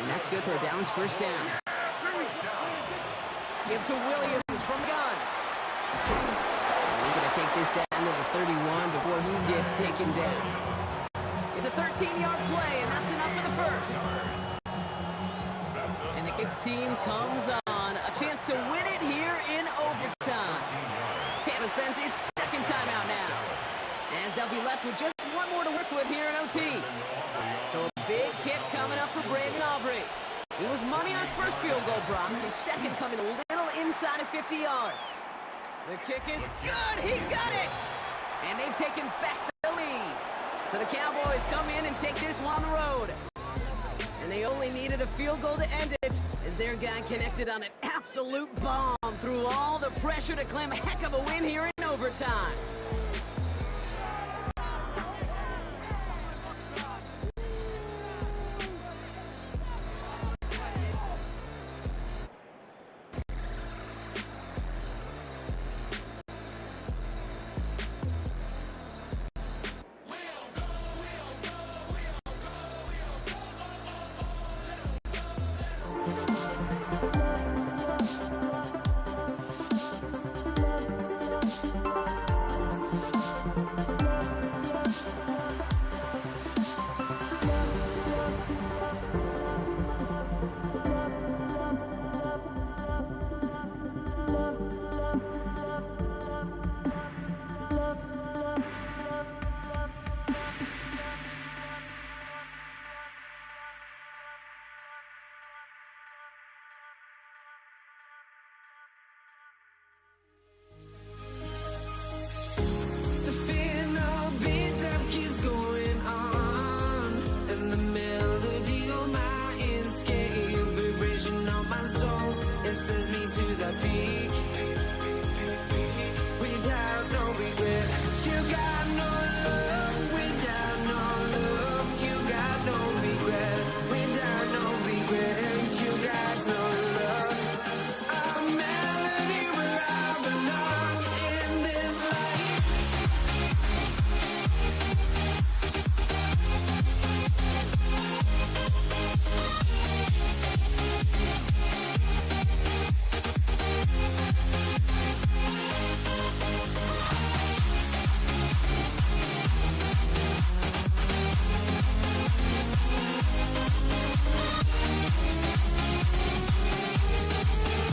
And that's good for a Dallas first down. Give to Williams from gun. And he's going to take this down to the 31 before he gets taken down. It's a 13-yard play, and that's enough for the first. And the kick team comes on. A chance to win it here in overtime. Tampa spends its second timeout now, as they'll be left with just one more to work with here in OT. So a big kick coming up for Brandon Aubrey. He was money on his first field goal, Brock. His second coming a little inside of 50 yards. The kick is good. He got it. And they've taken back the lead. So the Cowboys come in and take this one on the road. And they only needed a field goal to end it, as their guy connected on an absolute bomb through all the pressure to claim a heck of a win here in overtime. Thank you.